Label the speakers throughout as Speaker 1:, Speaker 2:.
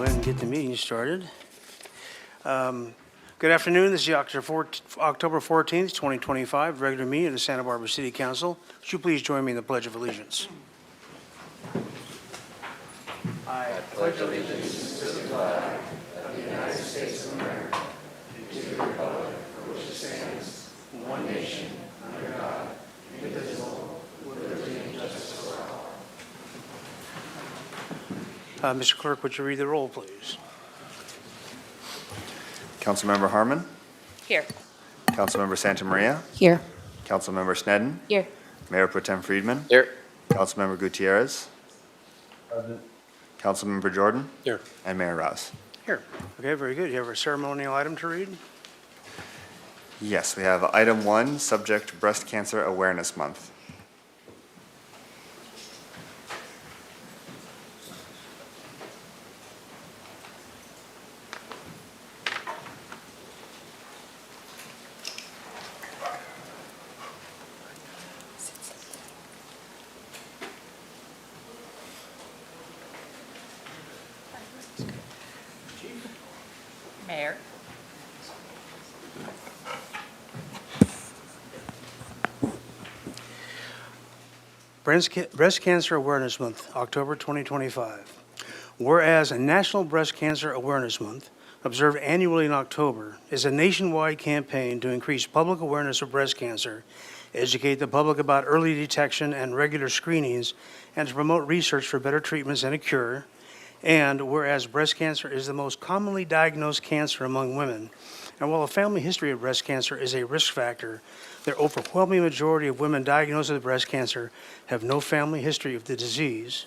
Speaker 1: go ahead and get the meeting started. Good afternoon. This is the October 14th, 2025, regular meeting of the Santa Barbara City Council. Would you please join me in the Pledge of Allegiance? I pledge allegiance to the flag of the United States of America and to the republic for which it stands, one nation, under God, indivisible, with liberty and justice for all. Mr. Clerk, would you read the roll, please?
Speaker 2: Councilmember Harmon.
Speaker 3: Here.
Speaker 2: Councilmember Santa Maria.
Speaker 3: Here.
Speaker 2: Councilmember Snedden.
Speaker 3: Here.
Speaker 2: Mayor Pro Tem Friedman.
Speaker 4: Here.
Speaker 2: Councilmember Gutierrez.
Speaker 4: Present.
Speaker 2: Councilmember Jordan.
Speaker 4: Here.
Speaker 2: And Mayor Rouse.
Speaker 1: Here. Okay, very good. You have a ceremonial item to read?
Speaker 2: Yes, we have item 1, subject Breast Cancer Awareness Month.
Speaker 3: Mayor.
Speaker 1: Breast Cancer Awareness Month, October 2025. Whereas a National Breast Cancer Awareness Month, observed annually in October, is a nationwide campaign to increase public awareness of breast cancer, educate the public about early detection and regular screenings, and to promote research for better treatments and a cure. And whereas breast cancer is the most commonly diagnosed cancer among women, and while a family history of breast cancer is a risk factor, the overwhelming majority of women diagnosed with breast cancer have no family history of the disease.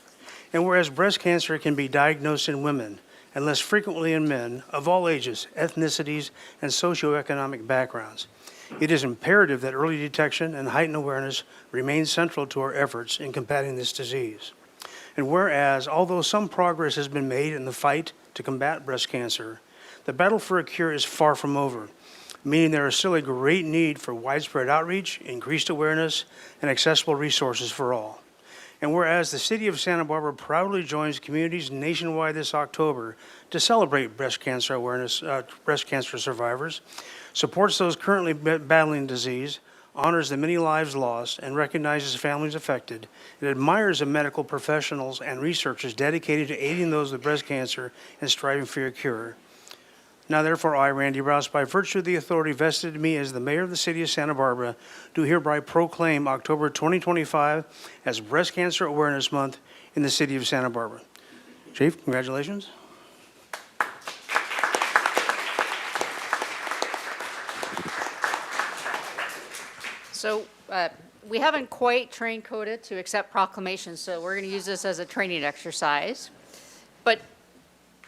Speaker 1: And whereas breast cancer can be diagnosed in women and less frequently in men of all ages, ethnicities, and socioeconomic backgrounds, it is imperative that early detection and heightened awareness remain central to our efforts in combating this disease. And whereas, although some progress has been made in the fight to combat breast cancer, the battle for a cure is far from over, meaning there is still a great need for widespread outreach, increased awareness, and accessible resources for all. And whereas the City of Santa Barbara proudly joins communities nationwide this October to celebrate breast cancer awareness, breast cancer survivors, supports those currently battling disease, honors the many lives lost, and recognizes families affected. It admires the medical professionals and researchers dedicated to aiding those with breast cancer and striving for a cure. Now, therefore, I, Randy Rouse, by virtue of the authority vested in me as the mayor of the city of Santa Barbara, do hereby proclaim October 2025 as Breast Cancer Awareness Month in the city of Santa Barbara. Chief, congratulations.
Speaker 3: So we haven't quite trained CODA to accept proclamations, so we're going to use this as a training exercise. But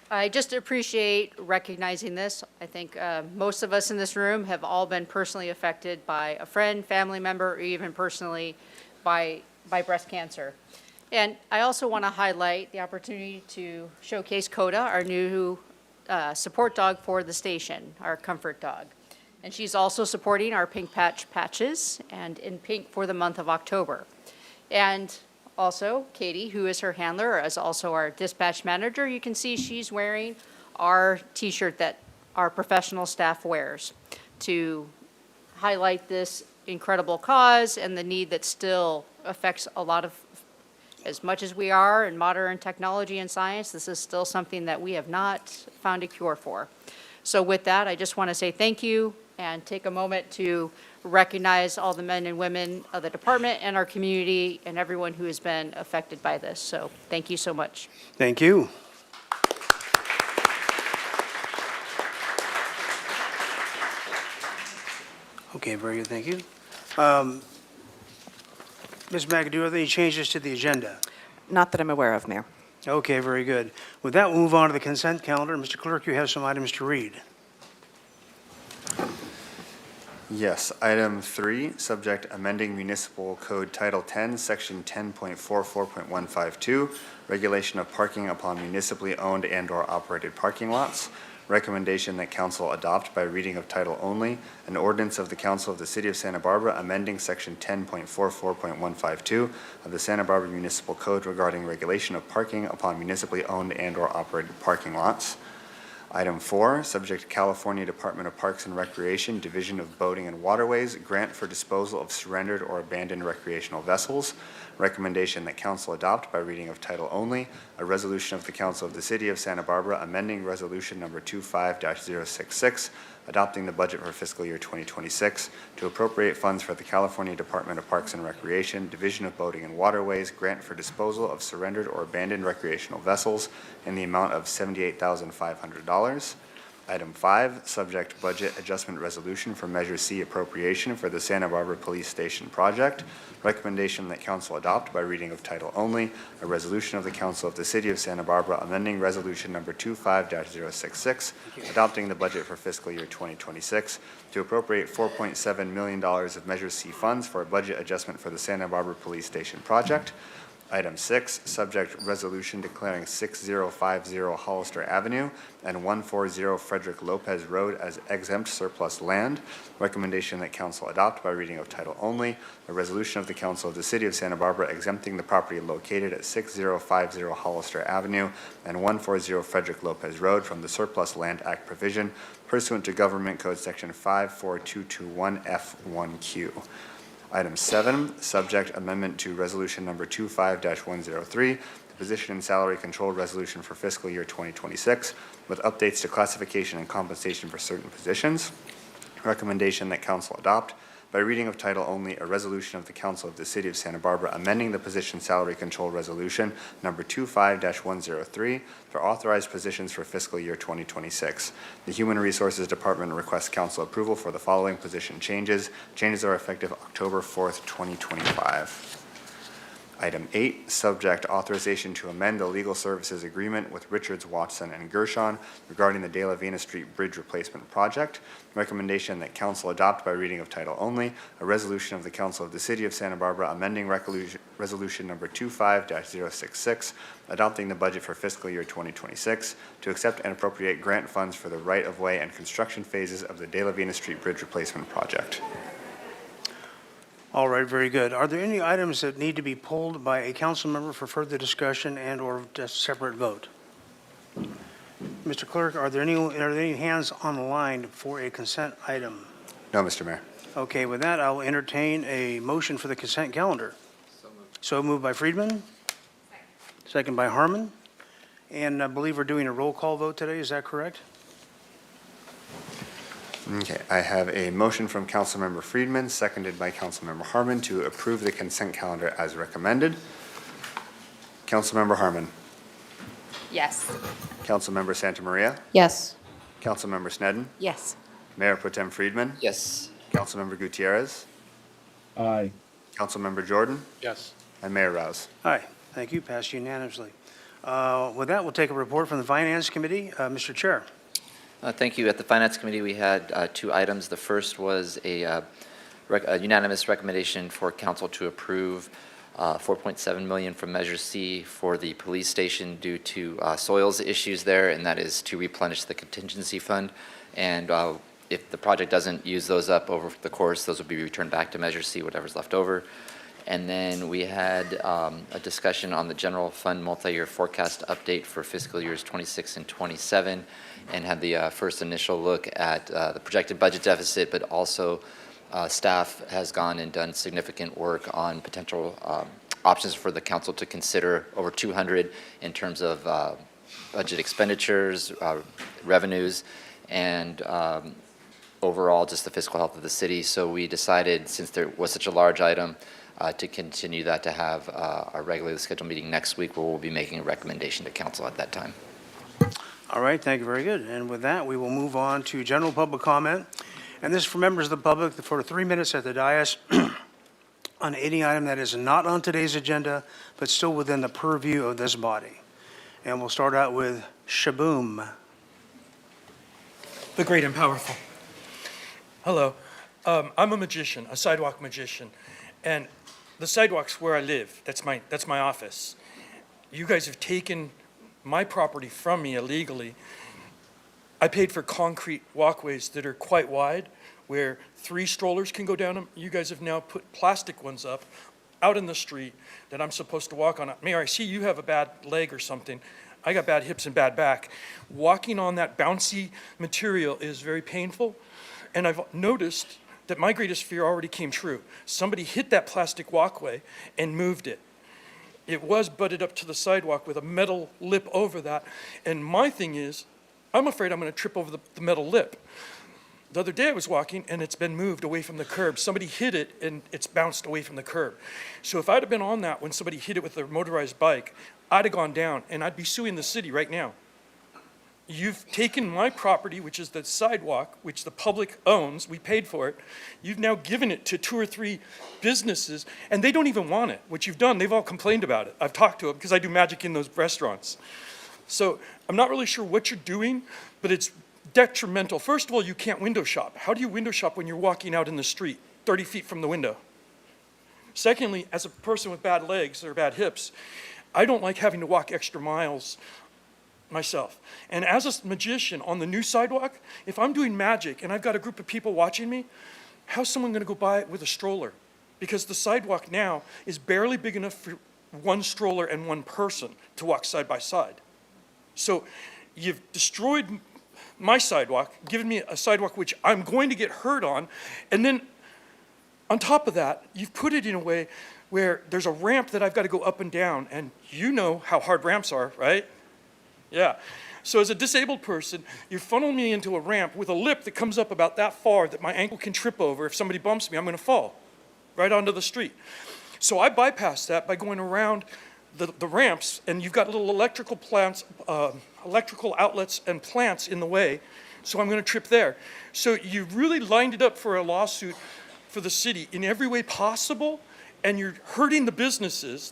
Speaker 3: I just appreciate recognizing this. I think most of us in this room have all been personally affected by a friend, family member, or even personally by breast cancer. And I also want to highlight the opportunity to showcase CODA, our new support dog for the station, our comfort dog. And she's also supporting our Pink Patch patches and in pink for the month of October. And also, Katie, who is her handler, is also our dispatch manager. You can see she's wearing our T-shirt that our professional staff wears to highlight this incredible cause and the need that still affects a lot of, as much as we are in modern technology and science, this is still something that we have not found a cure for. So with that, I just want to say thank you and take a moment to recognize all the men and women of the department and our community and everyone who has been affected by this. So thank you so much.
Speaker 1: Thank you. Okay, very good, thank you. Ms. McAdoo, are there any changes to the agenda?
Speaker 5: Not that I'm aware of, Mayor.
Speaker 1: Okay, very good. With that, we'll move on to the consent calendar. Mr. Clerk, you have some items to read.
Speaker 2: Yes, item 3, subject amending Municipal Code Title 10, Section 10.44.152, regulation of parking upon municipally owned and/or operated parking lots. Recommendation that council adopt by reading of title only an ordinance of the Council of the City of Santa Barbara amending Section 10.44.152 of the Santa Barbara Municipal Code regarding regulation of parking upon municipally owned and/or operated parking lots. Item 4, subject to California Department of Parks and Recreation, Division of Boating and Waterways, grant for disposal of surrendered or abandoned recreational vessels. Recommendation that council adopt by reading of title only a resolution of the Council of the City of Santa Barbara amending Resolution Number 25-066, adopting the budget for fiscal year 2026 to appropriate funds for the California Department of Parks and Recreation, Division of Boating and Waterways, grant for disposal of surrendered or abandoned recreational vessels in the amount of $78,500. Item 5, subject budget adjustment resolution for Measure C appropriation for the Santa Barbara Police Station project. Recommendation that council adopt by reading of title only a resolution of the Council of the City of Santa Barbara amending Resolution Number 25-066, adopting the budget for fiscal year 2026 to appropriate $4.7 million of Measure C funds for a budget adjustment for the Santa Barbara Police Station project. Item 6, subject resolution declaring 6050 Hollister Avenue and 140 Frederick Lopez Road as exempt surplus land. Recommendation that council adopt by reading of title only a resolution of the Council of the City of Santa Barbara exempting the property located at 6050 Hollister Avenue and 140 Frederick Lopez Road from the Surplus Land Act provision pursuant to Government Code Section 54221F1Q. Item 7, subject amendment to Resolution Number 25-103, the position and salary control resolution for fiscal year 2026, with updates to classification and compensation for certain positions. Recommendation that council adopt by reading of title only a resolution of the Council of the City of Santa Barbara amending the position salary control resolution number 25-103 for authorized positions for fiscal year 2026. The Human Resources Department requests council approval for the following position changes. Changes are effective October 4th, 2025. Item 8, subject authorization to amend the legal services agreement with Richards, Watson, and Gershon regarding the De La Vina Street Bridge Replacement Project. Recommendation that council adopt by reading of title only a resolution of the Council of the City of Santa Barbara amending resolution number 25-066, adopting the budget for fiscal year 2026 to accept and appropriate grant funds for the right-of-way and construction phases of the De La Vina Street Bridge Replacement Project.
Speaker 1: All right, very good. Are there any items that need to be pulled by a council member for further discussion and/or just separate vote? Mr. Clerk, are there any hands on the line for a consent item?
Speaker 2: No, Mr. Mayor.
Speaker 1: Okay, with that, I will entertain a motion for the consent calendar. So moved by Friedman. Second by Harmon. And I believe we're doing a roll call vote today, is that correct?
Speaker 2: Okay, I have a motion from Councilmember Friedman, seconded by Councilmember Harmon to approve the consent calendar as recommended. Councilmember Harmon.
Speaker 3: Yes.
Speaker 2: Councilmember Santa Maria.
Speaker 5: Yes.
Speaker 2: Councilmember Sneddon.
Speaker 5: Yes.
Speaker 2: Mayor Pro Tem Friedman.
Speaker 4: Yes.
Speaker 2: Councilmember Gutierrez.
Speaker 6: Aye.
Speaker 2: Councilmember Jordan.
Speaker 6: Yes.
Speaker 2: And Mayor Rouse.
Speaker 1: Aye, thank you, passed unanimously. With that, we'll take a report from the Finance Committee. Mr. Chair.
Speaker 4: Thank you. At the Finance Committee, we had two items. The first was a unanimous recommendation for council to approve $4.7 million from Measure C for the police station due to soils issues there, and that is to replenish the contingency fund. And if the project doesn't use those up over the course, those will be returned back to Measure C, whatever's left over. And then we had a discussion on the general fund multi-year forecast update for fiscal years 26 and 27, and had the first initial look at the projected budget deficit, but also staff has gone and done significant work on potential options for the council to consider, over 200 in terms of budget expenditures, revenues, and overall just the fiscal health of the city. So we decided, since there was such a large item, to continue that, to have our regularly scheduled meeting next week, where we'll be making a recommendation to council at that time.
Speaker 1: All right, thank you, very good. And with that, we will move on to general public comment. And this is for members of the public for 3 minutes at the dais on any item that is not on today's agenda, but still within the purview of this body. And we'll start out with Shaboom.
Speaker 7: The great and powerful. Hello. I'm a magician, a sidewalk magician. And the sidewalk's where I live. That's my office. You guys have taken my property from me illegally. I paid for concrete walkways that are quite wide, where 3 strollers can go down them. You guys have now put plastic ones up out in the street that I'm supposed to walk on. Mayor, I see you have a bad leg or something. I got bad hips and bad back. Walking on that bouncy material is very painful, and I've noticed that my greatest fear already came true. Somebody hit that plastic walkway and moved it. It was butted up to the sidewalk with a metal lip over that, and my thing is, I'm afraid I'm gonna trip over the metal lip. The other day I was walking and it's been moved away from the curb. Somebody hit it and it's bounced away from the curb. So if I'd have been on that when somebody hit it with their motorized bike, I'd have gone down and I'd be suing the city right now. You've taken my property, which is the sidewalk, which the public owns, we paid for it. You've now given it to 2 or 3 businesses and they don't even want it. What you've done, they've all complained about it. I've talked to them because I do magic in those restaurants. So I'm not really sure what you're doing, but it's detrimental. First of all, you can't window shop. How do you window shop when you're walking out in the street, 30 feet from the window? Secondly, as a person with bad legs or bad hips, I don't like having to walk extra miles myself. And as a magician on the new sidewalk, if I'm doing magic and I've got a group of people watching me, how's someone gonna go by it with a stroller? Because the sidewalk now is barely big enough for 1 stroller and 1 person to walk side by side. So you've destroyed my sidewalk, given me a sidewalk which I'm going to get hurt on, and then on top of that, you've put it in a way where there's a ramp that I've got to go up and down, and you know how hard ramps are, right? Yeah. So as a disabled person, you funnel me into a ramp with a lip that comes up about that far that my ankle can trip over. If somebody bumps me, I'm gonna fall right onto the street. So I bypass that by going around the ramps, and you've got little electrical plants, electrical outlets and plants in the way, so I'm gonna trip there. So you've really lined it up for a lawsuit for the city in every way possible, and you're hurting the businesses.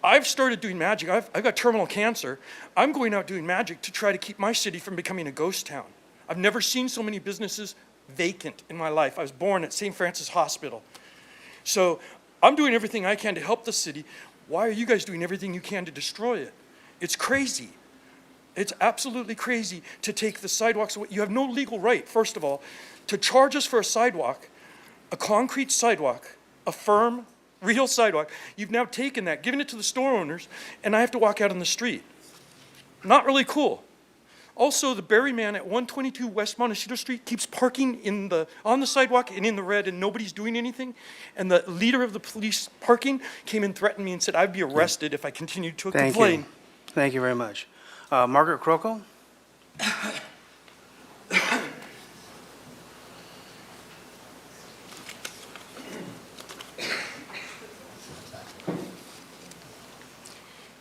Speaker 7: I've started doing magic. I've got terminal cancer. I'm going out doing magic to try to keep my city from becoming a ghost town. I've never seen so many businesses vacant in my life. I was born at St. Francis Hospital. So I'm doing everything I can to help the city. Why are you guys doing everything you can to destroy it? It's crazy. It's absolutely crazy to take the sidewalks away. You have no legal right, first of all, to charge us for a sidewalk, a concrete sidewalk, a firm, real sidewalk. You've now taken that, given it to the store owners, and I have to walk out on the street. Not really cool. Also, the Berry man at 122 West Montecito Street keeps parking on the sidewalk and in the red, and nobody's doing anything. And the leader of the police parking came and threatened me and said I'd be arrested if I continued to
Speaker 1: Thank
Speaker 7: complain.
Speaker 1: you. Thank you very much. Margaret Croco?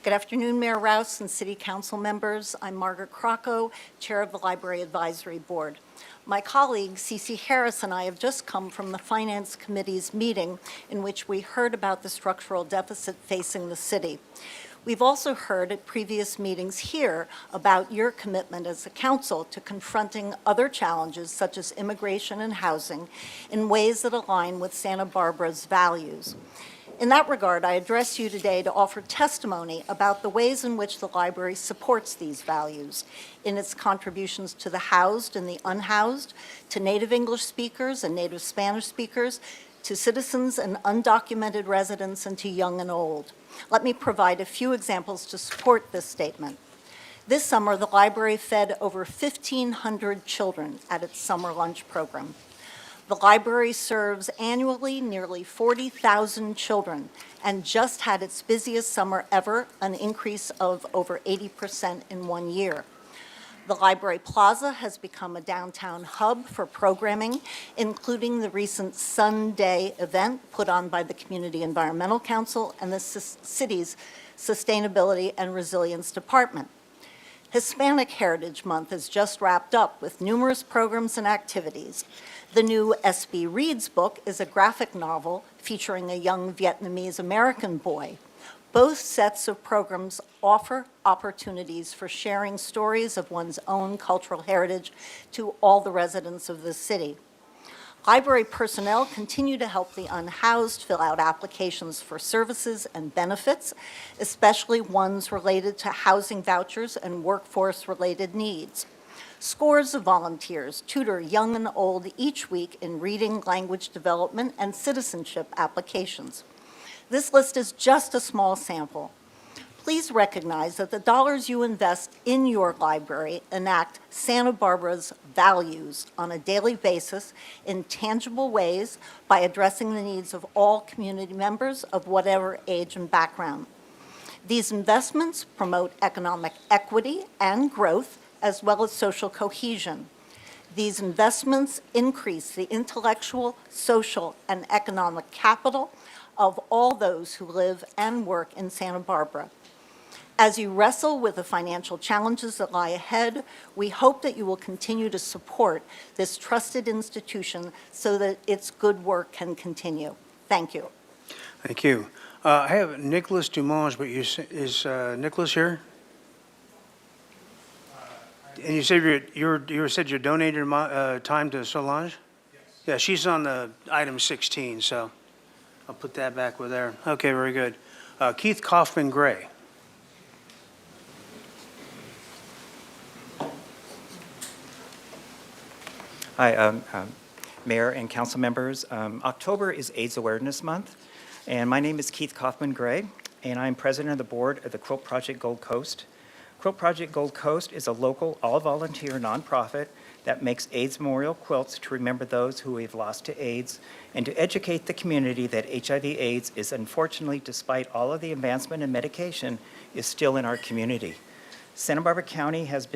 Speaker 6: Good afternoon, Mayor Rouse and City Council members. I'm Margaret Croco, Chair of the Library Advisory Board. My colleague, Cece Harris, and I have just come from the Finance Committee's meeting in which we heard about the structural deficit facing the city. We've also heard at previous meetings here about your commitment as a council to confronting other challenges such as immigration and housing in ways that align with Santa Barbara's values. In that regard, I address you today to offer testimony about the ways in which the library supports these values in its contributions to the housed and the unhoused, to native English speakers and native Spanish speakers, to citizens and undocumented residents, and to young and old. Let me provide a few examples to support this statement. This summer, the library fed over 1,500 children at its summer lunch program. The library serves annually nearly 40,000 children and just had its busiest summer ever, an increase of over 80% in 1 year. The Library Plaza has become a downtown hub for programming, including the recent Sunday event put on by the Community Environmental Council and the city's Sustainability and Resilience Department. Hispanic Heritage Month has just wrapped up with numerous programs and activities. The new S.B. Reed's book is a graphic novel featuring a young Vietnamese American boy. Both sets of programs offer opportunities for sharing stories of one's own cultural heritage to all the residents of the city. Library personnel continue to help the unhoused fill out applications for services and benefits, especially ones related to housing vouchers and workforce-related needs. Scores of volunteers tutor young and old each week in reading, language development, and citizenship applications. This list is just a small sample. Please recognize that the dollars you invest in your library enact Santa Barbara's values on a daily basis in tangible ways by addressing the needs of all community members of whatever age and background. These investments promote economic equity and growth, as well as social cohesion. These investments increase the intellectual, social, and economic capital of all those who live and work in Santa Barbara. As you wrestle with the financial challenges that lie ahead, we hope that you will continue to support this trusted institution so that its good work can continue. Thank you.
Speaker 1: Thank you. I have Nicholas Dumonge, but is Nicholas here? And you said you said you donated time to Solange? Yes. Yeah, she's on the item 16, so I'll put that back with her. Okay, very good. Keith Kaufman Gray.
Speaker 8: Hi, Mayor and council members. October is AIDS Awareness Month, and my name is Keith Kaufman Gray, and I'm president of the board of the Quilt Project Gold Coast. Quilt Project Gold Coast is a local, all-volunteer nonprofit that makes AIDS memorial quilts to remember those who we've lost to AIDS and to educate the community that HIV/AIDS is, unfortunately, despite all of the advancement in medication, is still in our community. Santa Barbara County has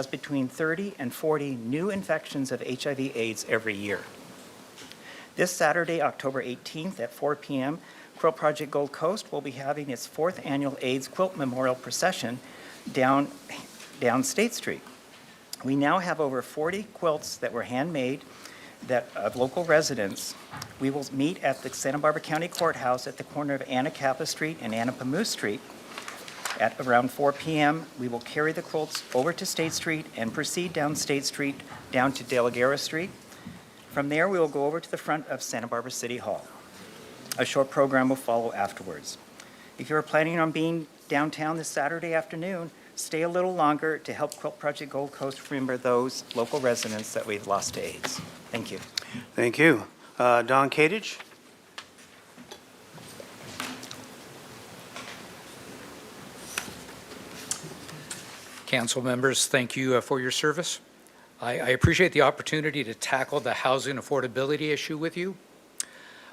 Speaker 8: between 30 and 40 new infections of HIV/AIDS every year. This Saturday, October 18th at 4 p.m., Quilt Project Gold Coast will be having its 4th annual AIDS Quilt Memorial Procession down State Street. We now have over 40 quilts that were handmade of local residents. We will meet at the Santa Barbara County Courthouse at the corner of Anacapa Street and Anapamu Street. At around 4 p.m., we will carry the quilts over to State Street and proceed down State Street down to De La Guerra Street. From there, we will go over to the front of Santa Barbara City Hall. A short program will follow afterwards. If you are planning on being downtown this Saturday afternoon, stay a little longer to help Quilt Project Gold Coast remember those local residents that we've lost to AIDS. Thank you.
Speaker 1: Thank you. Don Kadich?
Speaker 9: Council members, thank you for your service. I appreciate the opportunity to tackle the housing affordability issue with you.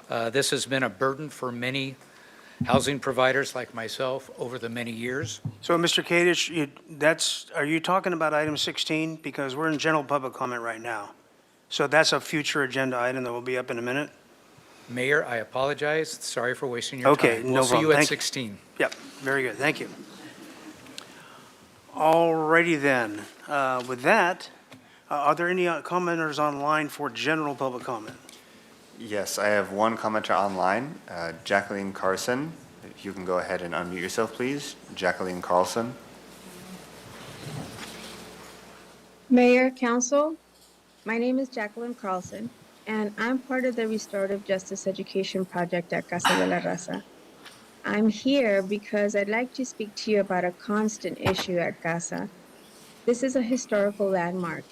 Speaker 9: This has been a burden for many housing providers like myself over the many years.
Speaker 1: So, Mr. Kadich, are you talking about item 16? Because we're in general public comment right now. So that's a future agenda item that will be up in a minute?
Speaker 9: Mayor, I apologize. Sorry for wasting your
Speaker 1: Okay,
Speaker 9: time.
Speaker 1: no
Speaker 9: We'll see you
Speaker 1: problem.
Speaker 9: at
Speaker 1: Thank you.
Speaker 9: 16.
Speaker 1: Yep, very good. Thank you. Alrighty then. With that, are there any commenters online for general public comment?
Speaker 2: Yes, I have one commenter online, Jacqueline Carson. If you can go ahead and unmute yourself, please. Jacqueline Carlson.
Speaker 10: Mayor, Council, my name is Jacqueline Carlson, and I'm part of the Restorative Justice Education Project at Casa de la Raza. I'm here because I'd like to speak to you about a constant issue at Casa. This is a historical landmark,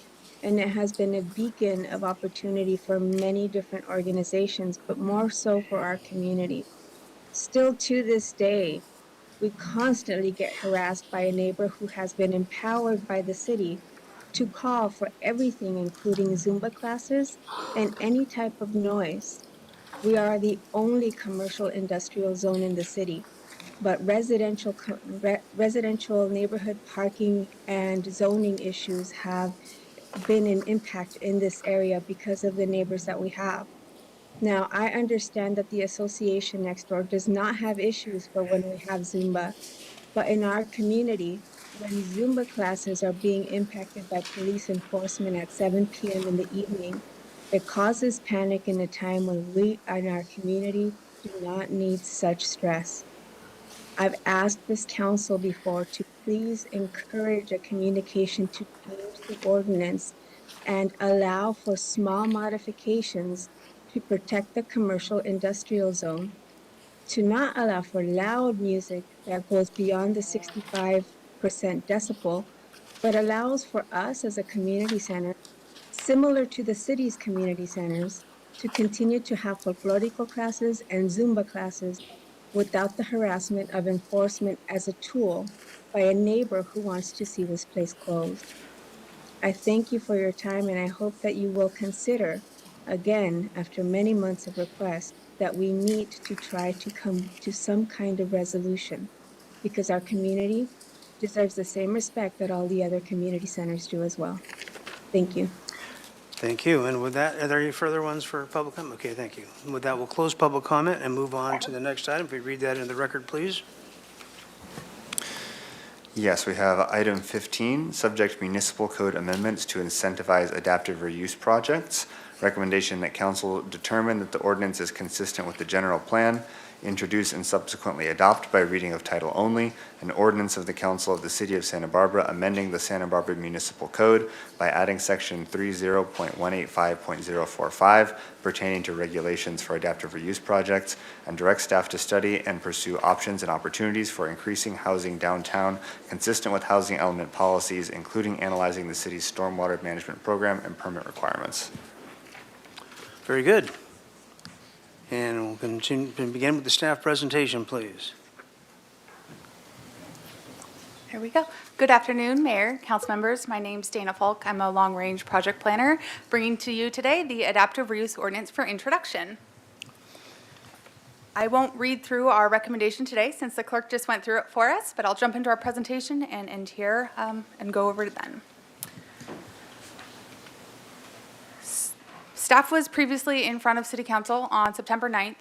Speaker 10: and it has been a beacon of opportunity for many different organizations, but more so for our community. Still to this day, we constantly get harassed by a neighbor who has been empowered by the city to call for everything, including Zumba classes and any type of noise. We are the only commercial industrial zone in the city, but residential neighborhood parking and zoning issues have been an impact in this area because of the neighbors that we have. Now, I understand that the association next door does not have issues for when we have Zumba, but in our community, when Zumba classes are being impacted by police enforcement at 7 p.m. in the evening, it causes panic in a time when we in our community do not need such stress. I've asked this council before to please encourage a communication to change the ordinance and allow for small modifications to protect the commercial industrial zone, to not allow for loud music that goes beyond the 65% decibel, but allows for us as a community center, similar to the city's community centers, to continue to have folklorico classes and Zumba classes without the harassment of enforcement as a tool by a neighbor who wants to see this place closed. I thank you for your time, and I hope that you will consider, again, after many months of requests, that we meet to try to come to some kind of resolution, because our community deserves the same respect that all the other community centers do as well. Thank you.
Speaker 1: Thank you. And with that, are there any further ones for public comment? Okay, thank you. And with that, we'll close public comment and move on to the next item. If we read that into the record, please.
Speaker 2: Yes, we have item 15, subject municipal code amendments to incentivize adaptive reuse projects. Recommendation that council determine that the ordinance is consistent with the general plan, introduce and subsequently adopt by reading of title only, an ordinance of the council of the city of Santa Barbara amending the Santa Barbara Municipal Code by adding section 30.185.045 pertaining to regulations for adaptive reuse projects, and direct staff to study and pursue options and opportunities for increasing housing downtown consistent with housing element policies, including analyzing the city's stormwater management program and permit requirements.
Speaker 1: Very good. And we'll begin with the staff presentation, please.
Speaker 11: Here we go. Good afternoon, Mayor, council members. My name's Dana Falk. I'm a long-range project planner, bringing to you today the Adaptive Reuse Ordinance for introduction. I won't read through our recommendation today since the clerk just went through it for us, but I'll jump into our presentation and end here and go over it then. Staff was previously in front of City Council on September 9th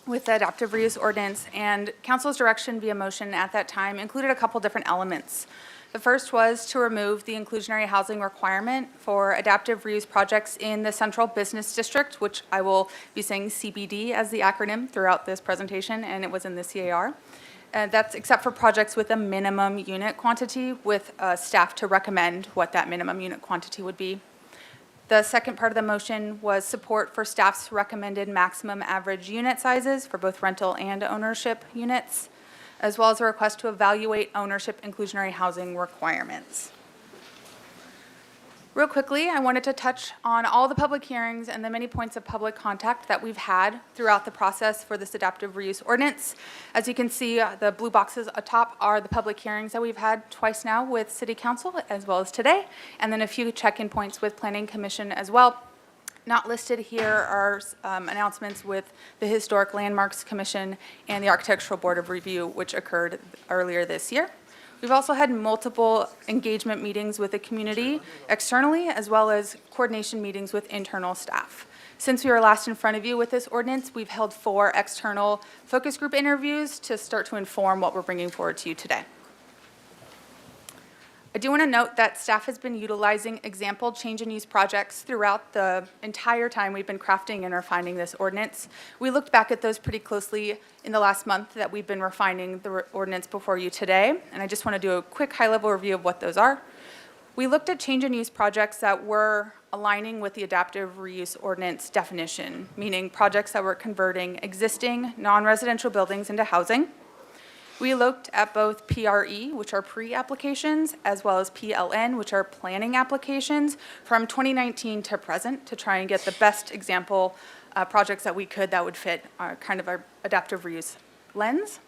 Speaker 11: with the adaptive reuse ordinance, and Council's direction via motion at that time included a couple different elements. The first was to remove the inclusionary housing requirement for adaptive reuse projects in the Central Business District, which I will be saying CBD as the acronym throughout this presentation, and it was in the CAR. That's except for projects with a minimum unit quantity, with staff to recommend what that minimum unit quantity would be. The second part of the motion was support for staff's recommended maximum average unit sizes for both rental and ownership units, as well as a request to evaluate ownership inclusionary housing requirements. Real quickly, I wanted to touch on all the public hearings and the many points of public contact that we've had throughout the process for this adaptive reuse ordinance. As you can see, the blue boxes atop are the public hearings that we've had twice now with City Council, as well as today, and then a few check-in points with Planning Commission as well. Not listed here are announcements with the Historic Landmarks Commission and the Architectural Board of Review, which occurred earlier this year. We've also had multiple engagement meetings with the community externally, as well as coordination meetings with internal staff. Since we were last in front of you with this ordinance, we've held 4 external focus group interviews to start to inform what we're bringing forward to you today. I do want to note that staff has been utilizing example change and use projects throughout the entire time we've been crafting and refining this ordinance. We looked back at those pretty closely in the last month that we've been refining the ordinance before you today, and I just want to do a quick high-level review of what those are. We looked at change and use projects that were aligning with the adaptive reuse ordinance definition, meaning projects that were converting existing non-residential buildings into housing. We looked at both PRE, which are pre-applications, as well as PLN, which are planning applications from 2019 to present, to try and get the best example projects that we could that would fit our adaptive reuse lens.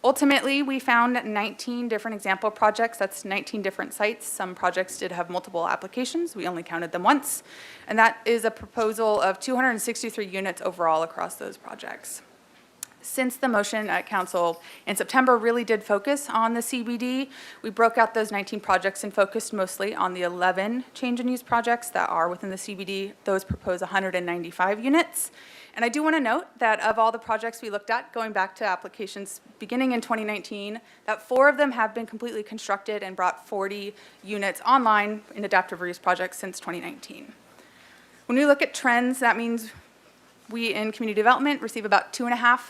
Speaker 11: Ultimately, we found 19 different example projects. That's 19 different sites. Some projects did have multiple applications. We only counted them once. And that is a proposal of 263 units overall across those projects. Since the motion at council in September really did focus on the CBD, we broke out those 19 projects and focused mostly on the 11 change and use projects that are within the CBD. Those propose 195 units. And I do want to note that of all the projects we looked at, going back to applications beginning in 2019, that 4 of them have been completely constructed and brought 40 units online in adaptive reuse projects since 2019. When we look at trends, that means we in community development receive about 2.5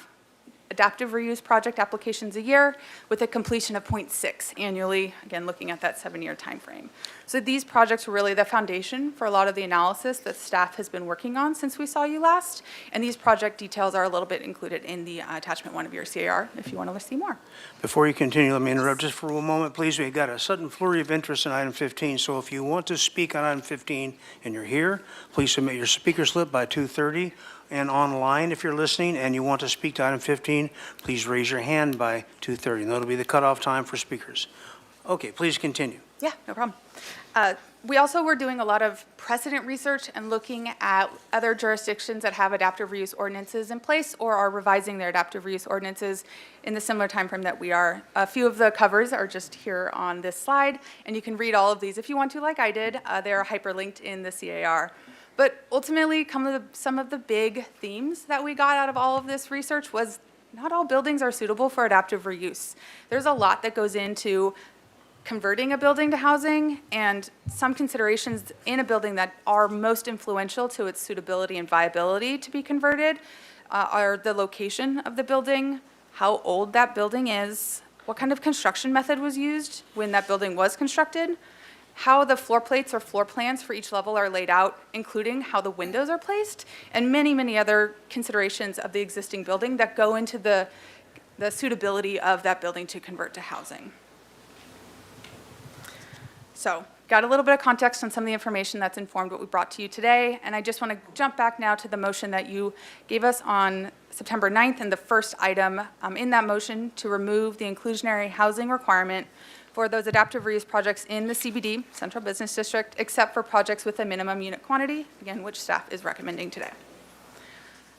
Speaker 11: adaptive reuse project applications a year with a completion of 0.6 annually, again, looking at that 7-year timeframe. So these projects were really the foundation for a lot of the analysis that staff has been working on since we saw you last. And these project details are a little bit included in the attachment 1 of your CAR if you want to see more.
Speaker 1: Before you continue, let me interrupt just for one moment, please. We've got a sudden flurry of interest in item 15, so if you want to speak on item 15 and you're here, please submit your speaker slip by 2:30. And online, if you're listening and you want to speak to item 15, please raise your hand by 2:30, and that'll be the cutoff time for speakers. Okay, please continue.
Speaker 11: Yeah, no problem. We also were doing a lot of precedent research and looking at other jurisdictions that have adaptive reuse ordinances in place or are revising their adaptive reuse ordinances in the similar timeframe that we are. A few of the covers are just here on this slide, and you can read all of these if you want to, like I did. They're hyperlinked in the CAR. But ultimately, some of the big themes that we got out of all of this research was not all buildings are suitable for adaptive reuse. There's a lot that goes into converting a building to housing, and some considerations in a building that are most influential to its suitability and viability to be converted are the location of the building, how old that building is, what kind of construction method was used when that building was constructed, how the floor plates or floor plans for each level are laid out, including how the windows are placed, and many, many other considerations of the existing building that go into the suitability of that building to convert to housing. So, got a little bit of context on some of the information that's informed what we brought to you today, and I just want to jump back now to the motion that you gave us on September 9th, and the first item in that motion to remove the inclusionary housing requirement for those adaptive reuse projects in the CBD, Central Business District, except for projects with a minimum unit quantity, again, which staff is recommending today.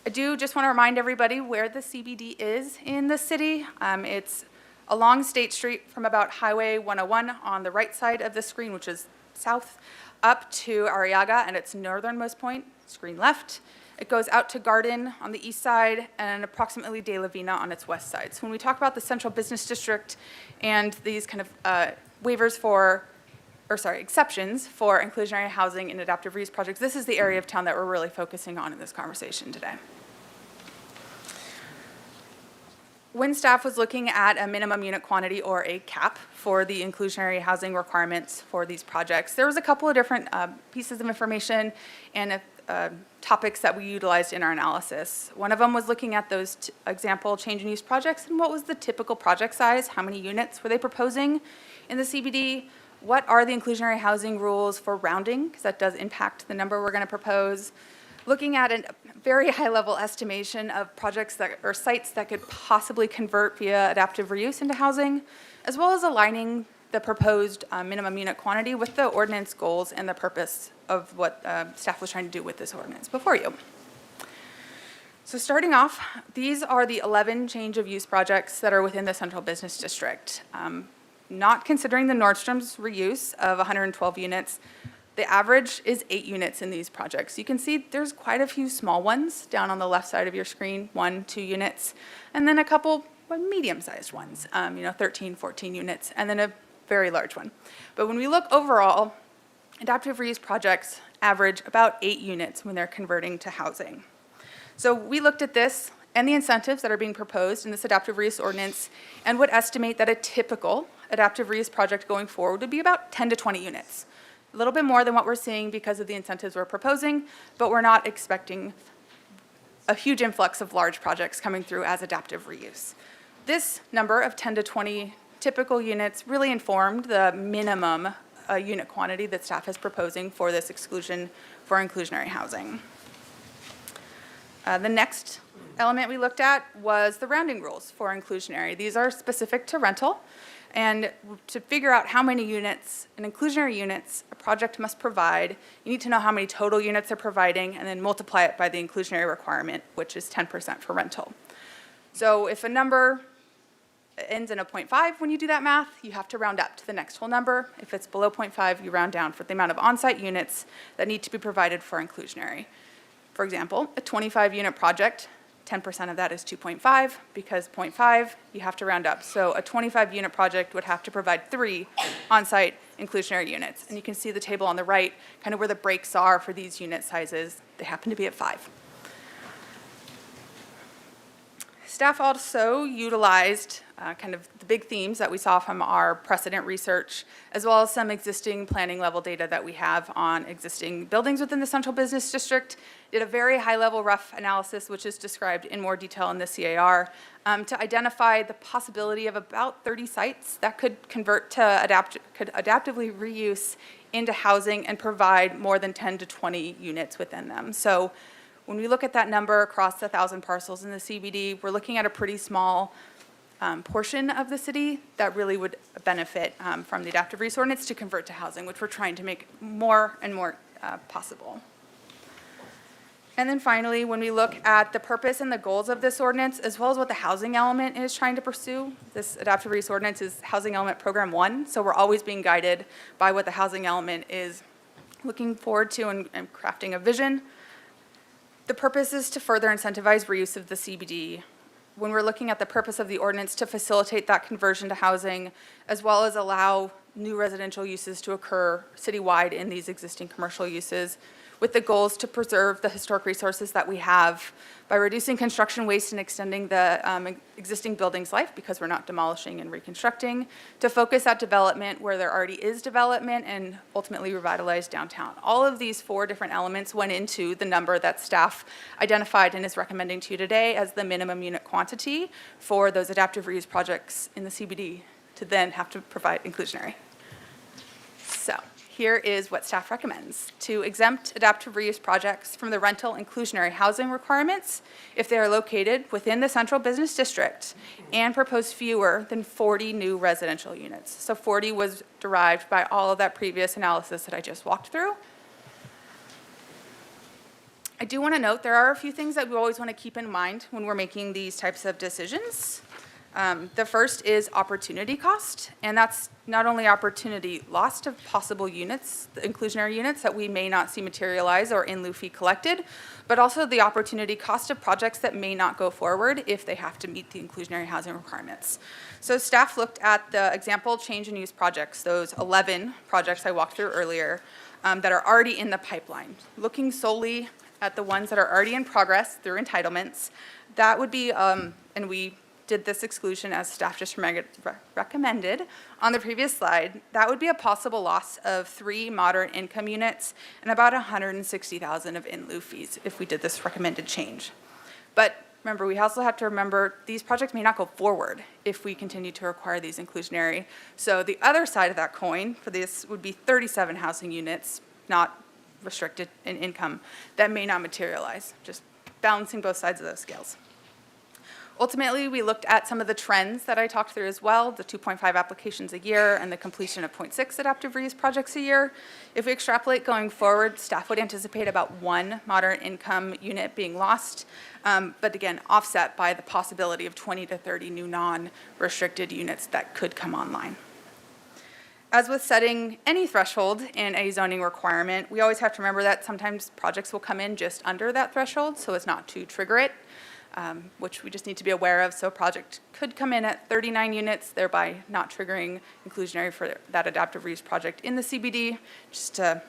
Speaker 11: I do just want to remind everybody where the CBD is in the city. It's along State Street from about Highway 101 on the right side of the screen, which is south, up to Arriaga and its northernmost point, screen left. It goes out to Garden on the east side and approximately De La Vina on its west side. So when we talk about the Central Business District and these kind of exceptions for inclusionary housing and adaptive reuse projects, this is the area of town that we're really focusing on in this conversation today. When staff was looking at a minimum unit quantity or a cap for the inclusionary housing requirements for these projects, there was a couple of different pieces of information and topics that we utilized in our analysis. One of them was looking at those example change in use projects and what was the typical project size, how many units were they proposing in the CBD, what are the inclusionary housing rules for rounding, because that does impact the number we're going to propose. Looking at a very high-level estimation of projects or sites that could possibly convert via adaptive reuse into housing, as well as aligning the proposed minimum unit quantity with the ordinance goals and the purpose of what staff was trying to do with this ordinance before you. So starting off, these are the 11 change of use projects that are within the Central Business District. Not considering the Nordstrom's reuse of 112 units, the average is 8 units in these projects. You can see there's quite a few small ones down on the left side of your screen, 1, 2 units, and then a couple medium-sized ones, 13, 14 units, and then a very large one. But when we look overall, adaptive reuse projects average about 8 units when they're converting to housing. So we looked at this and the incentives that are being proposed in this adaptive reuse ordinance and would estimate that a typical adaptive reuse project going forward would be about 10 to 20 units. A little bit more than what we're seeing because of the incentives we're proposing, but we're not expecting a huge influx of large projects coming through as adaptive reuse. This number of 10 to 20 typical units really informed the minimum unit quantity that staff is proposing for this exclusion for inclusionary housing. The next element we looked at was the rounding rules for inclusionary. These are specific to rental. And to figure out how many units, and inclusionary units, a project must provide, you need to know how many total units they're providing and then multiply it by the inclusionary requirement, which is 10% for rental. So if a number ends in a 0.5 when you do that math, you have to round up to the next whole number. If it's below 0.5, you round down for the amount of on-site units that need to be provided for inclusionary. For example, a 25-unit project, 10% of that is 2.5, because 0.5, you have to round up. So a 25-unit project would have to provide 3 on-site inclusionary units. And you can see the table on the right, kind of where the breaks are for these unit sizes. They happen to be at 5. Staff also utilized kind of the big themes that we saw from our precedent research, as well as some existing planning level data that we have on existing buildings within the central business district. Did a very high level rough analysis, which is described in more detail in the CAR, to identify the possibility of about 30 sites that could convert to could adaptively reuse into housing and provide more than 10 to 20 units within them. So when we look at that number across 1,000 parcels in the CBD, we're looking at a pretty small portion of the city that really would benefit from the adaptive reuse ordinance to convert to housing, which we're trying to make more and more possible. And then finally, when we look at the purpose and the goals of this ordinance, as well as what the housing element is trying to pursue, this adaptive reuse ordinance is housing element program 1, so we're always being guided by what the housing element is looking forward to and crafting a vision. The purpose is to further incentivize reuse of the CBD. When we're looking at the purpose of the ordinance, to facilitate that conversion to housing, as well as allow new residential uses to occur citywide in these existing commercial uses, with the goals to preserve the historic resources that we have by reducing construction waste and extending the existing building's life, because we're not demolishing and reconstructing, to focus at development where there already is development and ultimately revitalize downtown. All of these 4 different elements went into the number that staff identified and is recommending to you today as the minimum unit quantity for those adaptive reuse projects in the CBD to then have to provide inclusionary. So here is what staff recommends: to exempt adaptive reuse projects from the rental inclusionary housing requirements if they are located within the central business district and propose fewer than 40 new residential units. So 40 was derived by all of that previous analysis that I just walked through. I do want to note there are a few things that we always want to keep in mind when we're making these types of decisions. The first is opportunity cost, and that's not only opportunity lost of possible units, the inclusionary units that we may not see materialize or in lieu fee collected, but also the opportunity cost of projects that may not go forward if they have to meet the inclusionary housing requirements. So staff looked at the example change in use projects, those 11 projects I walked through earlier that are already in the pipeline. Looking solely at the ones that are already in progress through entitlements, that would be, and we did this exclusion as staff just recommended on the previous slide, that would be a possible loss of 3 moderate income units and about $160,000 of in lieu fees if we did this recommended change. But remember, we also have to remember these projects may not go forward if we continue to require these inclusionary. So the other side of that coin for this would be 37 housing units, not restricted in income, that may not materialize, just balancing both sides of those scales. Ultimately, we looked at some of the trends that I talked through as well, the 2.5 applications a year and the completion of 0.6 adaptive reuse projects a year. If we extrapolate going forward, staff would anticipate about 1 moderate income unit being lost, but again, offset by the possibility of 20 to 30 new non-restricted units that could come online. As with setting any threshold in a zoning requirement, we always have to remember that sometimes projects will come in just under that threshold, so as not to trigger it. Which we just need to be aware of. So a project could come in at 39 units, thereby not triggering inclusionary for that adaptive reuse project in the CBD, just to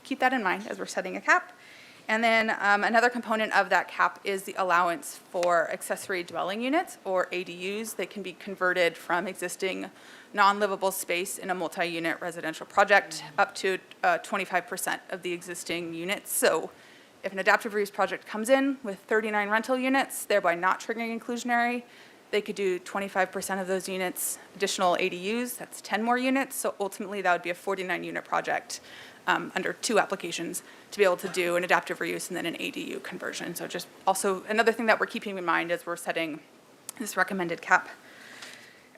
Speaker 11: keep that in mind as we're setting a cap. And then another component of that cap is the allowance for accessory dwelling units, or ADUs. They can be converted from existing non-livable space in a multi-unit residential project up to 25% of the existing units. So if an adaptive reuse project comes in with 39 rental units, thereby not triggering inclusionary, they could do 25% of those units additional ADUs, that's 10 more units, so ultimately that would be a 49-unit project under 2 applications to be able to do an adaptive reuse and then an ADU conversion. So just also another thing that we're keeping in mind as we're setting this recommended cap.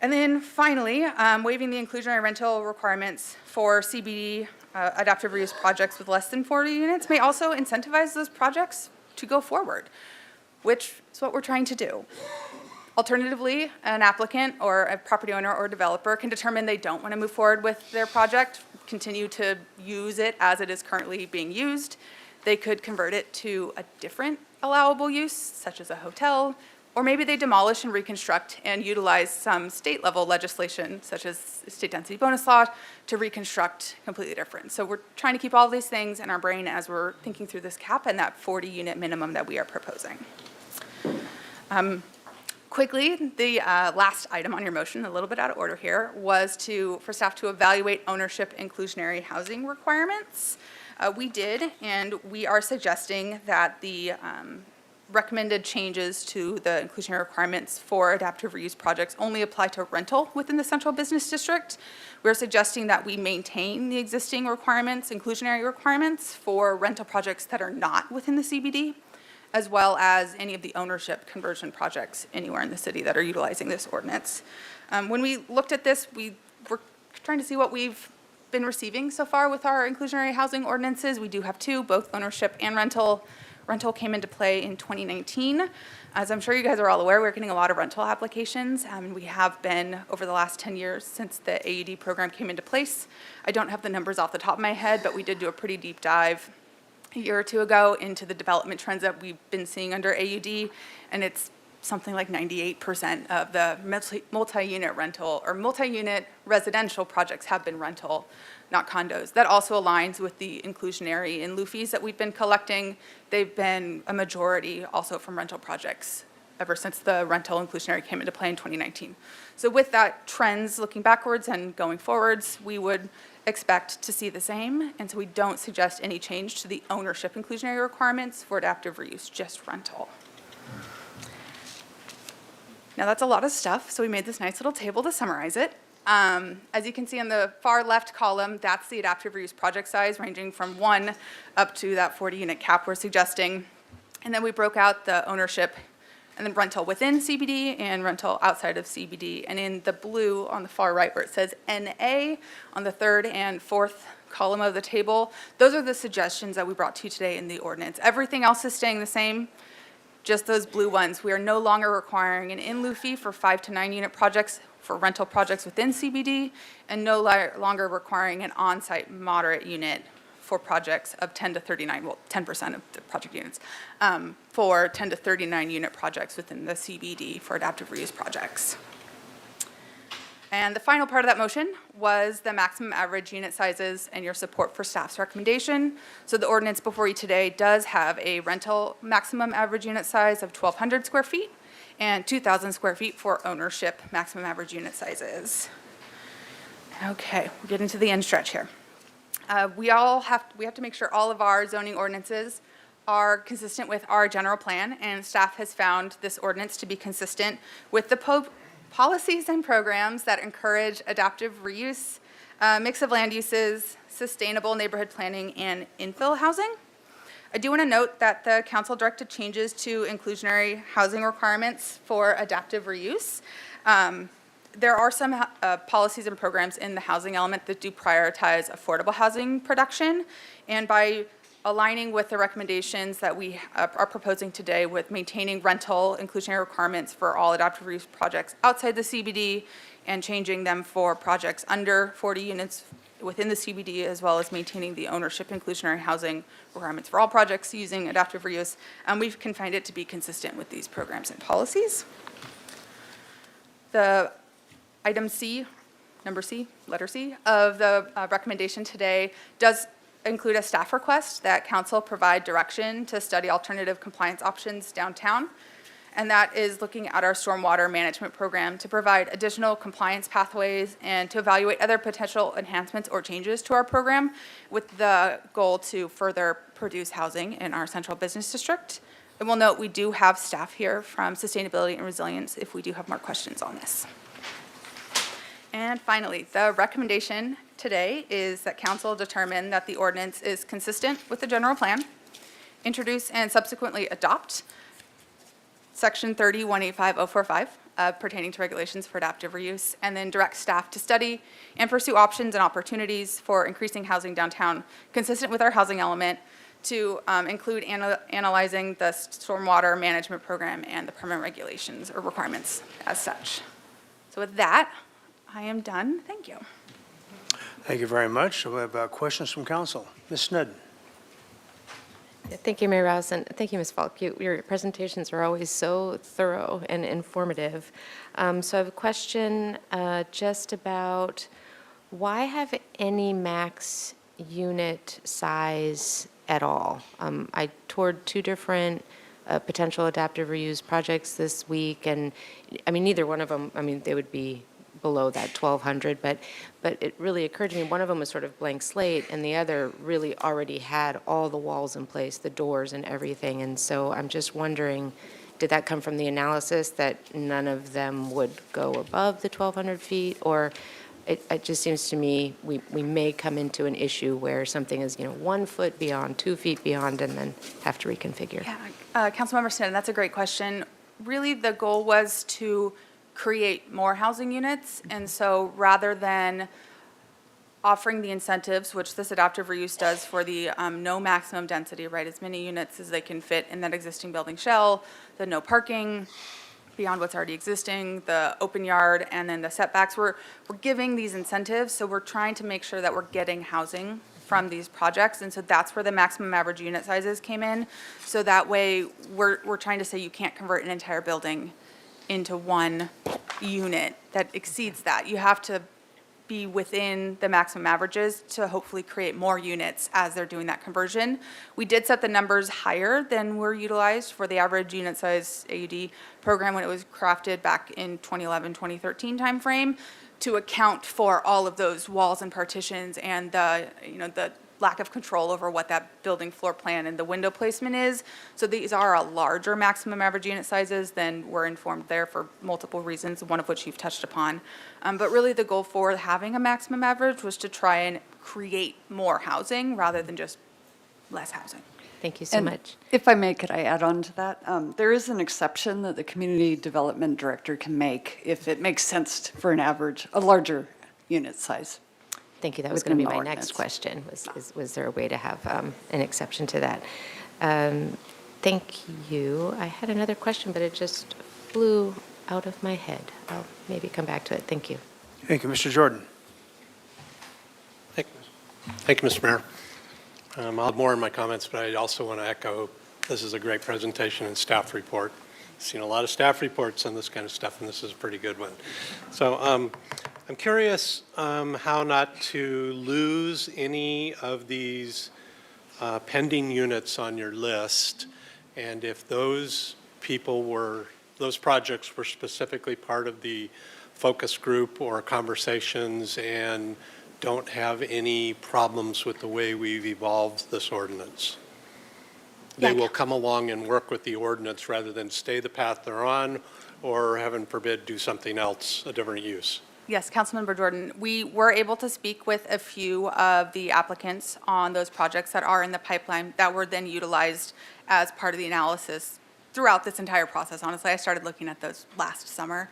Speaker 11: And then finally, waiving the inclusionary rental requirements for CBD adaptive reuse projects with less than 40 units may also incentivize those projects to go forward, which is what we're trying to do. Alternatively, an applicant or a property owner or developer can determine they don't want to move forward with their project, continue to use it as it is currently being used. They could convert it to a different allowable use, such as a hotel, or maybe they demolish and reconstruct and utilize some state-level legislation, such as state density bonus law, to reconstruct completely different. So we're trying to keep all these things in our brain as we're thinking through this cap and that 40-unit minimum that we are proposing. Quickly, the last item on your motion, a little bit out of order here, was for staff to evaluate ownership inclusionary housing requirements. We did, and we are suggesting that the recommended changes to the inclusionary requirements for adaptive reuse projects only apply to rental within the central business district. We're suggesting that we maintain the existing requirements, inclusionary requirements, for rental projects that are not within the CBD, as well as any of the ownership conversion projects anywhere in the city that are utilizing this ordinance. When we looked at this, we were trying to see what we've been receiving so far with our inclusionary housing ordinances. We do have two, both ownership and rental. Rental came into play in 2019. As I'm sure you guys are all aware, we're getting a lot of rental applications, and we have been over the last 10 years since the AUD program came into place. I don't have the numbers off the top of my head, but we did do a pretty deep dive a year or two ago into the development trends that we've been seeing under AUD, and it's something like 98% of the multi-unit rental or multi-unit residential projects have been rental, not condos. That also aligns with the inclusionary in lieu fees that we've been collecting. They've been a majority also from rental projects ever since the rental inclusionary came into play in 2019. So with that trends looking backwards and going forwards, we would expect to see the same, and so we don't suggest any change to the ownership inclusionary requirements for adaptive reuse, just rental. Now that's a lot of stuff, so we made this nice little table to summarize it. As you can see on the far left column, that's the adaptive reuse project size, ranging from 1 up to that 40-unit cap we're suggesting. And then we broke out the ownership and then rental within CBD and rental outside of CBD. And in the blue on the far right where it says NA on the third and fourth column of the table, those are the suggestions that we brought to you today in the ordinance. Everything else is staying the same. Just those blue ones. We are no longer requiring an in lieu fee for 5 to 9 unit projects for rental projects within CBD, and no longer requiring an on-site moderate unit for projects of 10 to 39, well, 10% of the project units, for 10 to 39 unit projects within the CBD for adaptive reuse projects. And the final part of that motion was the maximum average unit sizes and your support for staff's recommendation. So the ordinance before you today does have a rental maximum average unit size of 1,200 square feet and 2,000 square feet for ownership maximum average unit sizes. Okay, we're getting to the end stretch here. We have to make sure all of our zoning ordinances are consistent with our general plan, and staff has found this ordinance to be consistent with the policies and programs that encourage adaptive reuse, mix of land uses, sustainable neighborhood planning, and infill housing. I do want to note that the council directed changes to inclusionary housing requirements for adaptive reuse. There are some policies and programs in the housing element that do prioritize affordable housing production, and by aligning with the recommendations that we are proposing today with maintaining rental inclusionary requirements for all adaptive reuse projects outside the CBD and changing them for projects under 40 units within the CBD, as well as maintaining the ownership inclusionary housing requirements for all projects using adaptive reuse, we can find it to be consistent with these programs and policies. The item C, number C, letter C, of the recommendation today does include a staff request that council provide direction to study alternative compliance options downtown. And that is looking at our stormwater management program to provide additional compliance pathways and to evaluate other potential enhancements or changes to our program with the goal to further produce housing in our central business district. And we'll note we do have staff here from Sustainability and Resilience if we do have more questions on this. And finally, the recommendation today is that council determine that the ordinance is consistent with the general plan, introduce and subsequently adopt Section 30-185045 pertaining to regulations for adaptive reuse, and then direct staff to study and pursue options and opportunities for increasing housing downtown consistent with our housing element to include analyzing the stormwater management program and the permanent regulations or requirements as such. So with that, I am done. Thank you.
Speaker 1: Thank you very much. We have questions from council. Ms. Snedden.
Speaker 12: Thank you, Mayor Rouse, and thank you, Ms. Falk. Your presentations are always so thorough and informative. So I have a question just about why have any max unit size at all? I toured two different potential adaptive reuse projects this week, and, I mean, neither one of them, I mean, they would be below that 1,200, but it really occurred to me, one of them was sort of blank slate, and the other really already had all the walls in place, the doors and everything, and so I'm just wondering, did that come from the analysis that none of them would go above the 1,200 feet, or it just seems to me we may come into an issue where something is, 1 foot beyond, 2 feet beyond, and then have to reconfigure?
Speaker 11: Yeah, Councilmember Snedden, that's a great question. Really, the goal was to create more housing units, and so rather than offering the incentives, which this adaptive reuse does for the no maximum density, right, as many units as they can fit in that existing building shell, the no parking beyond what's already existing, the open yard, and then the setbacks, we're giving these incentives, so we're trying to make sure that we're getting housing from these projects, and so that's where the maximum average unit sizes came in. So that way, we're trying to say you can't convert an entire building into one unit that exceeds that. You have to be within the maximum averages to hopefully create more units as they're doing that conversion. We did set the numbers higher than were utilized for the average unit size AUD program when it was crafted back in 2011, 2013 timeframe to account for all of those walls and partitions and the lack of control over what that building floor plan and the window placement is. So these are a larger maximum average unit sizes than were informed there for multiple reasons, one of which you've touched upon. But really the goal for having a maximum average was to try and create more housing rather than just less housing.
Speaker 12: Thank you so much.
Speaker 13: If I may, could I add on to that? There is an exception that the community development director can make if it makes sense for a larger unit size.
Speaker 12: Thank you. That was going to be
Speaker 13: within
Speaker 12: my
Speaker 13: the
Speaker 12: next
Speaker 13: ordinance.
Speaker 12: question, was there a way to have an exception to that? Thank you. I had another question, but it just flew out of my head. I'll maybe come back to it. Thank you.
Speaker 1: Thank you, Mr. Jordan.
Speaker 14: Thank you, Mr. Mayor. I'll have more in my comments, but I also want to echo, this is a great presentation and staff report. I've seen a lot of staff reports on this kind of stuff, and this is a pretty good one. So I'm curious how not to lose any of these pending units on your list, and if those projects were specifically part of the focus group or conversations and don't have any problems with the way we've evolved this ordinance. They will come along and work with the ordinance rather than stay the path they're on or, heaven forbid, do something else, a different use.
Speaker 11: Yes, Councilmember Jordan, we were able to speak with a few of the applicants on those projects that are in the pipeline that were then utilized as part of the analysis throughout this entire process. Honestly, I started looking at those last summer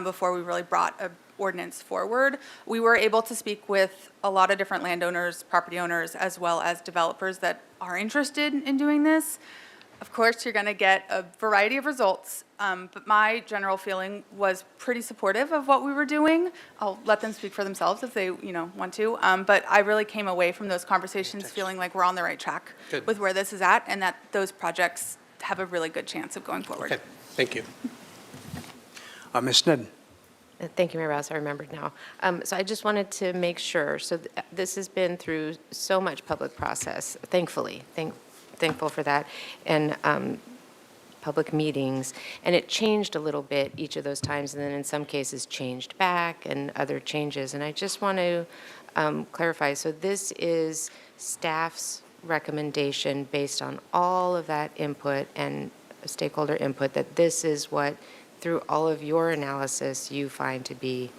Speaker 11: before we really brought an ordinance forward. We were able to speak with a lot of different landowners, property owners, as well as developers that are interested in doing this. Of course, you're going to get a variety of results, but my general feeling was pretty supportive of what we were doing. I'll let them speak for themselves if they, want to. But I really came away from those conversations feeling like we're on the right track with where this is at, and that those projects have a really good chance of going forward.
Speaker 14: Okay, thank you.
Speaker 1: Ms. Snedden.
Speaker 12: Thank you, Mayor Rouse. I remembered now. So I just wanted to make sure. So this has been through so much public process, thankfully. Thankful for that, and public meetings, and it changed a little bit each of those times, and then in some cases changed back and other changes. And I just want to clarify, so this is staff's recommendation based on all of that input and stakeholder input, that this is what, through all of your analysis, you find to be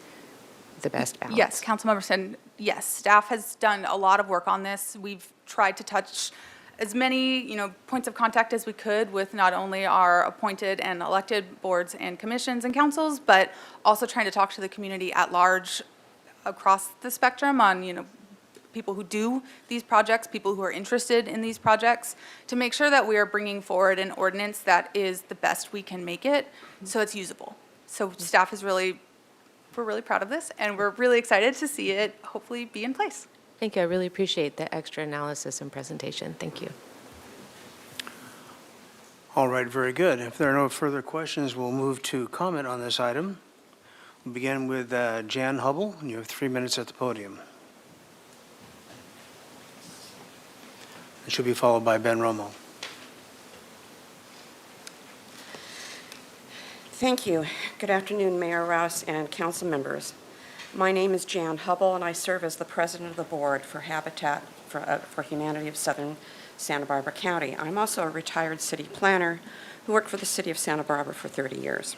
Speaker 12: the best balance?
Speaker 11: Yes, Councilmember Snedden, yes, staff has done a lot of work on this. We've tried to touch as many, points of contact as we could with not only our appointed and elected boards and commissions and councils, but also trying to talk to the community at large across the spectrum on, people who do these projects, people who are interested in these projects, to make sure that we are bringing forward an ordinance that is the best we can make it so it's usable. So staff is we're really proud of this, and we're really excited to see it hopefully be in place.
Speaker 12: Thank you. I really appreciate the extra analysis and presentation. Thank you.
Speaker 1: All right, very good. If there are no further questions, we'll move to comment on this item. We'll begin with Jan Hubble, and you have 3 minutes at the podium. It should be followed by Ben Romo.
Speaker 15: Thank you. Good afternoon, Mayor Rouse and council members. My name is Jan Hubble, and I serve as the president of the board for Habitat for Humanity of Southern Santa Barbara County. I'm also a retired city planner who worked for the city of Santa Barbara for 30 years.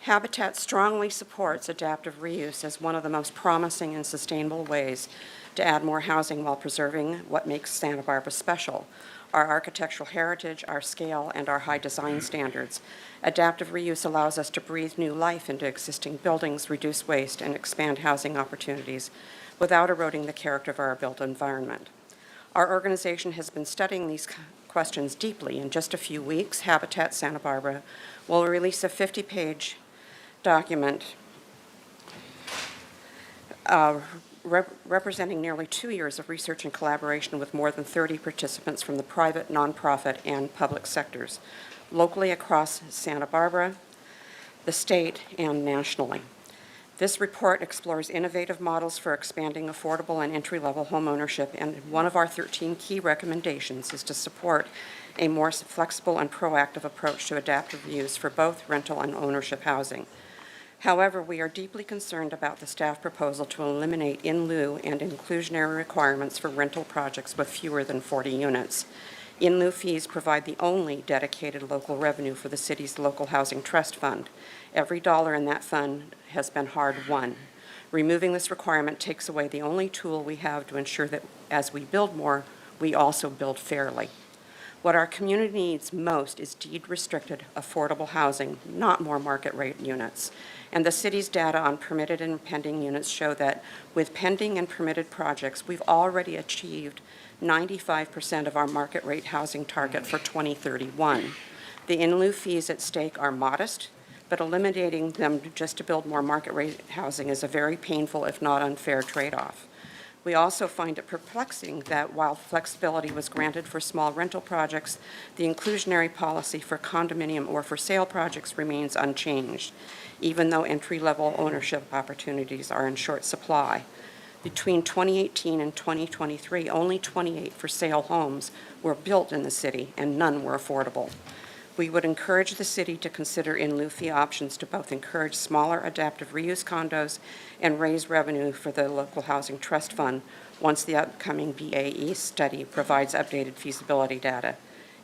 Speaker 15: Habitat strongly supports adaptive reuse as one of the most promising and sustainable ways to add more housing while preserving what makes Santa Barbara special: our architectural heritage, our scale, and our high design standards. Adaptive reuse allows us to breathe new life into existing buildings, reduce waste, and expand housing opportunities without eroding the character of our built environment. Our organization has been studying these questions deeply. In just a few weeks, Habitat Santa Barbara will release a 50-page document representing nearly 2 years of research and collaboration with more than 30 participants from the private, nonprofit, and public sectors, locally across Santa Barbara, the state, and nationally. This report explores innovative models for expanding affordable and entry-level home ownership, and one of our 13 key recommendations is to support a more flexible and proactive approach to adaptive use for both rental and ownership housing. However, we are deeply concerned about the staff proposal to eliminate in lieu and inclusionary requirements for rental projects with fewer than 40 units. In lieu fees provide the only dedicated local revenue for the city's local housing trust fund. Every dollar in that fund has been hard-won. Removing this requirement takes away the only tool we have to ensure that as we build more, we also build fairly. What our community needs most is deed-restricted, affordable housing, not more market-rate units. And the city's data on permitted and pending units show that with pending and permitted projects, we've already achieved 95% of our market-rate housing target for 2031. The in-lieu fees at stake are modest, but eliminating them just to build more market-rate housing is a very painful, if not unfair, trade-off. We also find it perplexing that while flexibility was granted for small rental projects, the inclusionary policy for condominium or for sale projects remains unchanged, even though entry-level ownership opportunities are in short supply. Between 2018 and 2023, only 28 for sale homes were built in the city, and none were affordable. We would encourage the city to consider in-lieu fee options to both encourage smaller adaptive reuse condos and raise revenue for the local housing trust fund once the upcoming BAE study provides updated feasibility data.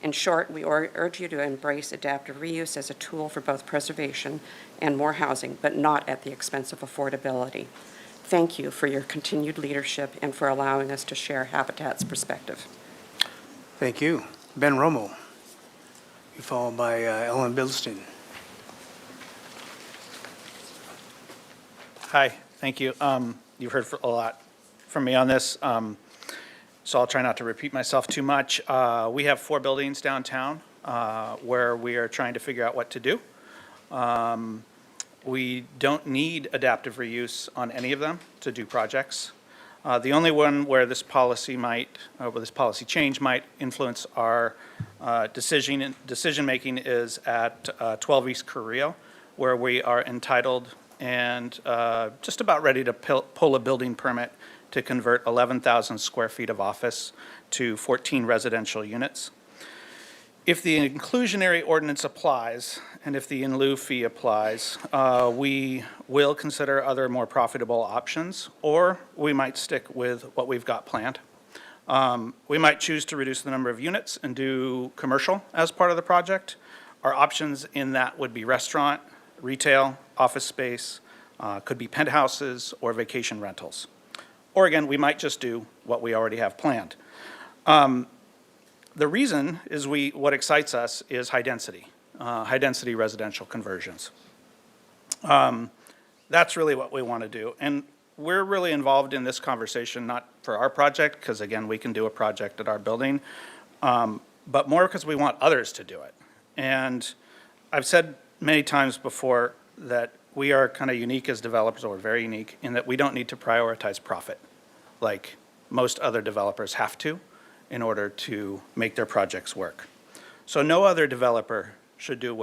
Speaker 15: In short, we urge you to embrace adaptive reuse as a tool for both preservation and more housing, but not at the expense of affordability. Thank you for your continued leadership and for allowing us to share Habitat's perspective.
Speaker 1: Thank you. Ben Romo, followed by Ellen Bilstein.
Speaker 16: Hi, thank you. You've heard a lot from me on this, so I'll try not to repeat myself too much. We have 4 buildings downtown where we are trying to figure out what to do. We don't need adaptive reuse on any of them to do projects. The only one where this policy change might influence our decision-making is at 12 East Carrillo, where we are entitled and just about ready to pull a building permit to convert 11,000 square feet of office to 14 residential units. If the inclusionary ordinance applies, and if the in lieu fee applies, we will consider other more profitable options, or we might stick with what we've got planned. We might choose to reduce the number of units and do commercial as part of the project. Our options in that would be restaurant, retail, office space, could be penthouses or vacation rentals. Or again, we might just do what we already have planned. The reason is what excites us is high density residential conversions. That's really what we want to do. And we're really involved in this conversation, not for our project, because again, we can do a project at our building, but more because we want others to do it. And I've said many times before that we are kind of unique as developers, or very unique, in that we don't need to prioritize profit like most other developers have to in order to make their projects work. So no other developer should do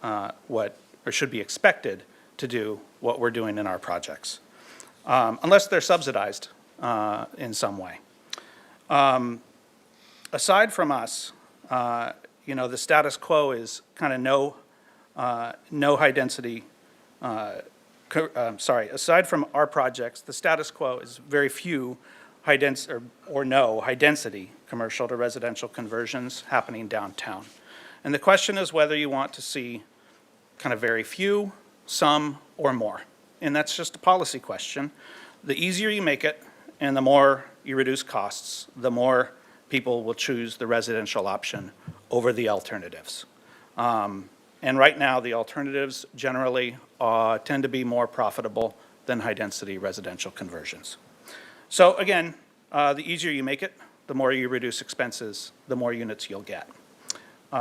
Speaker 16: or should be expected to do what we're doing in our projects, unless they're subsidized in some way. Aside from us, the status quo is kind of no no high-density, aside from our projects, the status quo is very few or no high-density commercial to residential conversions happening downtown. And the question is whether you want to see kind of very few, some, or more. And that's just a policy question. The easier you make it and the more you reduce costs, the more people will choose the residential option over the alternatives. And right now, the alternatives generally tend to be more profitable than high-density residential conversions. So again, the easier you make it, the more you reduce expenses, the more units you'll get.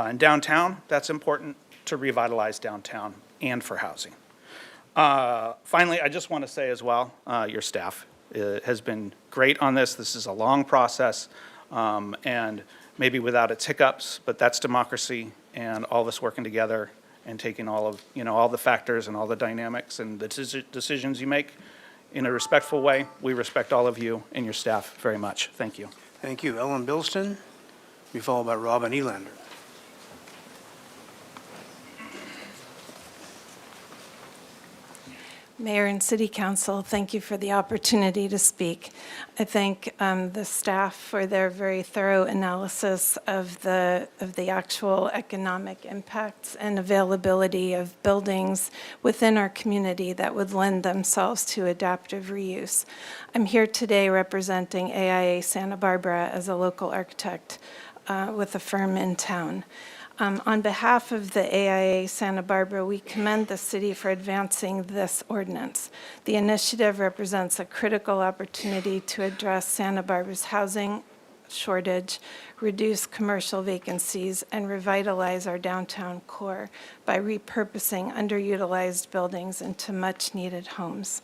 Speaker 16: In downtown, that's important to revitalize downtown and for housing. Finally, I just want to say as well, your staff has been great on this. This is a long process, and maybe without its hiccups, but that's democracy and all of us working together and taking all of, all the factors and all the dynamics and the decisions you make in a respectful way. We respect all of you and your staff very much. Thank you.
Speaker 1: Thank you. Ellen Bilston, be followed by Robin Elander.
Speaker 17: Mayor and City Council, thank you for the opportunity to speak. I thank the staff for their very thorough analysis of the actual economic impacts and availability of buildings within our community that would lend themselves to adaptive reuse. I'm here today representing AIA Santa Barbara as a local architect with a firm in town. On behalf of the AIA Santa Barbara, we commend the city for advancing this ordinance. The initiative represents a critical opportunity to address Santa Barbara's housing shortage, reduce commercial vacancies, and revitalize our downtown core by repurposing underutilized buildings into much-needed homes.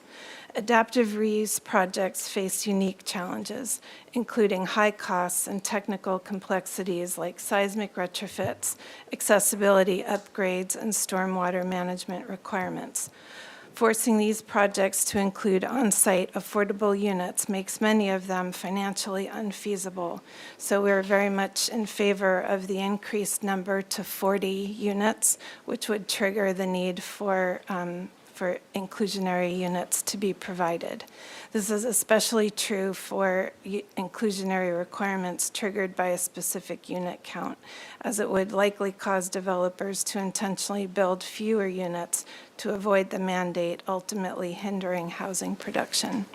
Speaker 17: Adaptive reuse projects face unique challenges, including high costs and technical complexities like seismic retrofits, accessibility upgrades, and stormwater management requirements. Forcing these projects to include on-site affordable units makes many of them financially unfeasible. So we're very much in favor of the increased number to 40 units, which would trigger the need for inclusionary units to be provided. This is especially true for inclusionary requirements triggered by a specific unit count, as it would likely cause developers to intentionally build fewer units to avoid the mandate, ultimately hindering housing production.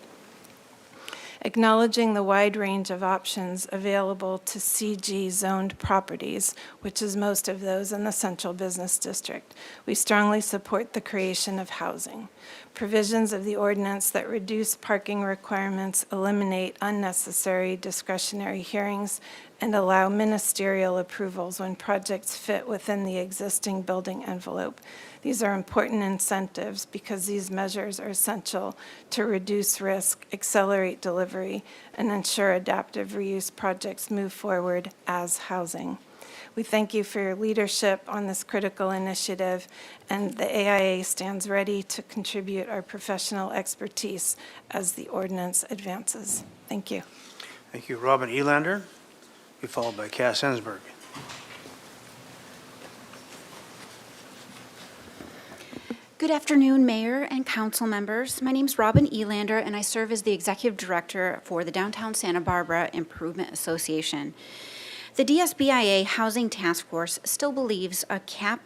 Speaker 17: Acknowledging the wide range of options available to CG-zoned properties, which is most of those in the Central Business District, we strongly support the creation of housing. Provisions of the ordinance that reduce parking requirements, eliminate unnecessary discretionary hearings, and allow ministerial approvals when projects fit within the existing building envelope. These are important incentives because these measures are essential to reduce risk, accelerate delivery, and ensure adaptive reuse projects move forward as housing. We thank you for your leadership on this critical initiative, and the AIA stands ready to contribute our professional expertise as the ordinance advances. Thank you.
Speaker 1: Thank you. Robin Elander, be followed by Cass Ensberg.
Speaker 18: Good afternoon, Mayor and Council members. My name is Robin Elander, and I serve as the Executive Director for the Downtown Santa Barbara Improvement Association. The DSBIA Housing Task Force still believes a cap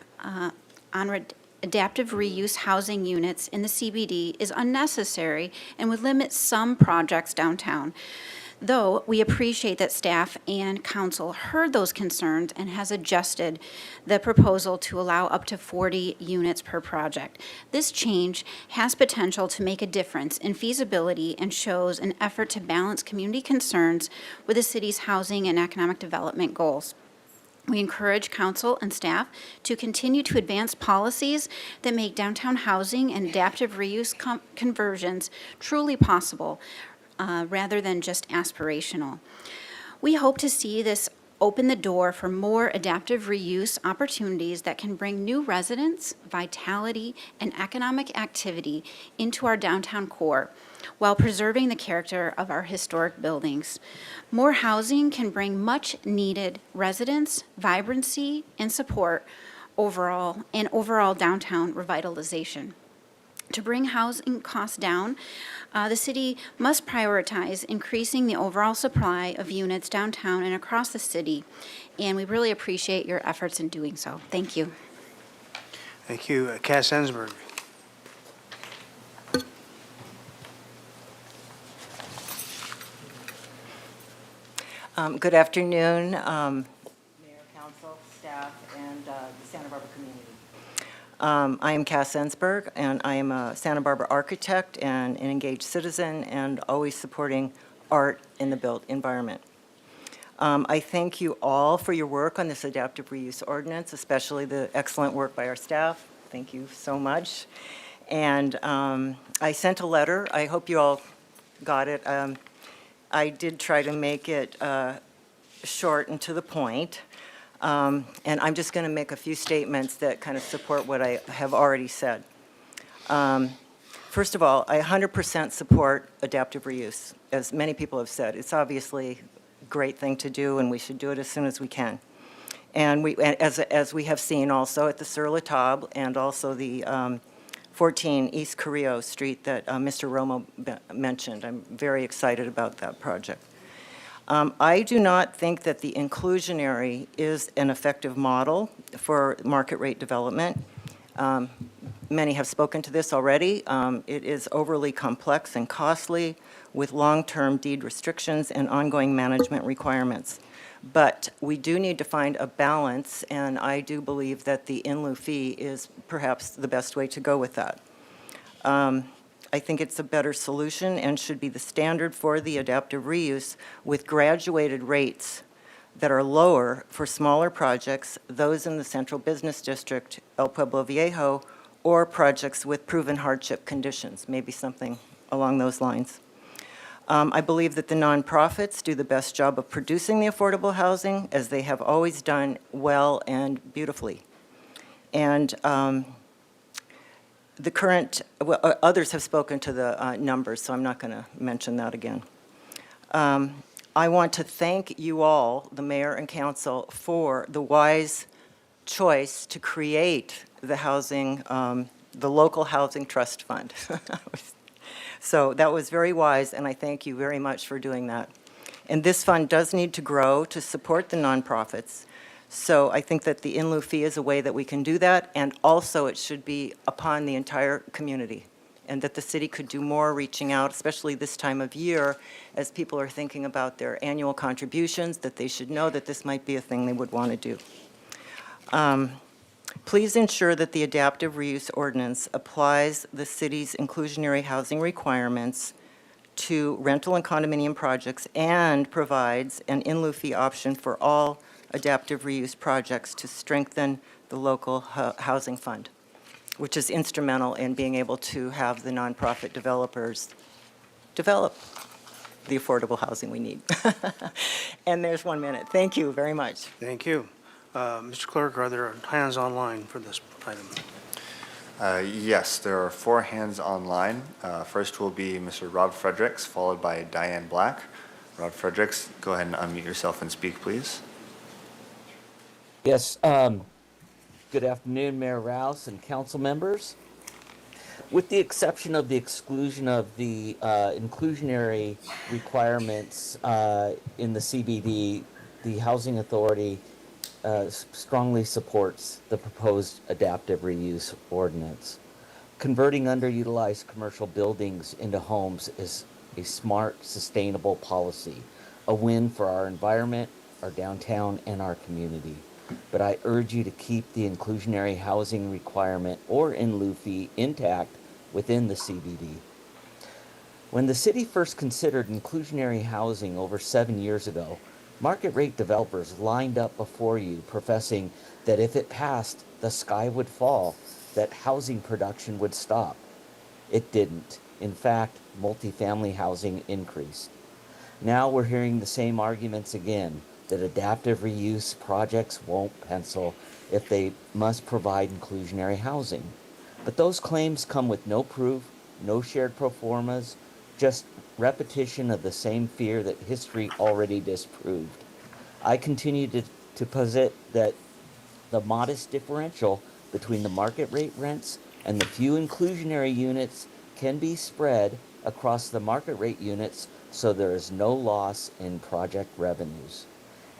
Speaker 18: on adaptive reuse housing units in the CBD is unnecessary and would limit some projects downtown. Though we appreciate that staff and council heard those concerns and has adjusted the proposal to allow up to 40 units per project. This change has potential to make a difference in feasibility and shows an effort to balance community concerns with the city's housing and economic development goals. We encourage council and staff to continue to advance policies that make downtown housing and adaptive reuse conversions truly possible, rather than just aspirational. We hope to see this open the door for more adaptive reuse opportunities that can bring new residents, vitality, and economic activity into our downtown core while preserving the character of our historic buildings. More housing can bring much needed residents, vibrancy, and support overall downtown revitalization. To bring housing costs down, the city must prioritize increasing the overall supply of units downtown and across the city, and we really appreciate your efforts in doing so. Thank you.
Speaker 1: Thank you. Cass Ensberg.
Speaker 19: Good afternoon, Mayor, Council, staff, and the Santa Barbara community. I am Cass Ensberg, and I am a Santa Barbara architect and an engaged citizen, and always supporting art in the built environment. I thank you all for your work on this adaptive reuse ordinance, especially the excellent work by our staff. Thank you so much. And I sent a letter. I hope you all got it. I did try to make it short and to the point. And I'm just going to make a few statements that kind of support what I have already said. First of all, I 100% support adaptive reuse. As many people have said, it's obviously a great thing to do, and we should do it as soon as we can. And as we have seen also at the Sur La Table and also the 14 East Carrillo Street that Mr. Romo mentioned. I'm very excited about that project. I do not think that the inclusionary is an effective model for market rate development. Many have spoken to this already. It is overly complex and costly with long-term deed restrictions and ongoing management requirements. But we do need to find a balance, and I do believe that the in-lieu fee is perhaps the best way to go with that. I think it's a better solution and should be the standard for the adaptive reuse with graduated rates that are lower for smaller projects, those in the Central Business District, El Pueblo Viejo, or projects with proven hardship conditions, maybe something along those lines. I believe that the nonprofits do the best job of producing the affordable housing, as they have always done well and beautifully. And the current, well, others have spoken to the numbers, so I'm not going to mention that again. I want to thank you all, the mayor and council, for the wise choice to create the housing, the local housing trust fund. So that was very wise, and I thank you very much for doing that. And this fund does need to grow to support the nonprofits. So I think that the in-lieu fee is a way that we can do that, and also it should be upon the entire community, and that the city could do more reaching out, especially this time of year, as people are thinking about their annual contributions, that they should know that this might be a thing they would want to do. Please ensure that the adaptive reuse ordinance applies the city's inclusionary housing requirements to rental and condominium projects and provides an in-lieu fee option for all adaptive reuse projects to strengthen the local housing fund, which is instrumental in being able to have the nonprofit developers develop the affordable housing we need. And there's 1 minute. Thank you very much.
Speaker 1: Thank you. Mr. Clerk, are there hands online for this item?
Speaker 2: Yes, there are 4 hands online. First will be Mr. Rob Fredericks, followed by Diane Black. Rob Fredericks, go ahead and unmute yourself and speak, please.
Speaker 20: Yes, good afternoon, Mayor Rouse and council members. With the exception of the exclusion of the inclusionary requirements in the CBD, the Housing Authority strongly supports the proposed adaptive reuse ordinance. Converting underutilized commercial buildings into homes is a smart, sustainable policy, a win for our environment, our downtown, and our community. But I urge you to keep the inclusionary housing requirement or in-lieu fee intact within the CBD. When the city first considered inclusionary housing over 7 years ago, market rate developers lined up before you professing that if it passed, the sky would fall, that housing production would stop. It didn't. In fact, multifamily housing increased. Now we're hearing the same arguments again, that adaptive reuse projects won't pencil if they must provide inclusionary housing. But those claims come with no proof, no shared pro formas, just repetition of the same fear that history already disproved. I continue to posit that the modest differential between the market rate rents and the few inclusionary units can be spread across the market rate units so there is no loss in project revenues.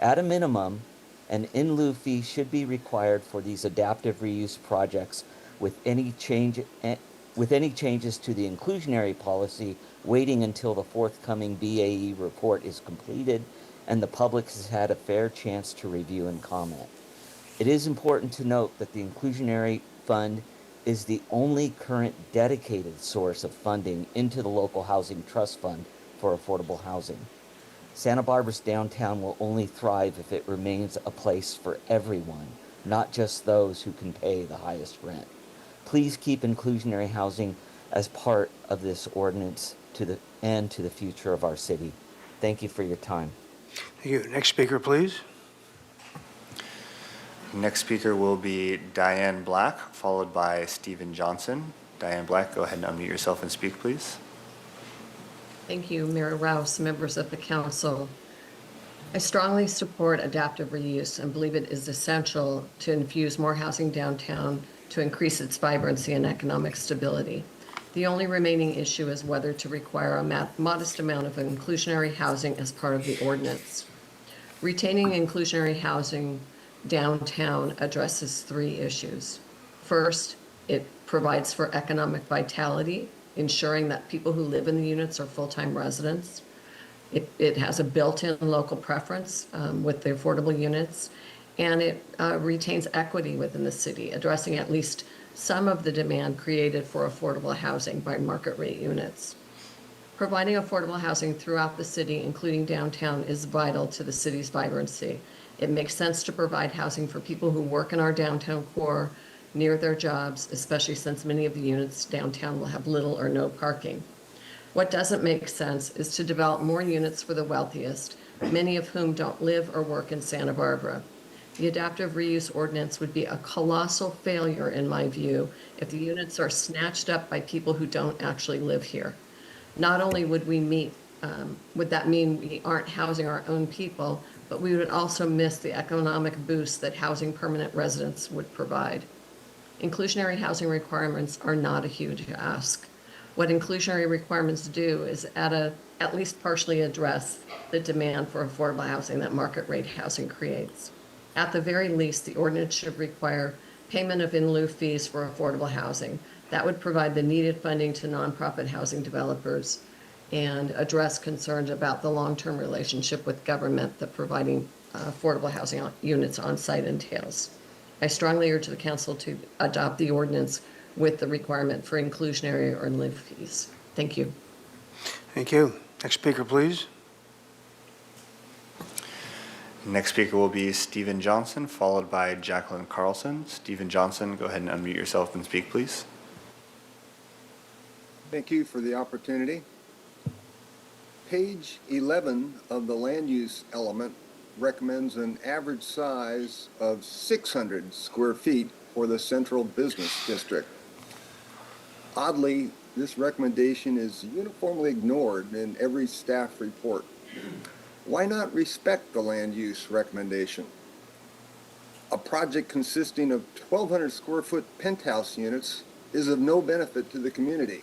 Speaker 20: At a minimum, an in lieu fee should be required for these adaptive reuse projects with any changes to the inclusionary policy waiting until the forthcoming BAE report is completed and the public has had a fair chance to review and comment. It is important to note that the inclusionary fund is the only current dedicated source of funding into the local housing trust fund for affordable housing. Santa Barbara's downtown will only thrive if it remains a place for everyone, not just those who can pay the highest rent. Please keep inclusionary housing as part of this ordinance to the future of our city. Thank you for your time.
Speaker 1: Thank you. Next speaker, please.
Speaker 2: Next speaker will be Diane Black, followed by Stephen Johnson. Diane Black, go ahead and unmute yourself and speak, please.
Speaker 21: Thank you, Mayor Rouse, members of the council. I strongly support adaptive reuse and believe it is essential to infuse more housing downtown to increase its vibrancy and economic stability. The only remaining issue is whether to require a modest amount of inclusionary housing as part of the ordinance. Retaining inclusionary housing downtown addresses three issues. First, it provides for economic vitality, ensuring that people who live in the units are full-time residents. It has a built-in local preference with the affordable units, and it retains equity within the city, addressing at least some of the demand created for affordable housing by market rate units. Providing affordable housing throughout the city, including downtown, is vital to the city's vibrancy. It makes sense to provide housing for people who work in our downtown core near their jobs, especially since many of the units downtown will have little or no parking. What doesn't make sense is to develop more units for the wealthiest, many of whom don't live or work in Santa Barbara. The adaptive reuse ordinance would be a colossal failure, in my view, if the units are snatched up by people who don't actually live here. Not only would would that mean we aren't housing our own people, but we would also miss the economic boost that housing permanent residents would provide. Inclusionary housing requirements are not a huge ask. What inclusionary requirements do is at least partially address the demand for affordable housing that market rate housing creates. At the very least, the ordinance should require payment of in lieu fees for affordable housing. That would provide the needed funding to nonprofit housing developers and address concerns about the long-term relationship with government that providing affordable housing units on site entails. I strongly urge the council to adopt the ordinance with the requirement for inclusionary or in lieu fees. Thank you.
Speaker 1: Thank you. Next speaker, please.
Speaker 2: Next speaker will be Stephen Johnson, followed by Jacqueline Carlson. Stephen Johnson, go ahead and unmute yourself and speak, please.
Speaker 22: Thank you for the opportunity. Page 11 of the land use element recommends an average size of 600 square feet for the central business district. Oddly, this recommendation is uniformly ignored in every staff report. Why not respect the land use recommendation? A project consisting of 1,200 square foot penthouse units is of no benefit to the community.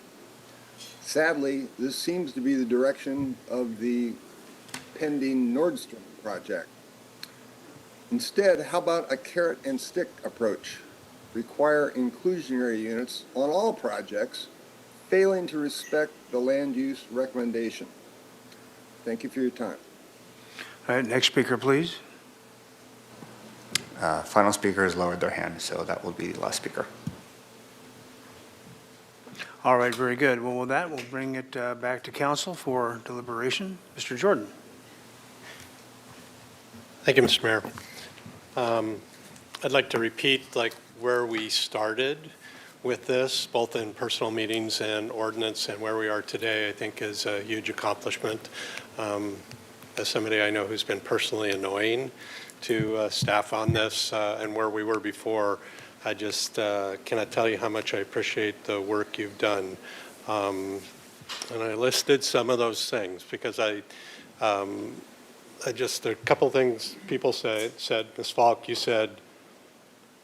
Speaker 22: Sadly, this seems to be the direction of the pending Nordstrom project. Instead, how about a carrot and stick approach? Require inclusionary units on all projects, failing to respect the land use recommendation. Thank you for your time.
Speaker 1: All right, next speaker, please.
Speaker 2: Final speaker has lowered their hand, so that will be the last speaker.
Speaker 1: All right, very good. Well, with that, we'll bring it back to council for deliberation. Mr. Jordan.
Speaker 14: Thank you, Mr. Mayor. I'd like to repeat where we started with this, both in personal meetings and ordinance, and where we are today, I think is a huge accomplishment. As somebody I know who's been personally annoying to staff on this and where we were before, I just cannot tell you how much I appreciate the work you've done. And I listed some of those things because I just, a couple things people said, Ms. Falk, you said,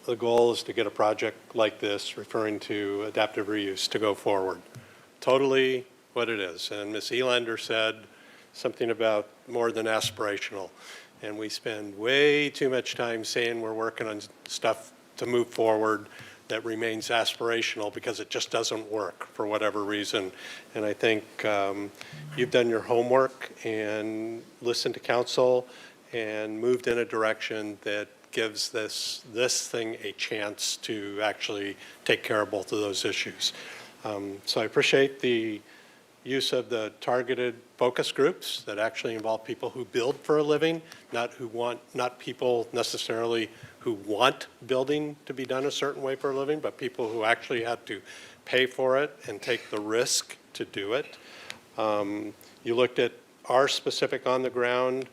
Speaker 14: the goal is to get a project like this, referring to adaptive reuse, to go forward. Totally what it is. And Ms. Elander said something about more than aspirational. And we spend way too much time saying we're working on stuff to move forward that remains aspirational because it just doesn't work for whatever reason. And I think you've done your homework and listened to council and moved in a direction that gives this thing a chance to actually take care of both of those issues. So I appreciate the use of the targeted focus groups that actually involve people who build for a living, not people necessarily who want building to be done a certain way for a living, but people who actually have to pay for it and take the risk to do it. You looked at our specific on-the-ground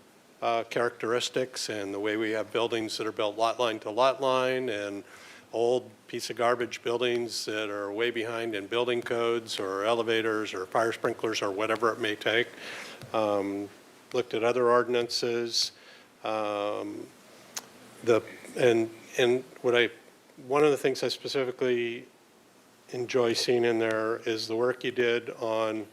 Speaker 14: characteristics and the way we have buildings that are built lot line to lot line and old piece of garbage buildings that are way behind in building codes or elevators or fire sprinklers or whatever it may take. Looked at other ordinances. One of the things I specifically enjoy seeing in there is the work you did on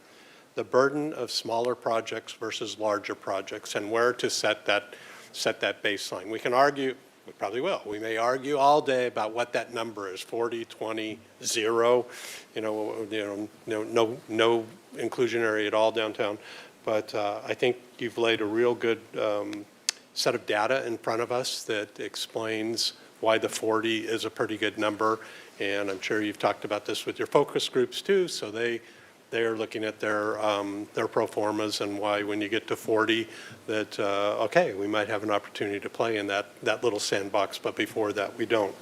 Speaker 14: the burden of smaller projects versus larger projects and where to set that baseline. We can argue, we probably will. We may argue all day about what that number is, 40, 20, 0, no inclusionary at all downtown. But I think you've laid a real good set of data in front of us that explains why the 40 is a pretty good number. And I'm sure you've talked about this with your focus groups too, so they are looking at their pro formas and why when you get to 40 that, okay, we might have an opportunity to play in that little sandbox, but before that we don't.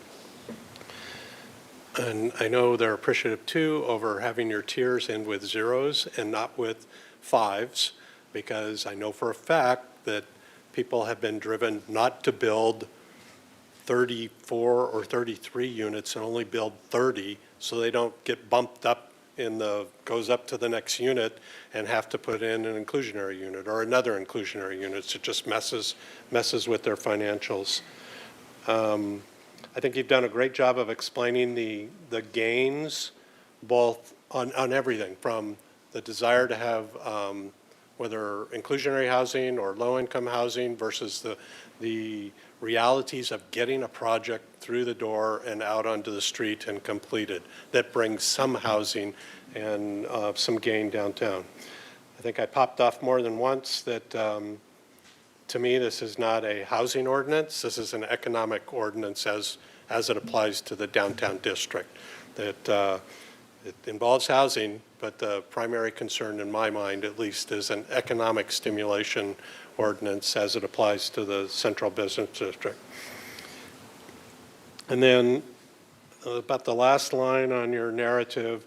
Speaker 14: And I know they're appreciative too over having your tiers end with zeros and not with 5s, because I know for a fact that people have been driven not to build 34 or 33 units and only build 30 so they don't get bumped up goes up to the next unit and have to put in an inclusionary unit or another inclusionary unit. So it just messes with their financials. I think you've done a great job of explaining the gains both on everything from the desire to have whether inclusionary housing or low-income housing versus the realities of getting a project through the door and out onto the street and completed that brings some housing and some gain downtown. I think I popped off more than once that to me this is not a housing ordinance, this is an economic ordinance as it applies to the downtown district. That it involves housing, but the primary concern in my mind at least is an economic stimulation ordinance as it applies to the central business district. And then about the last line on your narrative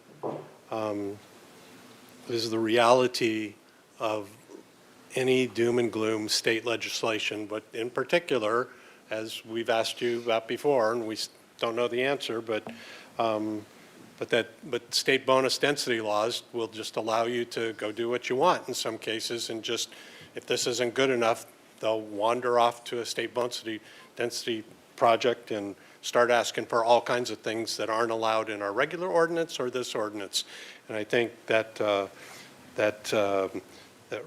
Speaker 14: is the reality of any doom and gloom state legislation, but in particular, as we've asked you about before, and we don't know the answer, but state bonus density laws will just allow you to go do what you want in some cases, and just if this isn't good enough, they'll wander off to a state density project and start asking for all kinds of things that aren't allowed in our regular ordinance or this ordinance. And I think that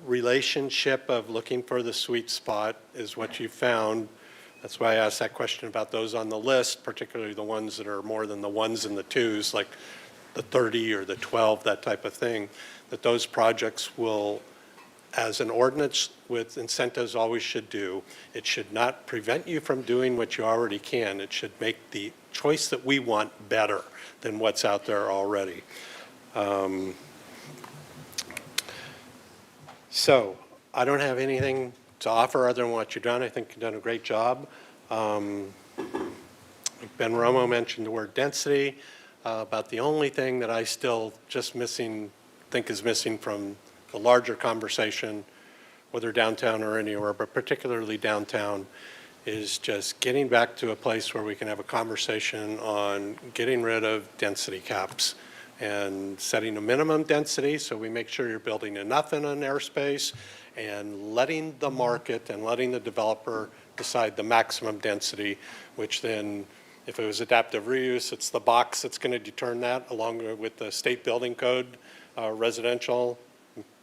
Speaker 14: relationship of looking for the sweet spot is what you found. That's why I asked that question about those on the list, particularly the ones that are more than the ones and the twos, like the 30 or the 12, that type of thing, that those projects will, as an ordinance with incentives always should do, it should not prevent you from doing what you already can. It should make the choice that we want better than what's out there already. So I don't have anything to offer other than what you've done. I think you've done a great job. Ben Romo mentioned the word density. About the only thing that I still think is missing from the larger conversation, whether downtown or anywhere, but particularly downtown, is just getting back to a place where we can have a conversation on getting rid of density caps and setting a minimum density so we make sure you're building enough in an airspace, and letting the market and letting the developer decide the maximum density, which then If it was adaptive reuse, it's the box that's going to determine that, along with the state building code residential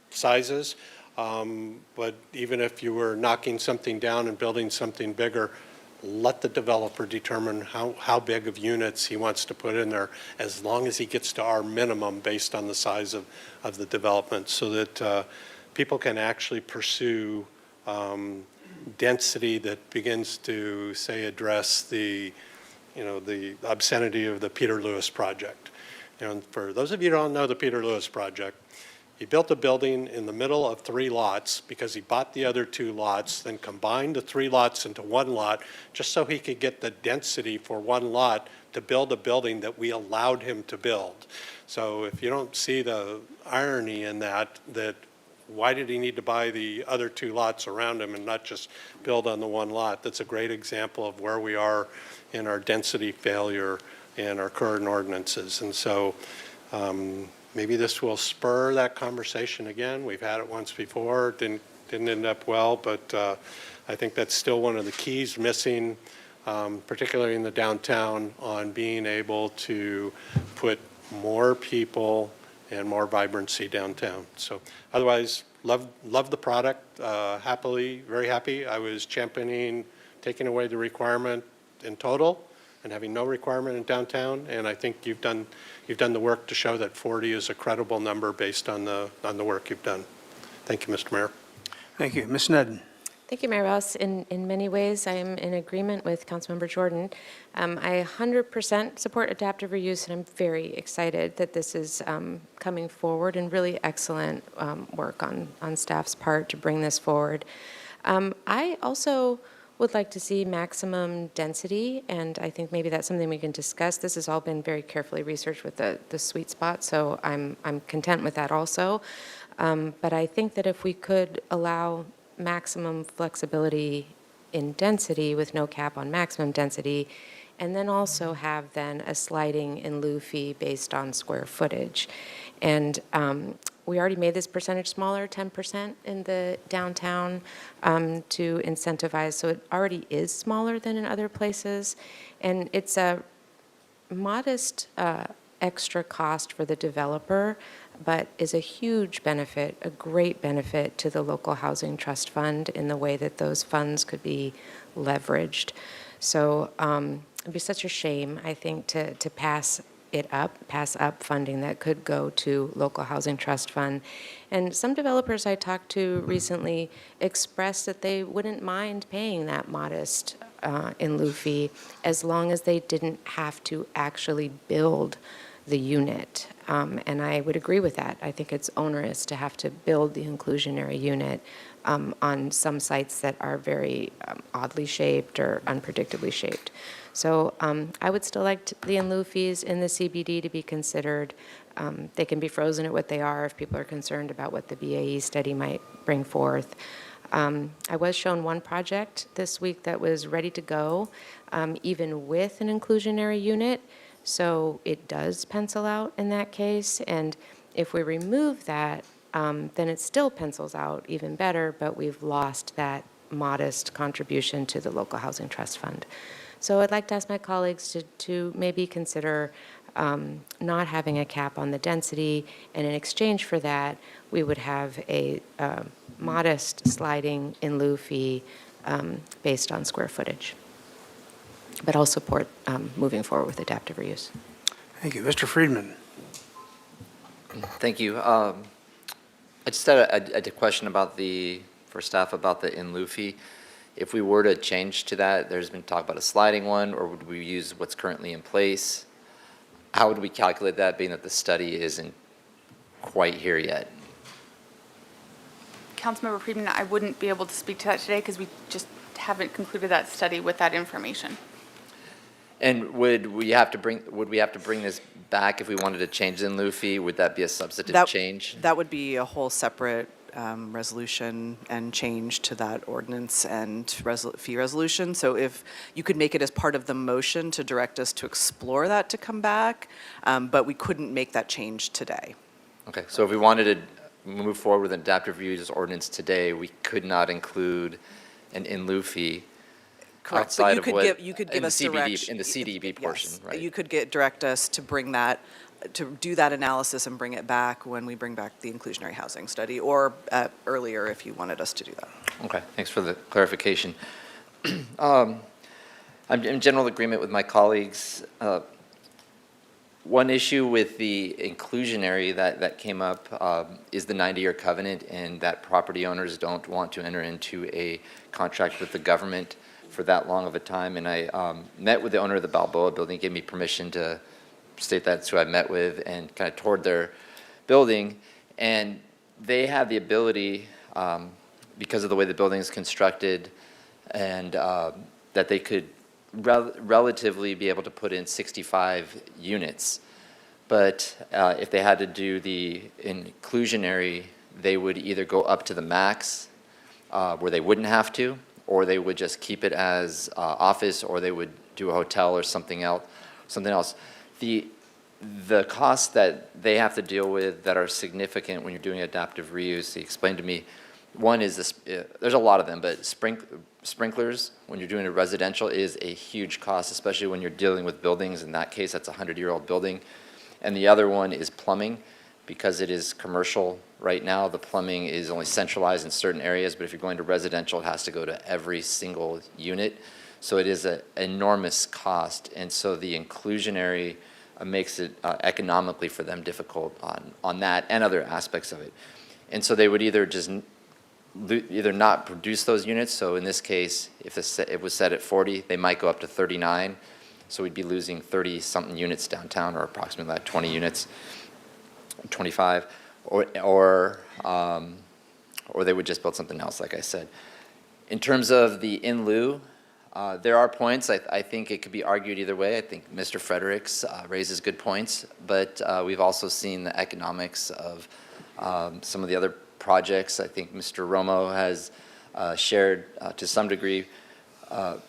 Speaker 14: sizes. But even if you were knocking something down and building something bigger, let the developer determine how big of units he wants to put in there, as long as he gets to our minimum based on the size of the development, so that people can actually pursue density that begins to, say, address the obscenity of the Peter Lewis project. And for those of you who don't know the Peter Lewis project, he built a building in the middle of 3 lots because he bought the other 2 lots, then combined the 3 lots into 1 lot, just so he could get the density for 1 lot to build a building that we allowed him to build. So if you don't see the irony in that why did he need to buy the other 2 lots around him and not just build on the 1 lot? That's a great example of where we are in our density failure in our current ordinances. And so maybe this will spur that conversation again. We've had it once before, didn't end up well, but I think that's still one of the keys missing, particularly in the downtown, on being able to put more people and more vibrancy downtown. So otherwise, love the product, happily, very happy. I was championing taking away the requirement in total and having no requirement in downtown, and I think you've done the work to show that 40 is a credible number based on the work you've done. Thank you, Mr. Mayor.
Speaker 1: Thank you. Ms. Nedden.
Speaker 12: Thank you, Mayor Rouse. In many ways, I am in agreement with Councilmember Jordan. I 100% support adaptive reuse, and I'm very excited that this is coming forward, and really excellent work on staff's part to bring this forward. I also would like to see maximum density, and I think maybe that's something we can discuss. This has all been very carefully researched with the sweet spot, so I'm content with that also. But I think that if we could allow maximum flexibility in density with no cap on maximum density, and then also have then a sliding in lieu fee based on square footage. And we already made this percentage smaller, 10% in the downtown to incentivize, so it already is smaller than in other places. And it's a modest extra cost for the developer, but is a huge benefit, a great benefit to the local housing trust fund in the way that those funds could be leveraged. So it'd be such a shame, I think, to pass up funding that could go to local housing trust fund. And some developers I talked to recently expressed that they wouldn't mind paying that modest in lieu fee as long as they didn't have to actually build the unit. And I would agree with that. I think it's onerous to have to build the inclusionary unit on some sites that are very oddly shaped or unpredictably shaped. So I would still like the in lieu fees in the CBD to be considered. They can be frozen at what they are if people are concerned about what the BAE study might bring forth. I was shown one project this week that was ready to go, even with an inclusionary unit. So it does pencil out in that case. And if we remove that, then it still pencils out even better, but we've lost that modest contribution to the local housing trust fund. So I'd like to ask my colleagues to maybe consider not having a cap on the density, and in exchange for that, we would have a modest sliding in lieu fee based on square footage. But I'll support moving forward with adaptive reuse.
Speaker 1: Thank you. Mr. Friedman.
Speaker 4: Thank you. I just had a question for staff about the in lieu fee. If we were to change to that, there's been talk about a sliding one, or would we use what's currently in place? How would we calculate that, being that the study isn't quite here yet?
Speaker 11: Councilmember Friedman, I wouldn't be able to speak to that today because we just haven't concluded that study with that information.
Speaker 4: And would we have to bring this back if we wanted to change the in lieu fee? Would that be a substantive change?
Speaker 3: That would be a whole separate resolution and change to that ordinance and fee resolution. So if you could make it as part of the motion to direct us to explore that to come back, but we couldn't make that change today.
Speaker 4: Okay, so if we wanted to move forward with an adaptive reuse ordinance today, we could not include an in lieu fee.
Speaker 3: Correct, but
Speaker 4: outside
Speaker 3: you
Speaker 4: of
Speaker 3: could
Speaker 4: what?
Speaker 3: give, you could give
Speaker 4: in the
Speaker 3: us
Speaker 4: CBD
Speaker 3: direction.
Speaker 4: In the CDB portion,
Speaker 3: Yes,
Speaker 4: right?
Speaker 3: you could direct us to bring that, to do that analysis and bring it back when we bring back the inclusionary housing study, or earlier if you wanted us to do that.
Speaker 4: Okay, thanks for the clarification. I'm in general agreement with my colleagues. One issue with the inclusionary that came up is the 90-year covenant, and that property owners don't want to enter into a contract with the government for that long of a time. And I met with the owner of the Balboa building, gave me permission to state that's who I met with, and kind of toured their building. And they have the ability, because of the way the building is constructed, and that they could relatively be able to put in 65 units. But if they had to do the inclusionary, they would either go up to the max, where they wouldn't have to, or they would just keep it as office, or they would do a hotel or something else. The costs that they have to deal with that are significant when you're doing adaptive reuse, he explained to me, one is this, there's a lot of them, but sprinklers, when you're doing a residential, is a huge cost, especially when you're dealing with buildings. In that case, that's a 100-year-old building. And the other one is plumbing. Because it is commercial right now, the plumbing is only centralized in certain areas, but if you're going to residential, it has to go to every single unit. So it is an enormous cost. And so the inclusionary makes it economically for them difficult on that and other aspects of it. And so they would either just not produce those units. So in this case, if it was set at 40, they might go up to 39. So we'd be losing 30-something units downtown, or approximately like 20 units, 25, or they would just build something else, like I said. In terms of the in lieu, there are points. I think it could be argued either way. I think Mr. Fredericks raises good points, but we've also seen the economics of some of the other projects. I think Mr. Romo has shared to some degree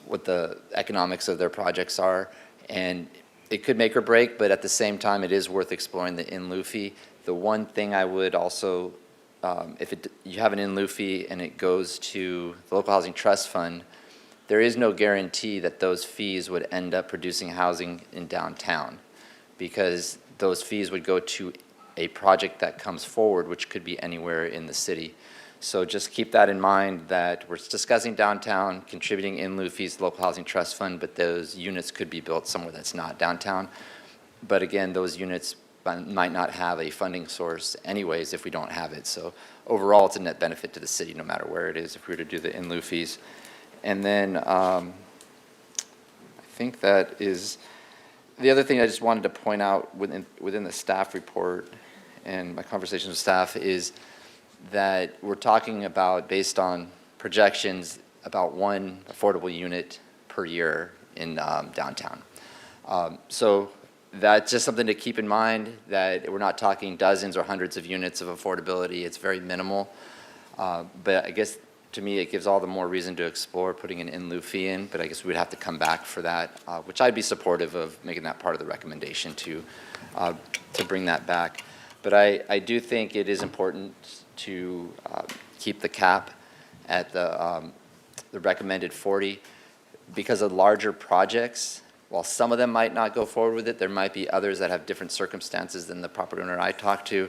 Speaker 4: what the economics of their projects are, and it could make or break, but at the same time, it is worth exploring the in lieu fee. The one thing I would also, if you have an in lieu fee and it goes to the Local Housing Trust Fund, there is no guarantee that those fees would end up producing housing in downtown, because those fees would go to a project that comes forward, which could be anywhere in the city. So just keep that in mind, that we're discussing downtown, contributing in lieu fees to the Local Housing Trust Fund, but those units could be built somewhere that's not downtown. But again, those units might not have a funding source anyways if we don't have it. So overall, it's a net benefit to the city no matter where it is if we were to do the in lieu fees. And then I think that is the other thing I just wanted to point out within the staff report and my conversations with staff is that we're talking about, based on projections, about one affordable unit per year in downtown. So that's just something to keep in mind, that we're not talking dozens or hundreds of units of affordability. It's very minimal. But I guess to me, it gives all the more reason to explore putting an in lieu fee in, but I guess we'd have to come back for that, which I'd be supportive of making that part of the recommendation to bring that back. But I do think it is important to keep the cap at the recommended 40, because of larger projects. While some of them might not go forward with it, there might be others that have different circumstances than the property owner I talked to,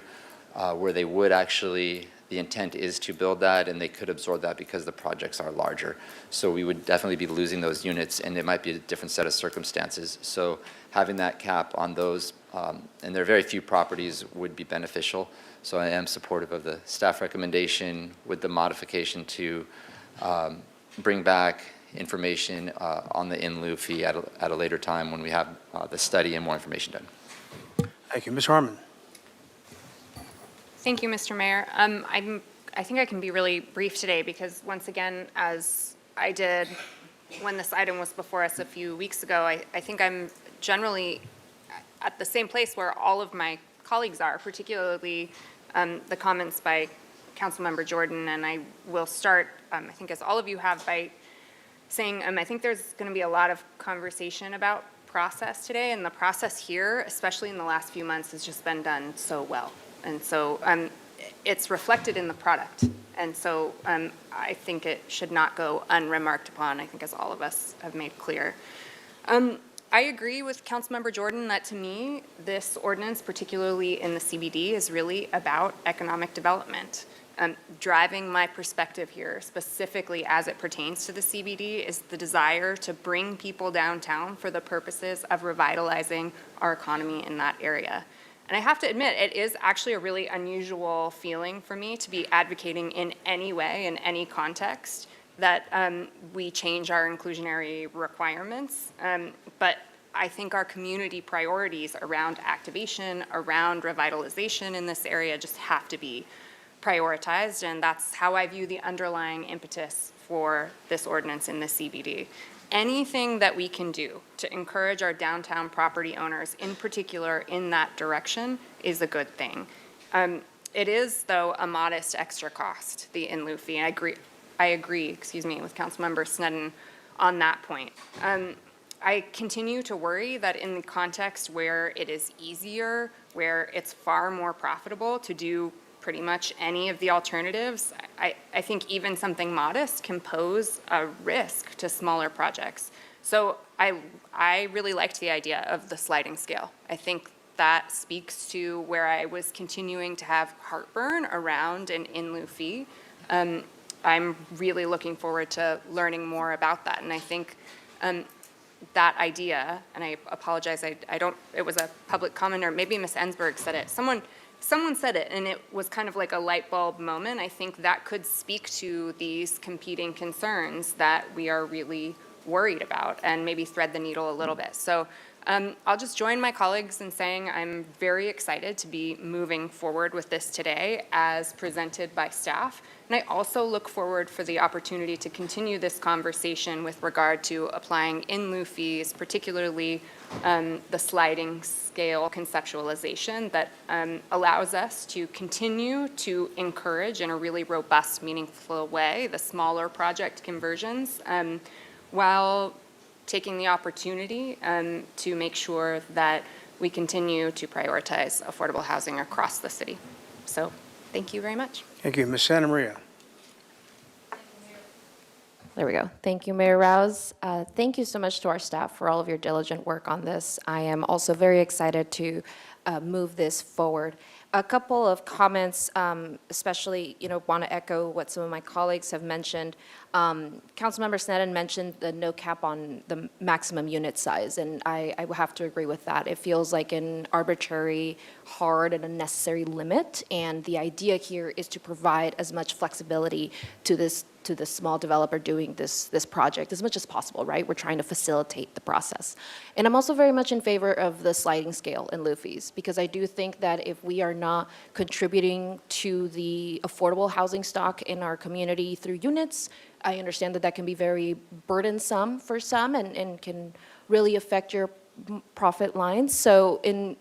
Speaker 4: where they would actually, the intent is to build that, and they could absorb that because the projects are larger. So we would definitely be losing those units, and it might be a different set of circumstances. So having that cap on those, and there are very few properties, would be beneficial. So I am supportive of the staff recommendation with the modification to bring back information on the in lieu fee at a later time when we have the study and more information done.
Speaker 1: Thank you. Ms. Harmon.
Speaker 5: Thank you, Mr. Mayor. I think I can be really brief today because, once again, as I did when this item was before us a few weeks ago, I think I'm generally at the same place where all of my colleagues are, particularly the comments by Councilmember Jordan. And I will start, I think as all of you have, by saying I think there's going to be a lot of conversation about process today, and the process here, especially in the last few months, has just been done so well. And so it's reflected in the product. And so I think it should not go unremarked upon, I think, as all of us have made clear. I agree with Councilmember Jordan that, to me, this ordinance, particularly in the CBD, is really about economic development. Driving my perspective here, specifically as it pertains to the CBD, is the desire to bring people downtown for the purposes of revitalizing our economy in that area. And I have to admit, it is actually a really unusual feeling for me to be advocating in any way, in any context, that we change our inclusionary requirements. But I think our community priorities around activation, around revitalization in this area just have to be prioritized, and that's how I view the underlying impetus for this ordinance in the CBD. Anything that we can do to encourage our downtown property owners, in particular in that direction, is a good thing. It is, though, a modest extra cost, the in lieu fee, and I agree, with Councilmember Sneddon on that point. I continue to worry that in the context where it is easier, where it's far more profitable to do pretty much any of the alternatives, I think even something modest can pose a risk to smaller projects. So I really liked the idea of the sliding scale. I think that speaks to where I was continuing to have heartburn around an in lieu fee. I'm really looking forward to learning more about that, and I think that idea, and I apologize, I don't, it was a public comment, or maybe Ms. Ensberg said it. Someone said it, and it was kind of like a light bulb moment. I think that could speak to these competing concerns that we are really worried about, and maybe thread the needle a little bit. So I'll just join my colleagues in saying I'm very excited to be moving forward with this today as presented by staff. And I also look forward for the opportunity to continue this conversation with regard to applying in lieu fees, particularly the sliding scale conceptualization that allows us to continue to encourage in a really robust, meaningful way the smaller project conversions while taking the opportunity to make sure that we continue to prioritize affordable housing across the city. So thank you very much.
Speaker 1: Thank you. Ms. Santa Maria.
Speaker 12: There we go. Thank you, Mayor Rouse. Thank you so much to our staff for all of your diligent work on this. I am also very excited to move this forward. A couple of comments, especially, want to echo what some of my colleagues have mentioned. Councilmember Sneddon mentioned the no cap on the maximum unit size, and I will have to agree with that. It feels like an arbitrary, hard, and unnecessary limit, and the idea here is to provide as much flexibility to the small developer doing this project as much as possible, right? We're trying to facilitate the process. And I'm also very much in favor of the sliding scale in lieu fees, because I do think that if we are not contributing to the affordable housing stock in our community through units, I understand that that can be very burdensome for some and can really affect your profit lines. So in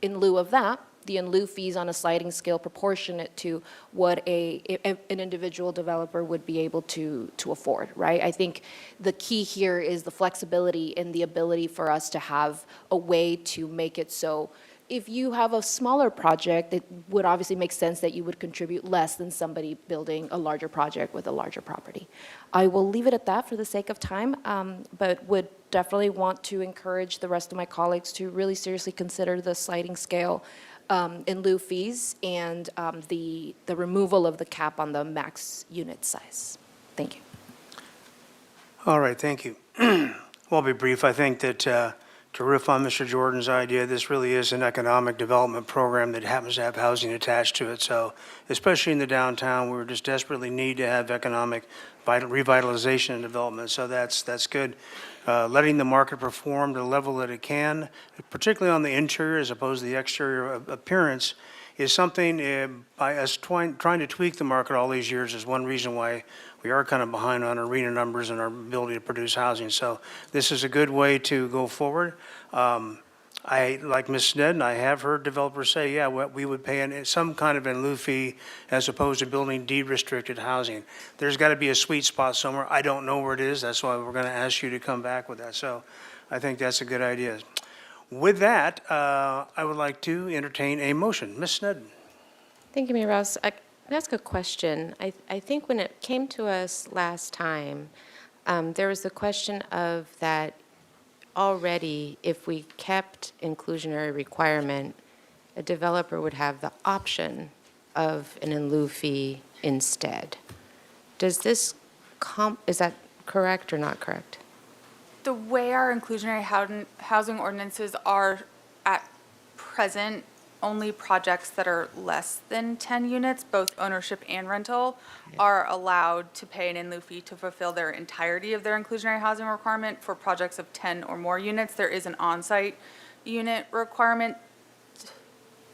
Speaker 12: lieu of that, the in lieu fees on a sliding scale proportionate to what an individual developer would be able to afford, right? I think the key here is the flexibility and the ability for us to have a way to make it so if you have a smaller project, it would obviously make sense that you would contribute less than somebody building a larger project with a larger property. I will leave it at that for the sake of time, but would definitely want to encourage the rest of my colleagues to really seriously consider the sliding scale in lieu fees and the removal of the cap on the max unit size. Thank you.
Speaker 1: All right, thank you. Well, I'll be brief. I think that to riff on Mr. Jordan's idea, this really is an economic development program that happens to have housing attached to it. So especially in the downtown, we just desperately need to have economic revitalization and development. So that's good. Letting the market perform to the level that it can, particularly on the interior as opposed to the exterior appearance, is something by us trying to tweak the market all these years is one reason why we are kind of behind on arena numbers and our ability to produce housing. So this is a good way to go forward. Like Ms. Sneddon, I have heard developers say, yeah, we would pay some kind of in lieu fee as opposed to building deed-restricted housing. There's got to be a sweet spot somewhere. I don't know where it is. That's why we're going to ask you to come back with that. So I think that's a good idea. With that, I would like to entertain a motion. Ms. Sneddon.
Speaker 12: Thank you, Mayor Rouse. I can ask a question. I think when it came to us last time, there was the question of that already, if we kept inclusionary requirement, a developer would have the option of an in lieu fee instead. Does this is that correct or not correct?
Speaker 11: The way our inclusionary housing ordinances are at present, only projects that are less than 10 units, both ownership and rental, are allowed to pay an in lieu fee to fulfill their entirety of their inclusionary housing requirement. For projects of 10 or more units, there is an on-site unit requirement.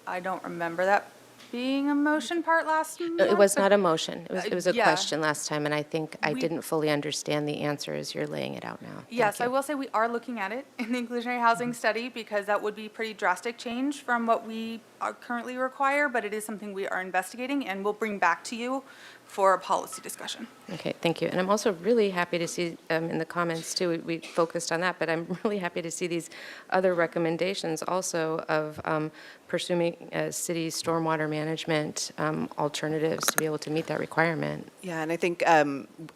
Speaker 11: I don't remember that being a motion part last month.
Speaker 12: It was
Speaker 11: but-
Speaker 12: not a motion. It was a
Speaker 11: Yeah.
Speaker 12: question last time, and I think I didn't fully understand the answer as you're laying it out now.
Speaker 11: Yes, I will say we are looking at it in the inclusionary housing study because that would be pretty drastic change from what we are currently require, but it is something we are investigating and we'll bring back to you for a policy discussion.
Speaker 12: Okay, thank you. And I'm also really happy to see in the comments too, we focused on that, but I'm really happy to see these other recommendations also of pursuing city stormwater management alternatives to be able to meet that requirement.
Speaker 3: Yeah, and I think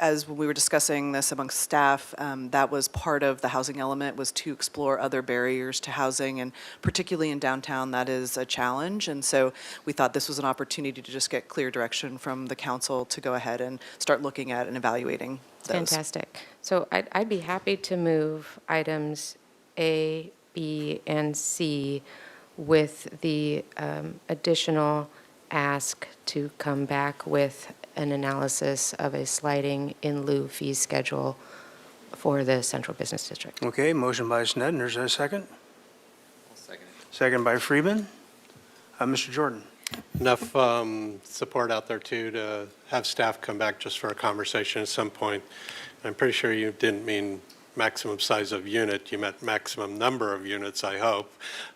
Speaker 3: as we were discussing this amongst staff, that was part of the housing element, was to explore other barriers to housing, and particularly in downtown, that is a challenge. And so we thought this was an opportunity to just get clear direction from the council to go ahead and start looking at and evaluating those.
Speaker 12: Fantastic. So I'd be happy to move items A, B, and C with the additional ask to come back with an analysis of a sliding in lieu fee schedule for the central business district.
Speaker 1: Okay, motion by Sneddon. There's a second.
Speaker 4: I'll second it.
Speaker 1: Second by Friedman. Mr. Jordan.
Speaker 14: Enough support out there, too, to have staff come back just for a conversation at some point. I'm pretty sure you didn't mean maximum size of unit. You meant maximum number of units, I hope.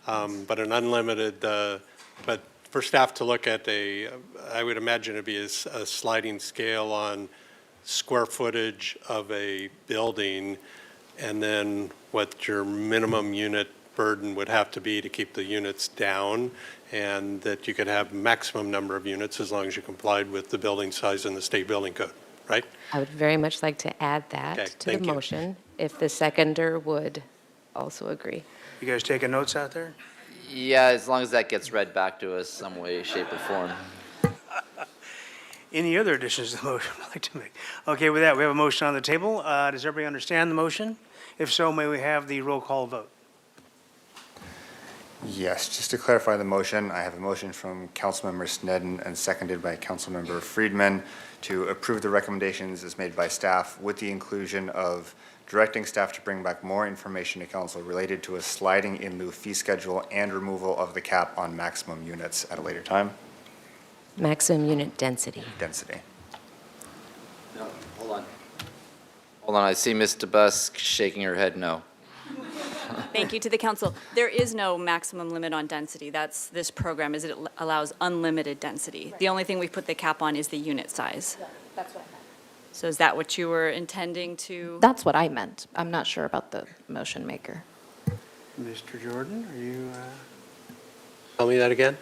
Speaker 14: But an unlimited, but for staff to look at I would imagine it'd be a sliding scale on square footage of a building, and then what your minimum unit burden would have to be to keep the units down, and that you could have maximum number of units as long as you complied with the building size and the state building code, right?
Speaker 12: I would very much like to add
Speaker 14: Okay,
Speaker 12: that to the
Speaker 14: thank you.
Speaker 12: motion, if the seconder would also agree.
Speaker 1: You guys taking notes out there?
Speaker 4: Yeah, as long as that gets read back to us some way, shape, or form.
Speaker 1: Any other additions to the motion I'd like to make? Okay, with that, we have a motion on the table. Does everybody understand the motion? If so, may we have the roll call vote?
Speaker 2: Yes, just to clarify the motion, I have a motion from Councilmember Sneddon and seconded by Councilmember Friedman to approve the recommendations as made by staff with the inclusion of directing staff to bring back more information to council related to a sliding in lieu fee schedule and removal of the cap on maximum units at a later time.
Speaker 12: Maximum unit density.
Speaker 2: Density.
Speaker 4: No, hold on. Hold on, I see Ms. DeBusk shaking her head no.
Speaker 6: Thank you to the council. There is no maximum limit on density. That's this program, is it allows unlimited density. The only thing we put the cap on is the unit size.
Speaker 7: That's what I meant.
Speaker 6: So is that what you were intending to?
Speaker 7: That's what I meant. I'm not sure about the motion maker.
Speaker 1: Mr. Jordan, are you?
Speaker 14: Tell me that again?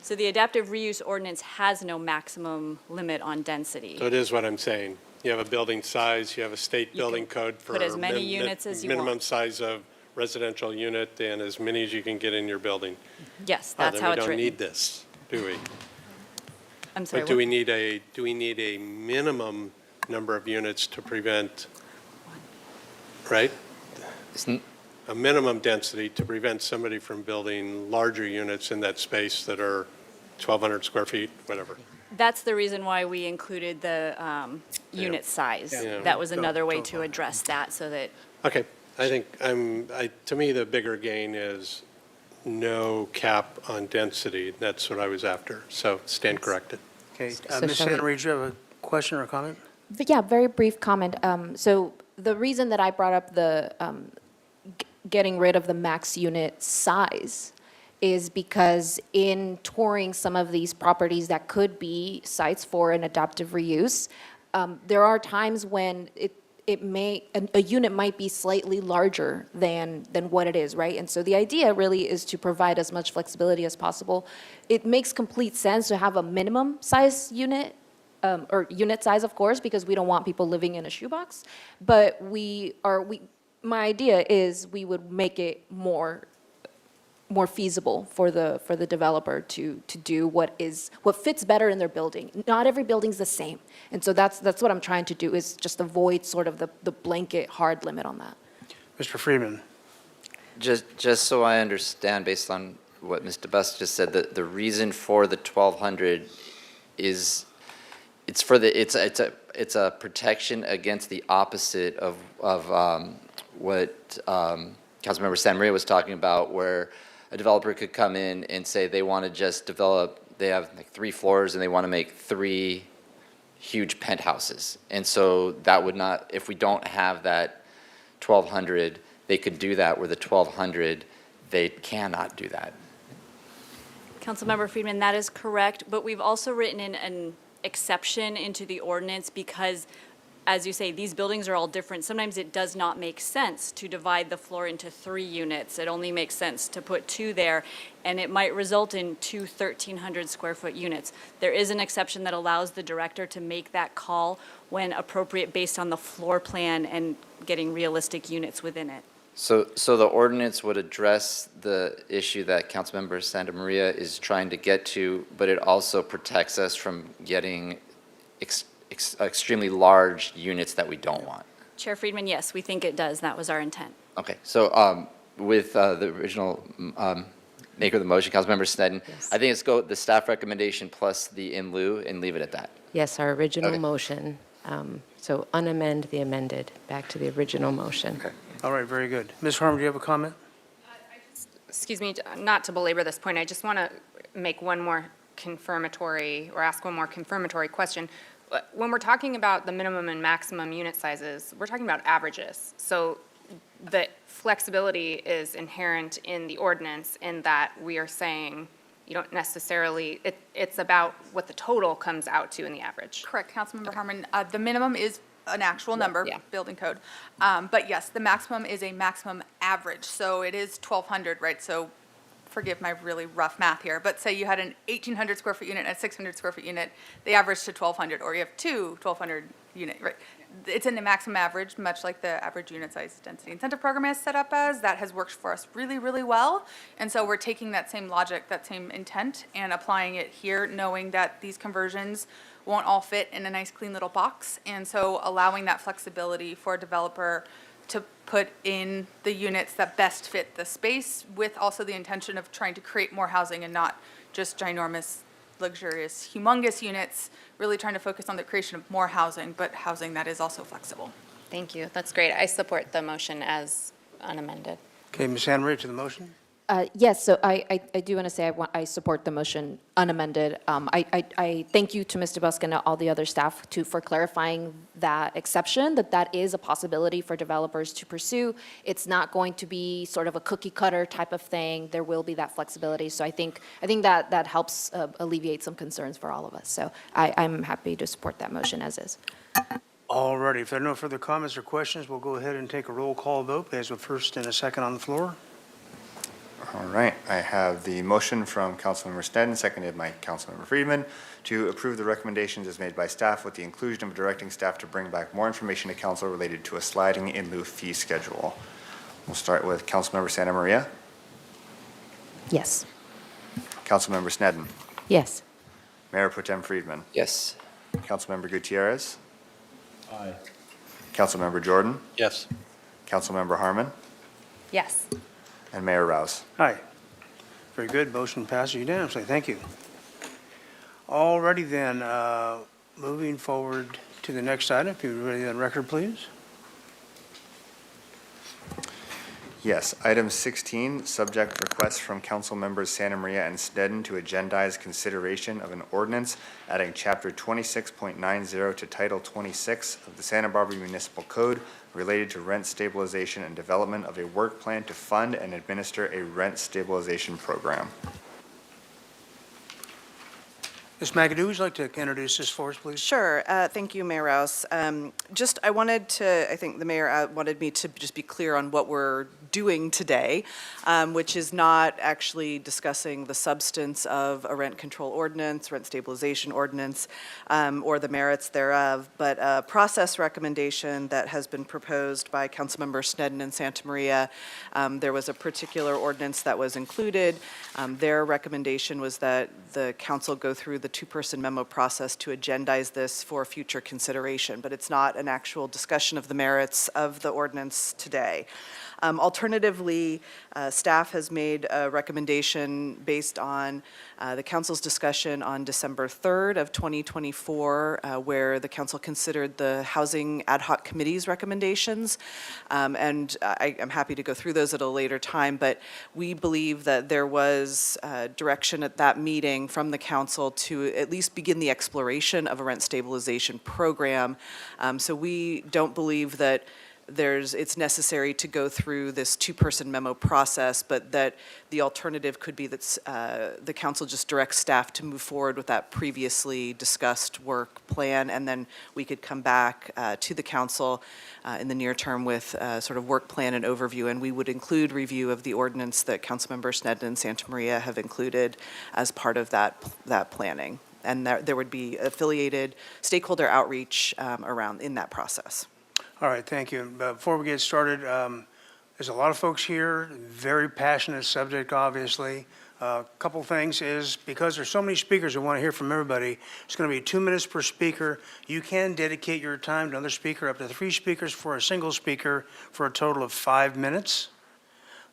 Speaker 6: So the adaptive reuse ordinance has no maximum limit on density.
Speaker 14: So it is what I'm saying. You have a building size, you have a state building code for
Speaker 6: put as many units as you
Speaker 14: minimum
Speaker 6: want.
Speaker 14: size of residential unit and as many as you can get in your building.
Speaker 6: Yes, that's how it's
Speaker 14: Then we don't
Speaker 6: written.
Speaker 14: need this, do we?
Speaker 6: I'm sorry.
Speaker 14: But do we need a minimum number of units to prevent, right? A minimum density to prevent somebody from building larger units in that space that are 1,200 square feet, whatever.
Speaker 6: That's the reason why we included the unit size.
Speaker 14: Yeah.
Speaker 6: That was another way to address that, so that
Speaker 14: Okay, I think to me, the bigger gain is no cap on density. That's what I was after, so stand corrected.
Speaker 1: Okay,
Speaker 12: So
Speaker 1: Ms.
Speaker 12: shall we-
Speaker 1: Santa Maria, do you have a question or comment?
Speaker 7: But yeah, very brief comment. So the reason that I brought up the getting rid of the max unit size is because in touring some of these properties that could be sites for an adaptive reuse, there are times when a unit might be slightly larger than what it is, right? And so the idea really is to provide as much flexibility as possible. It makes complete sense to have a minimum size unit, or unit size, of course, because we don't want people living in a shoebox. But my idea is we would make it more feasible for the developer to do what fits better in their building. Not every building's the same. And so that's what I'm trying to do, is just avoid sort of the blanket hard limit on that.
Speaker 1: Mr. Friedman?
Speaker 4: Just so I understand, based on what Ms. DeBus just said, the reason for the 1,200 is it's a protection against the opposite of what Councilmember Santa Maria was talking about, where a developer could come in and say they want to just develop, they have like 3 floors and they want to make 3 huge penthouses. And so that would not, if we don't have that 1,200, they could do that, where the 1,200, they cannot do that.
Speaker 6: Councilmember Friedman, that is correct, but we've also written in an exception into the ordinance because, as you say, these buildings are all different. Sometimes it does not make sense to divide the floor into 3 units. It only makes sense to put 2 there, and it might result in 2 1,300 square foot units. There is an exception that allows the director to make that call when appropriate based on the floor plan and getting realistic units within it.
Speaker 4: So the ordinance would address the issue that Councilmember Santa Maria is trying to get to, but it also protects us from getting extremely large units that we don't want.
Speaker 6: Chair Friedman, yes, we think it does. That was our intent.
Speaker 4: Okay, so with the original maker of the motion, Councilmember Sneddon,
Speaker 12: Yes.
Speaker 4: I think let's go with the staff recommendation plus the in lieu and leave it at that.
Speaker 12: Yes, our original
Speaker 4: Okay.
Speaker 12: motion. So unamend the amended, back to the original motion.
Speaker 4: Okay.
Speaker 1: All right, very good. Ms. Harmon, do you have a comment?
Speaker 5: Excuse me, not to belabor this point, I just want to make one more confirmatory, or ask one more confirmatory question. When we're talking about the minimum and maximum unit sizes, we're talking about averages. So the flexibility is inherent in the ordinance in that we are saying you don't necessarily, it's about what the total comes out to in the average.
Speaker 11: Correct, Councilmember Harmon. The minimum is an actual number,
Speaker 5: Yeah.
Speaker 11: building code. But yes, the maximum is a maximum average. So it is 1,200, right? So forgive my really rough math here, but say you had an 1,800 square foot unit and a 600 square foot unit, they average to 1,200, or you have 2 1,200 unit, right? It's in the maximum average, much like the average unit size density incentive program is set up as. That has worked for us really, really well. And so we're taking that same logic, that same intent, and applying it here, knowing that these conversions won't all fit in a nice, clean little box. And so allowing that flexibility for a developer to put in the units that best fit the space, with also the intention of trying to create more housing and not just ginormous, luxurious, humongous units, really trying to focus on the creation of more housing, but housing that is also flexible.
Speaker 5: Thank you, that's great. I support the motion as unamended.
Speaker 1: Okay, Ms. Santa Maria, to the motion?
Speaker 7: Yes, so I do want to say I support the motion unamended. I thank you to Mr. Busk and all the other staff for clarifying that exception, that is a possibility for developers to pursue. It's not going to be sort of a cookie cutter type of thing. There will be that flexibility. So I think that helps alleviate some concerns for all of us. So I'm happy to support that motion as is.
Speaker 1: All righty, if there are no further comments or questions, we'll go ahead and take a roll call vote. There's a first and a second on the floor.
Speaker 2: All right, I have the motion from Councilmember Sneddon, seconded by Councilmember Friedman, to approve the recommendations as made by staff with the inclusion of directing staff to bring back more information to council related to a sliding in lieu fee schedule. We'll start with Councilmember Santa Maria,
Speaker 7: Yes.
Speaker 2: Councilmember Sneddon,
Speaker 12: Yes.
Speaker 2: Mayor Pro Tem Friedman,
Speaker 4: Yes.
Speaker 2: Councilmember Gutierrez,
Speaker 14: Aye.
Speaker 2: Councilmember Jordan,
Speaker 14: Yes.
Speaker 2: Councilmember Harmon,
Speaker 5: Yes.
Speaker 2: and Mayor Rouse.
Speaker 1: Aye. Very good. Motion passes unanimously. Thank you. All righty then, moving forward to the next item. If you're ready on record, please.
Speaker 2: Yes, item 16, subject request from council members Santa Maria and Sneddon to agendize consideration of an ordinance adding chapter 26.90 to title 26 of the Santa Barbara Municipal Code related to rent stabilization and development of a work plan to fund and administer a rent stabilization program.
Speaker 1: Ms. McAdoo, would you like to introduce this for us, please?
Speaker 3: Sure. Thank you, Mayor Rouse. I think the mayor wanted me to just be clear on what we're doing today, which is not actually discussing the substance of a rent control ordinance, rent stabilization ordinance, or the merits thereof, but a process recommendation that has been proposed by Councilmember Sneddon and Santa Maria. There was a particular ordinance that was included. Their recommendation was that the council go through the two-person memo process to agendize this for future consideration, but it's not an actual discussion of the merits of the ordinance today. Alternatively, staff has made a recommendation based on the council's discussion on December 3rd of 2024, where the council considered the Housing Ad Hoc Committee's recommendations. And I'm happy to go through those at a later time, but we believe that there was direction at that meeting from the council to at least begin the exploration of a rent stabilization program. So we don't believe that it's necessary to go through this two-person memo process, but that the alternative could be that the council just directs staff to move forward with that previously discussed work plan, and then we could come back to the council in the near term with sort of work plan and overview, and we would include review of the ordinance that Councilmember Sneddon and Santa Maria have included as part of that planning. And there would be affiliated stakeholder outreach around in that process.
Speaker 1: All right, thank you. Before we get started, there's a lot of folks here, very passionate subject, obviously. A couple things is, because there's so many speakers who want to hear from everybody, it's going to be 2 minutes per speaker. You can dedicate your time to another speaker, up to 3 speakers for a single speaker, for a total of 5 minutes.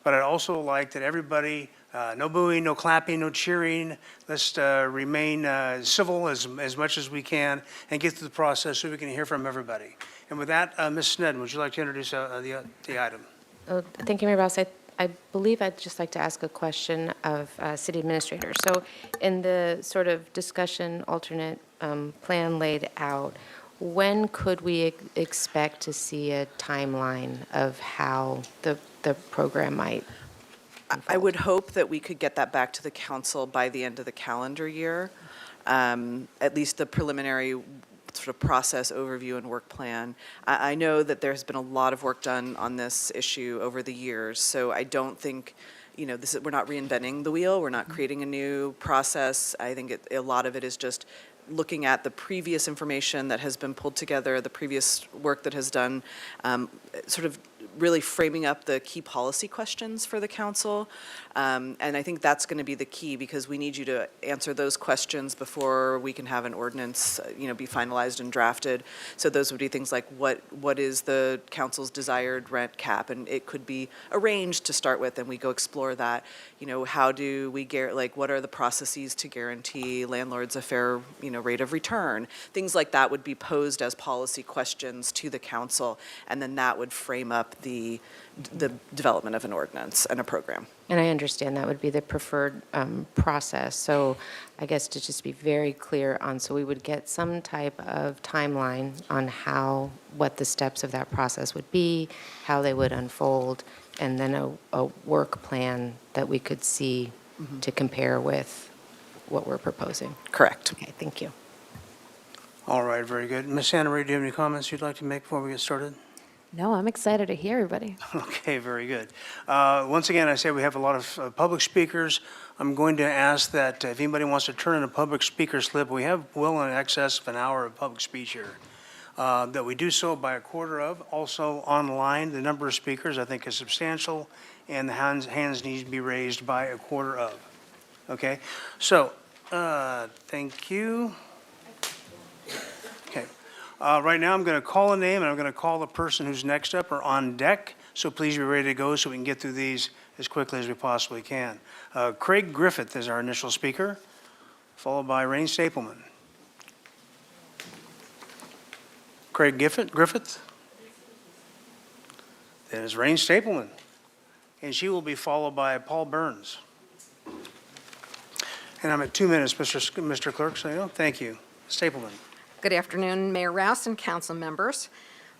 Speaker 1: But I'd also like that everybody, no booing, no clapping, no cheering. Let's remain civil as much as we can and get through the process so we can hear from everybody. And with that, Ms. Sneddon, would you like to introduce the item?
Speaker 12: Thank you, Mayor Rouse. I believe I'd just like to ask a question of City Administrator. So in the sort of discussion alternate plan laid out, when could we expect to see a timeline of how the program might unfold?
Speaker 3: I would hope that we could get that back to the council by the end of the calendar year, at least the preliminary sort of process overview and work plan. I know that there's been a lot of work done on this issue over the years, so I don't think, we're not reinventing the wheel, we're not creating a new process. I think a lot of it is just looking at the previous information that has been pulled together, the previous work that has done, sort of really framing up the key policy questions for the council. And I think that's going to be the key, because we need you to answer those questions before we can have an ordinance, be finalized and drafted. So those would be things like what is the council's desired rent cap? And it could be a range to start with, and we go explore that. How do we what are the processes to guarantee landlords a fair, rate of return? Things like that would be posed as policy questions to the council, and then that would frame up the development of an ordinance and a program.
Speaker 12: And I understand that would be the preferred process. So I guess to just be very clear on, so we would get some type of timeline on what the steps of that process would be, how they would unfold, and then a work plan that we could see to compare with what we're proposing.
Speaker 3: Correct.
Speaker 12: Okay, thank you.
Speaker 1: All right, very good. Ms. Santa Maria, do you have any comments you'd like to make before we get started?
Speaker 7: No, I'm excited to hear everybody.
Speaker 1: Okay, very good. Once again, I say we have a lot of public speakers. I'm going to ask that if anybody wants to turn in a public speaker slip, we have well in excess of an hour of public speech here, that we do so by a quarter of. Also online, the number of speakers I think is substantial, and the hands need to be raised by a quarter of. Okay, so thank you. Okay. Right now, I'm going to call a name, and I'm going to call the person who's next up or on deck. So please be ready to go so we can get through these as quickly as we possibly can. Craig Griffith is our initial speaker, followed by Rain Stapleman. Craig Griffith. Then it's Rain Stapleman. And she will be followed by Paul Burns. And I'm at 2 minutes, Mr. Clerk, so thank you. Stapleman.
Speaker 8: Good afternoon, Mayor Rouse and council members.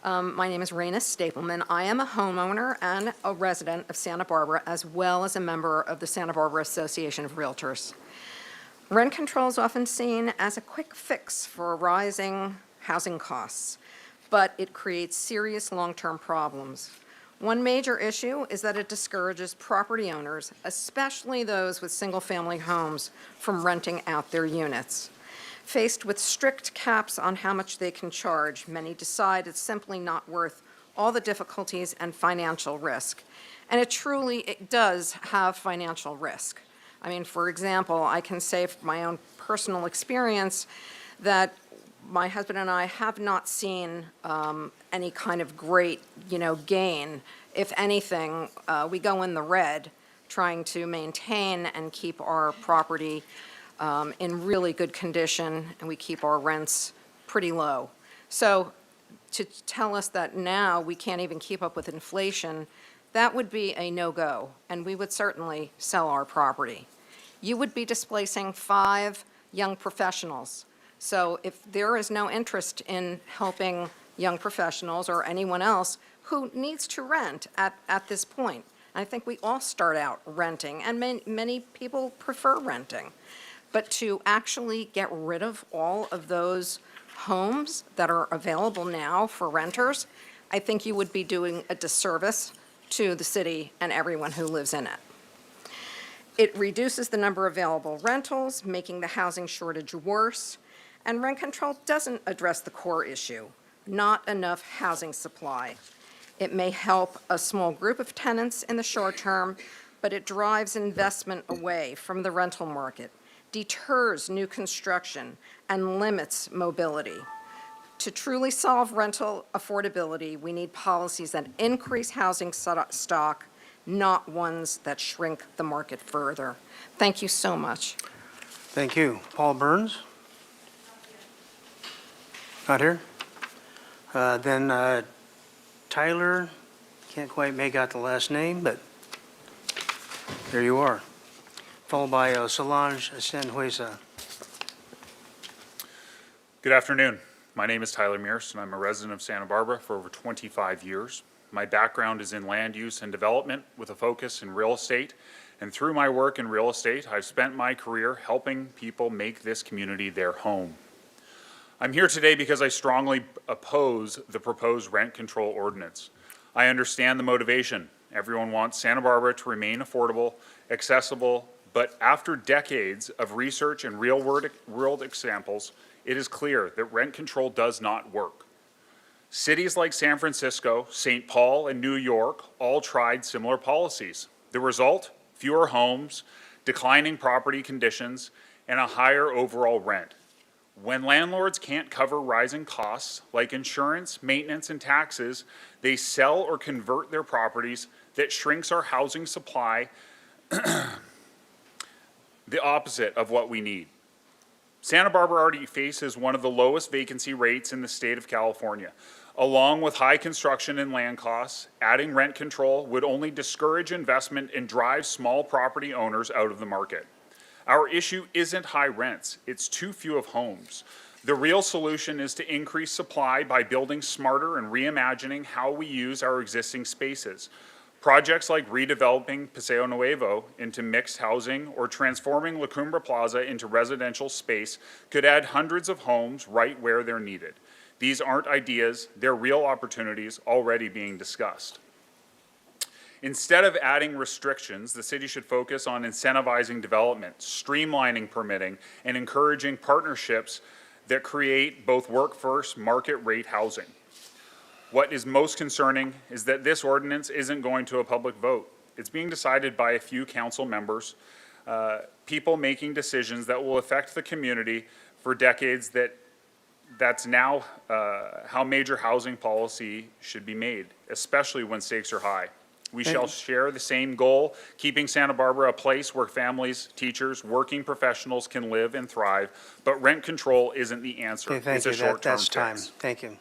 Speaker 8: My name is Raina Stapleman. I am a homeowner and a resident of Santa Barbara, as well as a member of the Santa Barbara Association of Realtors. Rent control is often seen as a quick fix for rising housing costs, but it creates serious long-term problems. One major issue is that it discourages property owners, especially those with single-family homes, from renting out their units. Faced with strict caps on how much they can charge, many decide it's simply not worth all the difficulties and financial risk. And it does have financial risk. I mean, for example, I can say from my own personal experience that my husband and I have not seen any kind of great, gain. If anything, we go in the red trying to maintain and keep our property in really good condition, and we keep our rents pretty low. So to tell us that now we can't even keep up with inflation, that would be a no-go, and we would certainly sell our property. You would be displacing 5 young professionals. So if there is no interest in helping young professionals or anyone else who needs to rent at this point, I think we all start out renting, and many people prefer renting. But to actually get rid of all of those homes that are available now for renters, I think you would be doing a disservice to the city and everyone who lives in it. It reduces the number of available rentals, making the housing shortage worse, and rent control doesn't address the core issue, not enough housing supply. It may help a small group of tenants in the short term, but it drives investment away from the rental market, deters new construction, and limits mobility. To truly solve rental affordability, we need policies that increase housing stock, not ones that shrink the market further. Thank you so much.
Speaker 1: Thank you. Paul Burns? Not here? Then Tyler, can't quite make out the last name, but there you are. Followed by Solange Sanhueza.
Speaker 9: Good afternoon. My name is Tyler Mears, and I'm a resident of Santa Barbara for over 25 years. My background is in land use and development with a focus in real estate. And through my work in real estate, I've spent my career helping people make this community their home. I'm here today because I strongly oppose the proposed rent control ordinance. I understand the motivation. Everyone wants Santa Barbara to remain affordable, accessible, but after decades of research and real-world examples, it is clear that rent control does not work. Cities like San Francisco, St. Paul, and New York all tried similar policies. The result? Fewer homes, declining property conditions, and a higher overall rent. When landlords can't cover rising costs like insurance, maintenance, and taxes, they sell or convert their properties. That shrinks our housing supply, the opposite of what we need. Santa Barbara already faces one of the lowest vacancy rates in the state of California. Along with high construction and land costs, adding rent control would only discourage investment and drive small property owners out of the market. Our issue isn't high rents, it's too few of homes. The real solution is to increase supply by building smarter and reimagining how we use our existing spaces. Projects like redeveloping Paseo Nuevo into mixed housing or transforming La Cumbre Plaza into residential space could add hundreds of homes right where they're needed. These aren't ideas, they're real opportunities already being discussed. Instead of adding restrictions, the city should focus on incentivizing development, streamlining permitting, and encouraging partnerships that create both workforce market rate housing. What is most concerning is that this ordinance isn't going to a public vote. It's being decided by a few council members, people making decisions that will affect the community for decades. That's now how major housing policy should be made, especially when stakes are high. We shall share the same goal, keeping Santa Barbara a place where families, teachers, working professionals can live and thrive, but rent control isn't the answer.
Speaker 1: Okay, thank
Speaker 9: It's a
Speaker 1: you.
Speaker 9: short-term
Speaker 1: That's time.
Speaker 9: fix.
Speaker 1: Thank you.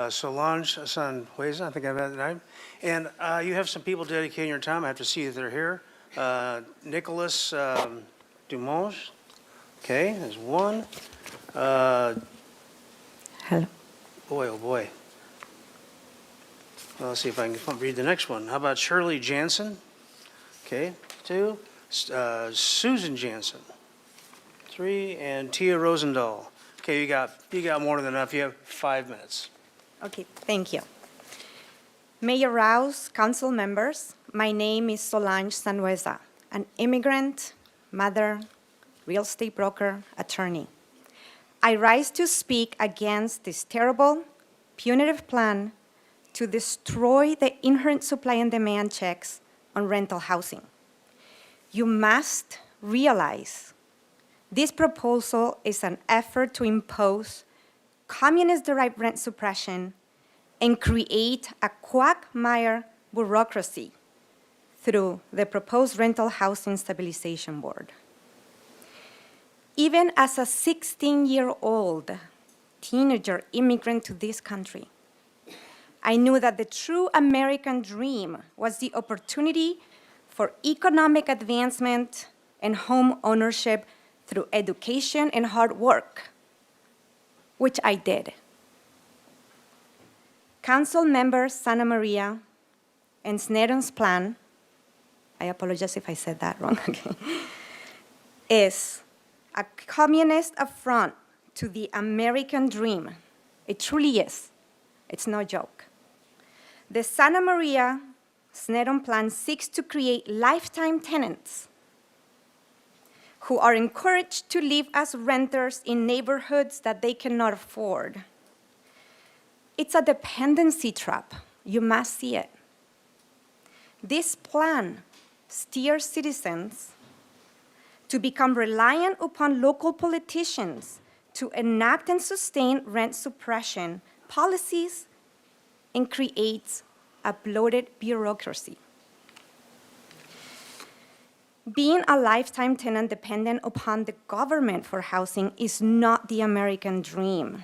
Speaker 1: Solange Sanhueza, I think I've had that right. And you have some people dedicating your time. I have to see if they're here. Nicholas Dumont. Okay, there's one.
Speaker 10: Hello.
Speaker 1: Boy, oh boy. Well, let's see if I can read the next one. How about Shirley Jansen? Okay, 2. Susan Jansen. 3, and Tia Rosendahl. Okay, you got more than enough. You have 5 minutes.
Speaker 10: Okay, thank you. Mayor Rouse, council members, my name is Solange Sanueza, an immigrant, mother, real estate broker, attorney. I rise to speak against this terrible, punitive plan to destroy the inherent supply and demand checks on rental housing. You must realize this proposal is an effort to impose communist-derived rent suppression and create a quagmire bureaucracy through the proposed Rental Housing Stabilization Board. Even as a 16-year-old teenager immigrant to this country, I knew that the true American dream was the opportunity for economic advancement and home ownership through education and hard work, which I did. Council member Santa Maria and Sneddon's plan, I apologize if I said that wrong, okay, is a communist affront to the American dream. It truly is. It's no joke. The Santa Maria Sneddon plan seeks to create lifetime tenants who are encouraged to live as renters in neighborhoods that they cannot afford. It's a dependency trap. You must see it. This plan steers citizens to become reliant upon local politicians to enact and sustain rent suppression policies and creates a bloated bureaucracy. Being a lifetime tenant dependent upon the government for housing is not the American dream.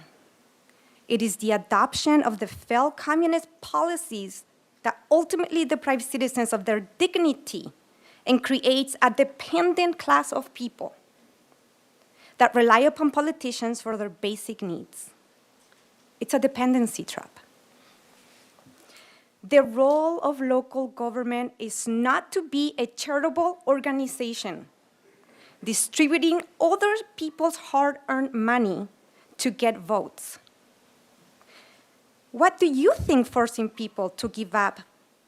Speaker 10: It is the adoption of the failed communist policies that ultimately deprive citizens of their dignity and creates a dependent class of people that rely upon politicians for their basic needs. It's a dependency trap. The role of local government is not to be a charitable organization distributing other people's hard-earned money to get votes. What do you think forcing people to give up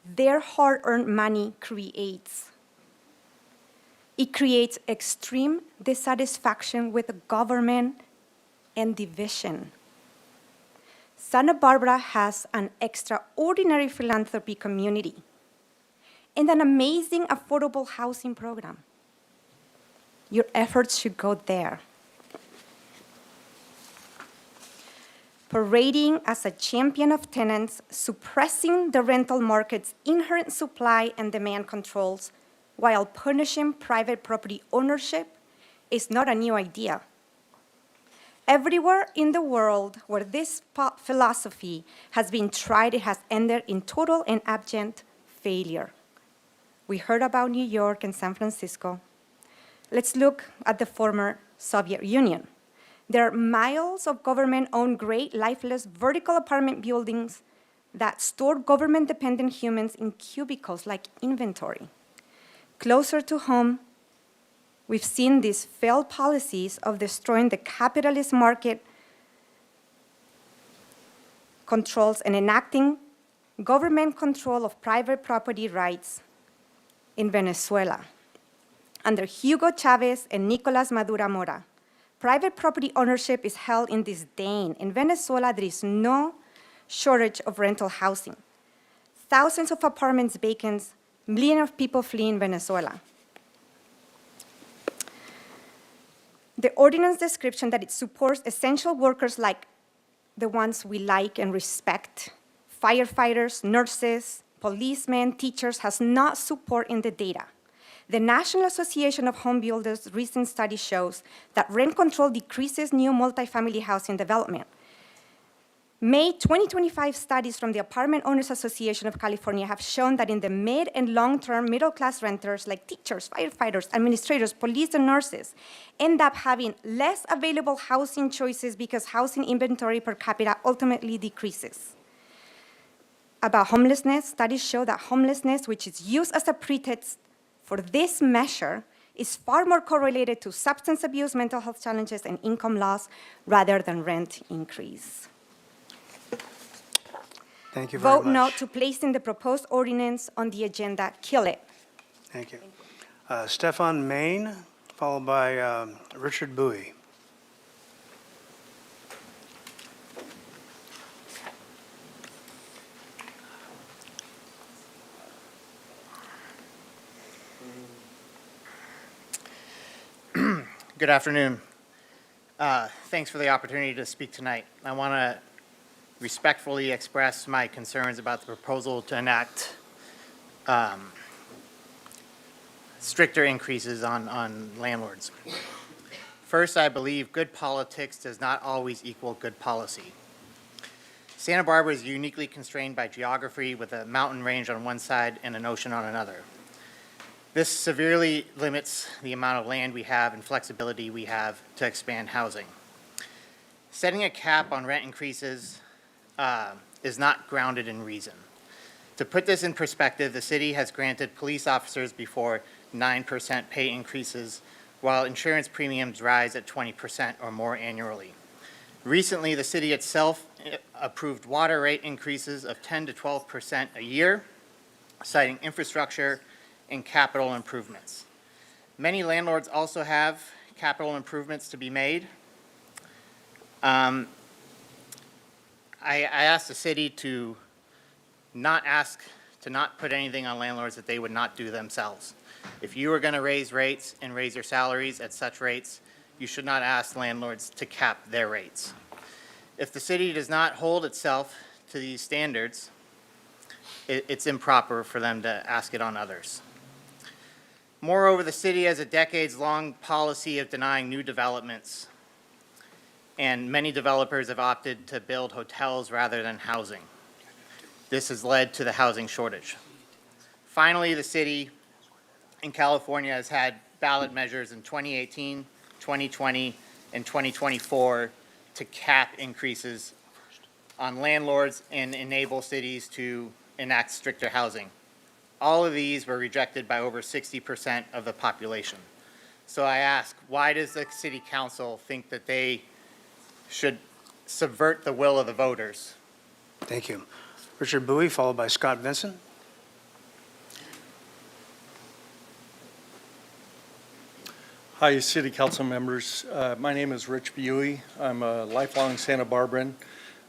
Speaker 10: their hard-earned money creates? It creates extreme dissatisfaction with the government and division. Santa Barbara has an extraordinary philanthropy community and an amazing affordable housing program. Your efforts should go there. Parading as a champion of tenants, suppressing the rental market's inherent supply and demand controls while punishing private property ownership is not a new idea. Everywhere in the world where this philosophy has been tried, it has ended in total and abject failure. We heard about New York and San Francisco. Let's look at the former Soviet Union. There are miles of government-owned gray, lifeless, vertical apartment buildings that store government-dependent humans in cubicles like inventory. Closer to home, we've seen these failed policies of destroying the capitalist market controls and enacting government control of private property rights in Venezuela. Under Hugo Chavez and Nicolas Maduro Mora, private property ownership is held in disdain. In Venezuela, there is no shortage of rental housing. Thousands of apartments vacant, millions of people fleeing Venezuela. The ordinance description that it supports essential workers like the ones we like and respect, firefighters, nurses, policemen, teachers, has not support in the data. The National Association of Home Builders' recent study shows that rent control decreases new multifamily housing development. May 2025 studies from the Apartment Owners Association of California have shown that in the mid and long-term middle-class renters like teachers, firefighters, administrators, police, and nurses end up having less available housing choices because housing inventory per capita ultimately decreases. About homelessness, studies show that homelessness, which is used as a pretext for this measure, is far more correlated to substance abuse, mental health challenges, and income loss rather than rent increase.
Speaker 1: Thank you very much.
Speaker 10: Vote no to placing the proposed ordinance on the agenda. Kill it.
Speaker 1: Thank you. Stefan Main, followed by Richard Bowie.
Speaker 13: Good afternoon. Thanks for the opportunity to speak tonight. I want to respectfully express my concerns about the proposal to enact stricter increases on landlords. First, I believe good politics does not always equal good policy. Santa Barbara is uniquely constrained by geography with a mountain range on one side and an ocean on another. This severely limits the amount of land we have and flexibility we have to expand housing. Setting a cap on rent increases is not grounded in reason. To put this in perspective, the city has granted police officers before 9% pay increases, while insurance premiums rise at 20% or more annually. Recently, the city itself approved water rate increases of 10 to 12% a year, citing infrastructure and capital improvements. Many landlords also have capital improvements to be made. I asked the city to not put anything on landlords that they would not do themselves. If you are going to raise rates and raise your salaries at such rates, you should not ask landlords to cap their rates. If the city does not hold itself to these standards, it's improper for them to ask it on others. Moreover, the city has a decades-long policy of denying new developments, and many developers have opted to build hotels rather than housing. This has led to the housing shortage. Finally, the city in California has had ballot measures in 2018, 2020, and 2024 to cap increases on landlords and enable cities to enact stricter housing. All of these were rejected by over 60% of the population. So I ask, why does the city council think that they should subvert the will of the voters?
Speaker 1: Thank you. Richard Bowie, followed by Scott Vincent.
Speaker 15: Hi, City Council members. My name is Rich Buey. I'm a lifelong Santa Barbaran.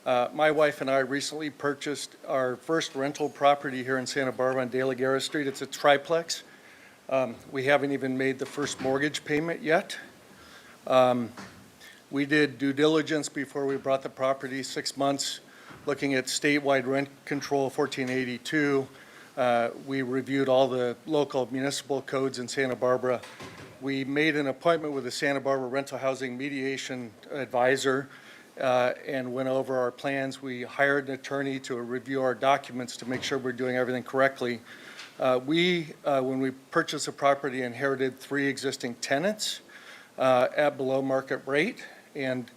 Speaker 15: My wife and I recently purchased our first rental property here in Santa Barbara on De La Guerra Street. It's a triplex. We haven't even made the first mortgage payment yet. We did due diligence before we bought the property, 6 months, looking at statewide rent control 1482. We reviewed all the local municipal codes in Santa Barbara. We made an appointment with the Santa Barbara Rental Housing Mediation Advisor and went over our plans. We hired an attorney to review our documents to make sure we're doing everything correctly. When we purchased the property, inherited 3 existing tenants at below market rate, and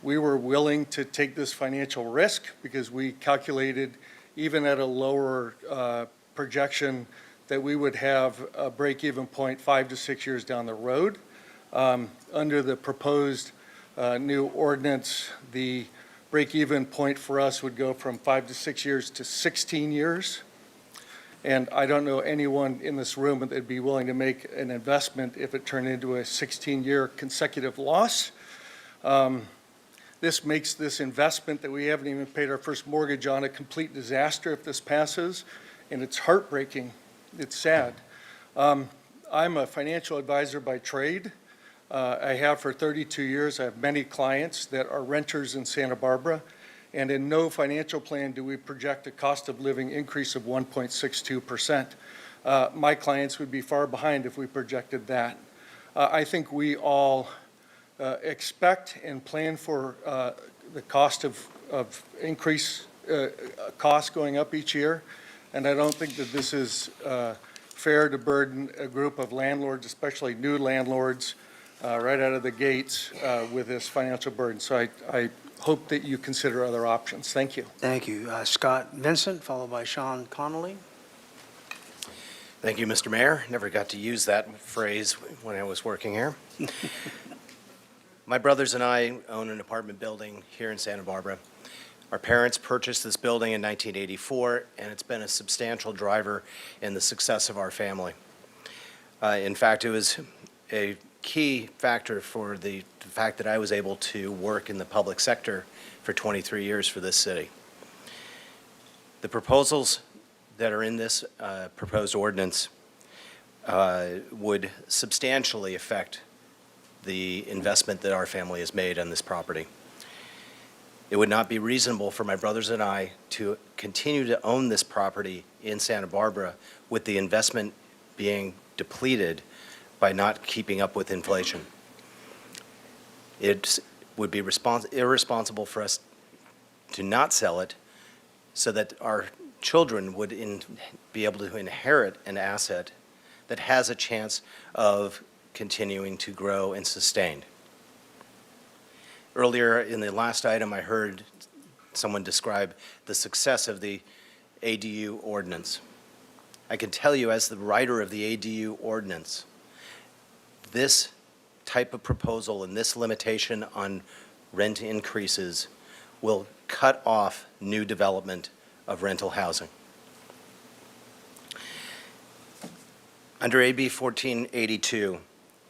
Speaker 15: we were willing to take this financial risk because we calculated even at a lower projection that we would have a break-even point 5 to 6 years down the road. Under the proposed new ordinance, the break-even point for us would go from 5 to 6 years to 16 years. And I don't know anyone in this room that'd be willing to make an investment if it turned into a 16-year consecutive loss. This makes this investment that we haven't even paid our first mortgage on a complete disaster if this passes, and it's heartbreaking. It's sad. I'm a financial advisor by trade. I have for 32 years. I have many clients that are renters in Santa Barbara, and in no financial plan do we project a cost of living increase of 1.62%. My clients would be far behind if we projected that. I think we all expect and plan for the cost of increase costs going up each year, and I don't think that this is fair to burden a group of landlords, especially new landlords, right out of the gates with this financial burden. So I hope that you consider other options. Thank you.
Speaker 1: Thank you. Scott Vincent, followed by Sean Connolly.
Speaker 16: Thank you, Mr. Mayor. Never got to use that phrase when I was working here. My brothers and I own an apartment building here in Santa Barbara. Our parents purchased this building in 1984, and it's been a substantial driver in the success of our family. In fact, it was a key factor for the fact that I was able to work in the public sector for 23 years for this city. The proposals that are in this proposed ordinance would substantially affect the investment that our family has made on this property. It would not be reasonable for my brothers and I to continue to own this property in Santa Barbara with the investment being depleted by not keeping up with inflation. It would be irresponsible for us to not sell it so that our children would be able to inherit an asset that has a chance of continuing to grow and sustain. Earlier in the last item, I heard someone describe the success of the ADU ordinance. I can tell you, as the writer of the ADU ordinance, this type of proposal and this limitation on rent increases will cut off new development of rental housing. Under AB 1482,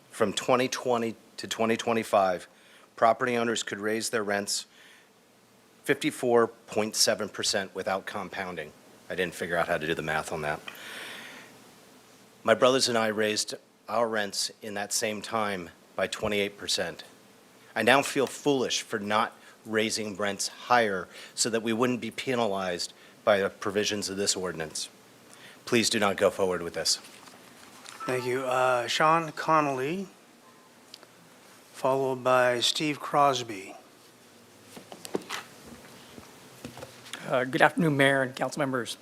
Speaker 16: from 2020 to 2025, property owners could raise their rents 54.7% without compounding. I didn't figure out how to do the math on that. My brothers and I raised our rents in that same time by 28%. I now feel foolish for not raising rents higher so that we wouldn't be penalized by the provisions of this ordinance. Please do not go forward with this.
Speaker 1: Thank you. Sean Connolly, followed by Steve Crosby.
Speaker 17: Good afternoon, Mayor and council members.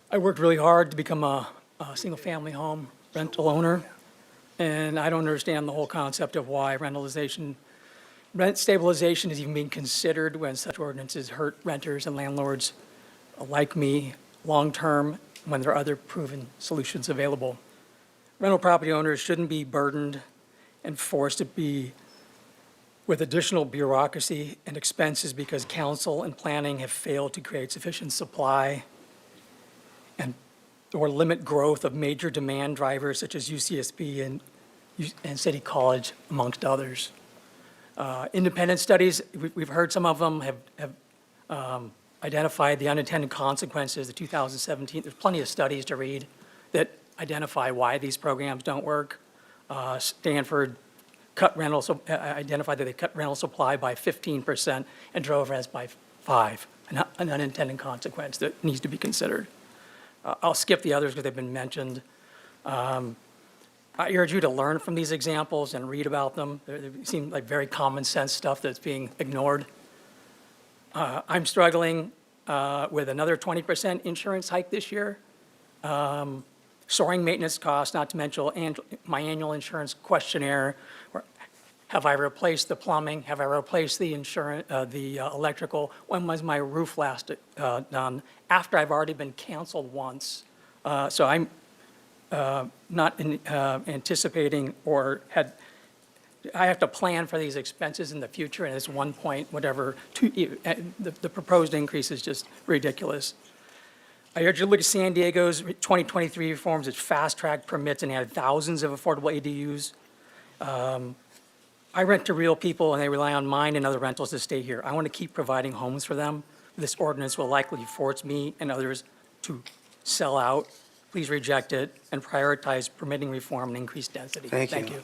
Speaker 17: I worked really hard to become a single-family home rental owner, and I don't understand the whole concept of why rent stabilization is even being considered when such ordinances hurt renters and landlords like me long-term when there are other proven solutions available. Rental property owners shouldn't be burdened and forced to be with additional bureaucracy and expenses because council and planning have failed to create sufficient supply or limit growth of major demand drivers such as UCSB and City College, amongst others. Independent studies, we've heard some of them have identified the unintended consequences of 2017. There's plenty of studies to read that identify why these programs don't work. Stanford identified that they cut rental supply by 15% and drove rents by 5%, an unintended consequence that needs to be considered. I'll skip the others because they've been mentioned. I urge you to learn from these examples and read about them. They seem like very common sense stuff that's being ignored. I'm struggling with another 20% insurance hike this year. Soaring maintenance costs, not to mention my annual insurance questionnaire. Have I replaced the plumbing? Have I replaced the insurance, the electrical? When was my roof last done? After I've already been canceled once. So I'm not anticipating I have to plan for these expenses in the future, and it's 1 point, whatever, the proposed increase is just ridiculous. I urge you to look at San Diego's 2023 reforms, which fast-tracked permits and added thousands of affordable ADUs. I rent to real people, and they rely on mine and other rentals to stay here. I want to keep providing homes for them. This ordinance will likely force me and others to sell out. Please reject it and prioritize permitting reform and increased density.
Speaker 1: Thank you.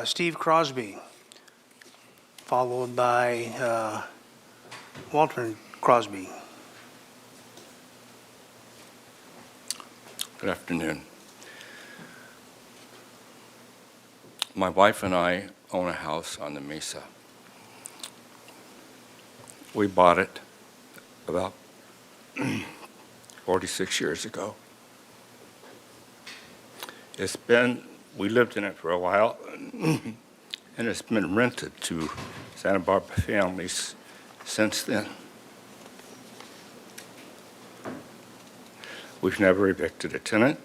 Speaker 1: Steve Crosby, followed by Walter Crosby.
Speaker 23: Good afternoon. My wife and I own a house on the Mesa. We bought it about 46 years ago. We lived in it for a while, and it's been rented to Santa Barbara families since then. We've never evicted a tenant.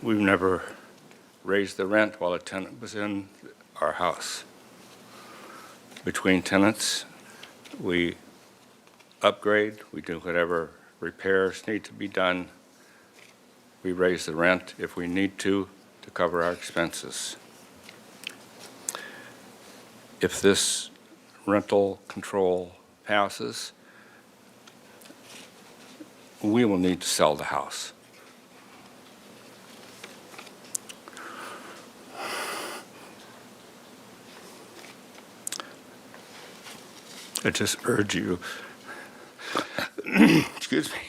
Speaker 23: We've never raised the rent while a tenant was in our house. Between tenants, we upgrade, we do whatever repairs need to be done. We raise the rent if we need to cover our expenses. If this rental control passes, we will need to sell the house. I just urge you, excuse me,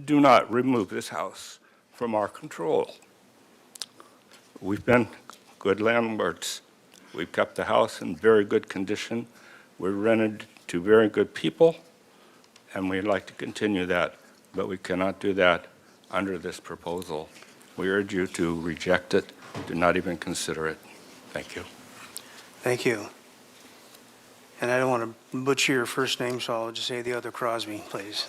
Speaker 23: do not remove this house from our control. We've been good landlords. We've kept the house in very good condition. We're rented to very good people, and we'd like to continue that, but we cannot do that under this proposal. We urge you to reject it. Do not even consider it. Thank you.
Speaker 1: Thank you. And I don't want to butcher your first name, so I'll just say the other Crosby, please.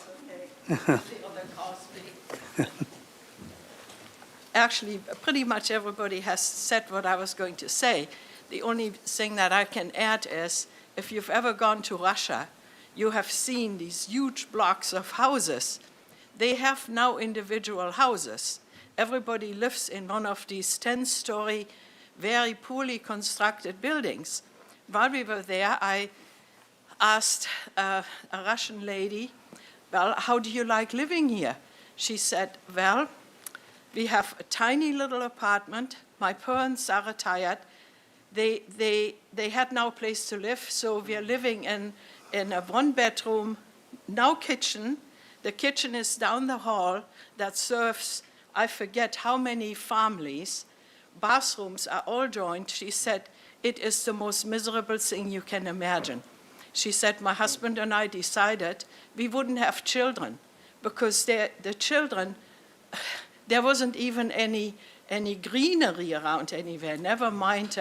Speaker 18: Actually, pretty much everybody has said what I was going to say. The only thing that I can add is, if you've ever gone to Russia, you have seen these huge blocks of houses. They have now individual houses. Everybody lives in one of these 10-story, very poorly constructed buildings. While we were there, I asked a Russian lady, well, how do you like living here? She said, well, we have a tiny little apartment. My parents are retired. They had no place to live, so we are living in a one-bedroom, no kitchen. The kitchen is down the hall that serves, I forget how many families. Bathrooms are all joined. She said, it is the most miserable thing you can imagine. She said, my husband and I decided we wouldn't have children because the children, there wasn't even any greenery around anywhere, never mind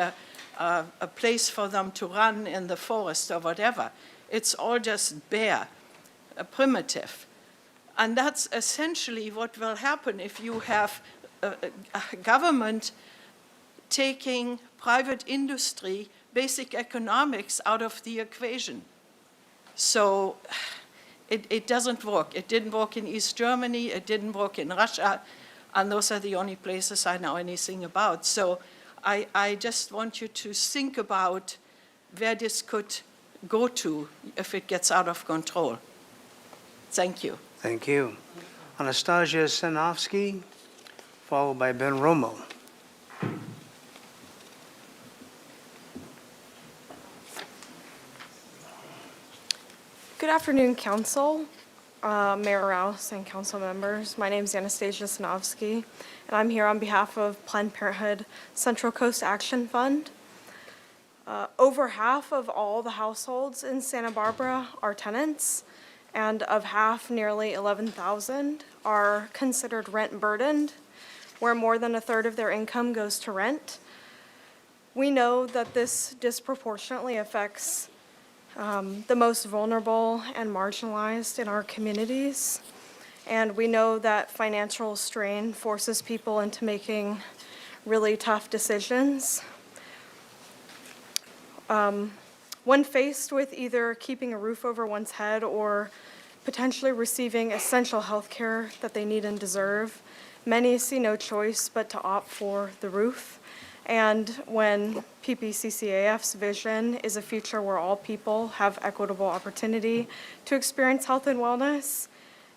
Speaker 18: a place for them to run in the forest or whatever. It's all just bare, primitive. And that's essentially what will happen if you have a government taking private industry, basic economics out of the equation. So it doesn't work. It didn't work in East Germany, it didn't work in Russia, and those are the only places I know anything about. So I just want you to think about where this could go to if it gets out of control. Thank you.
Speaker 1: Thank you. Anastasia Senovsky, followed by Ben Romo.
Speaker 19: Good afternoon, Council, Mayor Rouse, and Council members. My name is Anastasia Sinovsky, and I'm here on behalf of Planned Parenthood Central Coast Action Fund. Over half of all the households in Santa Barbara are tenants, and of half, nearly 11,000, are considered rent burdened, where more than a third of their income goes to rent. We know that this disproportionately affects the most vulnerable and marginalized in our communities. And we know that financial strain forces people into making really tough decisions. When faced with either keeping a roof over one's head or potentially receiving essential health care that they need and deserve, many see no choice but to opt for the roof. And when PPCCAF's vision is a future where all people have equitable opportunity to experience health and wellness,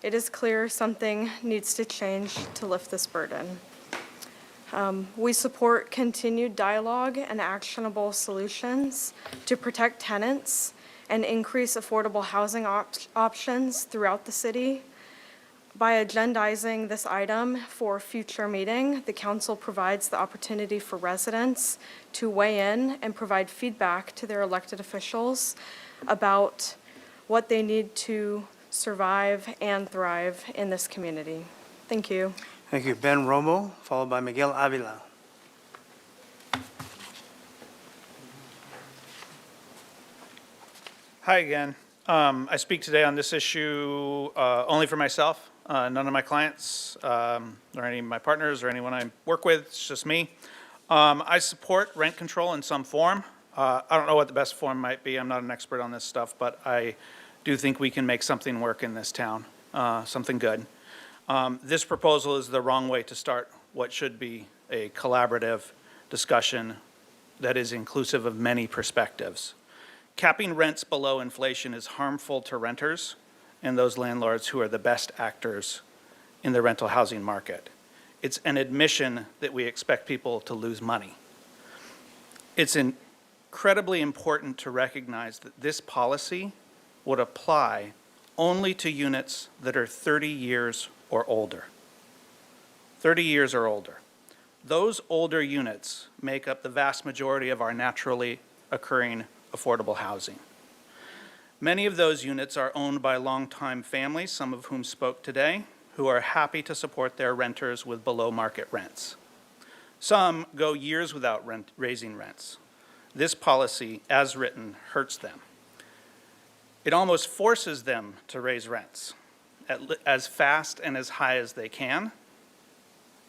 Speaker 19: it is clear something needs to change to lift this burden. We support continued dialogue and actionable solutions to protect tenants and increase affordable housing options throughout the city. By agendizing this item for a future meeting, the council provides the opportunity for residents to weigh in and provide feedback to their elected officials about what they need to survive and thrive in this community. Thank you.
Speaker 1: Thank you. Ben Romo, followed by Miguel Avila.
Speaker 20: Hi again. I speak today on this issue only for myself, none of my clients, or any of my partners, or anyone I work with. It's just me. I support rent control in some form. I don't know what the best form might be. I'm not an expert on this stuff, but I do think we can make something work in this town, something good. This proposal is the wrong way to start what should be a collaborative discussion that is inclusive of many perspectives. Capping rents below inflation is harmful to renters and those landlords who are the best actors in the rental housing market. It's an admission that we expect people to lose money. It's incredibly important to recognize that this policy would apply only to units that are 30 years or older. 30 years or older. Those older units make up the vast majority of our naturally occurring affordable housing. Many of those units are owned by longtime families, some of whom spoke today, who are happy to support their renters with below-market rents. Some go years without raising rents. This policy, as written, hurts them. It almost forces them to raise rents as fast and as high as they can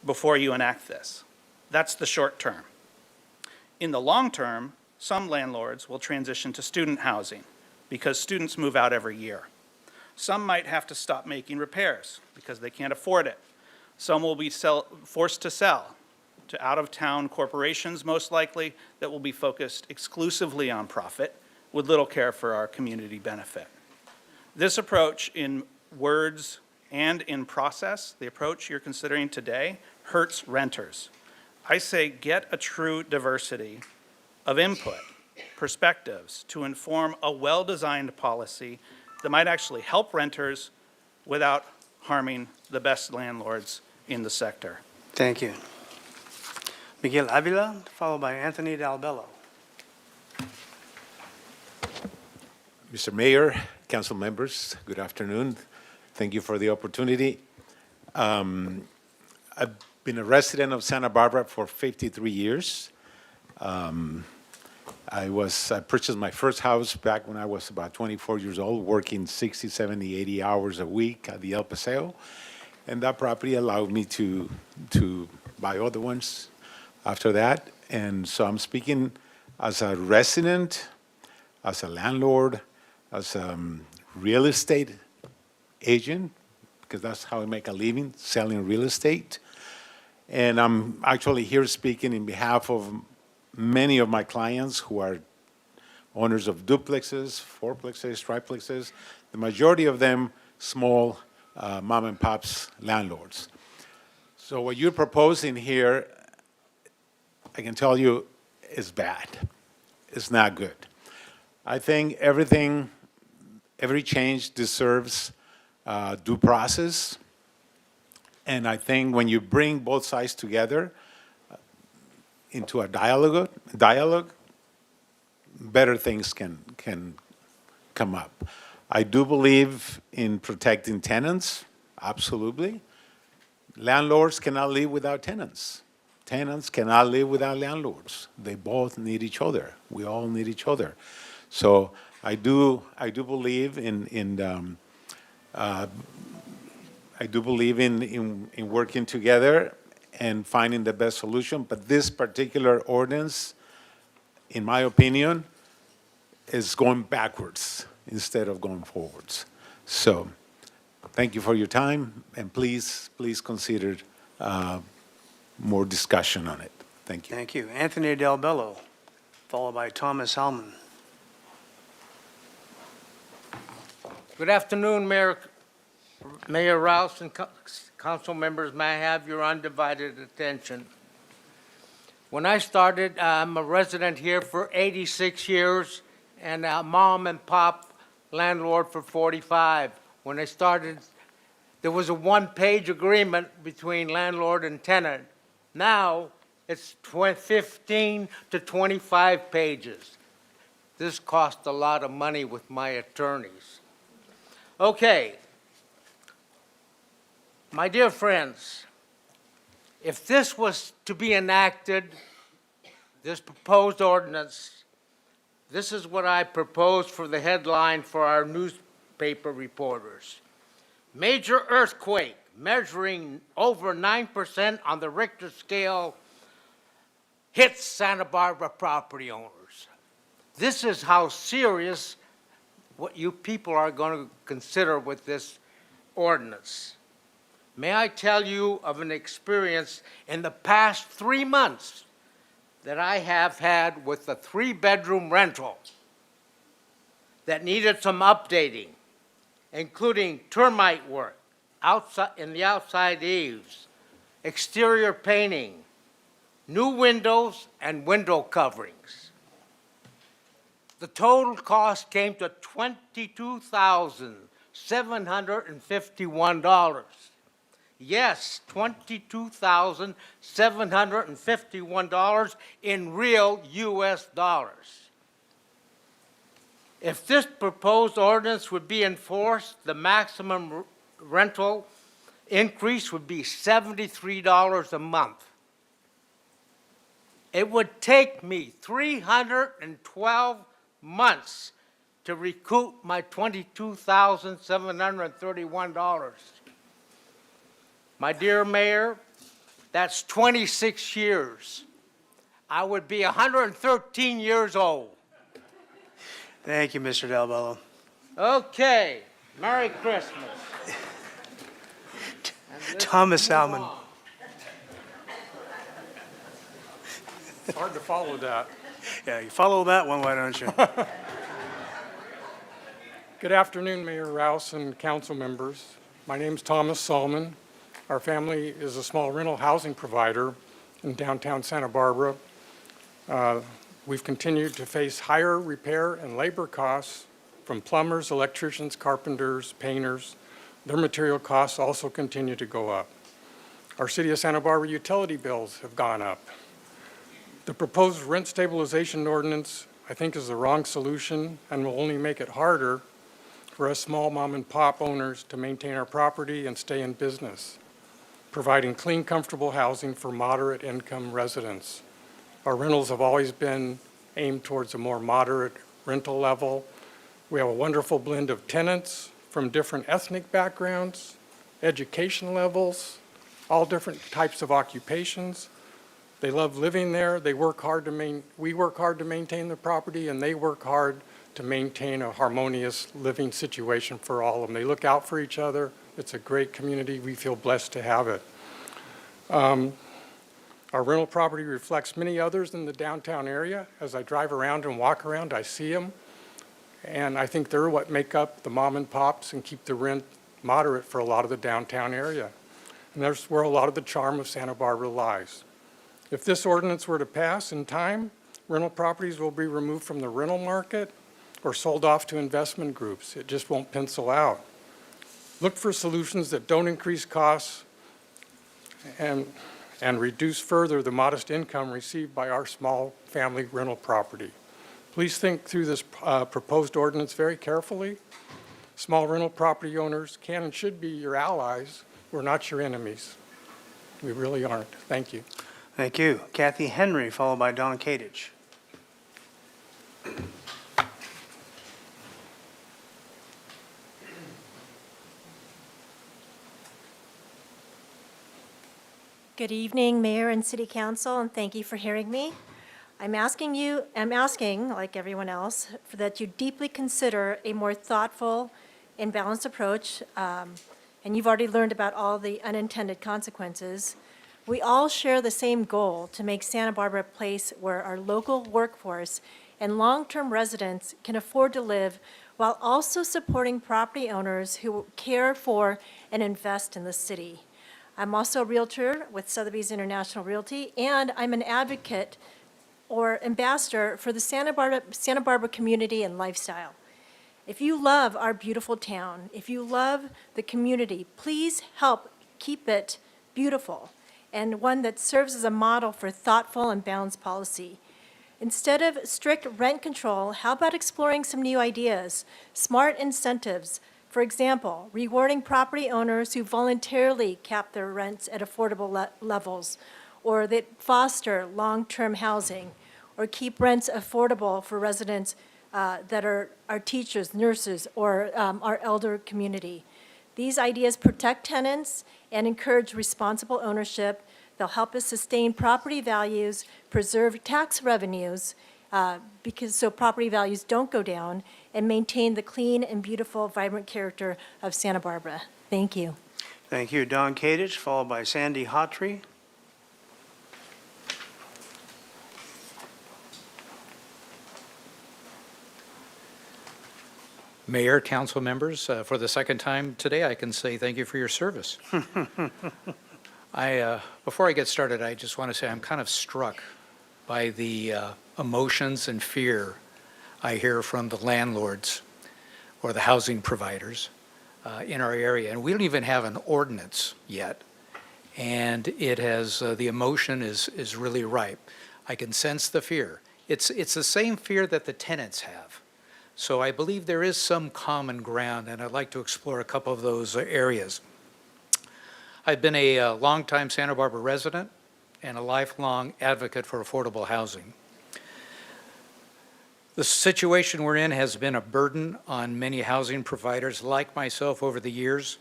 Speaker 20: before you enact this. That's the short term. In the long term, some landlords will transition to student housing because students move out every year. Some might have to stop making repairs because they can't afford it. Some will be forced to sell to out-of-town corporations, most likely, that will be focused exclusively on profit with little care for our community benefit. This approach in words and in process, the approach you're considering today, hurts renters. I say get a true diversity of input, perspectives to inform a well-designed policy that might actually help renters without harming the best landlords in the sector.
Speaker 1: Thank you. Miguel Avila, followed by Anthony Dalbello.
Speaker 21: Mr. Mayor, council members, good afternoon. Thank you for the opportunity. I've been a resident of Santa Barbara for 53 years. I purchased my first house back when I was about 24 years old, working 60, 70, 80 hours a week at the El Paseo. And that property allowed me to buy other ones after that. And so I'm speaking as a resident, as a landlord, as a real estate agent, because that's how I make a living, selling real estate. And I'm actually here speaking in behalf of many of my clients who are owners of duplexes, fourplexes, triplexes, the majority of them small mom and pops landlords. So what you're proposing here, I can tell you, is bad. It's not good. I think every change deserves due process. And I think when you bring both sides together into a dialogue, better things can come up. I do believe in protecting tenants, absolutely. Landlords cannot live without tenants. Tenants cannot live without landlords. They both need each other. We all need each other. So I do believe in working together and finding the best solution. But this particular ordinance, in my opinion, is going backwards instead of going forwards. So thank you for your time, and please consider more discussion on it. Thank you.
Speaker 1: Thank you. Anthony Dalbello, followed by Thomas Hellman.
Speaker 22: Good afternoon, Mayor Rouse and council members. May I have your undivided attention? When I started, I'm a resident here for 86 years and a mom and pop landlord for 45. When I started, there was a one-page agreement between landlord and tenant. Now, it's 15 to 25 pages. This cost a lot of money with my attorneys. Okay. My dear friends, if this was to be enacted, this proposed ordinance, This is what I proposed for the headline for our newspaper reporters. Major earthquake measuring over 9% on the Richter scale hits Santa Barbara property owners. This is how serious what you people are going to consider with this ordinance. May I tell you of an experience in the past 3 months that I have had with a 3-bedroom rental that needed some updating, including termite work outside, in the outside eaves, exterior painting, new windows, and window coverings. The total cost came to $22,751. Yes, $22,751 in real U.S. dollars. If this proposed ordinance would be enforced, the maximum rental increase would be $73 a month. It would take me 312 months to recoup my $22,731. My dear Mayor, that's 26 years. I would be 113 years old.
Speaker 1: Thank you, Mr. Del Bello.
Speaker 22: Okay, Merry Christmas.
Speaker 1: Thomas Salmon.
Speaker 4: It's hard to follow that.
Speaker 1: Yeah, you follow that one, why don't you?
Speaker 4: Good afternoon, Mayor Rouse and council members. My name's Thomas Salmon. Our family is a small rental housing provider in downtown Santa Barbara. We've continued to face higher repair and labor costs from plumbers, electricians, carpenters, painters. Their material costs also continue to go up. Our City of Santa Barbara utility bills have gone up. The proposed rent stabilization ordinance, I think, is the wrong solution and will only make it harder for us small mom and pop owners to maintain our property and stay in business, providing clean, comfortable housing for moderate income residents. Our rentals have always been aimed towards a more moderate rental level. We have a wonderful blend of tenants from different ethnic backgrounds, education levels, all different types of occupations. They love living there. They work hard we work hard to maintain the property, and they work hard to maintain a harmonious living situation for all of them. They look out for each other. It's a great community. We feel blessed to have it. Our rental property reflects many others in the downtown area. As I drive around and walk around, I see them. And I think they're what make up the mom and pops and keep the rent moderate for a lot of the downtown area. And that's where a lot of the charm of Santa Barbara lies. If this ordinance were to pass in time, rental properties will be removed from the rental market or sold off to investment groups. It just won't pencil out. Look for solutions that don't increase costs and reduce further the modest income received by our small family rental property. Please think through this proposed ordinance very carefully. Small rental property owners can and should be your allies. We're not your enemies. We really aren't. Thank you.
Speaker 1: Thank you. Kathy Henry, followed by Don Kadich.
Speaker 6: Good evening, Mayor and City Council, and thank you for hearing me. I'm asking, like everyone else, that you deeply consider a more thoughtful and balanced approach, and you've already learned about all the unintended consequences. We all share the same goal to make Santa Barbara a place where our local workforce and long-term residents can afford to live while also supporting property owners who care for and invest in the city. I'm also a realtor with Sotheby's International Realty, and I'm an advocate or ambassador for the Santa Barbara community and lifestyle. If you love our beautiful town, if you love the community, please help keep it beautiful and one that serves as a model for thoughtful and balanced policy. Instead of strict rent control, how about exploring some new ideas, smart incentives? For example, rewarding property owners who voluntarily cap their rents at affordable levels, or that foster long-term housing, or keep rents affordable for residents that are teachers, nurses, or our elder community. These ideas protect tenants and encourage responsible ownership. They'll help us sustain property values, preserve tax revenues, so property values don't go down, and maintain the clean and beautiful, vibrant character of Santa Barbara. Thank you.
Speaker 1: Thank you. Don Kadich, followed by Sandy Hotry.
Speaker 5: Mayor, council members, for the second time today, I can say thank you for your service. Before I get started, I just want to say I'm kind of struck by the emotions and fear I hear from the landlords or the housing providers in our area. And we don't even have an ordinance yet. And it has, the emotion is really ripe. I can sense the fear. It's the same fear that the tenants have. So I believe there is some common ground, and I'd like to explore a couple of those areas. I've been a longtime Santa Barbara resident and a lifelong advocate for affordable housing. The situation we're in has been a burden on many housing providers like myself over the years,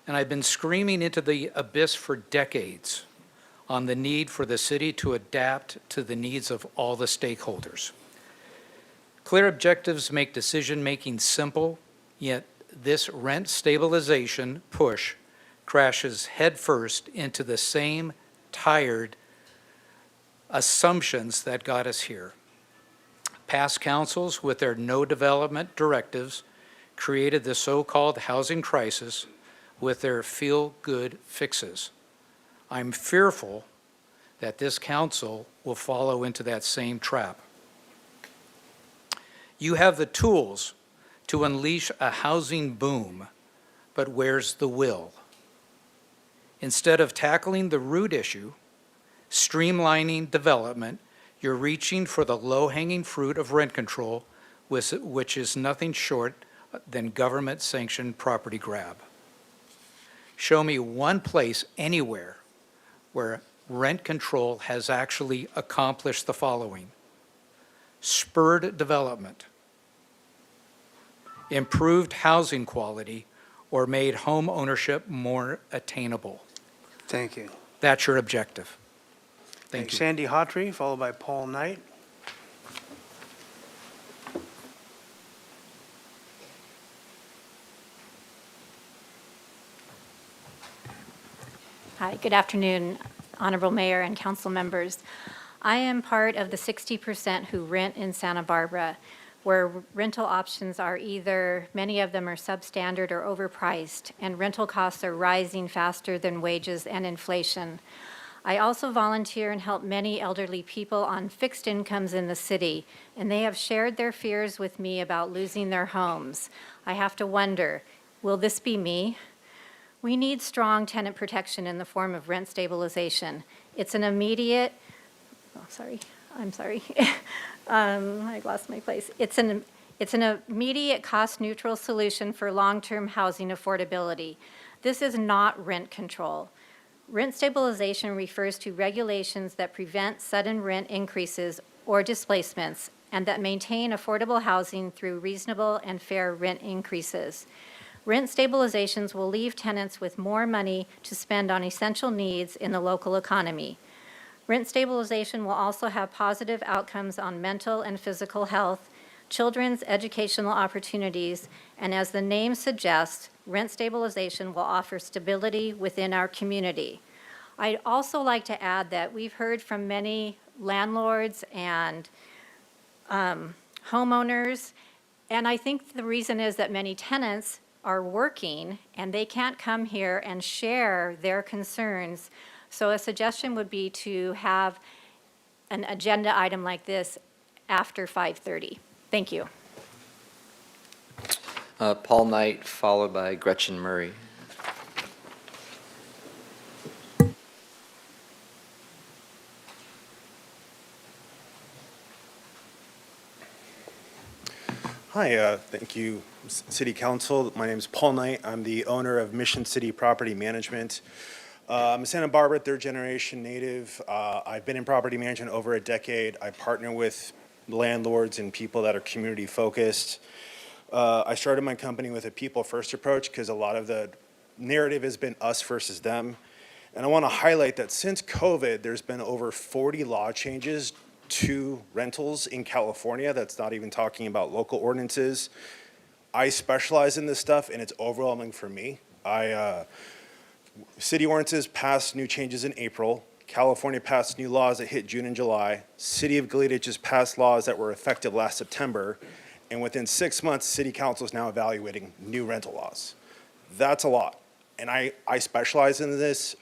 Speaker 5: and I've been screaming into the abyss for decades on the need for the city to adapt to the needs of all the stakeholders. Clear objectives make decision-making simple, yet this rent stabilization push crashes headfirst into the same tired assumptions that got us here. Past councils, with their no development directives, created the so-called housing crisis with their feel-good fixes. I'm fearful that this council will follow into that same trap. You have the tools to unleash a housing boom, but where's the will? Instead of tackling the root issue, streamlining development, you're reaching for the low-hanging fruit of rent control, which is nothing short than government-sanctioned property grab. Show me one place anywhere where rent control has actually accomplished the following: spurred development, improved housing quality, or made home ownership more attainable.
Speaker 1: Thank you.
Speaker 5: That's your objective. Thank you.
Speaker 1: Sandy Hotry, followed by Paul Knight.
Speaker 11: Hi, good afternoon, Honorable Mayor and council members. I am part of the 60% who rent in Santa Barbara, where rental options are either, many of them are substandard or overpriced, and rental costs are rising faster than wages and inflation. I also volunteer and help many elderly people on fixed incomes in the city, and they have shared their fears with me about losing their homes. I have to wonder, will this be me? We need strong tenant protection in the form of rent stabilization. It's an immediate, I'm sorry. I lost my place. It's an immediate cost-neutral solution for long-term housing affordability. This is not rent control. Rent stabilization refers to regulations that prevent sudden rent increases or displacements and that maintain affordable housing through reasonable and fair rent increases. Rent stabilizations will leave tenants with more money to spend on essential needs in the local economy. Rent stabilization will also have positive outcomes on mental and physical health, children's educational opportunities, and as the name suggests, rent stabilization will offer stability within our community. I'd also like to add that we've heard from many landlords and homeowners, and I think the reason is that many tenants are working and they can't come here and share their concerns. So a suggestion would be to have an agenda item like this after 5:30. Thank you.
Speaker 14: Paul Knight, followed by Gretchen Murray.
Speaker 24: Hi, thank you, City Council. My name is Paul Knight. I'm the owner of Mission City Property Management. I'm a Santa Barbara third-generation native. I've been in property management over a decade. I partner with landlords and people that are community-focused. I started my company with a people-first approach because a lot of the narrative has been us versus them. And I want to highlight that since COVID, there's been over 40 law changes to rentals in California. That's not even talking about local ordinances. I specialize in this stuff, and it's overwhelming for me. City ordinances passed new changes in April. California passed new laws that hit June and July. City of Goleta just passed laws that were effective last September. And within 6 months, City Council is now evaluating new rental laws. That's a lot. And I specialize in this.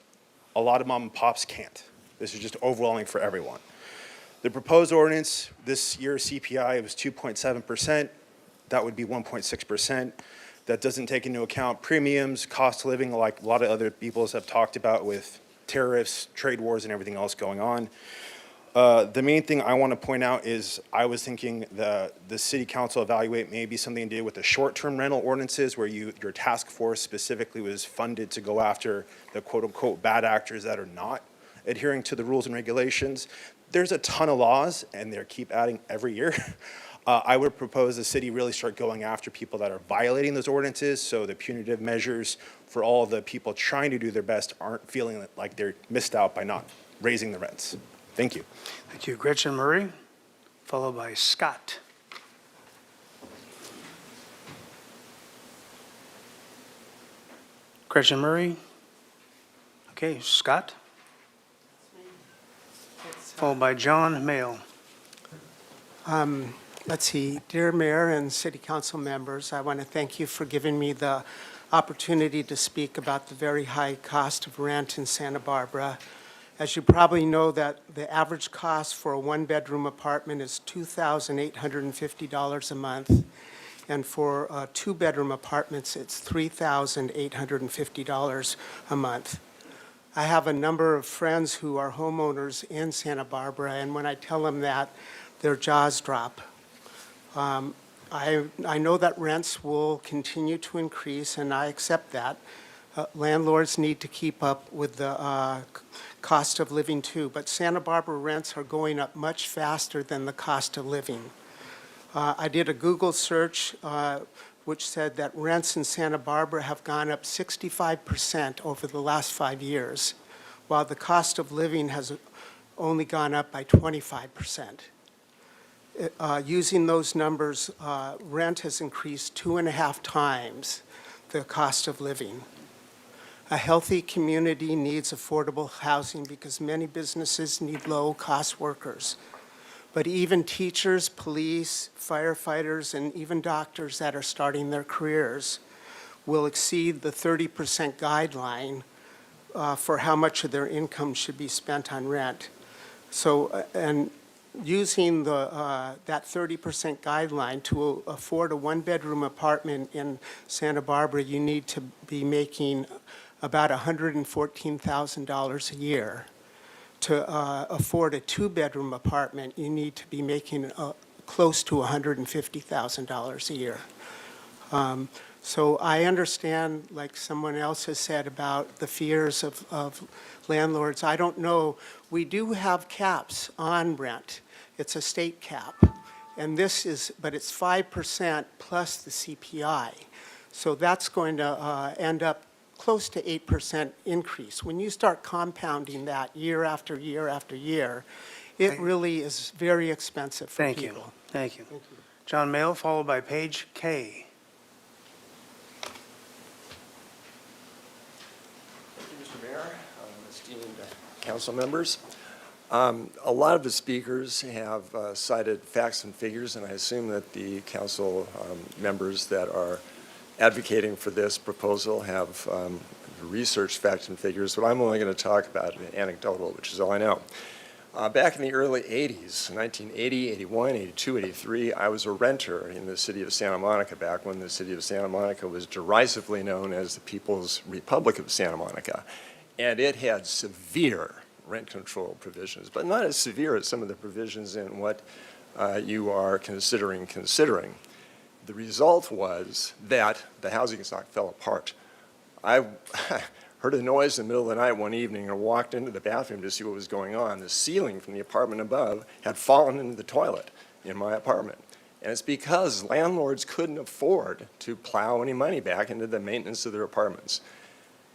Speaker 24: A lot of mom and pops can't. This is just overwhelming for everyone. The proposed ordinance, this year's CPI was 2.7%. That would be 1.6%. That doesn't take into account premiums, cost of living, like a lot of other people have talked about with tariffs, trade wars, and everything else going on. The main thing I want to point out is I was thinking the city council evaluate maybe something to do with the short-term rental ordinances where your task force specifically was funded to go after the quote-unquote bad actors that are not adhering to the rules and regulations. There's a ton of laws, and they keep adding every year. I would propose the city really start going after people that are violating those ordinances, so the punitive measures for all the people trying to do their best aren't feeling like they're missed out by not raising the rents. Thank you.
Speaker 1: Thank you. Gretchen Murray, followed by Scott. Gretchen Murray. Okay, Scott. Followed by John Mayle.
Speaker 2: Let's see, dear Mayor and City Council members, I want to thank you for giving me the opportunity to speak about the very high cost of rent in Santa Barbara. As you probably know, that the average cost for a one-bedroom apartment is $2,850 a month, and for two-bedroom apartments, it's $3,850 a month. I have a number of friends who are homeowners in Santa Barbara, and when I tell them that, their jaws drop. I know that rents will continue to increase, and I accept that. Landlords need to keep up with the cost of living too, but Santa Barbara rents are going up much faster than the cost of living. I did a Google search which said that rents in Santa Barbara have gone up 65% over the last 5 years, while the cost of living has only gone up by 25%. Using those numbers, rent has increased 2.5 times the cost of living. A healthy community needs affordable housing because many businesses need low-cost workers. But even teachers, police, firefighters, and even doctors that are starting their careers will exceed the 30% guideline for how much of their income should be spent on rent. So, and using that 30% guideline to afford a one-bedroom apartment in Santa Barbara, you need to be making about $114,000 a year. To afford a two-bedroom apartment, you need to be making close to $150,000 a year. So I understand, like someone else has said, about the fears of landlords. I don't know. We do have caps on rent. It's a state cap. And this is, but it's 5% plus the CPI. So that's going to end up close to 8% increase. When you start compounding that year after year after year, it really is very expensive for people.
Speaker 1: Thank you. John Mayle, followed by Paige Kay.
Speaker 3: Thank you, Mr. Mayor, esteemed council members. A lot of the speakers have cited facts and figures, and I assume that the council members that are advocating for this proposal have researched facts and figures, but I'm only going to talk about anecdotal, which is all I know. Back in the early 80s, 1980, 81, 82, 83, I was a renter in the city of Santa Monica back when the city of Santa Monica was derisively known as the People's Republic of Santa Monica. And it had severe rent control provisions, but not as severe as some of the provisions in what you are considering. The result was that the housing stock fell apart. I heard a noise in the middle of the night one evening and walked into the bathroom to see what was going on. The ceiling from the apartment above had fallen into the toilet in my apartment. And it's because landlords couldn't afford to plow any money back into the maintenance of their apartments.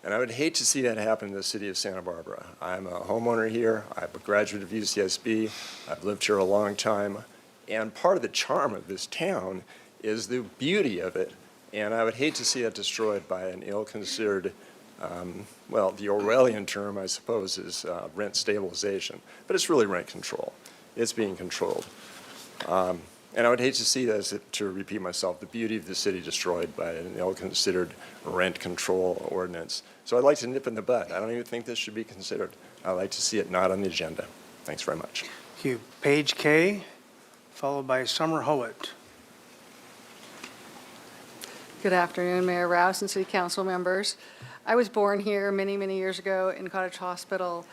Speaker 3: And I would hate to see that happen in the city of Santa Barbara. I'm a homeowner here. I'm a graduate of UCSB. I've lived here a long time. And part of the charm of this town is the beauty of it. And I would hate to see that destroyed by an ill-considered, well, the Orwellian term, I suppose, is rent stabilization. But it's really rent control. It's being controlled. And I would hate to see this, to repeat myself, the beauty of the city destroyed by an ill-considered rent control ordinance. So I'd like to nip in the bud. I don't even think this should be considered. I'd like to see it not on the agenda. Thanks very much.
Speaker 1: Thank you. Page K, followed by Summer Howitt.
Speaker 7: Good afternoon, Mayor Rouse and City Council members. I was born here many, many years ago in Cottage Hospital.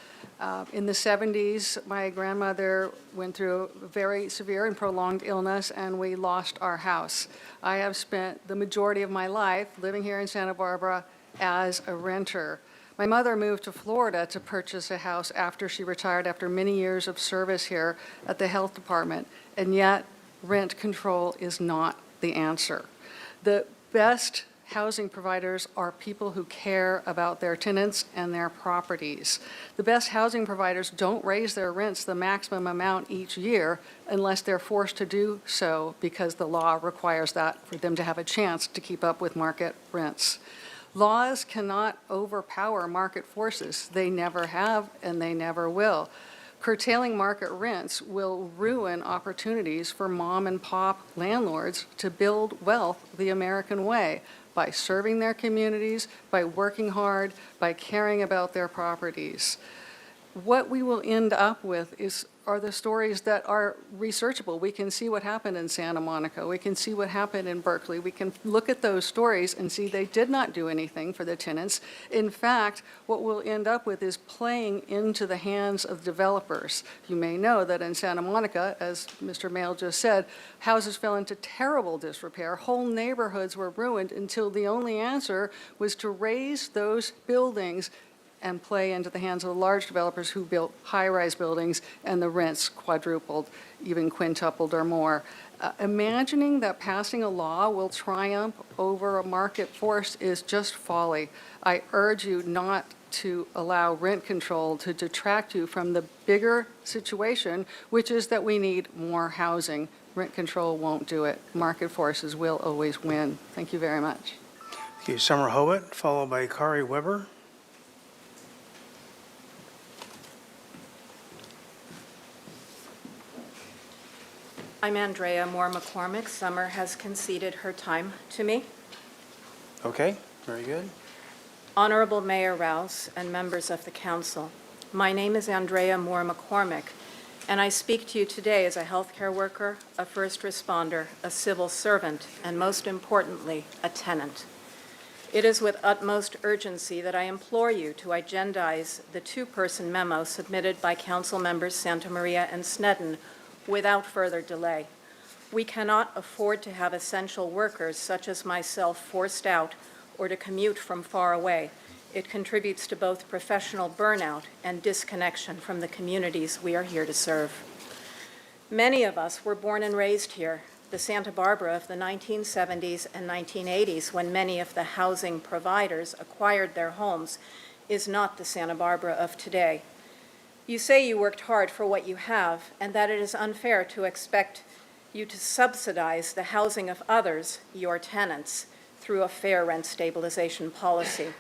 Speaker 7: In the 70s, my grandmother went through a very severe and prolonged illness, and we lost our house. I have spent the majority of my life living here in Santa Barbara as a renter. My mother moved to Florida to purchase a house after she retired, after many years of service here at the health department, and yet rent control is not the answer. The best housing providers are people who care about their tenants and their properties. The best housing providers don't raise their rents the maximum amount each year unless they're forced to do so because the law requires that for them to have a chance to keep up with market rents. Laws cannot overpower market forces. They never have and they never will. Curtailing market rents will ruin opportunities for mom and pop landlords to build wealth the American way, by serving their communities, by working hard, by caring about their properties. What we will end up with are the stories that are researchable. We can see what happened in Santa Monica. We can see what happened in Berkeley. We can look at those stories and see they did not do anything for the tenants. In fact, what we'll end up with is playing into the hands of developers. You may know that in Santa Monica, as Mr. Mail just said, houses fell into terrible disrepair. Whole neighborhoods were ruined until the only answer was to raise those buildings and play into the hands of the large developers who built high-rise buildings, and the rents quadrupled, even quintupled or more. Imagining that passing a law will triumph over a market force is just folly. I urge you not to allow rent control to detract you from the bigger situation, which is that we need more housing. Rent control won't do it. Market forces will always win. Thank you very much.
Speaker 1: Thank you. Summer Howitt, followed by Kari Weber.
Speaker 8: I'm Andrea Moore McCormick. Summer has conceded her time to me.
Speaker 1: Okay, very good.
Speaker 8: Honorable Mayor Rouse and members of the council, my name is Andrea Moore McCormick, and I speak to you today as a healthcare worker, a first responder, a civil servant, and most importantly, a tenant. It is with utmost urgency that I implore you to agendize the two-person memo submitted by council members Santa Maria and Sneddon without further delay. We cannot afford to have essential workers such as myself forced out or to commute from far away. It contributes to both professional burnout and disconnection from the communities we are here to serve. Many of us were born and raised here, the Santa Barbara of the 1970s and 1980s, when many of the housing providers acquired their homes, is not the Santa Barbara of today. You say you worked hard for what you have, and that it is unfair to expect you to subsidize the housing of others, your tenants, through a fair rent stabilization policy.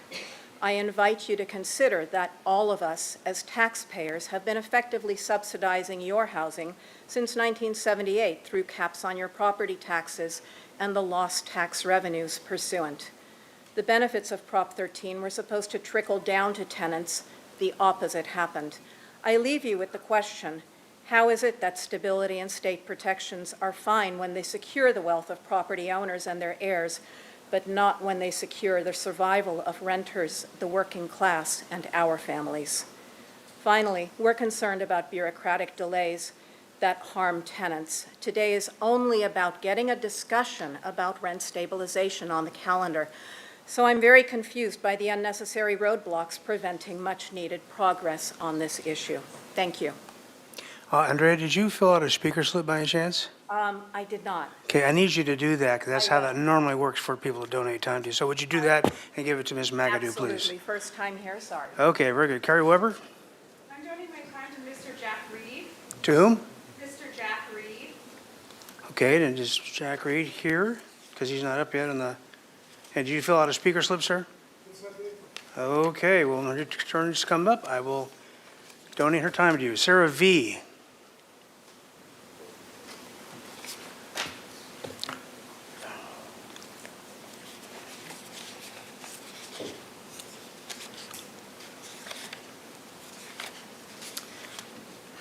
Speaker 8: I invite you to consider that all of us as taxpayers have been effectively subsidizing your housing since 1978 through caps on your property taxes and the lost tax revenues pursuant. The benefits of Prop 13 were supposed to trickle down to tenants. The opposite happened. I leave you with the question, how is it that stability and state protections are fine when they secure the wealth of property owners and their heirs, but not when they secure the survival of renters, the working class, and our families? Finally, we're concerned about bureaucratic delays that harm tenants. Today is only about getting a discussion about rent stabilization on the calendar. So I'm very confused by the unnecessary roadblocks preventing much-needed progress on this issue. Thank you.
Speaker 1: Andrea, did you fill out a speaker slip by any chance?
Speaker 8: I did not.
Speaker 1: Okay, I need you to do that, because that's
Speaker 8: I
Speaker 1: how
Speaker 8: will.
Speaker 1: that normally works for people to donate time to. So would you do that and give it to Ms. McAdoo, please?
Speaker 8: Absolutely. First time here, sorry.
Speaker 1: Okay, very good. Carrie Weber?
Speaker 19: I'm donating my time to Mr. Jack Reed.
Speaker 1: To whom?
Speaker 19: Mr. Jack Reed.
Speaker 1: Okay, then just Jack Reed here, because he's not up yet on the, and did you fill out a speaker slip, sir? Okay, well, when your turn has come up, I will donate her time to you. Sarah V.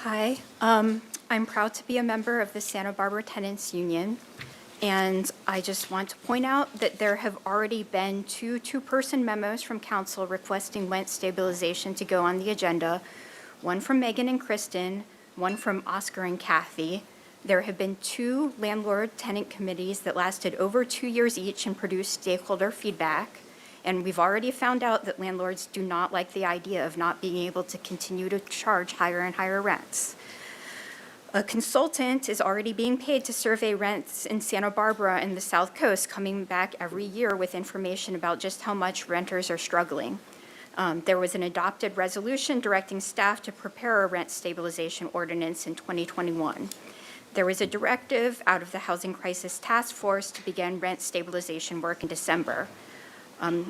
Speaker 9: Hi, I'm proud to be a member of the Santa Barbara Tenants Union, and I just want to point out that there have already been two-person memos from council requesting rent stabilization to go on the agenda, one from Megan and Kristen, one from Oscar and Kathy. There have been 2 landlord-tenant committees that lasted over 2 years each and produced stakeholder feedback. And we've already found out that landlords do not like the idea of not being able to continue to charge higher and higher rents. A consultant is already being paid to survey rents in Santa Barbara and the South Coast, coming back every year with information about just how much renters are struggling. There was an adopted resolution directing staff to prepare a rent stabilization ordinance in 2021. There was a directive out of the Housing Crisis Task Force to begin rent stabilization work in December.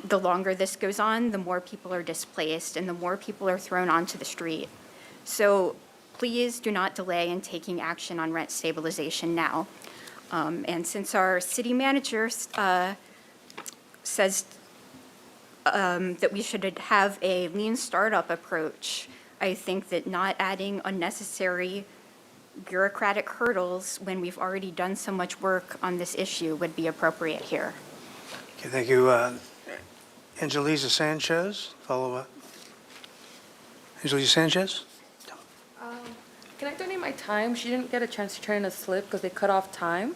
Speaker 9: The longer this goes on, the more people are displaced and the more people are thrown onto the street. So please do not delay in taking action on rent stabilization now. And since our city manager says that we should have a lean startup approach, I think that not adding unnecessary bureaucratic hurdles when we've already done so much work on this issue would be appropriate here.
Speaker 1: Okay, thank you. Angelisa Sanchez, follow up. Angelisa Sanchez?
Speaker 10: Can I donate my time? She didn't get a chance to turn in a slip because they cut off time.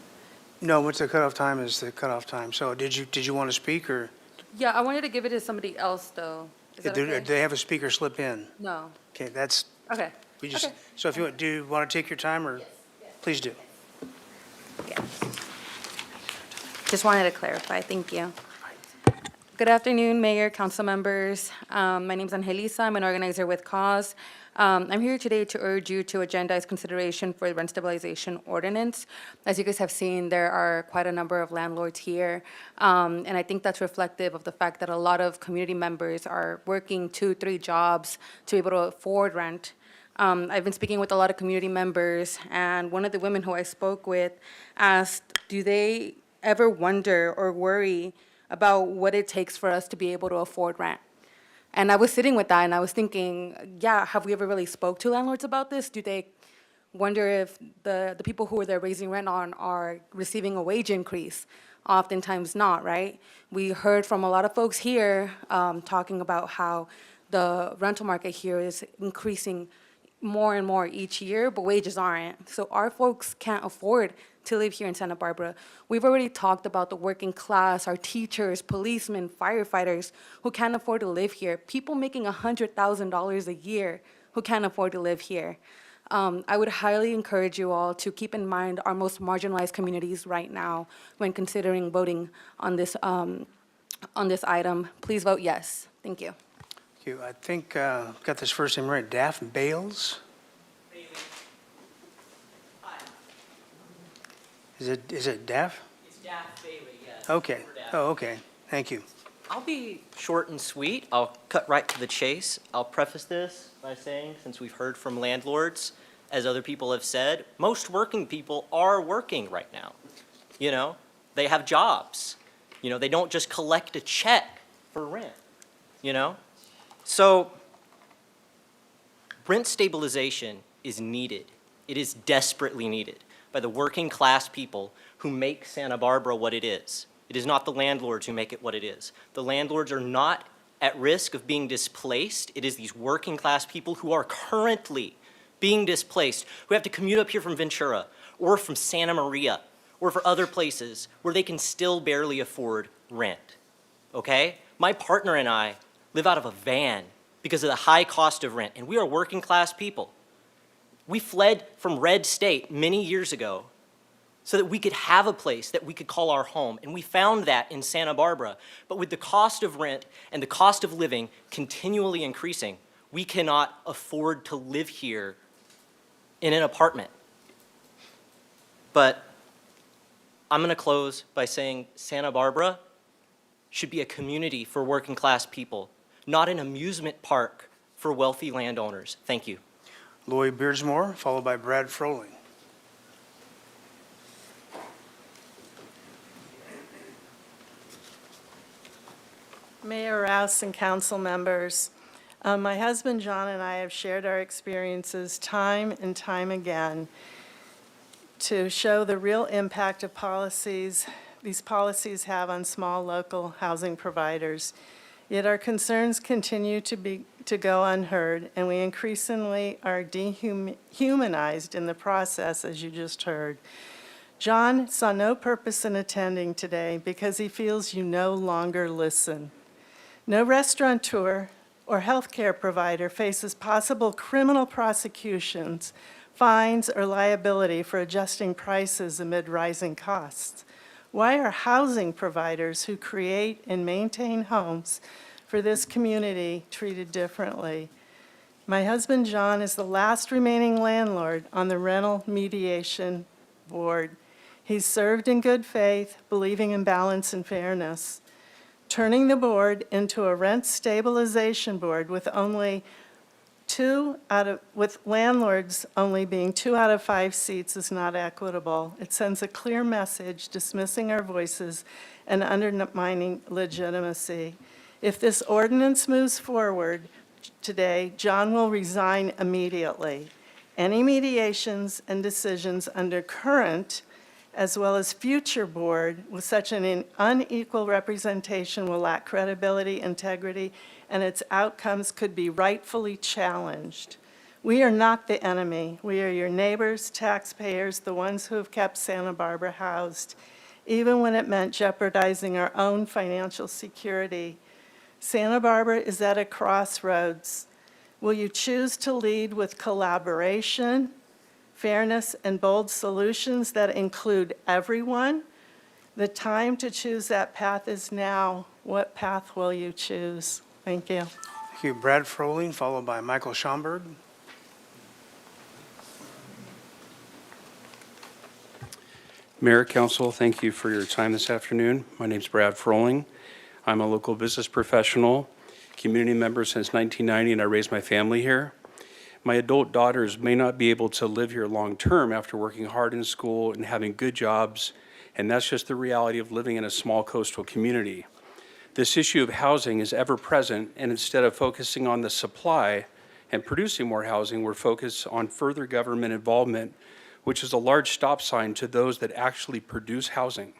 Speaker 1: No, what's the cutoff time is the cutoff time. So did you want to speak, or?
Speaker 10: Yeah, I wanted to give it to somebody else, though. Is that
Speaker 1: Do
Speaker 10: okay?
Speaker 1: they have a speaker slip in?
Speaker 10: No.
Speaker 1: Okay, that's,
Speaker 10: Okay.
Speaker 1: we just,
Speaker 10: Okay.
Speaker 1: so if you, do you want to take your time, or? Please do.
Speaker 10: Just wanted to clarify. Thank you. Good afternoon, Mayor, council members. My name is Angelisa. I'm an organizer with Cause. I'm here today to urge you to agendize consideration for the rent stabilization ordinance. As you guys have seen, there are quite a number of landlords here, and I think that's reflective of the fact that a lot of community members are working 2-3 jobs to be able to afford rent. I've been speaking with a lot of community members, and one of the women who I spoke with asked, do they ever wonder or worry about what it takes for us to be able to afford rent? And I was sitting with that and I was thinking, yeah, have we ever really spoke to landlords about this? Do they wonder if the people who they're raising rent on are receiving a wage increase? Oftentimes not, right? We heard from a lot of folks here talking about how the rental market here is increasing more and more each year, but wages aren't. So our folks can't afford to live here in Santa Barbara. We've already talked about the working class, our teachers, policemen, firefighters who can't afford to live here, people making $100,000 a year who can't afford to live here. I would highly encourage you all to keep in mind our most marginalized communities right now when considering voting on this item. Please vote yes. Thank you.
Speaker 1: Thank you. I think, got this first name right, Daff Bales? Is it Daff?
Speaker 12: It's Daff Bailey, yes.
Speaker 1: Okay. Oh, okay. Thank you.
Speaker 12: I'll be short and sweet. I'll cut right to the chase. I'll preface this by saying, since we've heard from landlords, as other people have said, most working people are working right now. You know, they have jobs. You know, they don't just collect a check for rent, you know? So rent stabilization is needed. It is desperately needed by the working class people who make Santa Barbara what it is. It is not the landlords who make it what it is. The landlords are not at risk of being displaced. It is these working class people who are currently being displaced, who have to commute up here from Ventura or from Santa Maria or for other places where they can still barely afford rent. okay? My partner and I live out of a van because of the high cost of rent, and we are working class people. We fled from red state many years ago so that we could have a place that we could call our home, and we found that in Santa Barbara. But with the cost of rent and the cost of living continually increasing, we cannot afford to live here in an apartment. But I'm going to close by saying Santa Barbara should be a community for working class people, not an amusement park for wealthy landowners. Thank you.
Speaker 1: Lloyd Beardsmore, followed by Brad Froling.
Speaker 13: Mayor Rouse and council members, my husband John and I have shared our experiences time and time again to show the real impact of these policies have on small local housing providers. Yet our concerns continue to go unheard, and we increasingly are dehumanized in the process, as you just heard. John saw no purpose in attending today because he feels you no longer listen. No restaurateur or healthcare provider faces possible criminal prosecutions, fines, or liability for adjusting prices amid rising costs. Why are housing providers who create and maintain homes for this community treated differently? My husband John is the last remaining landlord on the Rental Mediation Board. He's served in good faith, believing in balance and fairness. Turning the board into a rent stabilization board with landlords only being 2 out of 5 seats is not equitable. It sends a clear message dismissing our voices and undermining legitimacy. If this ordinance moves forward today, John will resign immediately. Any mediations and decisions under current as well as future board with such an unequal representation will lack credibility, integrity, and its outcomes could be rightfully challenged. We are not the enemy. We are your neighbors, taxpayers, the ones who have kept Santa Barbara housed, even when it meant jeopardizing our own financial security. Santa Barbara is at a crossroads. Will you choose to lead with collaboration, fairness, and bold solutions that include everyone? The time to choose that path is now. What path will you choose? Thank you.
Speaker 1: Thank you. Brad Froling, followed by Michael Schomburg.
Speaker 15: Mayor, Council, thank you for your time this afternoon. My name's Brad Froling. I'm a local business professional, community member since 1990, and I raised my family here. My adult daughters may not be able to live here long-term after working hard in school and having good jobs, and that's just the reality of living in a small coastal community. This issue of housing is ever present, and instead of focusing on the supply and producing more housing, we're focused on further government involvement, which is a large stop sign to those that actually produce housing.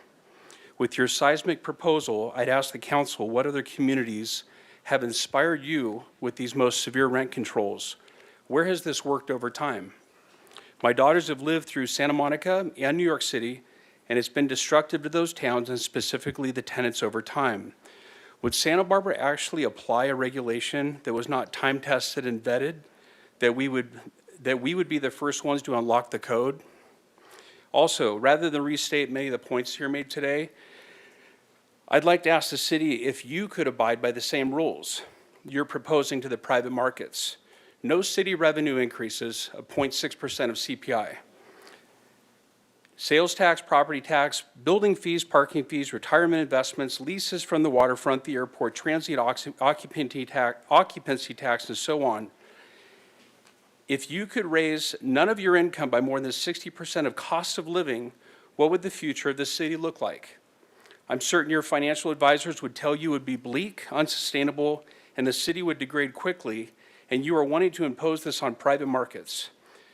Speaker 15: With your seismic proposal, I'd ask the council what other communities have inspired you with these most severe rent controls. Where has this worked over time? My daughters have lived through Santa Monica and New York City, and it's been destructive to those towns and specifically the tenants over time. Would Santa Barbara actually apply a regulation that was not time-tested and vetted, that we would be the first ones to unlock the code? Also, rather than restate many of the points here made today, I'd like to ask the city if you could abide by the same rules you're proposing to the private markets. No city revenue increases of 0.6% of CPI. Sales tax, property tax, building fees, parking fees, retirement investments, leases from the waterfront, the airport, transient occupancy tax, and so on. If you could raise none of your income by more than 60% of cost of living, what would the future of the city look like? I'm certain your financial advisors would tell you it would be bleak, unsustainable, and the city would degrade quickly, and you are wanting to impose this on private markets.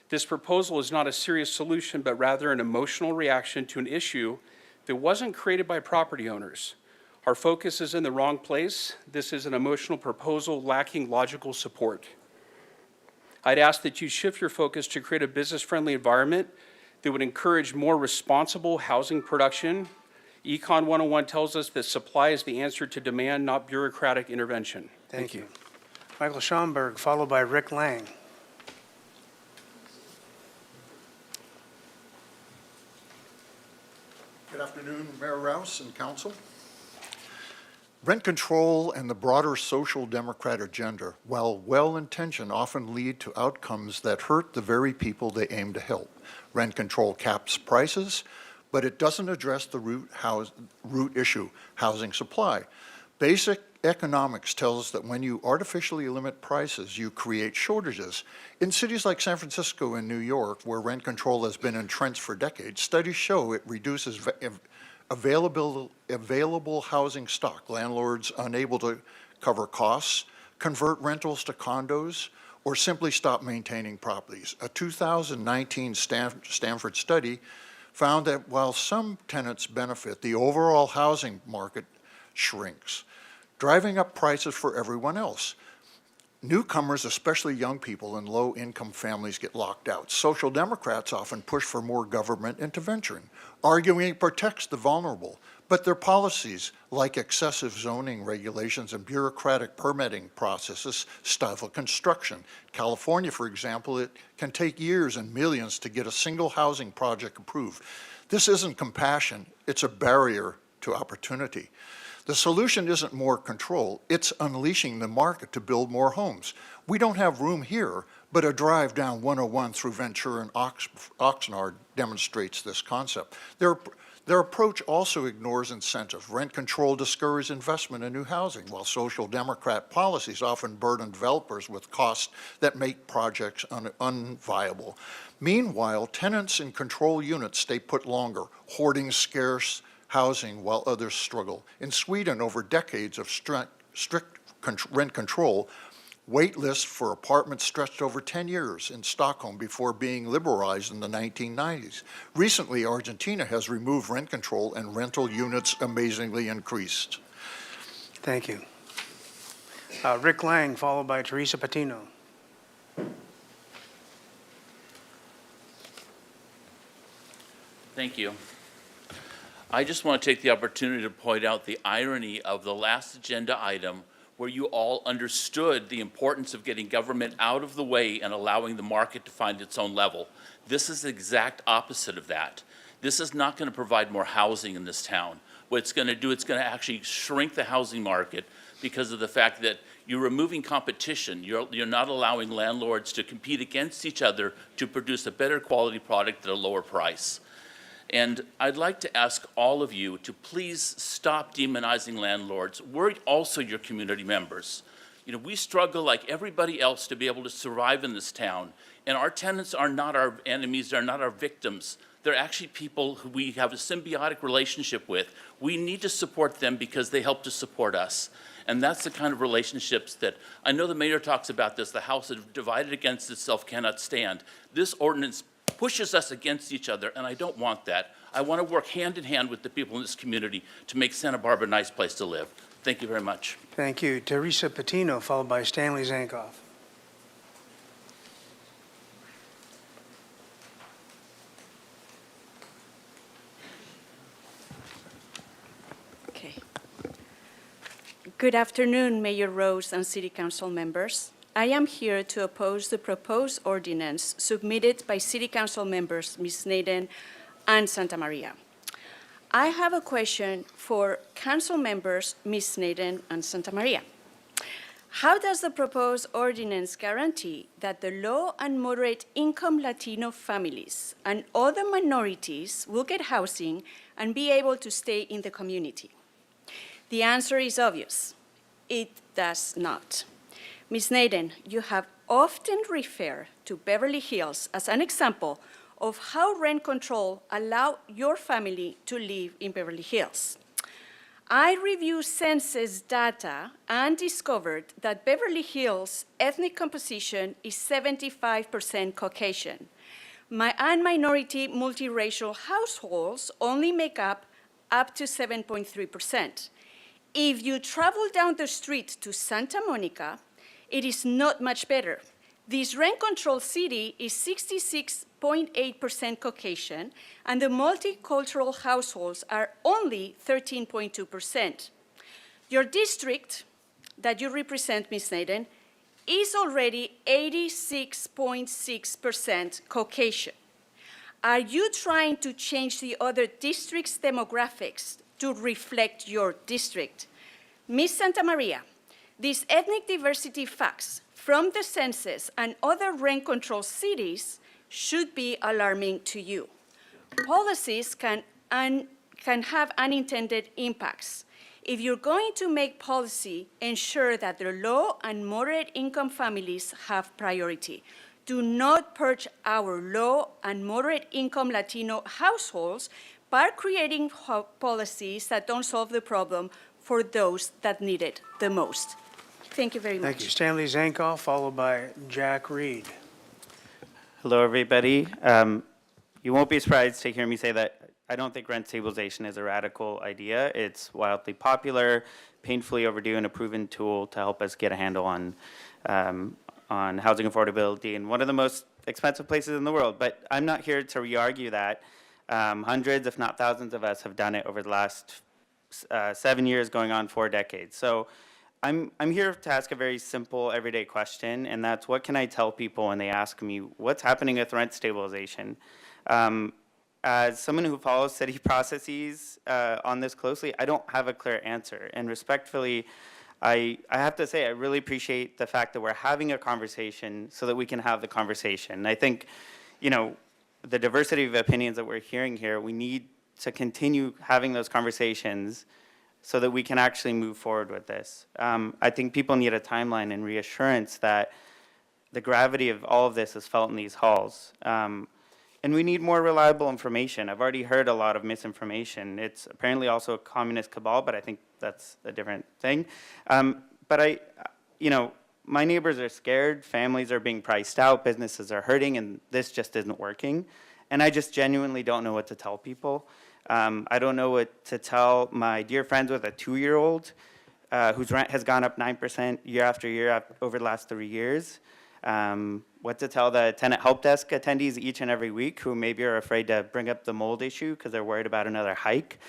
Speaker 15: This proposal is not a serious solution, but rather an emotional reaction to an issue that wasn't created by property owners. Our focus is in the wrong place. This is an emotional proposal lacking logical support. I'd ask that you shift your focus to create a business-friendly environment that would encourage more responsible housing production, Econ 101 tells us that supply is the answer to demand, not bureaucratic intervention.
Speaker 1: Thank you. Michael Schomburg, followed by Rick Lang.
Speaker 16: Good afternoon, Mayor Rouse and Council. Rent control and the broader social democrat agenda, while well-intentioned, often lead to outcomes that hurt the very people they aim to help. Rent control caps prices, but it doesn't address the root issue, housing supply. Basic economics tells us that when you artificially limit prices, you create shortages. In cities like San Francisco and New York, where rent control has been entrenched for decades, studies show it reduces available housing stock. Landlords unable to cover costs, convert rentals to condos, or simply stop maintaining properties. A 2019 Stanford study found that while some tenants benefit, the overall housing market shrinks, driving up prices for everyone else. Newcomers, especially young people and low-income families, get locked out. Social Democrats often push for more government intervention, arguing it protects the vulnerable. But their policies, like excessive zoning regulations and bureaucratic permitting processes, stifle construction. California, for example, it can take years and millions to get a single housing project approved. This isn't compassion, it's a barrier to opportunity. The solution isn't more control, it's unleashing the market to build more homes. We don't have room here, but a drive down 101 through Ventura and Oxnard demonstrates this concept. Their approach also ignores incentives. Rent control discourages investment in new housing, while social democrat policies often burden developers with costs that make projects unviable. Meanwhile, tenants in control units stay put longer, hoarding scarce housing while others struggle. In Sweden, over decades of strict rent control, wait lists for apartments stretched over 10 years in Stockholm before being liberalized in the 1990s. Recently, Argentina has removed rent control and rental units amazingly increased.
Speaker 1: Thank you. Rick Lang, followed by Teresa Patino.
Speaker 17: Thank you. I just want to take the opportunity to point out the irony of the last agenda item where you all understood the importance of getting government out of the way and allowing the market to find its own level. This is the exact opposite of that. This is not going to provide more housing in this town. What it's going to do, it's going to actually shrink the housing market because of the fact that you're removing competition. You're not allowing landlords to compete against each other to produce a better quality product at a lower price. And I'd like to ask all of you to please stop demonizing landlords. We're also your community members. You know, we struggle like everybody else to be able to survive in this town. And our tenants are not our enemies, they're not our victims. They're actually people who we have a symbiotic relationship with. We need to support them because they help to support us. And that's the kind of relationships that, I know the mayor talks about this, the house divided against itself cannot stand. This ordinance pushes us against each other, and I don't want that. I want to work hand in hand with the people in this community to make Santa Barbara a nice place to live. Thank you very much.
Speaker 1: Thank you. Teresa Patino, followed by Stanley Zankoff.
Speaker 18: Okay. Good afternoon, Mayor Rose and City Council members. I am here to oppose the proposed ordinance submitted by City Council members Ms. Naden and Santa Maria. I have a question for Council members Ms. Naden and Santa Maria. How does the proposed ordinance guarantee that the low and moderate income Latino families and other minorities will get housing and be able to stay in the community? The answer is obvious. It does not. Ms. Naden, you have often referred to Beverly Hills as an example of how rent control allowed your family to live in Beverly Hills. I reviewed census data and discovered that Beverly Hills' ethnic composition is 75% Caucasian. And minority multiracial households only make up to 7.3%. If you travel down the street to Santa Monica, it is not much better. This rent-controlled city is 66.8% Caucasian, and the multicultural households are only 13.2%. Your district that you represent, Ms. Naden, is already 86.6% Caucasian. Are you trying to change the other district's demographics to reflect your district? Ms. Santamaria, these ethnic diversity facts from the census and other rent-controlled cities should be alarming to you. Policies can have unintended impacts. If you're going to make policy, ensure that the low and moderate income families have priority. Do not purge our low and moderate income Latino households by creating policies that don't solve the problem for those that need it the most. Thank you very much.
Speaker 1: Thank you. Stanley Zankoff, followed by Jack Reed.
Speaker 20: Hello, everybody. You won't be surprised to hear me say that I don't think rent stabilization is a radical idea. It's wildly popular, painfully overdue, and a proven tool to help us get a handle on housing affordability in one of the most expensive places in the world. But I'm not here to re-argue that. Hundreds, if not thousands of us have done it over the last 7 years, going on 4 decades. So I'm here to ask a very simple, everyday question, and that's what can I tell people when they ask me, what's happening with rent stabilization? As someone who follows city processes on this closely, I don't have a clear answer. And respectfully, I have to say I really appreciate the fact that we're having a conversation so that we can have the conversation. I think, you know, the diversity of opinions that we're hearing here, we need to continue having those conversations so that we can actually move forward with this. I think people need a timeline and reassurance that the gravity of all of this is felt in these halls. And we need more reliable information. I've already heard a lot of misinformation. It's apparently also a communist cabal, but I think that's a different thing. But you know, my neighbors are scared, families are being priced out, businesses are hurting, and this just isn't working. And I just genuinely don't know what to tell people. I don't know what to tell my dear friends with a 2-year-old whose rent has gone up 9% year after year over the last 3 years. What to tell the tenant help desk attendees each and every week who maybe are afraid to bring up the mold issue because they're worried about another hike.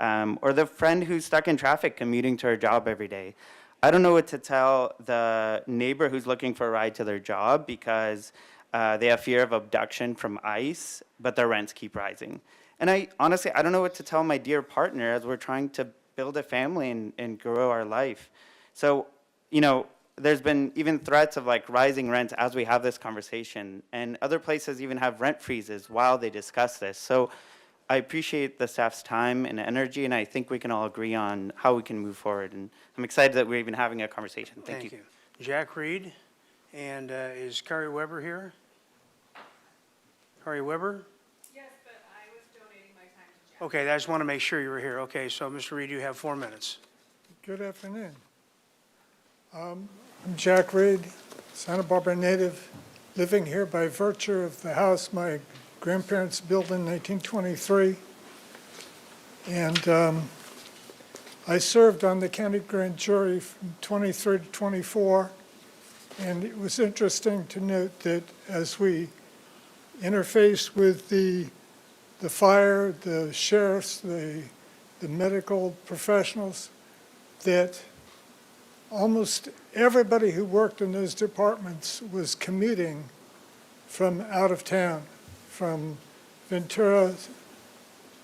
Speaker 20: Or the friend who's stuck in traffic commuting to her job every day. I don't know what to tell the neighbor who's looking for a ride to their job because they have fear of abduction from ICE, but their rents keep rising. And honestly, I don't know what to tell my dear partner as we're trying to build a family and grow our life. So, you know, there's been even threats of like rising rents as we have this conversation, and other places even have rent freezes while they discuss this. So I appreciate the staff's time and energy, and I think we can all agree on how we can move forward. And I'm excited that we're even having a conversation. Thank you.
Speaker 1: Jack Reed, and is Carrie Weber here? Carrie Weber?
Speaker 7: Yes, but I was donating my time to Jack.
Speaker 1: Okay, I just want to make sure you were here. Okay, so Mr. Reed, you have 4 minutes.
Speaker 21: Good afternoon. I'm Jack Reed, Santa Barbara native, living here by virtue of the house my grandparents built in 1923. And I served on the county grand jury from 23 to 24. And it was interesting to note that as we interfaced with the fire, the sheriffs, the medical professionals, that almost everybody who worked in those departments was commuting from out of town, from Ventura,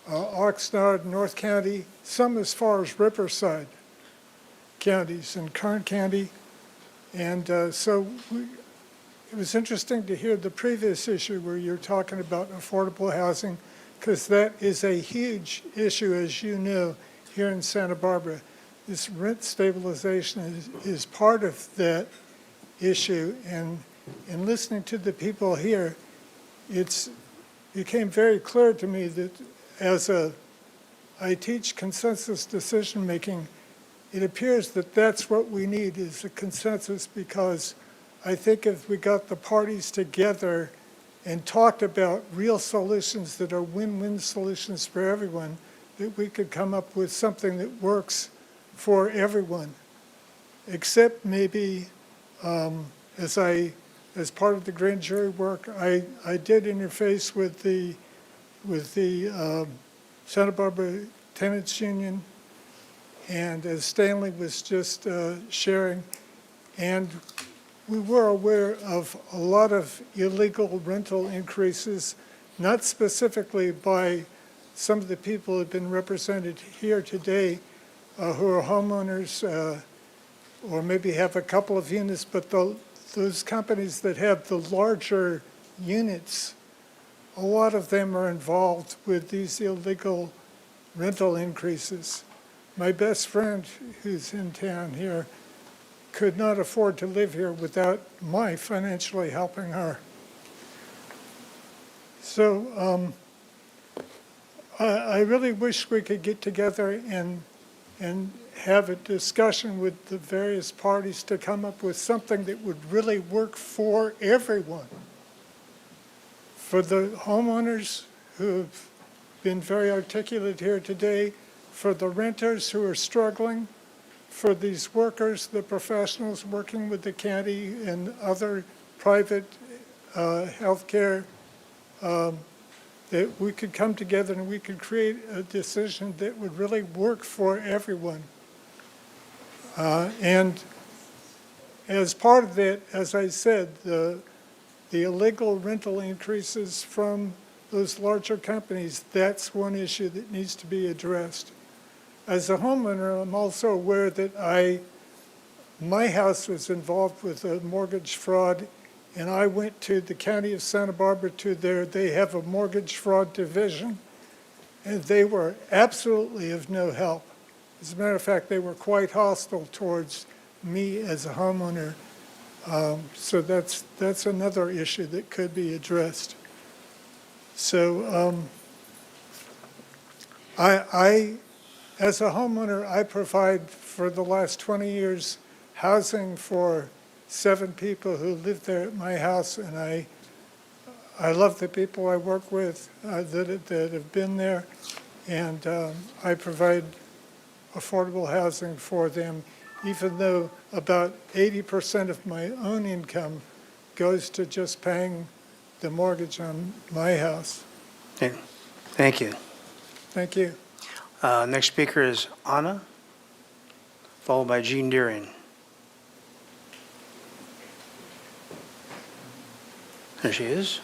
Speaker 21: Oxnard, North County, some as far as Riverside counties and Kern County. And so it was interesting to hear the previous issue where you're talking about affordable housing, because that is a huge issue, as you know, here in Santa Barbara. This rent stabilization is part of that issue, and in listening to the people here, it's became very clear to me that I teach consensus decision making, it appears that that's what we need is a consensus, because I think if we got the parties together and talked about real solutions that are win-win solutions for everyone, that we could come up with something that works for everyone, except maybe, as I as part of the grand jury work, I did interface with the Santa Barbara Tenants Union, and as Stanley was just sharing, and we were aware of a lot of illegal rental increases, not specifically by some of the people who have been represented here today, who are homeowners or maybe have a couple of units, but those companies that have the larger units, a lot of them are involved with these illegal rental increases. My best friend, who's in town here, could not afford to live here without my financially helping her. So I really wish we could get together and have a discussion with the various parties to come up with something that would really work for everyone. For the homeowners who have been very articulate here today, for the renters who are struggling, for these workers, the professionals working with the county and other private healthcare, that we could come together and we could create a decision that would really work for everyone. And as part of that, as I said, the illegal rental increases from those larger companies, that's one issue that needs to be addressed. As a homeowner, I'm also aware that my house was involved with a mortgage fraud, and I went to the county of Santa Barbara they have a mortgage fraud division, and they were absolutely of no help. As a matter of fact, they were quite hostile towards me as a homeowner. So that's another issue that could be addressed. So as a homeowner, I provide for the last 20 years housing for 7 people who live there at my house, and I love the people I work with that have been there, and I provide affordable housing for them, even though about 80% of my own income goes to just paying the mortgage on my house.
Speaker 1: Okay. Thank you.
Speaker 21: Thank you.
Speaker 1: Next speaker is Anna, followed by Jean Deering. There she is.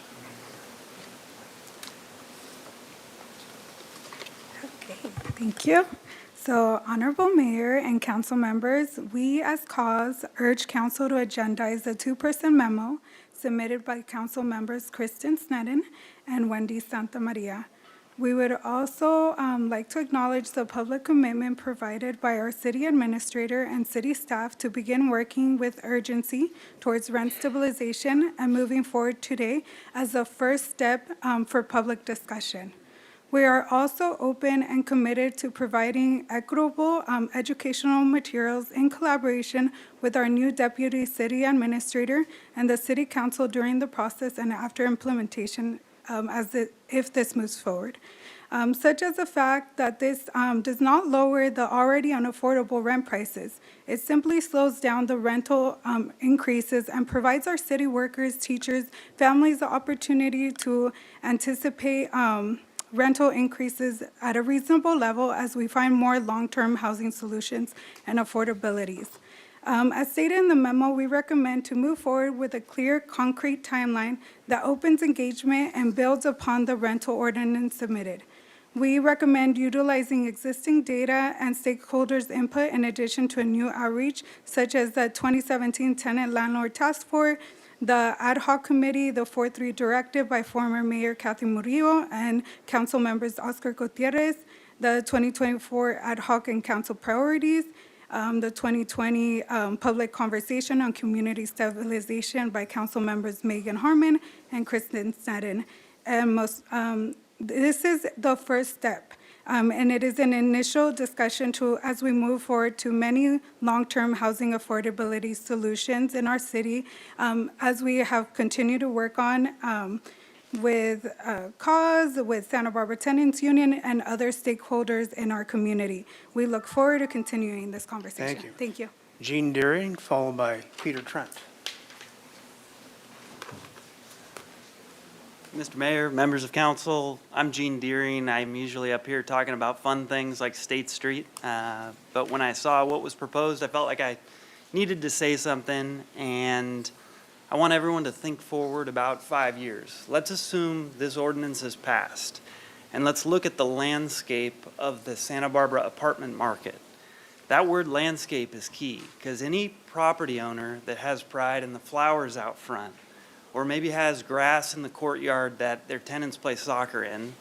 Speaker 4: Okay, thank you. So, Honorable Mayor and council members, we as CAUSE urge council to agendize the 2-person memo submitted by council members Kristen Sneddon and Wendy Santamaria. We would also like to acknowledge the public commitment provided by our city administrator and city staff to begin working with urgency towards rent stabilization and moving forward today as a first step for public discussion. We are also open and committed to providing equitable educational materials in collaboration with our new Deputy City Administrator and the City Council during the process and after implementation if this moves forward. Such as the fact that this does not lower the already unaffordable rent prices. It simply slows down the rental increases and provides our city workers, teachers, families the opportunity to anticipate rental increases at a reasonable level as we find more long-term housing solutions and affordabilities. As stated in the memo, we recommend to move forward with a clear, concrete timeline that opens engagement and builds upon the rental ordinance submitted. We recommend utilizing existing data and stakeholders' input in addition to a new outreach, such as the 2017 Tenant Landlord Task Force, the ad hoc committee, the 4-3 directive by former Mayor Kathy Murillo and council members Oscar Gutierrez, the 2024 ad hoc and council priorities, the 2020 public conversation on community stabilization by council members Megan Harmon and Kristen Sneddon. And this is the first step. And it is an initial discussion as we move forward to many long-term housing affordability solutions in our city, as we have continued to work on with CAUSE, with Santa Barbara Tenants Union, and other stakeholders in our community. We look forward to continuing this conversation.
Speaker 1: Thank you.
Speaker 4: Thank you.
Speaker 1: Jean Deering, followed by Peter Trent.
Speaker 5: Mr. Mayor, members of council, I'm Gene Deering. I'm usually up here talking about fun things like State Street. But when I saw what was proposed, I felt like I needed to say something, and I want everyone to think forward about 5 years. Let's assume this ordinance is passed, and let's look at the landscape of the Santa Barbara apartment market. That word landscape is key, because any property owner that has pride in the flowers out front, or maybe has grass in the courtyard that their tenants play soccer in,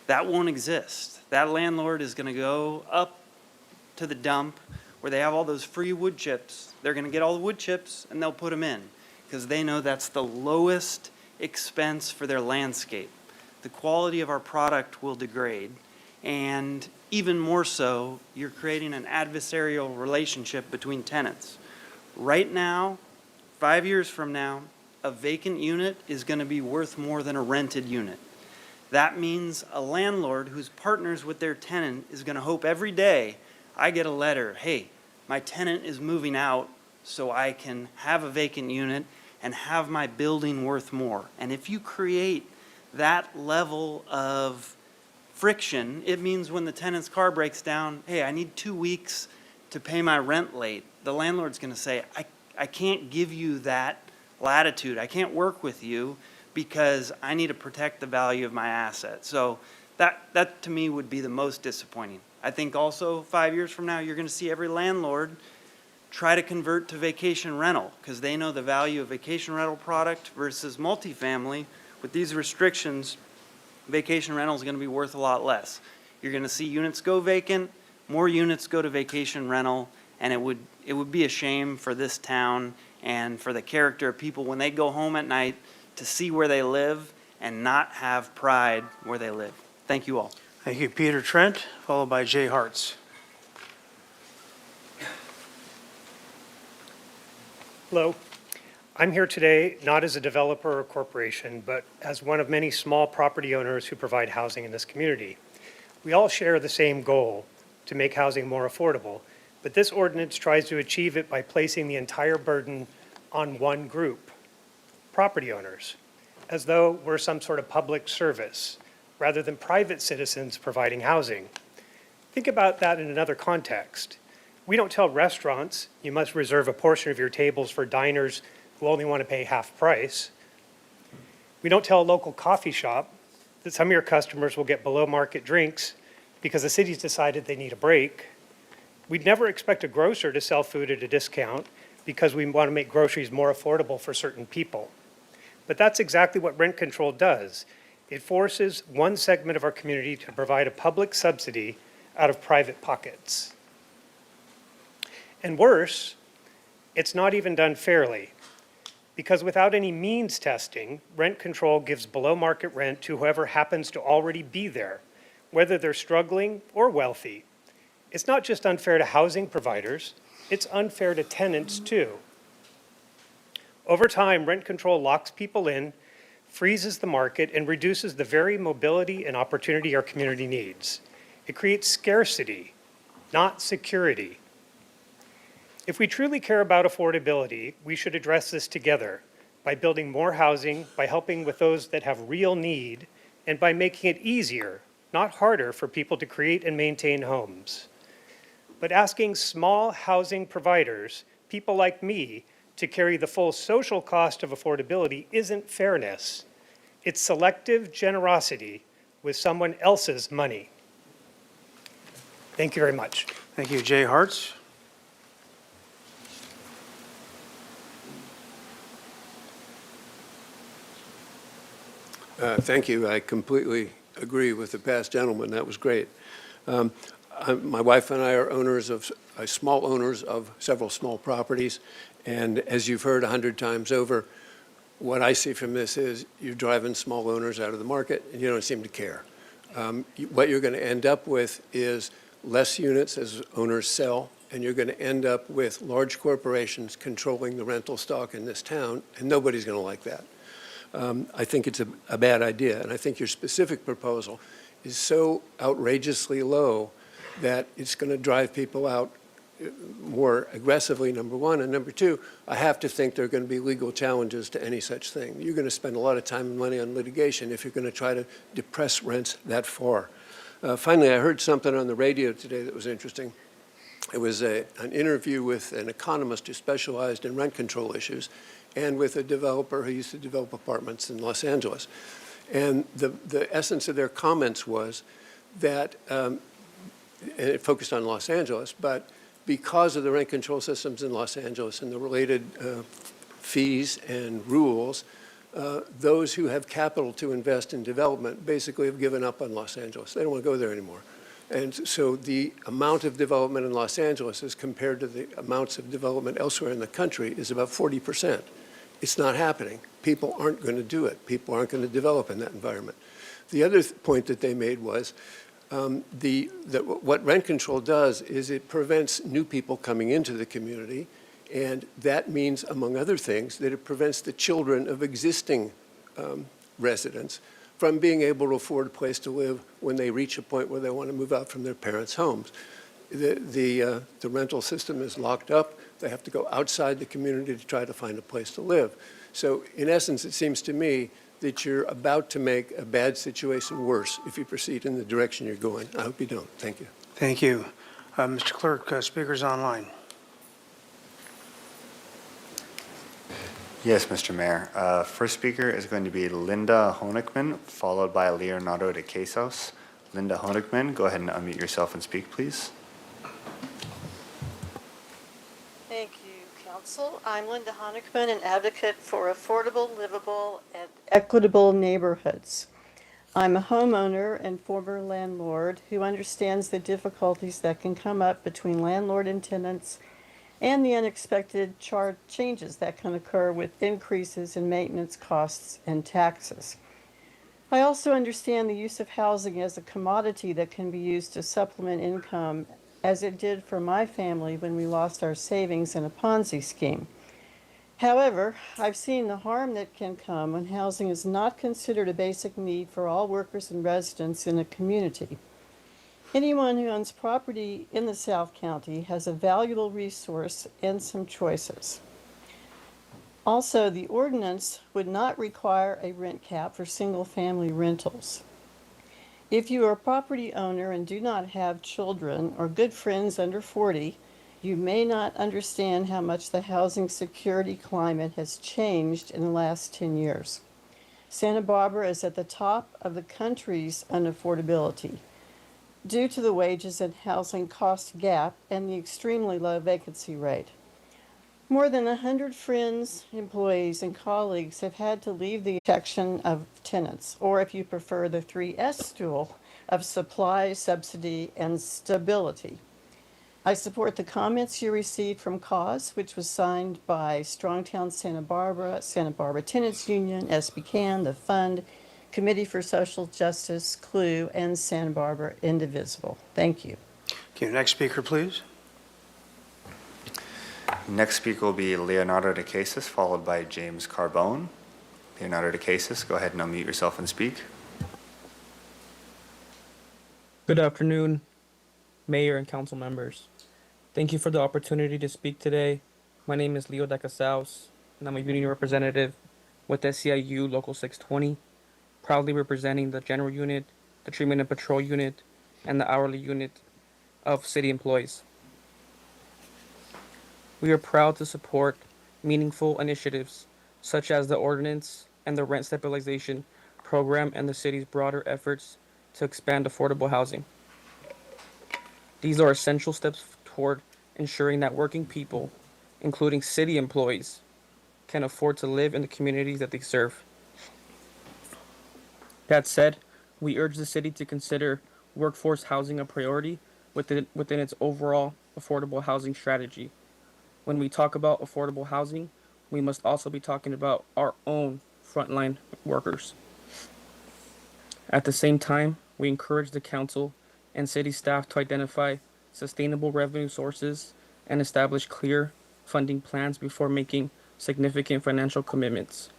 Speaker 5: that won't exist. That landlord is going to go up to the dump where they have all those free wood chips. They're going to get all the wood chips and they'll put them in because they know that's the lowest expense for their landscape. The quality of our product will degrade, and even more so, you're creating an adversarial relationship between tenants. Right now, 5 years from now, a vacant unit is going to be worth more than a rented unit. That means a landlord who's partners with their tenant is going to hope every day I get a letter, hey, my tenant is moving out so I can have a vacant unit and have my building worth more. And if you create that level of friction, it means when the tenant's car breaks down, hey, I need 2 weeks to pay my rent late. The landlord's going to say, I can't give you that latitude. I can't work with you because I need to protect the value of my asset. So that to me would be the most disappointing. I think also 5 years from now, you're going to see every landlord try to convert to vacation rental because they know the value of vacation rental product versus multifamily. With these restrictions, vacation rental is going to be worth a lot less. You're going to see units go vacant, more units go to vacation rental, and it would be a shame for this town and for the character of people when they go home at night to see where they live and not have pride where they live. Thank you all.
Speaker 1: Thank you, Peter Trent, followed by Jay Hartz.
Speaker 6: Hello. I'm here today not as a developer or corporation, but as one of many small property owners who provide housing in this community. We all share the same goal, to make housing more affordable, but this ordinance tries to achieve it by placing the entire burden on one group, property owners, as though we're some sort of public service, rather than private citizens providing housing. Think about that in another context. We don't tell restaurants you must reserve a portion of your tables for diners who only want to pay half price. We don't tell a local coffee shop that some of your customers will get below market drinks because the city's decided they need a break. We'd never expect a grocer to sell food at a discount because we want to make groceries more affordable for certain people. But that's exactly what rent control does. It forces one segment of our community to provide a public subsidy out of private pockets. And worse, it's not even done fairly. Because without any means testing, rent control gives below market rent to whoever happens to already be there, whether they're struggling or wealthy. It's not just unfair to housing providers, it's unfair to tenants too. Over time, rent control locks people in, freezes the market, and reduces the very mobility and opportunity our community needs. It creates scarcity, not security. If we truly care about affordability, we should address this together by building more housing, by helping with those that have real need, and by making it easier, not harder, for people to create and maintain homes. But asking small housing providers, people like me, to carry the full social cost of affordability isn't fairness. It's selective generosity with someone else's money. Thank you very much.
Speaker 1: Thank you, Jay Hartz.
Speaker 22: Thank you. I completely agree with the past gentleman. That was great. My wife and I are small owners of several small properties. And as you've heard 100 times over, what I see from this is you're driving small owners out of the market and you don't seem to care. What you're going to end up with is less units as owners sell, and you're going to end up with large corporations controlling the rental stock in this town, and nobody's going to like that. I think it's a bad idea, and I think your specific proposal is so outrageously low that it's going to drive people out more aggressively, number one. And number two, I have to think there are going to be legal challenges to any such thing. You're going to spend a lot of time and money on litigation if you're going to try to depress rents that far. Finally, I heard something on the radio today that was interesting. It was an interview with an economist who specialized in rent control issues and with a developer who used to develop apartments in Los Angeles. And the essence of their comments was that, and it focused on Los Angeles, but because of the rent control systems in Los Angeles and the related fees and rules, those who have capital to invest in development basically have given up on Los Angeles. They don't want to go there anymore. And so the amount of development in Los Angeles as compared to the amounts of development elsewhere in the country is about 40%. It's not happening. People aren't going to do it. People aren't going to develop in that environment. The other point that they made was what rent control does is it prevents new people coming into the community, and that means, among other things, that it prevents the children of existing residents from being able to afford a place to live when they reach a point where they want to move out from their parents' homes. The rental system is locked up. They have to go outside the community to try to find a place to live. So in essence, it seems to me that you're about to make a bad situation worse if you proceed in the direction you're going. I hope you don't. Thank you.
Speaker 1: Thank you. Mr. Clerk, speakers online.
Speaker 11: Yes, Mr. Mayor. First speaker is going to be Linda Honigman, followed by Leonardo de Quesos. Linda Honigman, go ahead and unmute yourself and speak, please.
Speaker 14: Thank you, Council. I'm Linda Honigman, an advocate for affordable, livable, and equitable neighborhoods. I'm a homeowner and former landlord who understands the difficulties that can come up between landlord and tenants and the unexpected charge changes that can occur with increases in maintenance costs and taxes. I also understand the use of housing as a commodity that can be used to supplement income, as it did for my family when we lost our savings in a Ponzi scheme. However, I've seen the harm that can come when housing is not considered a basic need for all workers and residents in a community. Anyone who owns property in the South County has a valuable resource and some choices. Also, the ordinance would not require a rent cap for single-family rentals. If you are a property owner and do not have children or good friends under 40, you may not understand how much the housing security climate has changed in the last 10 years. Santa Barbara is at the top of the country's unaffordability due to the wages and housing cost gap and the extremely low vacancy rate. More than 100 friends, employees, and colleagues have had to leave the protection of tenants, or if you prefer, the 3S stool of supply, subsidy, and stability. I support the comments you received from CAUSE, which was signed by Strongtown Santa Barbara Tenants Union, SBCAN, the Fund, Committee for Social Justice, CLUE, and Santa Barbara Indivisible. Thank you.
Speaker 1: Okay, next speaker, please.
Speaker 11: Next speaker will be Leonardo de Quesos, followed by James Carbone. Leonardo de Quesos, go ahead and unmute yourself and speak.
Speaker 23: Good afternoon, Mayor and Council members. Thank you for the opportunity to speak today. My name is Leo de Casals, and I'm a union representative with SEIU Local 620, proudly representing the General Unit, the Treatment and Patrol Unit, and the Hourly Unit of City Employees. We are proud to support meaningful initiatives such as the ordinance and the rent stabilization program and the city's broader efforts to expand affordable housing. These are essential steps toward ensuring that working people, including city employees, can afford to live in the communities that they serve. That said, we urge the city to consider workforce housing a priority within its overall affordable housing strategy. When we talk about affordable housing, we must also be talking about our own frontline workers. At the same time, we encourage the council and city staff to identify sustainable revenue sources and establish clear funding plans before making significant financial commitments.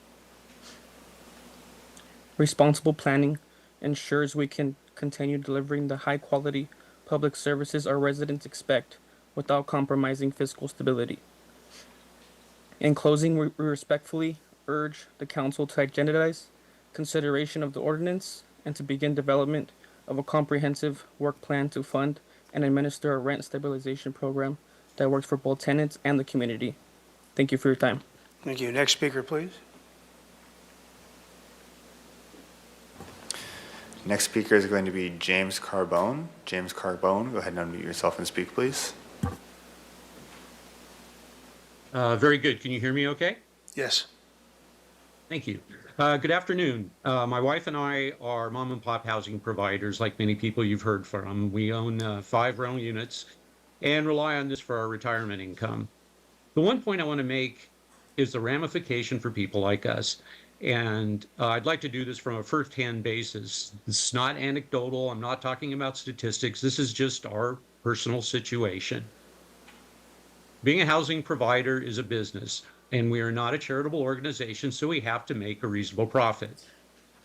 Speaker 23: Responsible planning ensures we can continue delivering the high-quality public services our residents expect without compromising fiscal stability. In closing, we respectfully urge the council to agendize consideration of the ordinance and to begin development of a comprehensive work plan to fund and administer a rent stabilization program that works for both tenants and the community. Thank you for your time.
Speaker 1: Thank you. Next speaker, please.
Speaker 11: Next speaker is going to be James Carbone. James Carbone, go ahead and unmute yourself and speak, please.
Speaker 2: Very good. Can you hear me okay?
Speaker 1: Yes.
Speaker 2: Thank you. Good afternoon. My wife and I are mom and pop housing providers, like many people you've heard from. We own 5 rental units and rely on this for our retirement income. The one point I want to make is the ramification for people like us. And I'd like to do this from a first-hand basis. This is not anecdotal. I'm not talking about statistics. This is just our personal situation. Being a housing provider is a business, and we are not a charitable organization, so we have to make a reasonable profit.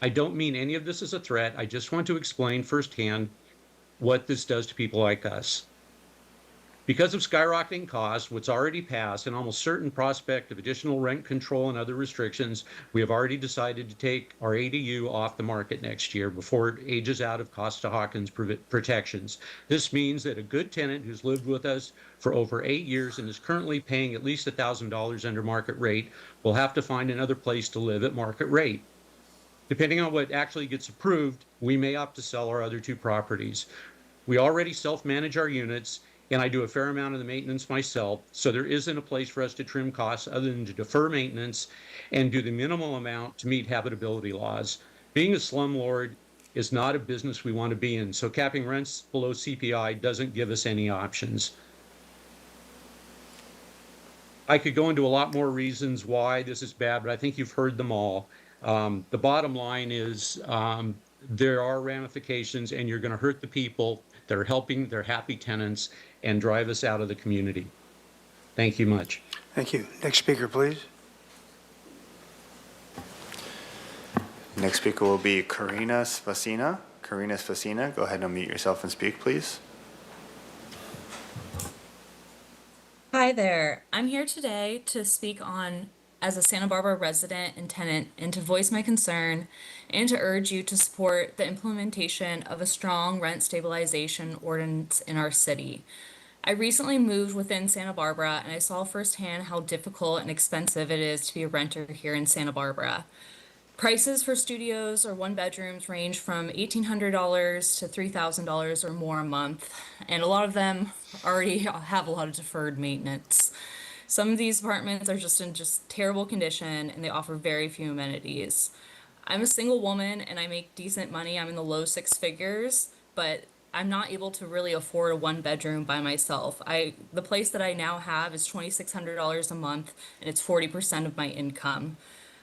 Speaker 2: I don't mean any of this as a threat. I just want to explain firsthand what this does to people like us. Because of skyrocketing costs, what's already passed, and almost certain prospect of additional rent control and other restrictions, we have already decided to take our ADU off the market next year before it ages out of Costa-Hawkins protections. This means that a good tenant who's lived with us for over 8 years and is currently paying at least $1,000 under market rate will have to find another place to live at market rate. Depending on what actually gets approved, we may opt to sell our other 2 properties. We already self-manage our units, and I do a fair amount of the maintenance myself, so there isn't a place for us to trim costs other than to defer maintenance and do the minimal amount to meet habitability laws. Being a slumlord is not a business we want to be in, so capping rents below CPI doesn't give us any options. I could go into a lot more reasons why this is bad, but I think you've heard them all. The bottom line is there are ramifications, and you're going to hurt the people that are helping their happy tenants and drive us out of the community. Thank you much.
Speaker 1: Thank you. Next speaker, please.
Speaker 11: Next speaker will be Karina Spacina. Karina Spacina, go ahead and unmute yourself and speak, please.
Speaker 3: Hi there. I'm here today to speak on as a Santa Barbara resident and tenant and to voice my concern and to urge you to support the implementation of a strong rent stabilization ordinance in our city. I recently moved within Santa Barbara and I saw firsthand how difficult and expensive it is to be a renter here in Santa Barbara. Prices for studios or 1-bedrooms range from $1,800 to $3,000 or more a month, and a lot of them already have a lot of deferred maintenance. Some of these apartments are just in terrible condition and they offer very few amenities. I'm a single woman and I make decent money. I'm in the low 6 figures, but I'm not able to really afford a 1-bedroom by myself. The place that I now have is $2,600 a month and it's 40% of my income.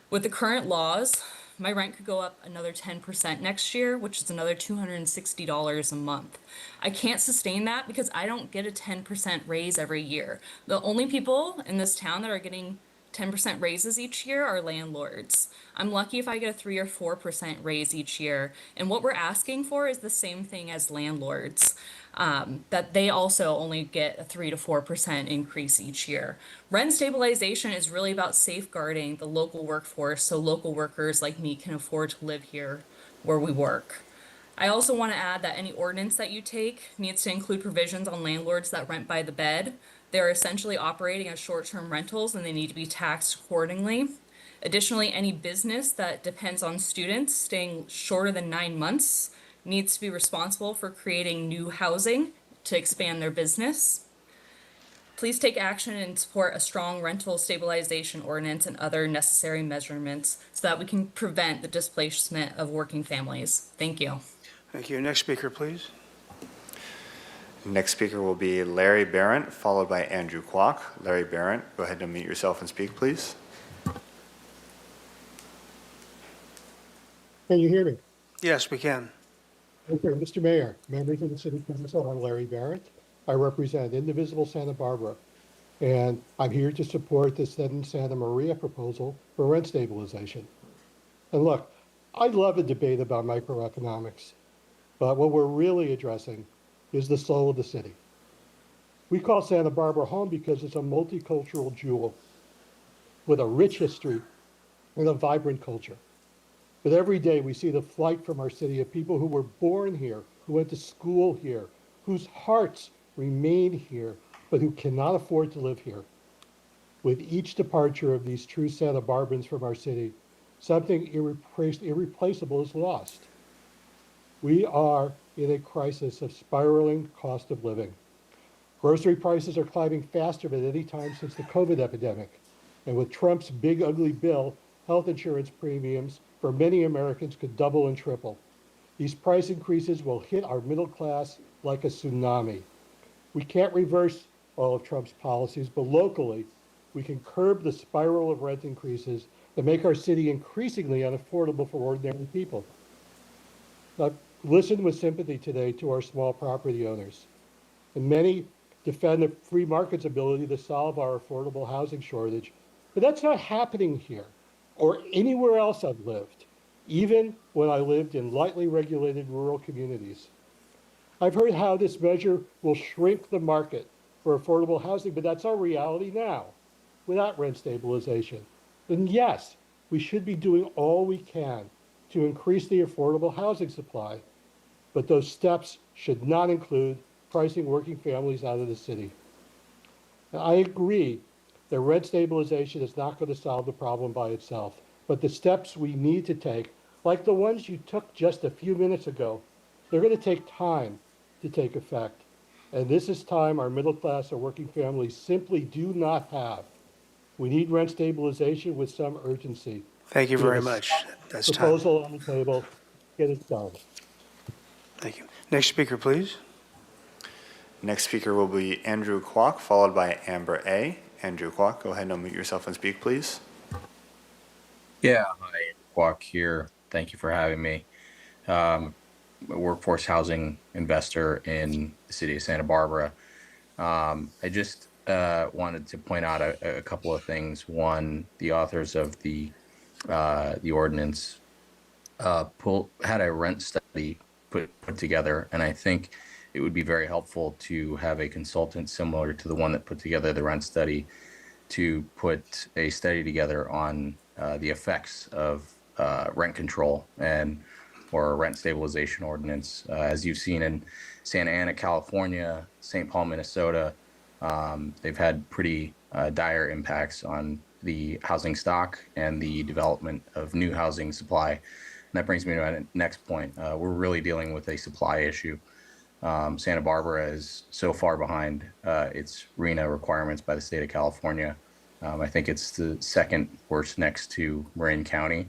Speaker 3: With the current laws, my rent could go up another 10% next year, which is another $260 a month. I can't sustain that because I don't get a 10% raise every year. The only people in this town that are getting 10% raises each year are landlords. I'm lucky if I get a 3 or 4% raise each year. And what we're asking for is the same thing as landlords, that they also only get a 3 to 4% increase each year. Rent stabilization is really about safeguarding the local workforce so local workers like me can afford to live here where we work. I also want to add that any ordinance that you take needs to include provisions on landlords that rent by the bed. They're essentially operating as short-term rentals and they need to be taxed accordingly. Additionally, any business that depends on students staying shorter than 9 months needs to be responsible for creating new housing to expand their business. Please take action and support a strong rental stabilization ordinance and other necessary measurements so that we can prevent the displacement of working families. Thank you.
Speaker 1: Thank you. Next speaker, please.
Speaker 11: Next speaker will be Larry Barrett, followed by Andrew Kwok. Larry Barrett, go ahead and unmute yourself and speak, please.
Speaker 8: Can you hear me?
Speaker 1: Yes, we can.
Speaker 8: Okay, Mr. Mayor, members of the City Council, I'm Larry Barrett. I represent Indivisible Santa Barbara, and I'm here to support the Santa Maria proposal for rent stabilization. And look, I love a debate about microeconomics, but what we're really addressing is the soul of the city. We call Santa Barbara home because it's a multicultural jewel with a rich history and a vibrant culture. But every day we see the flight from our city of people who were born here, who went to school here, whose hearts remain here, but who cannot afford to live here. With each departure of these true Santa Barbarans from our city, something irreplaceable is lost. We are in a crisis of spiraling cost of living. Grocery prices are climbing faster than any time since the COVID epidemic. And with Trump's big ugly bill, health insurance premiums for many Americans could double and triple. These price increases will hit our middle class like a tsunami. We can't reverse all of Trump's policies, but locally, we can curb the spiral of rent increases that make our city increasingly unaffordable for ordinary people. Now, listen with sympathy today to our small property owners. And many defend the free market's ability to solve our affordable housing shortage. But that's not happening here or anywhere else I've lived, even when I lived in lightly regulated rural communities. I've heard how this measure will shrink the market for affordable housing, but that's our reality now without rent stabilization. Then yes, we should be doing all we can to increase the affordable housing supply, but those steps should not include pricing working families out of the city. Now, I agree that rent stabilization is not going to solve the problem by itself, but the steps we need to take, like the ones you took just a few minutes ago, they're going to take time to take effect. And this is time our middle class or working families simply do not have. We need rent stabilization with some urgency.
Speaker 1: Thank you
Speaker 8: We have
Speaker 1: very
Speaker 8: a
Speaker 1: much. That's time.
Speaker 8: proposal on the table. Get it done.
Speaker 1: Thank you. Next speaker, please.
Speaker 11: Next speaker will be Andrew Kwok, followed by Amber A. Andrew Kwok, go ahead and unmute yourself and speak, please.
Speaker 9: Yeah, hi, Kwok here. Thank you for having me. A workforce housing investor in the city of Santa Barbara. I just wanted to point out a couple of things. One, the authors of the ordinance had a rent study put together, and I think it would be very helpful to have a consultant similar to the one that put together the rent study to put a study together on the effects of rent control or a rent stabilization ordinance. As you've seen in Santa Ana, California, St. Paul, Minnesota, they've had pretty dire impacts on the housing stock and the development of new housing supply. And that brings me to my next point. We're really dealing with a supply issue. Santa Barbara is so far behind its RENA requirements by the state of California. I think it's the second worst next to Marin County.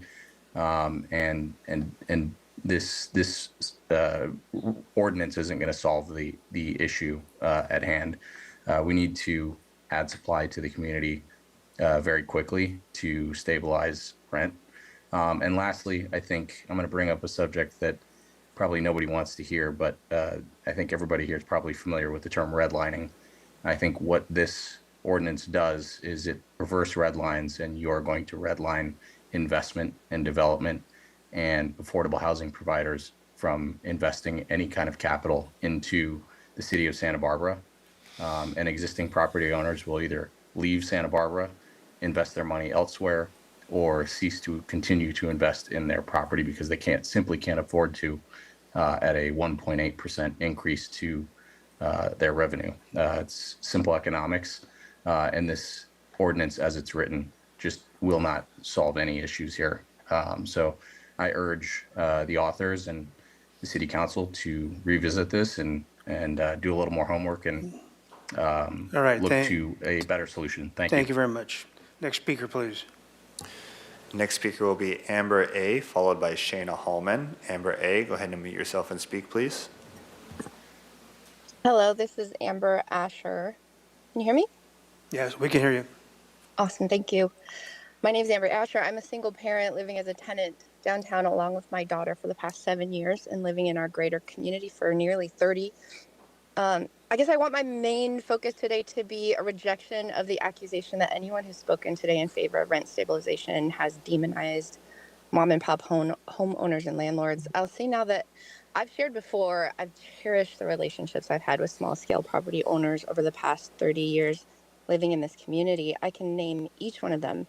Speaker 9: And this ordinance isn't going to solve the issue at hand. We need to add supply to the community very quickly to stabilize rent. And lastly, I think I'm going to bring up a subject that probably nobody wants to hear, but I think everybody here is probably familiar with the term redlining. I think what this ordinance does is it reverse redlines, and you're going to redline investment and development and affordable housing providers from investing any kind of capital into the city of Santa Barbara. And existing property owners will either leave Santa Barbara, invest their money elsewhere, or cease to continue to invest in their property because they simply can't afford to at a 1.8% increase to their revenue. It's simple economics, and this ordinance as it's written just will not solve any issues here. So I urge the authors and the city council to revisit this and do a little more homework and
Speaker 1: All right,
Speaker 9: look to a better solution. Thank you.
Speaker 1: Thank you very much. Next speaker, please.
Speaker 11: Next speaker will be Amber A, followed by Shayna Hallman. Amber A, go ahead and unmute yourself and speak, please.
Speaker 10: Hello, this is Amber Asher. Can you hear me?
Speaker 1: Yes, we can hear you.
Speaker 10: Awesome, thank you. My name is Amber Asher. I'm a single parent living as a tenant downtown along with my daughter for the past 7 years and living in our greater community for nearly 30. I guess I want my main focus today to be a rejection of the accusation that anyone who's spoken today in favor of rent stabilization has demonized mom and pop homeowners and landlords. I'll say now that I've shared before, I've cherished the relationships I've had with small scale property owners over the past 30 years living in this community. I can name each one of them.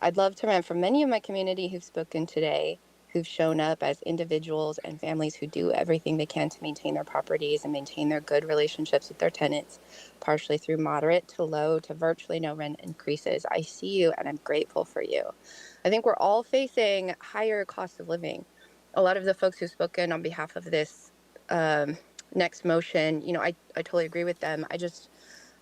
Speaker 10: I'd love to rant from many of my community who've spoken today, who've shown up as individuals and families who do everything they can to maintain their properties and maintain their good relationships with their tenants, partially through moderate to low to virtually no rent increases. I see you and I'm grateful for you. I think we're all facing higher costs of living. A lot of the folks who've spoken on behalf of this next motion, I totally agree with them.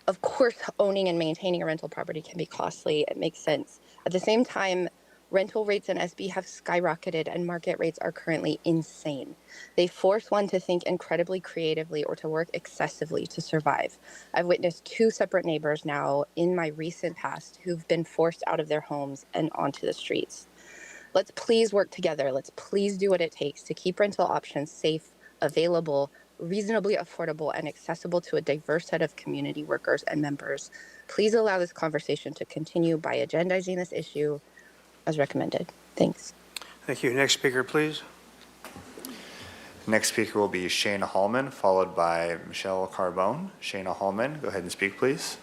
Speaker 10: Of course, owning and maintaining a rental property can be costly. It makes sense. At the same time, rental rates in SB have skyrocketed and market rates are currently insane. They force one to think incredibly creatively or to work excessively to survive. I've witnessed 2 separate neighbors now in my recent past who've been forced out of their homes and onto the streets. Let's please work together. Let's please do what it takes to keep rental options safe, available, reasonably affordable, and accessible to a diverse set of community workers and members. Please allow this conversation to continue by agendizing this issue as recommended. Thanks.
Speaker 1: Thank you. Next speaker, please.
Speaker 11: Next speaker will be Shayna Hallman, followed by Michelle Carbone. Shayna Hallman, go ahead and speak, please.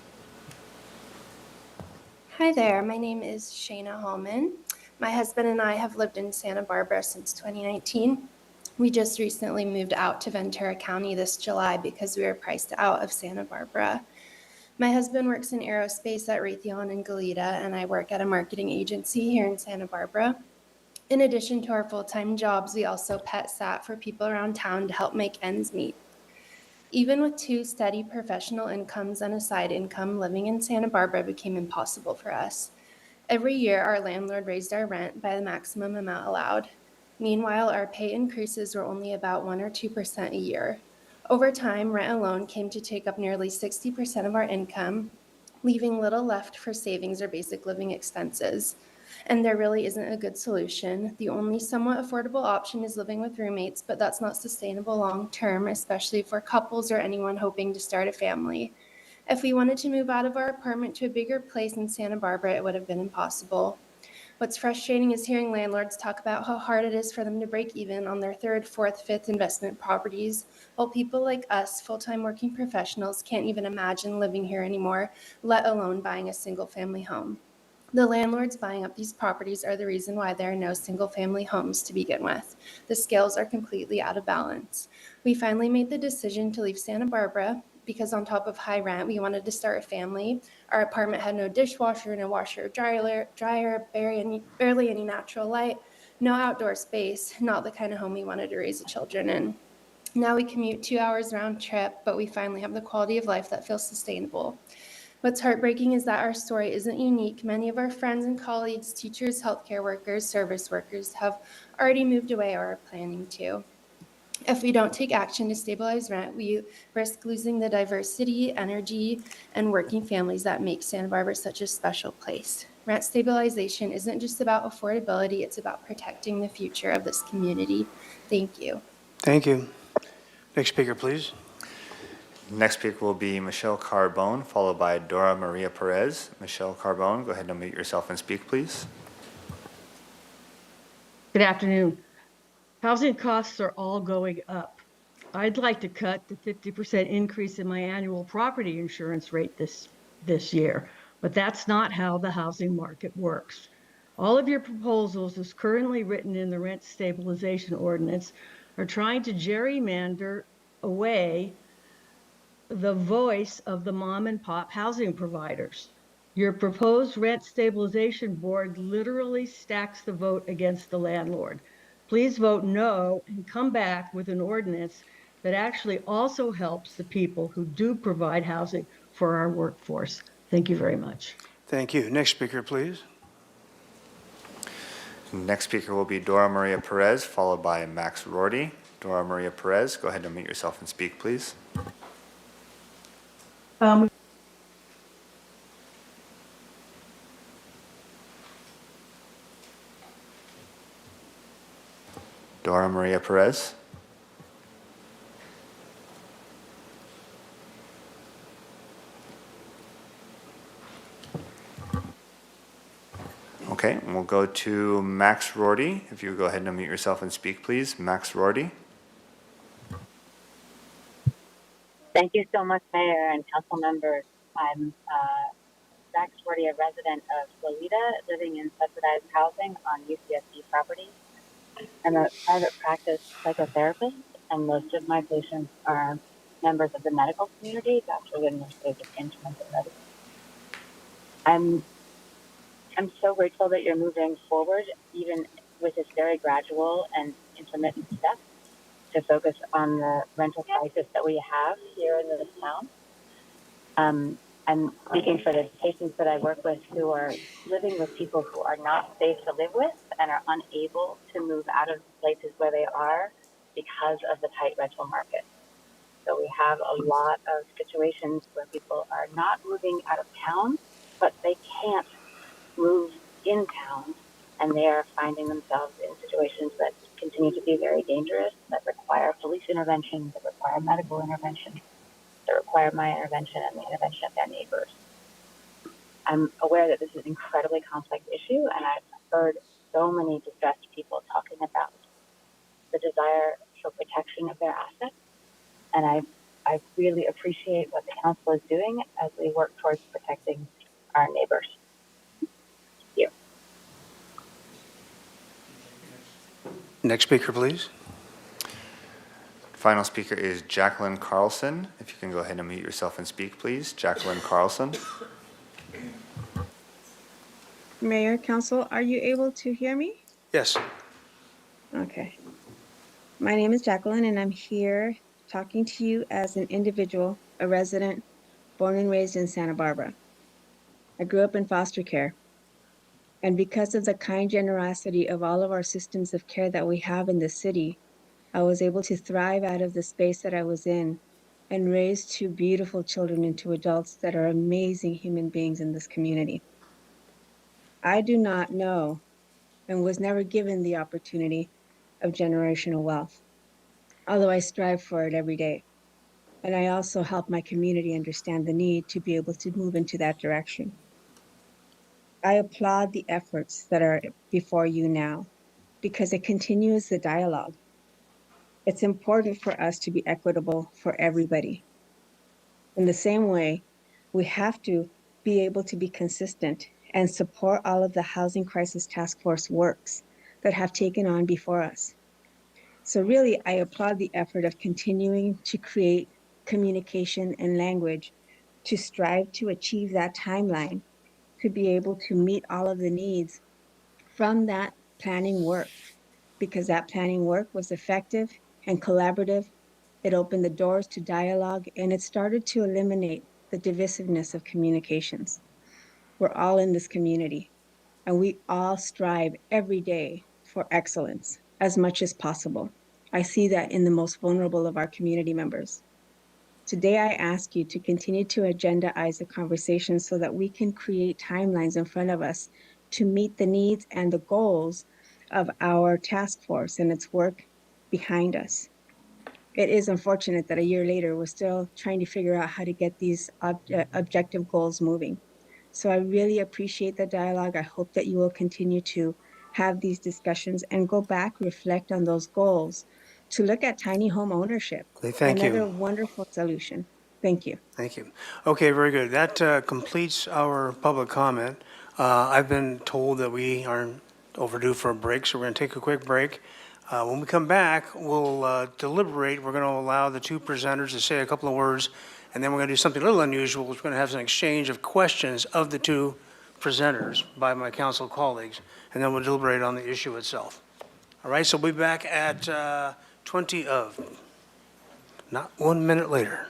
Speaker 12: Hi there, my name is Shayna Hallman. My husband and I have lived in Santa Barbara since 2019. We just recently moved out to Ventura County this July because we were priced out of Santa Barbara. My husband works in aerospace at Raytheon in Goleta, and I work at a marketing agency here in Santa Barbara. In addition to our full-time jobs, we also pet sat for people around town to help make ends meet. Even with 2 steady professional incomes and a side income, living in Santa Barbara became impossible for us. Every year, our landlord raised our rent by the maximum amount allowed. Meanwhile, our pay increases were only about 1 or 2% a year. Over time, rent alone came to take up nearly 60% of our income, leaving little left for savings or basic living expenses. And there really isn't a good solution. The only somewhat affordable option is living with roommates, but that's not sustainable long term, especially for couples or anyone hoping to start a family. If we wanted to move out of our apartment to a bigger place in Santa Barbara, it would have been impossible. What's frustrating is hearing landlords talk about how hard it is for them to break even on their 3rd, 4th, 5th investment properties, while people like us, full-time working professionals, can't even imagine living here anymore, let alone buying a single-family home. The landlords buying up these properties are the reason why there are no single-family homes to begin with. The scales are completely out of balance. We finally made the decision to leave Santa Barbara because on top of high rent, we wanted to start a family. Our apartment had no dishwasher, no washer or dryer, barely any natural light, no outdoor space, not the kind of home we wanted to raise children in. Now we commute 2 hours round trip, but we finally have the quality of life that feels sustainable. What's heartbreaking is that our story isn't unique. Many of our friends and colleagues, teachers, healthcare workers, service workers have already moved away or are planning to. If we don't take action to stabilize rent, we risk losing the diversity, energy, and working families that make Santa Barbara such a special place. Rent stabilization isn't just about affordability, it's about protecting the future of this community. Thank you.
Speaker 1: Thank you. Next speaker, please.
Speaker 11: Next speaker will be Michelle Carbone, followed by Dora Maria Perez. Michelle Carbone, go ahead and unmute yourself and speak, please.
Speaker 13: Good afternoon. Housing costs are all going up. I'd like to cut the 50% increase in my annual property insurance rate this year, but that's not how the housing market works. All of your proposals, as currently written in the rent stabilization ordinance, are trying to gerrymander away the voice of the mom and pop housing providers. Your proposed rent stabilization board literally stacks the vote against the landlord. Please vote no and come back with an ordinance that actually also helps the people who do provide housing for our workforce. Thank you very much.
Speaker 1: Thank you. Next speaker, please.
Speaker 11: Next speaker will be Dora Maria Perez, followed by Max Rorty. Dora Maria Perez, go ahead and unmute yourself and speak, please. Dora Maria Perez. Okay, we'll go to Max Rorty. If you would go ahead and unmute yourself and speak, please. Max Rorty.
Speaker 15: Thank you so much, Mayor and council members. I'm Max Rorty, a resident of Lolita, living in subsidized housing on UCSD property. I'm a private practice psychotherapist, and most of my patients are members of the medical community, doctors and nurses of intermittent medicine. I'm so grateful that you're moving forward, even with this very gradual and intermittent step, to focus on the rental crisis that we have here in this town. I'm speaking for the patients that I work with who are living with people who are not safe to live with and are unable to move out of places where they are because of the tight rental market. So we have a lot of situations where people are not moving out of town, but they can't move in town, and they are finding themselves in situations that continue to be very dangerous, that require police intervention, that require medical intervention, that require my intervention and the intervention of their neighbors. I'm aware that this is an incredibly complex issue, and I've heard so many distressed people talking about the desire for protection of their assets, and I really appreciate what the council is doing as we work towards protecting our neighbors. Thank you.
Speaker 1: Next speaker, please.
Speaker 11: Final speaker is Jacqueline Carlson. If you can go ahead and unmute yourself and speak, please. Jacqueline Carlson.
Speaker 16: Mayor, Council, are you able to hear me?
Speaker 1: Yes.
Speaker 16: Okay. My name is Jacqueline, and I'm here talking to you as an individual, a resident, born and raised in Santa Barbara. I grew up in foster care. And because of the kind generosity of all of our systems of care that we have in the city, I was able to thrive out of the space that I was in and raise two beautiful children into adults that are amazing human beings in this community. I do not know and was never given the opportunity of generational wealth, although I strive for it every day. And I also help my community understand the need to be able to move into that direction. I applaud the efforts that are before you now because it continues the dialogue. It's important for us to be equitable for everybody. In the same way, we have to be able to be consistent and support all of the Housing Crisis Task Force works that have taken on before us. So really, I applaud the effort of continuing to create communication and language to strive to achieve that timeline, to be able to meet all of the needs from that planning work, because that planning work was effective and collaborative. It opened the doors to dialogue, and it started to eliminate the divisiveness of communications. We're all in this community, and we all strive every day for excellence as much as possible. I see that in the most vulnerable of our community members. Today, I ask you to continue to agendaize the conversation so that we can create timelines in front of us to meet the needs and the goals of our task force and its work behind us. It is unfortunate that a year later, we're still trying to figure out how to get these objective goals moving. So I really appreciate the dialogue. I hope that you will continue to have these discussions and go back, reflect on those goals to look at tiny home ownership.
Speaker 1: Okay, thank you.
Speaker 16: Another wonderful solution. Thank you.
Speaker 1: Thank you. Okay, very good. That completes our public comment. I've been told that we are overdue for a break, so we're going to take a quick break. When we come back, we'll deliberate. We're going to allow the two presenters to say a couple of words, and then we're going to do something a little unusual. We're going to have an exchange of questions of the two presenters by my council colleagues, and then we'll deliberate on the issue itself. All right, so we'll be back at 20 of, not 1 minute later.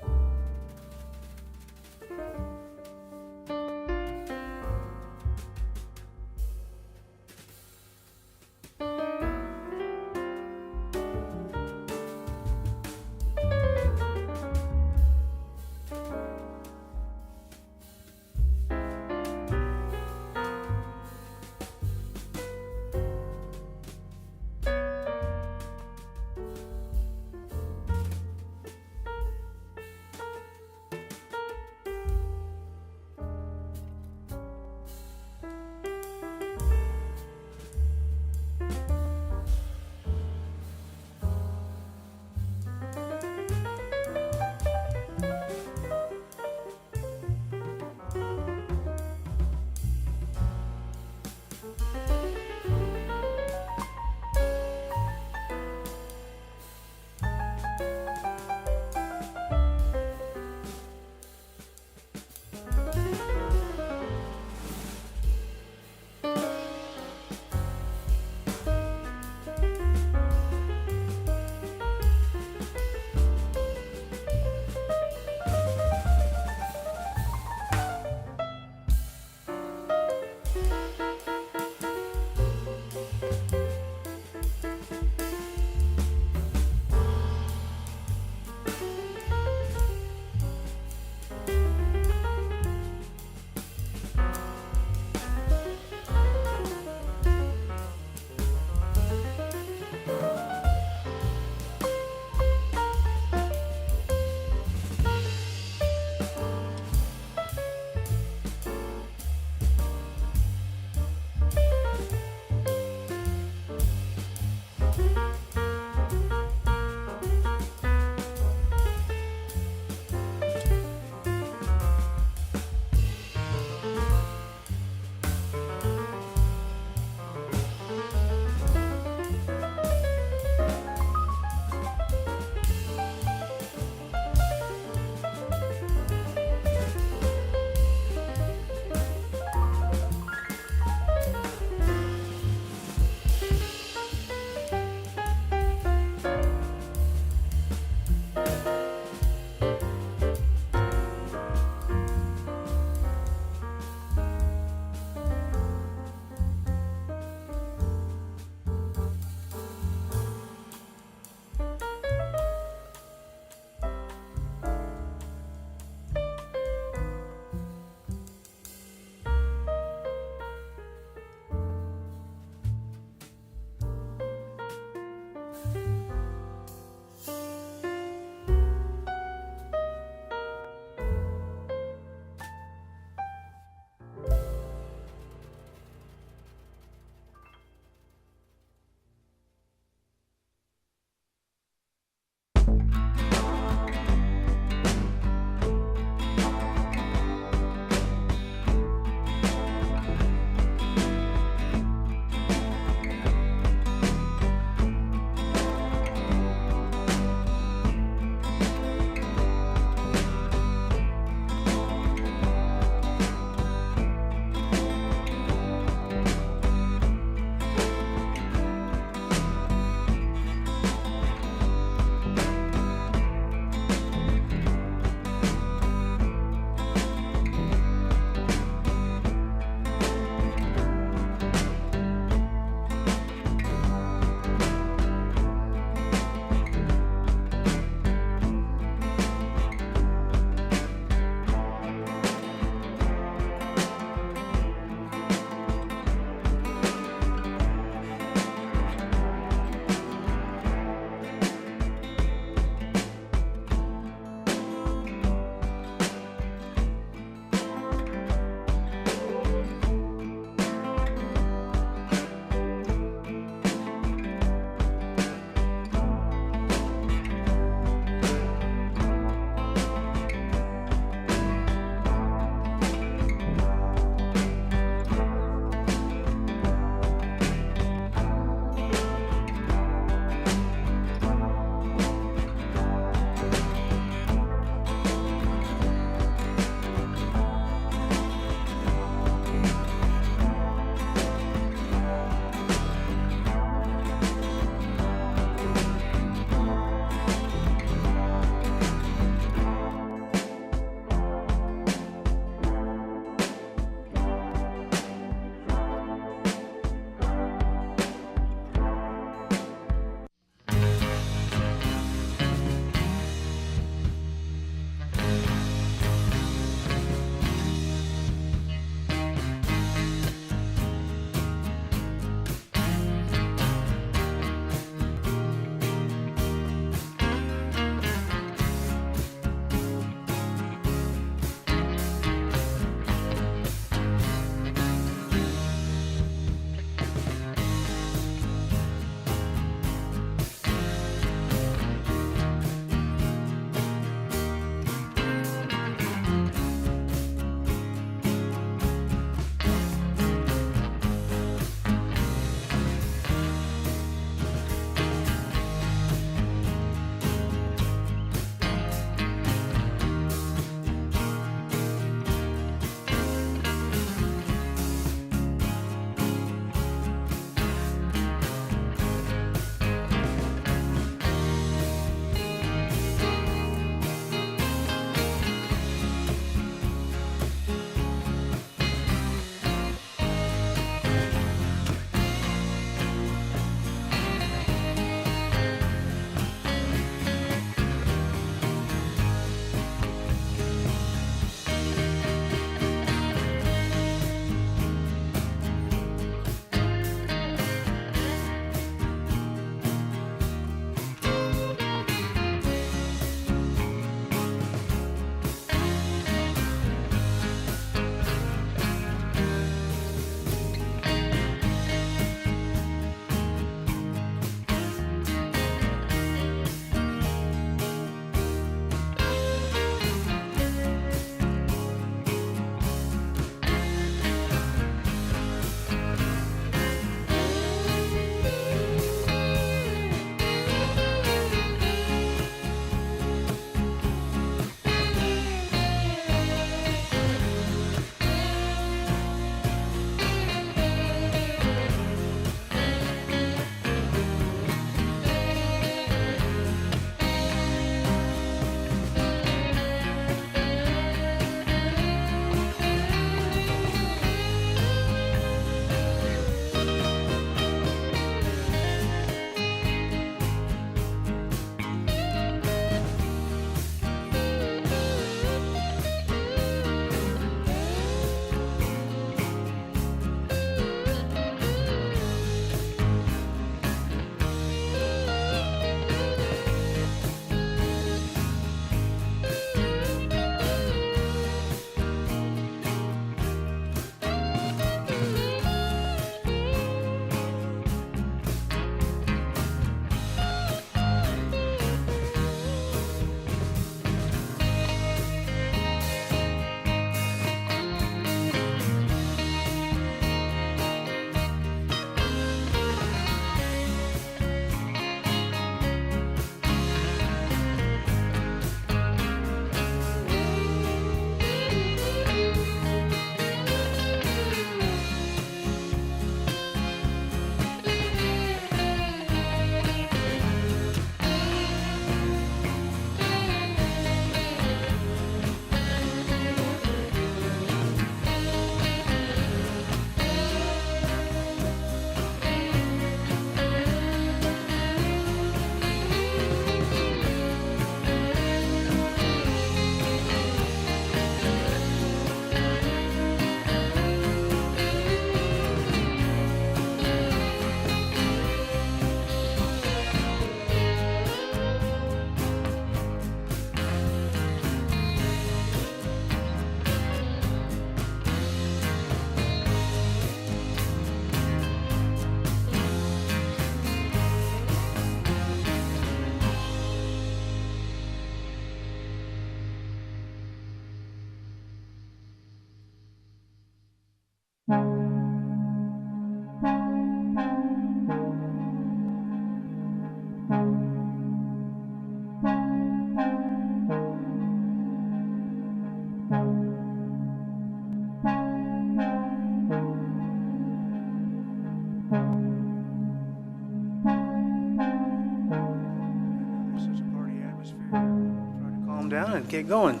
Speaker 1: down and get going.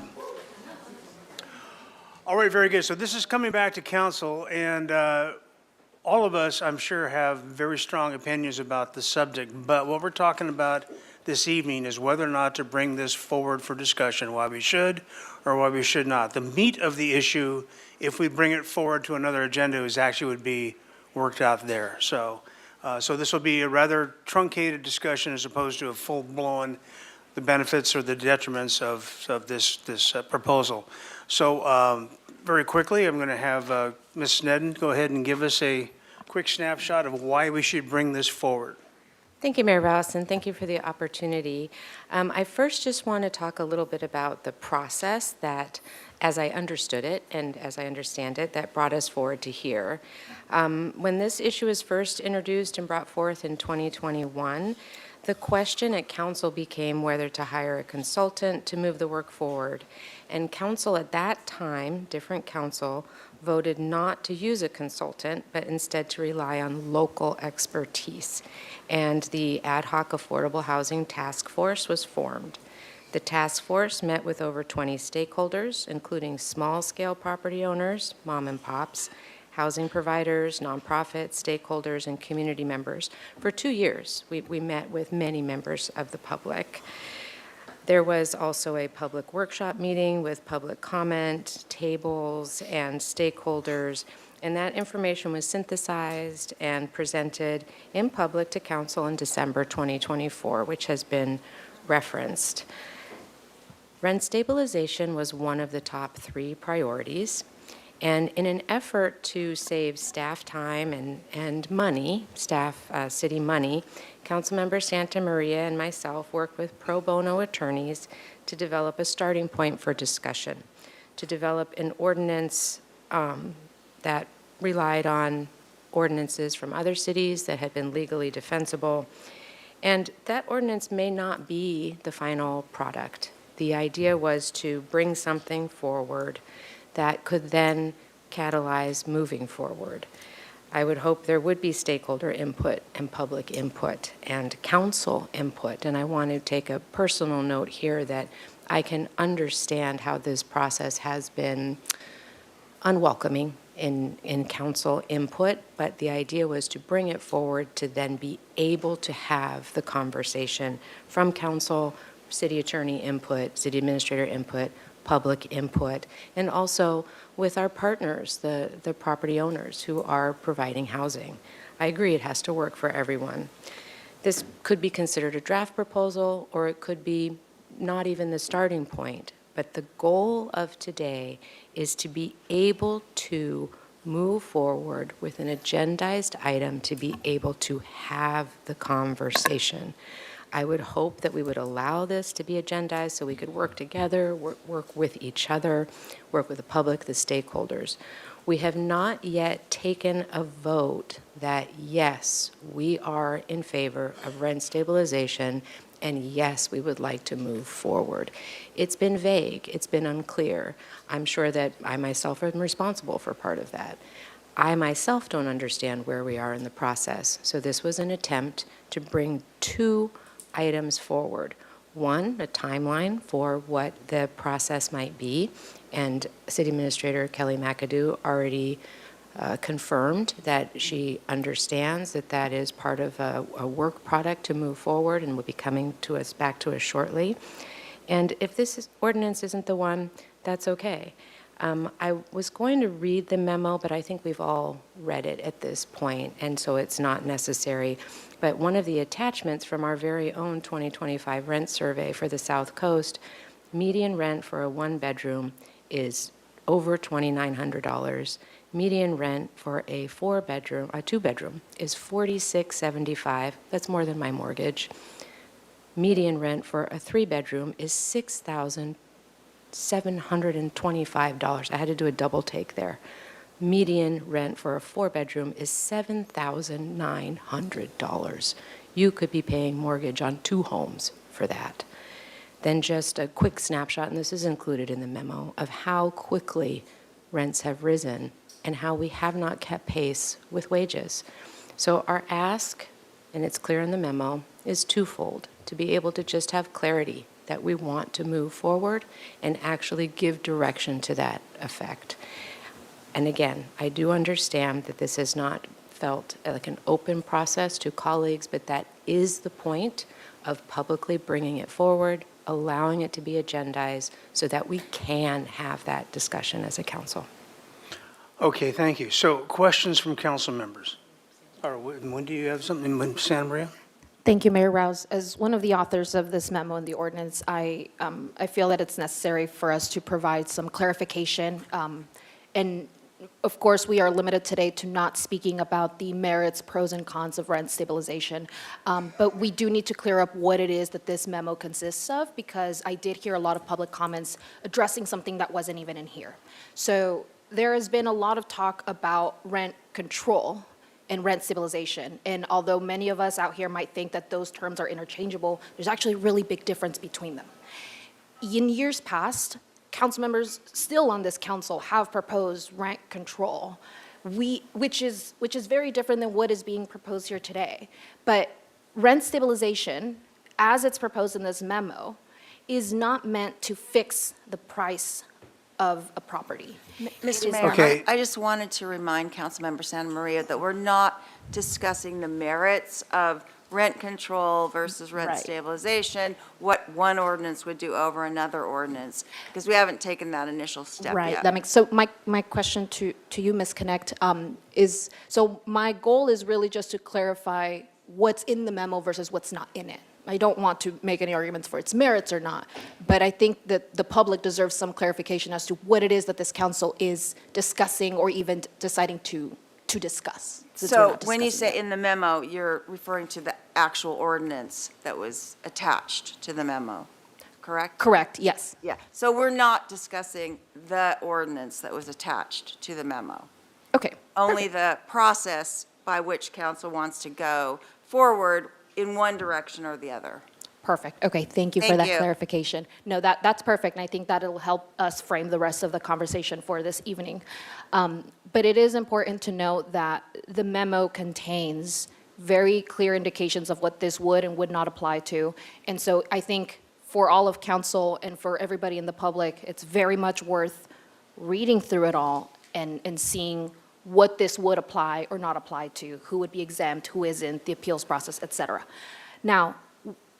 Speaker 1: All right, very good. So this is coming back to council, and all of us, I'm sure, have very strong opinions about the subject, but what we're talking about this evening is whether or not to bring this forward for discussion, why we should or why we should not. The meat of the issue, if we bring it forward to another agenda, is actually would be worked out there. So this will be a rather truncated discussion as opposed to a full-blown, the benefits or the detriments of this proposal. So very quickly, I'm going to have Ms. Sneddon go ahead and give us a quick snapshot of why we should bring this forward.
Speaker 17: Thank you, Mayor Rouse, and thank you for the opportunity. I first just want to talk a little bit about the process that, as I understood it and as I understand it, that brought us forward to here. When this issue was first introduced and brought forth in 2021, the question at council became whether to hire a consultant to move the work forward. And council at that time, different council, voted not to use a consultant, but instead to rely on local expertise. And the Ad Hoc Affordable Housing Task Force was formed. The task force met with over 20 stakeholders, including small-scale property owners, mom and pops, housing providers, nonprofits, stakeholders, and community members. For 2 years, we met with many members of the public. There was also a public workshop meeting with public comment, tables, and stakeholders, and that information was synthesized and presented in public to council in December 2024, which has been referenced. Rent stabilization was one of the top 3 priorities. And in an effort to save staff time and money, city money, Councilmember Santa Maria and myself worked with pro bono attorneys to develop a starting point for discussion, to develop an ordinance that relied on ordinances from other cities that had been legally defensible. And that ordinance may not be the final product. The idea was to bring something forward that could then catalyze moving forward. I would hope there would be stakeholder input and public input and council input. And I want to take a personal note here that I can understand how this process has been unwelcoming in council input, but the idea was to bring it forward to then be able to have the conversation from council, city attorney input, city administrator input, public input, and also with our partners, the property owners who are providing housing. I agree it has to work for everyone. This could be considered a draft proposal, or it could be not even the starting point. But the goal of today is to be able to move forward with an agendized item to be able to have the conversation. I would hope that we would allow this to be agendized so we could work together, work with each other, work with the public, the stakeholders. We have not yet taken a vote that, yes, we are in favor of rent stabilization, and yes, we would like to move forward. It's been vague. It's been unclear. I'm sure that I myself am responsible for part of that. I myself don't understand where we are in the process. So this was an attempt to bring 2 items forward. One, a timeline for what the process might be, and City Administrator Kelly McAdoo already confirmed that she understands that that is part of a work product to move forward and will be coming back to us shortly. And if this ordinance isn't the one, that's okay. I was going to read the memo, but I think we've all read it at this point, and so it's not necessary. But one of the attachments from our very own 2025 rent survey for the South Coast, median rent for a 1-bedroom is over $2,900. Median rent for a 2-bedroom is $46.75. That's more than my mortgage. Median rent for a 3-bedroom is $6,725. I had to do a double take there. Median rent for a 4-bedroom is $7,900. You could be paying mortgage on 2 homes for that. Then just a quick snapshot, and this is included in the memo, of how quickly rents have risen and how we have not kept pace with wages. So our ask, and it's clear in the memo, is twofold: to be able to just have clarity that we want to move forward and actually give direction to that effect. And again, I do understand that this is not felt like an open process to colleagues, but that is the point of publicly bringing it forward, allowing it to be agendized so that we can have that discussion as a council.
Speaker 1: Okay, thank you. So questions from council members? Or when do you have something, Santa Maria?
Speaker 18: Thank you, Mayor Rouse. As one of the authors of this memo and the ordinance, I feel that it's necessary for us to provide some clarification. And of course, we are limited today to not speaking about the merits, pros, and cons of rent stabilization. But we do need to clear up what it is that this memo consists of, because I did hear a lot of public comments addressing something that wasn't even in here. So there has been a lot of talk about rent control and rent stabilization. And although many of us out here might think that those terms are interchangeable, there's actually a really big difference between them. In years past, council members still on this council have proposed rent control, which is very different than what is being proposed here today. But rent stabilization, as it's proposed in this memo, is not meant to fix the price of a property.
Speaker 19: Mr. Mayor,
Speaker 1: Okay.
Speaker 19: I just wanted to remind Councilmember Santa Maria that we're not discussing the merits of rent control versus rent
Speaker 18: Right.
Speaker 19: stabilization, what one ordinance would do over another ordinance, because we haven't taken that initial step
Speaker 18: Right,
Speaker 19: yet.
Speaker 18: that makes, so my question to you, Ms. Connect, is, so my goal is really just to clarify what's in the memo versus what's not in it. I don't want to make any arguments for its merits or not, but I think that the public deserves some clarification as to what it is that this council is discussing or even deciding to discuss. since we're
Speaker 19: So
Speaker 18: not
Speaker 19: when you
Speaker 18: discussing
Speaker 19: say in the memo, you're referring to the actual ordinance that was attached to the memo, correct?
Speaker 18: Correct, yes.
Speaker 19: Yeah, so we're not discussing the ordinance that was attached to the memo.
Speaker 18: Okay.
Speaker 19: Only the process by which council wants to go forward in one direction or the other.
Speaker 18: Perfect. Okay, thank you for
Speaker 19: Thank
Speaker 18: that
Speaker 19: you.
Speaker 18: clarification. No, that's perfect, and I think that'll help us frame the rest of the conversation for this evening. But it is important to note that the memo contains very clear indications of what this would and would not apply to. And so I think for all of council and for everybody in the public, it's very much worth reading through it all and seeing what this would apply or not apply to, who would be exempt, who isn't, the appeals process, et cetera. Now,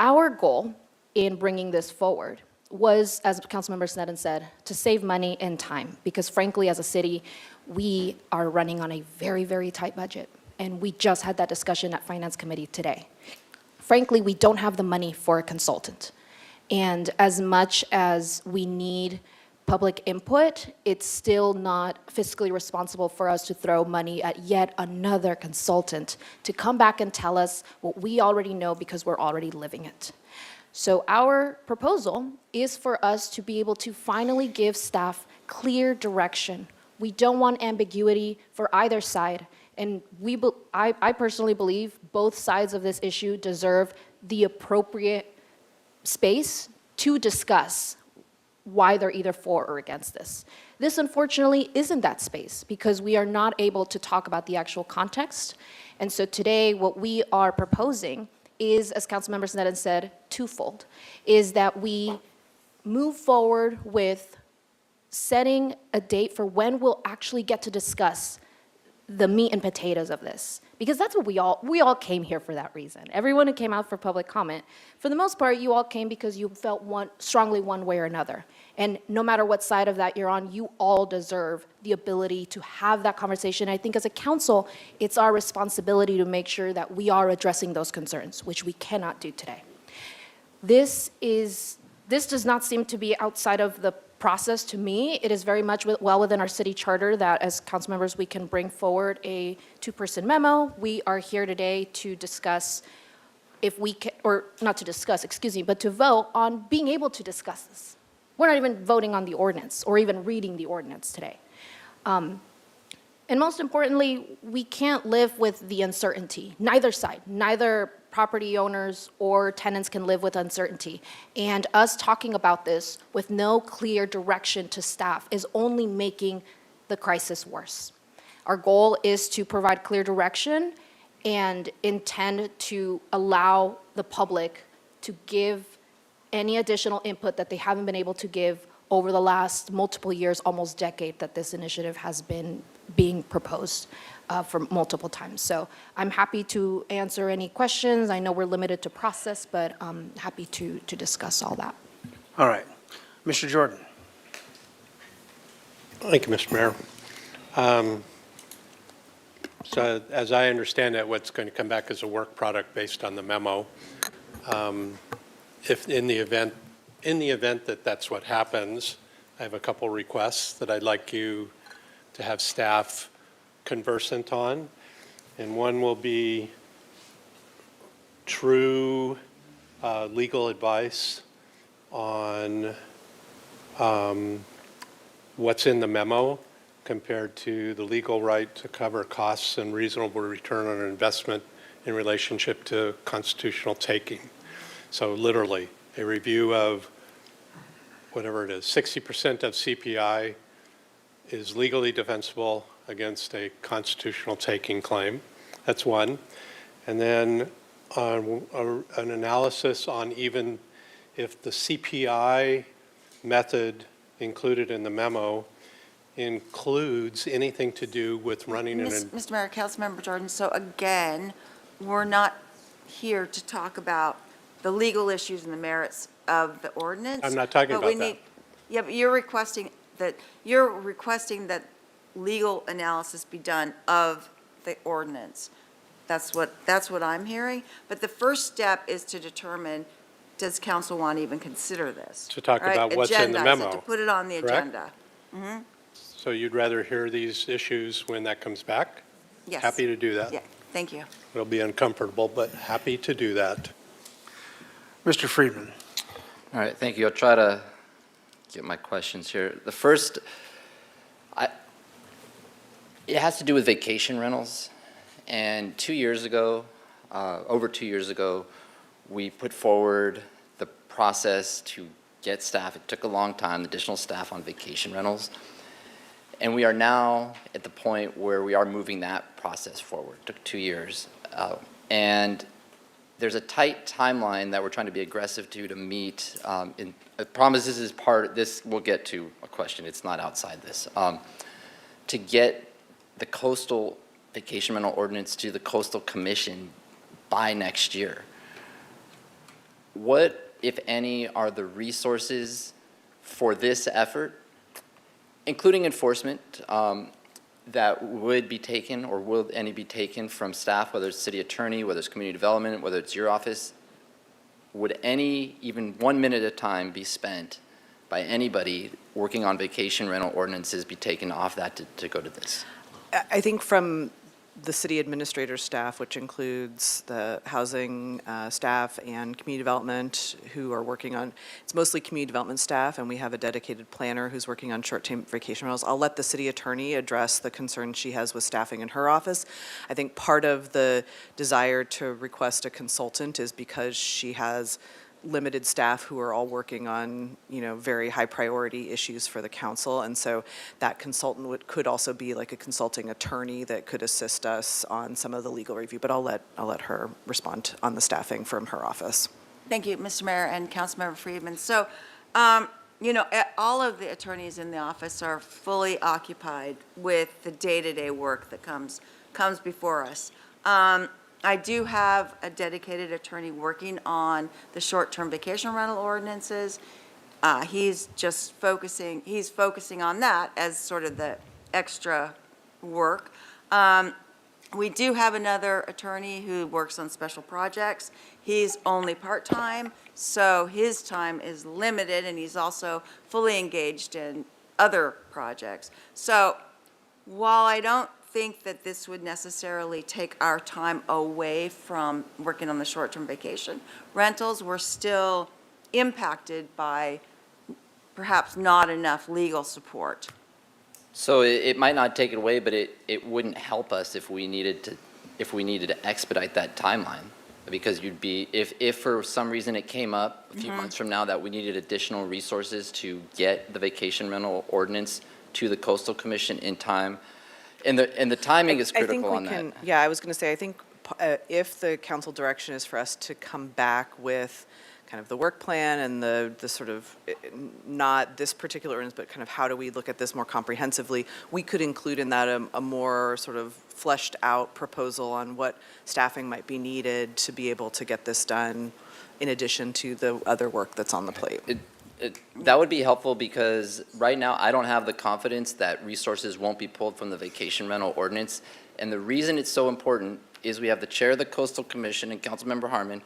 Speaker 18: our goal in bringing this forward was, as Councilmember Sneddon said, to save money and time, because frankly, as a city, we are running on a very, very tight budget, and we just had that discussion at Finance Committee today. Frankly, we don't have the money for a consultant, and as much as we need public input, it's still not fiscally responsible for us to throw money at yet another consultant to come back and tell us what we already know because we're already living it. So our proposal is for us to be able to finally give staff clear direction. We don't want ambiguity for either side. And I personally believe both sides of this issue deserve the appropriate space to discuss why they're either for or against this. This, unfortunately, isn't that space because we are not able to talk about the actual context. And so today, what we are proposing is, as Councilmember Sneddon said, twofold, is that we move forward with setting a date for when we'll actually get to discuss the meat and potatoes of this. Because that's what we all came here for that reason. Everyone who came out for public comment, for the most part, you all came because you felt strongly one way or another. And no matter what side of that you're on, you all deserve the ability to have that conversation. I think as a council, it's our responsibility to make sure that we are addressing those concerns, which we cannot do today. This does not seem to be outside of the process to me. It is very much well within our city charter that as council members we can bring forward a two-person memo. We are here today to discuss if we can, or not to discuss, excuse me, but to vote on being able to discuss this. We're not even voting on the ordinance or even reading the ordinance today. And most importantly, we can't live with the uncertainty. Neither side, neither property owners or tenants can live with uncertainty. And us talking about this with no clear direction to staff is only making the crisis worse. Our goal is to provide clear direction and intend to allow the public to give any additional input that they haven't been able to give over the last multiple years, almost decade, that this initiative has been being proposed for multiple times. So I'm happy to answer any questions. I know we're limited to process, but I'm happy to discuss all that.
Speaker 1: All right. Mr. Jordan.
Speaker 22: Thank you, Mr. Mayor. So as I understand it, what's going to come back is a work product based on the memo. If in the event that that's what happens, I have a couple requests that I'd like you to have staff conversant on. And one will be true legal advice on what's in the memo compared to the legal right to cover costs and reasonable return on investment in relationship to constitutional taking. So literally, a review of whatever it is, 60% of CPI is legally defensible against a constitutional taking claim. That's one. And then an analysis on even if the CPI method included in the memo includes anything to do with running an...
Speaker 19: Mr. Mayor, Councilmember Jordan, so again, we're not here to talk about the legal issues and the merits of the ordinance.
Speaker 22: I'm not talking about that.
Speaker 19: Yeah, but you're requesting that legal analysis be done of the ordinance. That's what I'm hearing. But the first step is to determine, does council want to even consider this?
Speaker 22: To talk about what's in the
Speaker 19: Agendize
Speaker 22: memo.
Speaker 19: it, to put it on the
Speaker 22: Correct?
Speaker 19: agenda. Mhm.
Speaker 22: So you'd rather hear these issues when that comes back?
Speaker 19: Yes.
Speaker 22: Happy to do that.
Speaker 19: Yeah, thank you.
Speaker 22: It'll be uncomfortable, but happy to do that.
Speaker 1: Mr. Friedman.
Speaker 7: All right, thank you. I'll try to get my questions here. The first, it has to do with vacation rentals. And 2 years ago, over 2 years ago, we put forward the process to get staff. It took a long time, additional staff on vacation rentals. And we are now at the point where we are moving that process forward. It took 2 years. And there's a tight timeline that we're trying to be aggressive to meet. I promise this is this we'll get to a question, it's not outside this. To get the coastal vacation rental ordinance to the Coastal Commission by next year. What, if any, are the resources for this effort, including enforcement, that would be taken, or will any be taken from staff, whether it's city attorney, whether it's community development, whether it's your office? Would any, even 1 minute at a time, be spent by anybody working on vacation rental ordinances be taken off that to go to this?
Speaker 20: I think from the city administrator staff, which includes the housing staff and community development who are working on, it's mostly community development staff, and we have a dedicated planner who's working on short-term vacation rentals. I'll let the city attorney address the concerns she has with staffing in her office. I think part of the desire to request a consultant is because she has limited staff who are all working on, very high priority issues for the council. And so that consultant could also be like a consulting attorney that could assist us on some of the legal review, but I'll let her respond on the staffing from her office.
Speaker 19: Thank you, Mr. Mayor and Councilmember Friedman. So, all of the attorneys in the office are fully occupied with the day-to-day work that comes before us. I do have a dedicated attorney working on the short-term vacation rental ordinances. He's focusing on that as sort of the extra work. We do have another attorney who works on special projects. He's only part-time, so his time is limited, and he's also fully engaged in other projects. So while I don't think that this would necessarily take our time away from working on the short-term vacation rentals, we're still impacted by perhaps not enough legal support.
Speaker 7: So it might not take it away, but it wouldn't help us if we needed to expedite that timeline. Because if for some reason it came up a few months from now that we needed additional resources to get the vacation rental ordinance to the Coastal Commission in time, and the timing is critical on that.
Speaker 20: Yeah, I was going to say, I think if the council direction is for us to come back with kind of the work plan and the sort of, not this particular ordinance, but kind of how do we look at this more comprehensively, we could include in that a more sort of fleshed out proposal on what staffing might be needed to be able to get this done in addition to the other work that's on the plate.
Speaker 7: That would be helpful because right now I don't have the confidence that resources won't be pulled from the vacation rental ordinance. And the reason it's so important is we have the chair of the Coastal Commission and Councilmember Harmon.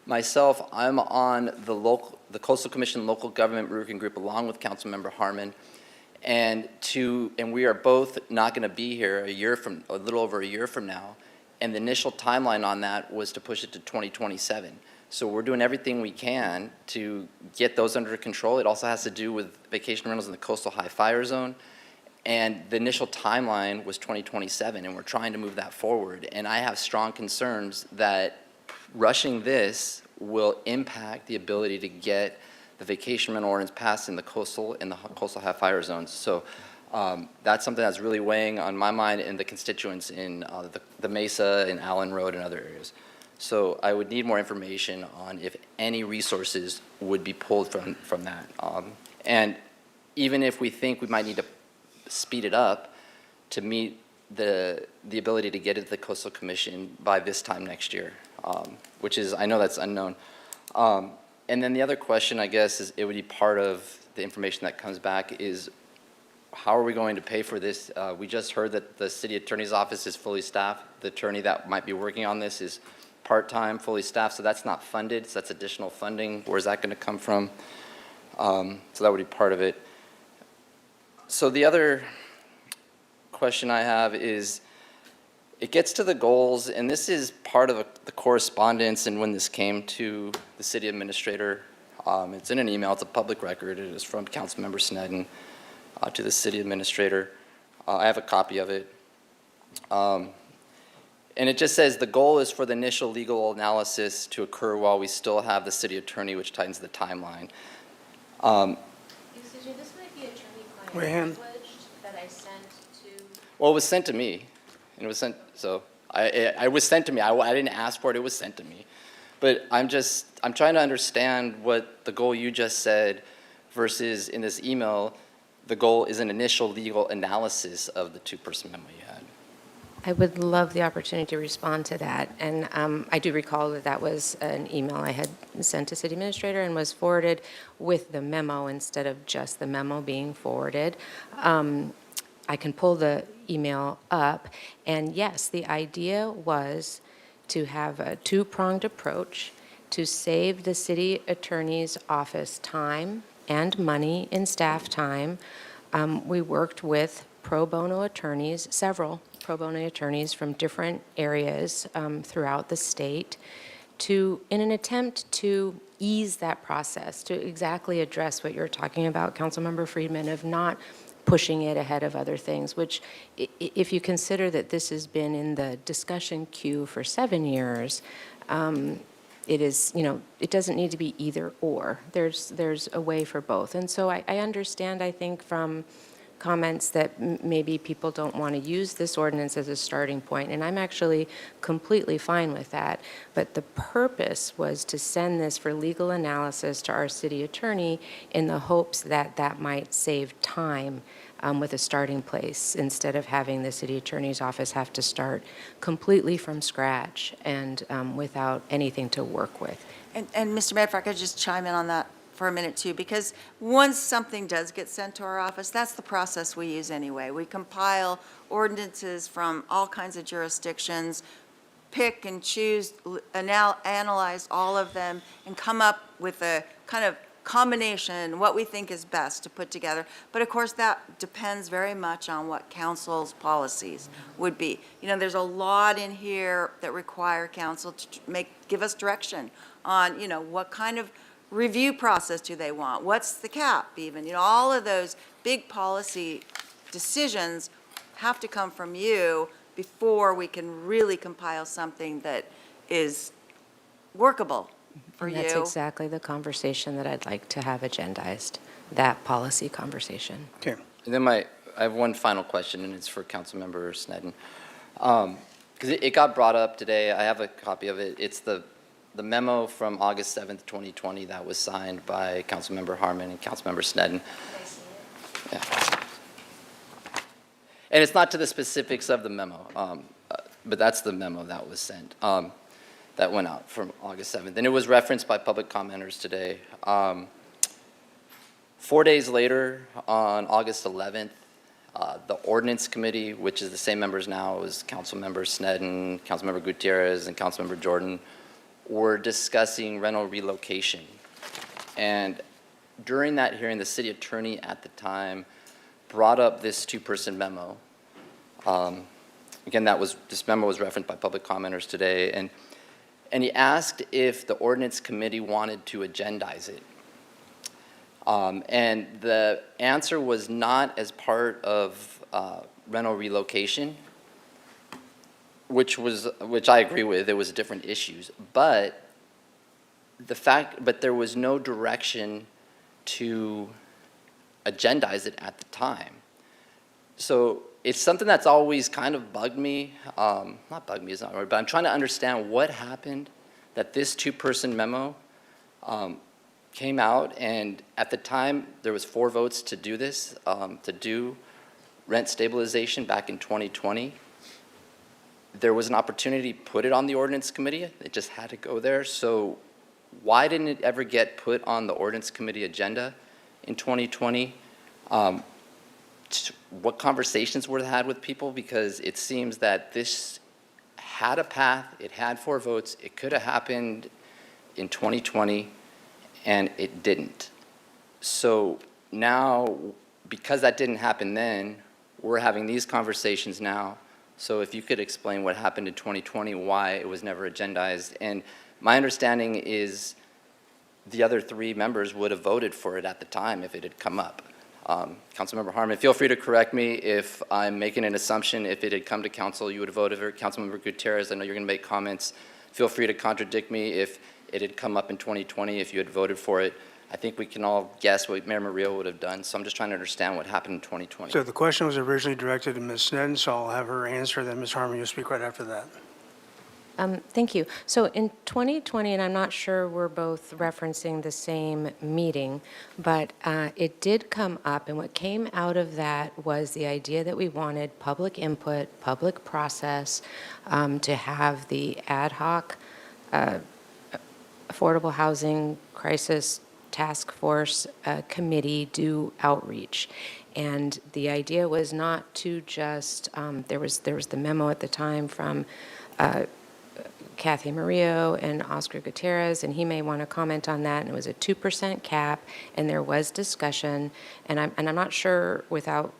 Speaker 7: Myself, I'm on the Coastal Commission Local Government Working Group along with Councilmember Harmon. And we are both not going to be here a little over a year from now. And the initial timeline on that was to push it to 2027. So we're doing everything we can to get those under control. It also has to do with vacation rentals in the coastal high fire zone. And the initial timeline was 2027, and we're trying to move that forward. And I have strong concerns that rushing this will impact the ability to get the vacation rental ordinance passed in the coastal high fire zones. So that's something that's really weighing on my mind and the constituents in the Mesa and Allen Road and other areas. So I would need more information on if any resources would be pulled from that. And even if we think we might need to speed it up to meet the ability to get it to the Coastal Commission by this time next year, which is, I know that's unknown. And then the other question, I guess, is it would be part of the information that comes back is how are we going to pay for this? We just heard that the city attorney's office is fully staffed. The attorney that might be working on this is part-time, fully staffed, so that's not funded, so that's additional funding. Where's that going to come from? So that would be part of it. So the other question I have is, it gets to the goals, and this is part of the correspondence and when this came to the city administrator. It's in an email, it's a public record. It is from Councilmember Sneddon to the city administrator. I have a copy of it. And it just says the goal is for the initial legal analysis to occur while we still have the city attorney, which tightens the timeline.
Speaker 17: Excuse me, this might be attorney-client privileged that I sent to.
Speaker 7: Well, it was sent to me, and it was sent. So it was sent to me. I didn't ask for it. It was sent to me. But I'm trying to understand what the goal you just said versus in this email, the goal is an initial legal analysis of the two-person memo you had.
Speaker 17: I would love the opportunity to respond to that. And I do recall that that was an email I had sent to city administrator and was forwarded with the memo instead of just the memo being forwarded. I can pull the email up. And yes, the idea was to have a two-pronged approach to save the city attorney's office time and money in staff time. We worked with pro bono attorneys, several pro bono attorneys from different areas throughout the state in an attempt to ease that process, to exactly address what you're talking about, Councilmember Friedman, of not pushing it ahead of other things, which if you consider that this has been in the discussion queue for 7 years, it is, it doesn't need to be either or. There's a way for both. And so I understand, I think, from comments that maybe people don't want to use this ordinance as a starting point, and I'm actually completely fine with that. But the purpose was to send this for legal analysis to our city attorney in the hopes that that might save time with a starting place instead of having the city attorney's office have to start completely from scratch and without anything to work with.
Speaker 19: And Mr. Mayor, if I could just chime in on that for a minute too, because once something does get sent to our office, that's the process we use anyway. We compile ordinances from all kinds of jurisdictions, pick and choose, analyze all of them, and come up with a kind of combination, what we think is best to put together. But of course, that depends very much on what council's policies would be. There's a lot in here that require council to give us direction on, what kind of review process do they want? What's the cap even? All of those big policy decisions have to come from you before we can really compile something that is workable for
Speaker 17: And
Speaker 19: you.
Speaker 17: that's exactly the conversation that I'd like to have agendized, that policy conversation.
Speaker 1: Okay.
Speaker 7: And then I have one final question, and it's for Councilmember Sneddon. Because it got brought up today. I have a copy of it. It's the the memo from August 7th, 2020 that was signed by Councilmember Harmon and Councilmember Sneddon. Yeah. And it's not to the specifics of the memo, but that's the memo that was sent, that went out from August 7th. And it was referenced by public commenters today. 4 days later, on August 11th, the ordinance committee, which is the same members now as Councilmember Sneddon, Councilmember Gutierrez, and Councilmember Jordan, were discussing rental relocation. And during that hearing, the city attorney at the time brought up this two-person memo. Again, this memo was referenced by public commenters today, and he asked if the ordinance committee wanted to agendize it. And the answer was not as part of rental relocation, which I agree with. There was different issues, but there was no direction to agendize it at the time. So it's something that's always kind of bugged me. Not bugged me is not right, but I'm trying to understand what happened that this two-person memo came out, and at the time there was 4 votes to do this, to do rent stabilization back in 2020. There was an opportunity to put it on the ordinance committee. It just had to go there. So why didn't it ever get put on the ordinance committee agenda in 2020? What conversations were had with people? Because it seems that this had a path, it had 4 votes, it could have happened in 2020, and it didn't. So now, because that didn't happen then, we're having these conversations now. So if you could explain what happened in 2020, why it was never agendized. And my understanding is the other 3 members would have voted for it at the time if it had come up. Councilmember Harmon, feel free to correct me if I'm making an assumption. If it had come to council, you would have voted for it. Councilmember Gutierrez, I know you're going to make comments. Feel free to contradict me if it had come up in 2020, if you had voted for it. I think we can all guess what Mayor Murillo would have done, so I'm just trying to understand what happened in 2020.
Speaker 1: So the question was originally directed to Ms. Sneddon, so I'll have her answer, then Ms. Harmon, you'll speak right after that.
Speaker 17: Thank you. So in 2020, and I'm not sure we're both referencing the same meeting, but it did come up, and what came out of that was the idea that we wanted public input, public process, to have the ad hoc affordable housing crisis task force committee do outreach. And the idea was not to just, there was the memo at the time from Kathy Murillo and Oscar Gutierrez, and he may want to comment on that. And it was a 2% cap, and there was discussion. And I'm not sure without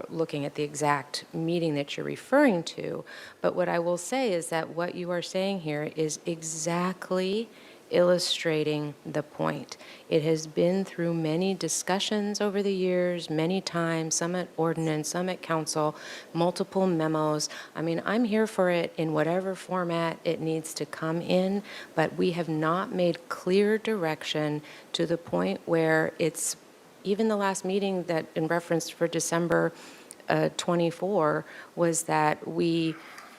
Speaker 17: looking at the exact meeting that you're referring to, but what I will say is that what you are saying here is exactly illustrating the point. It has been through many discussions over the years, many times, some at ordinance, some at council, multiple memos. I mean, I'm here for it in whatever format it needs to come in, but we have not made clear direction to the point where it's, even the last meeting that in reference for December 24 was that we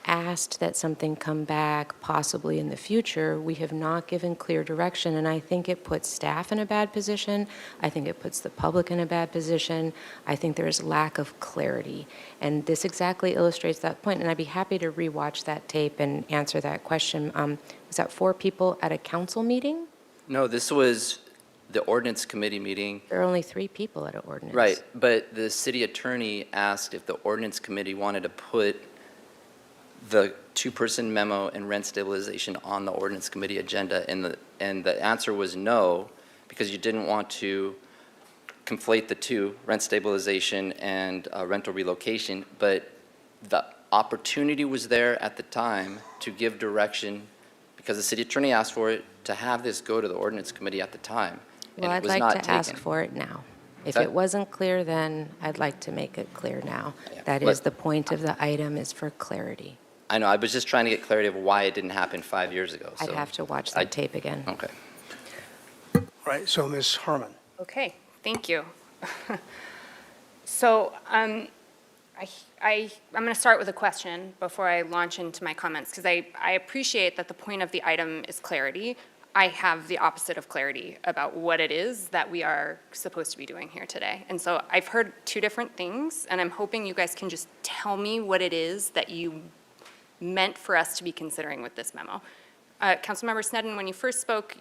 Speaker 17: asked that something come back possibly in the future. We have not given clear direction, and I think it puts staff in a bad position. I think it puts the public in a bad position. I think there is lack of clarity, and this exactly illustrates that point, and I'd be happy to rewatch that tape and answer that question. Was that 4 people at a council meeting?
Speaker 7: No, this was the ordinance committee meeting.
Speaker 17: There are only 3 people at an ordinance.
Speaker 7: Right, but the city attorney asked if the ordinance committee wanted to put the 2-person memo and rent stabilization on the ordinance committee agenda, and the answer was no, because you didn't want to conflate the two, rent stabilization and rental relocation, but the opportunity was there at the time to give direction, because the city attorney asked for it, to have this go to the ordinance committee at the time.
Speaker 17: Well, I'd like to ask for it now. If it wasn't clear then, I'd like to make it clear now. That is the point of the item, is for clarity.
Speaker 7: I know, I was just trying to get clarity of why it didn't happen 5 years ago.
Speaker 17: I'd have to watch that tape again.
Speaker 7: Okay.
Speaker 1: Right, so Ms. Harmon.
Speaker 4: Okay, thank you. So I'm going to start with a question before I launch into my comments, because I appreciate that the point of the item is clarity. I have the opposite of clarity about what it is that we are supposed to be doing here today. And so I've heard two different things, and I'm hoping you guys can just tell me what it is that you meant for us to be considering with this memo. Councilmember Sneddon, when you first spoke,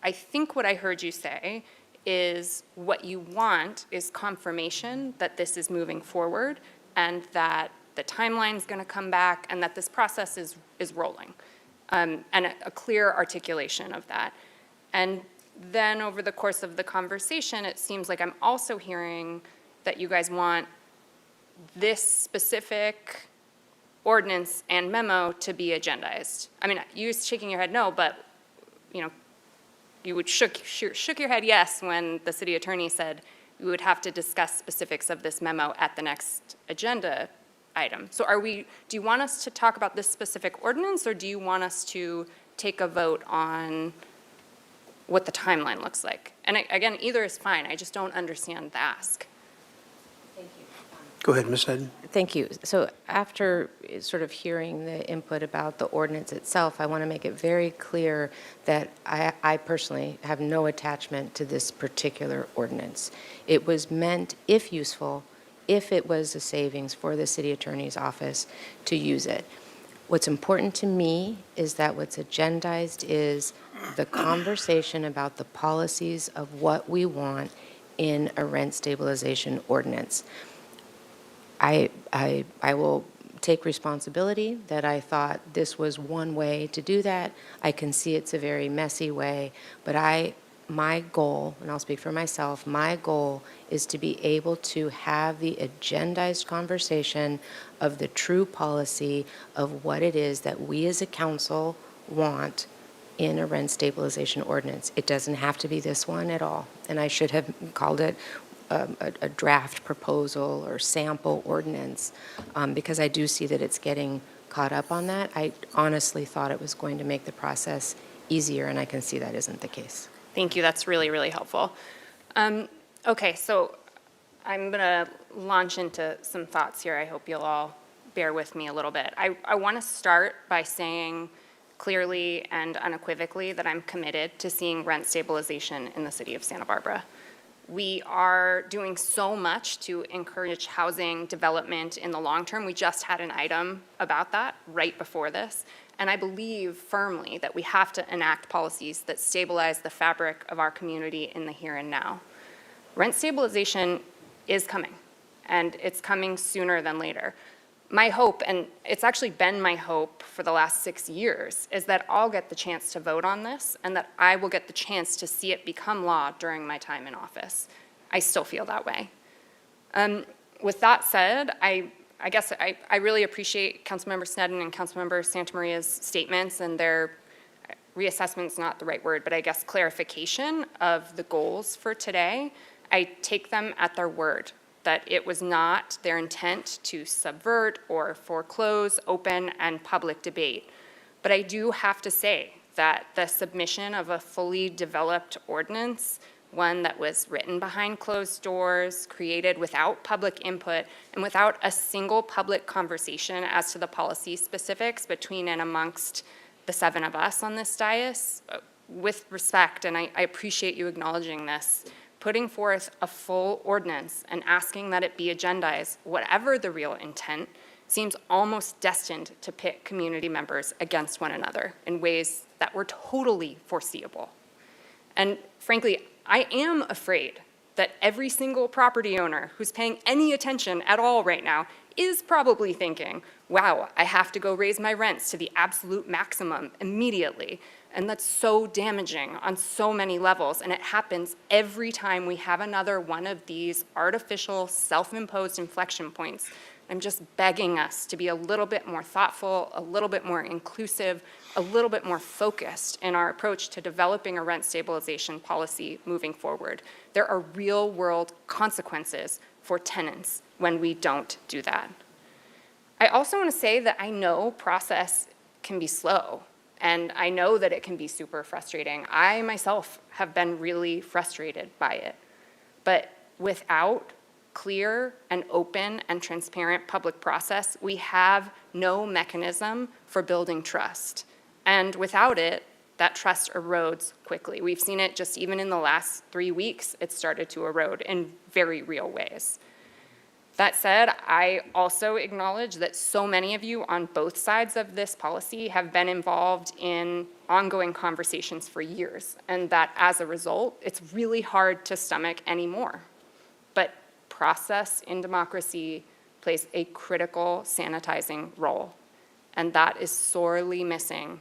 Speaker 4: I think what I heard you say is what you want is confirmation that this is moving forward and that the timeline's going to come back and that this process is rolling, and a clear articulation of that. And then over the course of the conversation, it seems like I'm also hearing that you guys want this specific ordinance and memo to be agendized. I mean, you shaking your head no, but you know, you would shook your head yes when the city attorney said we would have to discuss specifics of this memo at the next agenda item. So do you want us to talk about this specific ordinance, or do you want us to take a vote on what the timeline looks like? And again, either is fine. I just don't understand the ask.
Speaker 1: Go ahead, Ms. Sneddon.
Speaker 17: Thank you. So after sort of hearing the input about the ordinance itself, I want to make it very clear that I personally have no attachment to this particular ordinance. It was meant, if useful, if it was a savings for the city attorney's office, to use it. What's important to me is that what's agendized is the conversation about the policies of what we want in a rent stabilization ordinance. I will take responsibility that I thought this was one way to do that. I can see it's a very messy way, but my goal, and I'll speak for myself, my goal is to be able to have the agendized conversation of the true policy of what it is that we as a council want in a rent stabilization ordinance. It doesn't have to be this one at all, and I should have called it a draft proposal or sample ordinance, because I do see that it's getting caught up on that. I honestly thought it was going to make the process easier, and I can see that isn't the case.
Speaker 4: Thank you. That's really, really helpful. Okay, so I'm going to launch into some thoughts here. I hope you'll all bear with me a little bit. I want to start by saying clearly and unequivocally that I'm committed to seeing rent stabilization in the city of Santa Barbara. We are doing so much to encourage housing development in the long term. We just had an item about that right before this. And I believe firmly that we have to enact policies that stabilize the fabric of our community in the here and now. Rent stabilization is coming, and it's coming sooner than later. My hope, and it's actually been my hope for the last 6 years, is that I'll get the chance to vote on this and that I will get the chance to see it become law during my time in office. I still feel that way. With that said, I guess I really appreciate Councilmember Sneddon and Councilmember Santamaria's statements and their reassessment's not the right word, but I guess clarification of the goals for today. I take them at their word, that it was not their intent to subvert or foreclose open and public debate. But I do have to say that the submission of a fully developed ordinance, one that was written behind closed doors, created without public input, and without a single public conversation as to the policy specifics between and amongst the 7 of us on this dais, with respect, and I appreciate you acknowledging this, putting forth a full ordinance and asking that it be agendized, whatever the real intent, seems almost destined to pit community members against one another in ways that were totally foreseeable. And frankly, I am afraid that every single property owner who's paying any attention at all right now is probably thinking, wow, I have to go raise my rents to the absolute maximum immediately. And that's so damaging on so many levels. And it happens every time we have another one of these artificial, self-imposed inflection points. I'm just begging us to be a little bit more thoughtful, a little bit more inclusive, a little bit more focused in our approach to developing a rent stabilization policy moving forward. There are real-world consequences for tenants when we don't do that. I also want to say that I know process can be slow, and I know that it can be super frustrating. I myself have been really frustrated by it. But without clear and open and transparent public process, we have no mechanism for building trust. And without it, that trust erodes quickly. We've seen it just even in the last 3 weeks, it started to erode in very real ways. That said, I also acknowledge that so many of you on both sides of this policy have been involved in ongoing conversations for years, and that as a result, it's really hard to stomach anymore. But process in democracy plays a critical sanitizing role, and that is sorely missing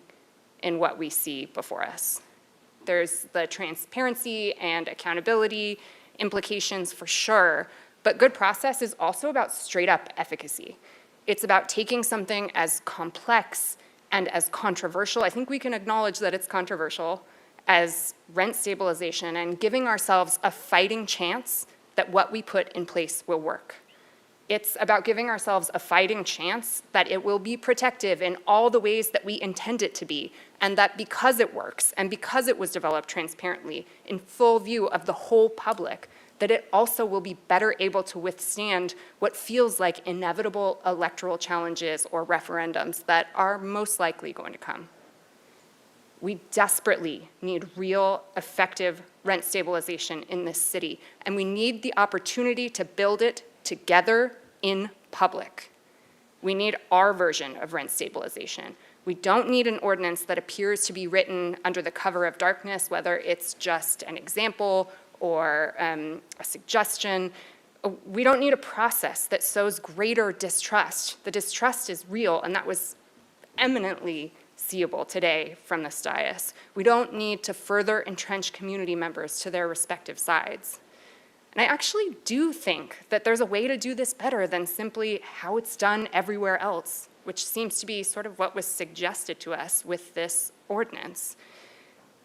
Speaker 4: in what we see before us. There's the transparency and accountability implications for sure, but good process is also about straight up efficacy. It's about taking something as complex and as controversial, I think we can acknowledge that it's controversial, as rent stabilization and giving ourselves a fighting chance that what we put in place will work. It's about giving ourselves a fighting chance that it will be protective in all the ways that we intend it to be, and that because it works and because it was developed transparently in full view of the whole public, that it also will be better able to withstand what feels like inevitable electoral challenges or referendums that are most likely going to come. We desperately need real, effective rent stabilization in this city, and we need the opportunity to build it together in public. We need our version of rent stabilization. We don't need an ordinance that appears to be written under the cover of darkness, whether it's just an example or a suggestion. We don't need a process that sows greater distrust. The distrust is real, and that was eminently seeable today from this dais. We don't need to further entrench community members to their respective sides. And I actually do think that there's a way to do this better than simply how it's done everywhere else, which seems to be sort of what was suggested to us with this ordinance.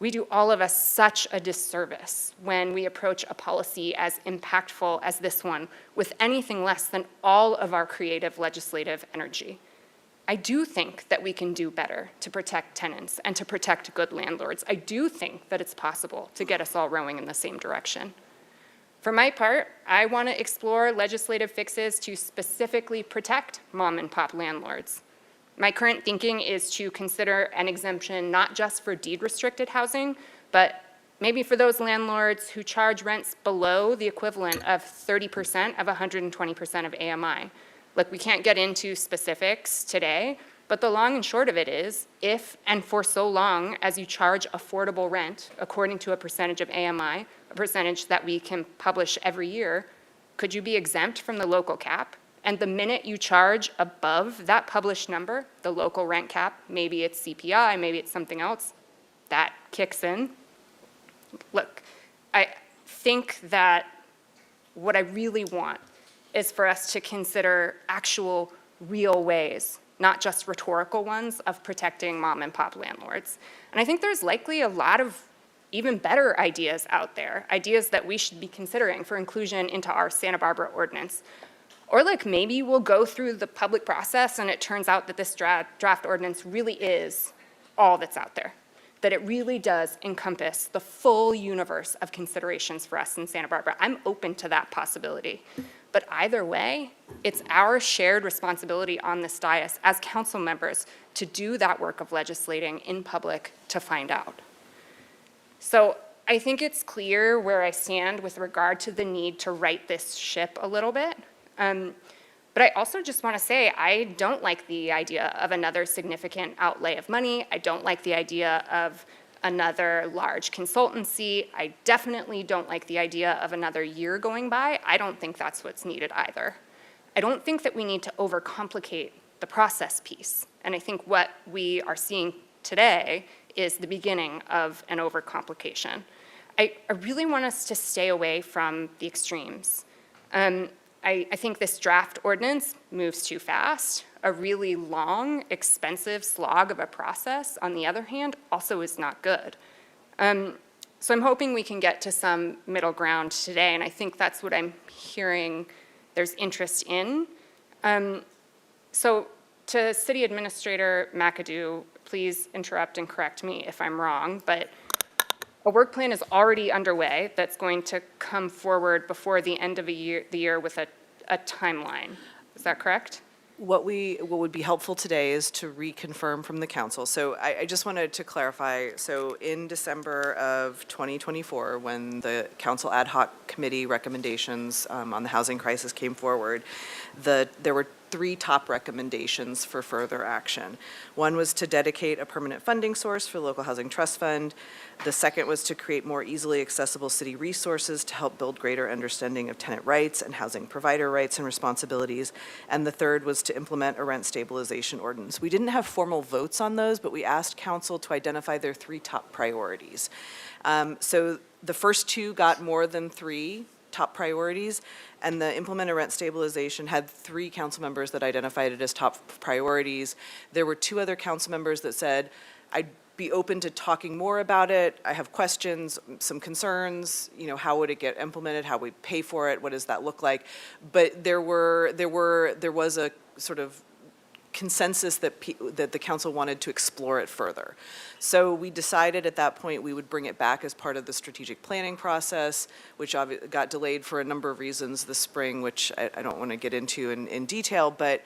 Speaker 4: We do all of us such a disservice when we approach a policy as impactful as this one with anything less than all of our creative legislative energy. I do think that we can do better to protect tenants and to protect good landlords. I do think that it's possible to get us all rowing in the same direction. For my part, I want to explore legislative fixes to specifically protect mom and pop landlords. My current thinking is to consider an exemption not just for deed-restricted housing, but maybe for those landlords who charge rents below the equivalent of 30% of 120% of AMI. Look, we can't get into specifics today, but the long and short of it is, if and for so long as you charge affordable rent according to a percentage of AMI, a percentage that we can publish every year, could you be exempt from the local cap? And the minute you charge above that published number, the local rent cap, maybe it's CPI, maybe it's something else, that kicks in. Look, I think that what I really want is for us to consider actual real ways, not just rhetorical ones, of protecting mom and pop landlords. And I think there's likely a lot of even better ideas out there, ideas that we should be considering for inclusion into our Santa Barbara ordinance. Or like maybe we'll go through the public process and it turns out that this draft ordinance really is all that's out there, that it really does encompass the full universe of considerations for us in Santa Barbara. I'm open to that possibility. But either way, it's our shared responsibility on this dais as council members to do that work of legislating in public to find out. So I think it's clear where I stand with regard to the need to right this ship a little bit. But I also just want to say I don't like the idea of another significant outlay of money. I don't like the idea of another large consultancy. I definitely don't like the idea of another year going by. I don't think that's what's needed either. I don't think that we need to overcomplicate the process piece. And I think what we are seeing today is the beginning of an overcomplication. I really want us to stay away from the extremes. I think this draft ordinance moves too fast. A really long, expensive slog of a process, on the other hand, also is not good. So I'm hoping we can get to some middle ground today, and I think that's what I'm hearing there's interest in. So to City Administrator McAdoo, please interrupt and correct me if I'm wrong, but a work plan is already underway that's going to come forward before the end of the year with a timeline. Is that correct?
Speaker 20: What would be helpful today is to reconfirm from the council. So I just wanted to clarify, so in December of 2024, when the council ad hoc committee recommendations on the housing crisis came forward, there were 3 top recommendations for further action. One was to dedicate a permanent funding source for the local housing trust fund. The second was to create more easily accessible city resources to help build greater understanding of tenant rights and housing provider rights and responsibilities. And the third was to implement a rent stabilization ordinance. We didn't have formal votes on those, but we asked council to identify their 3 top priorities. So the first 2 got more than 3 top priorities, and the implement a rent stabilization had 3 council members that identified it as top priorities. There were 2 other council members that said, I'd be open to talking more about it. I have questions, some concerns, how would it get implemented? How we pay for it? What does that look like? But there was a sort of consensus that the council wanted to explore it further. So we decided at that point we would bring it back as part of the strategic planning process, which got delayed for a number of reasons this spring, which I don't want to get into in detail, but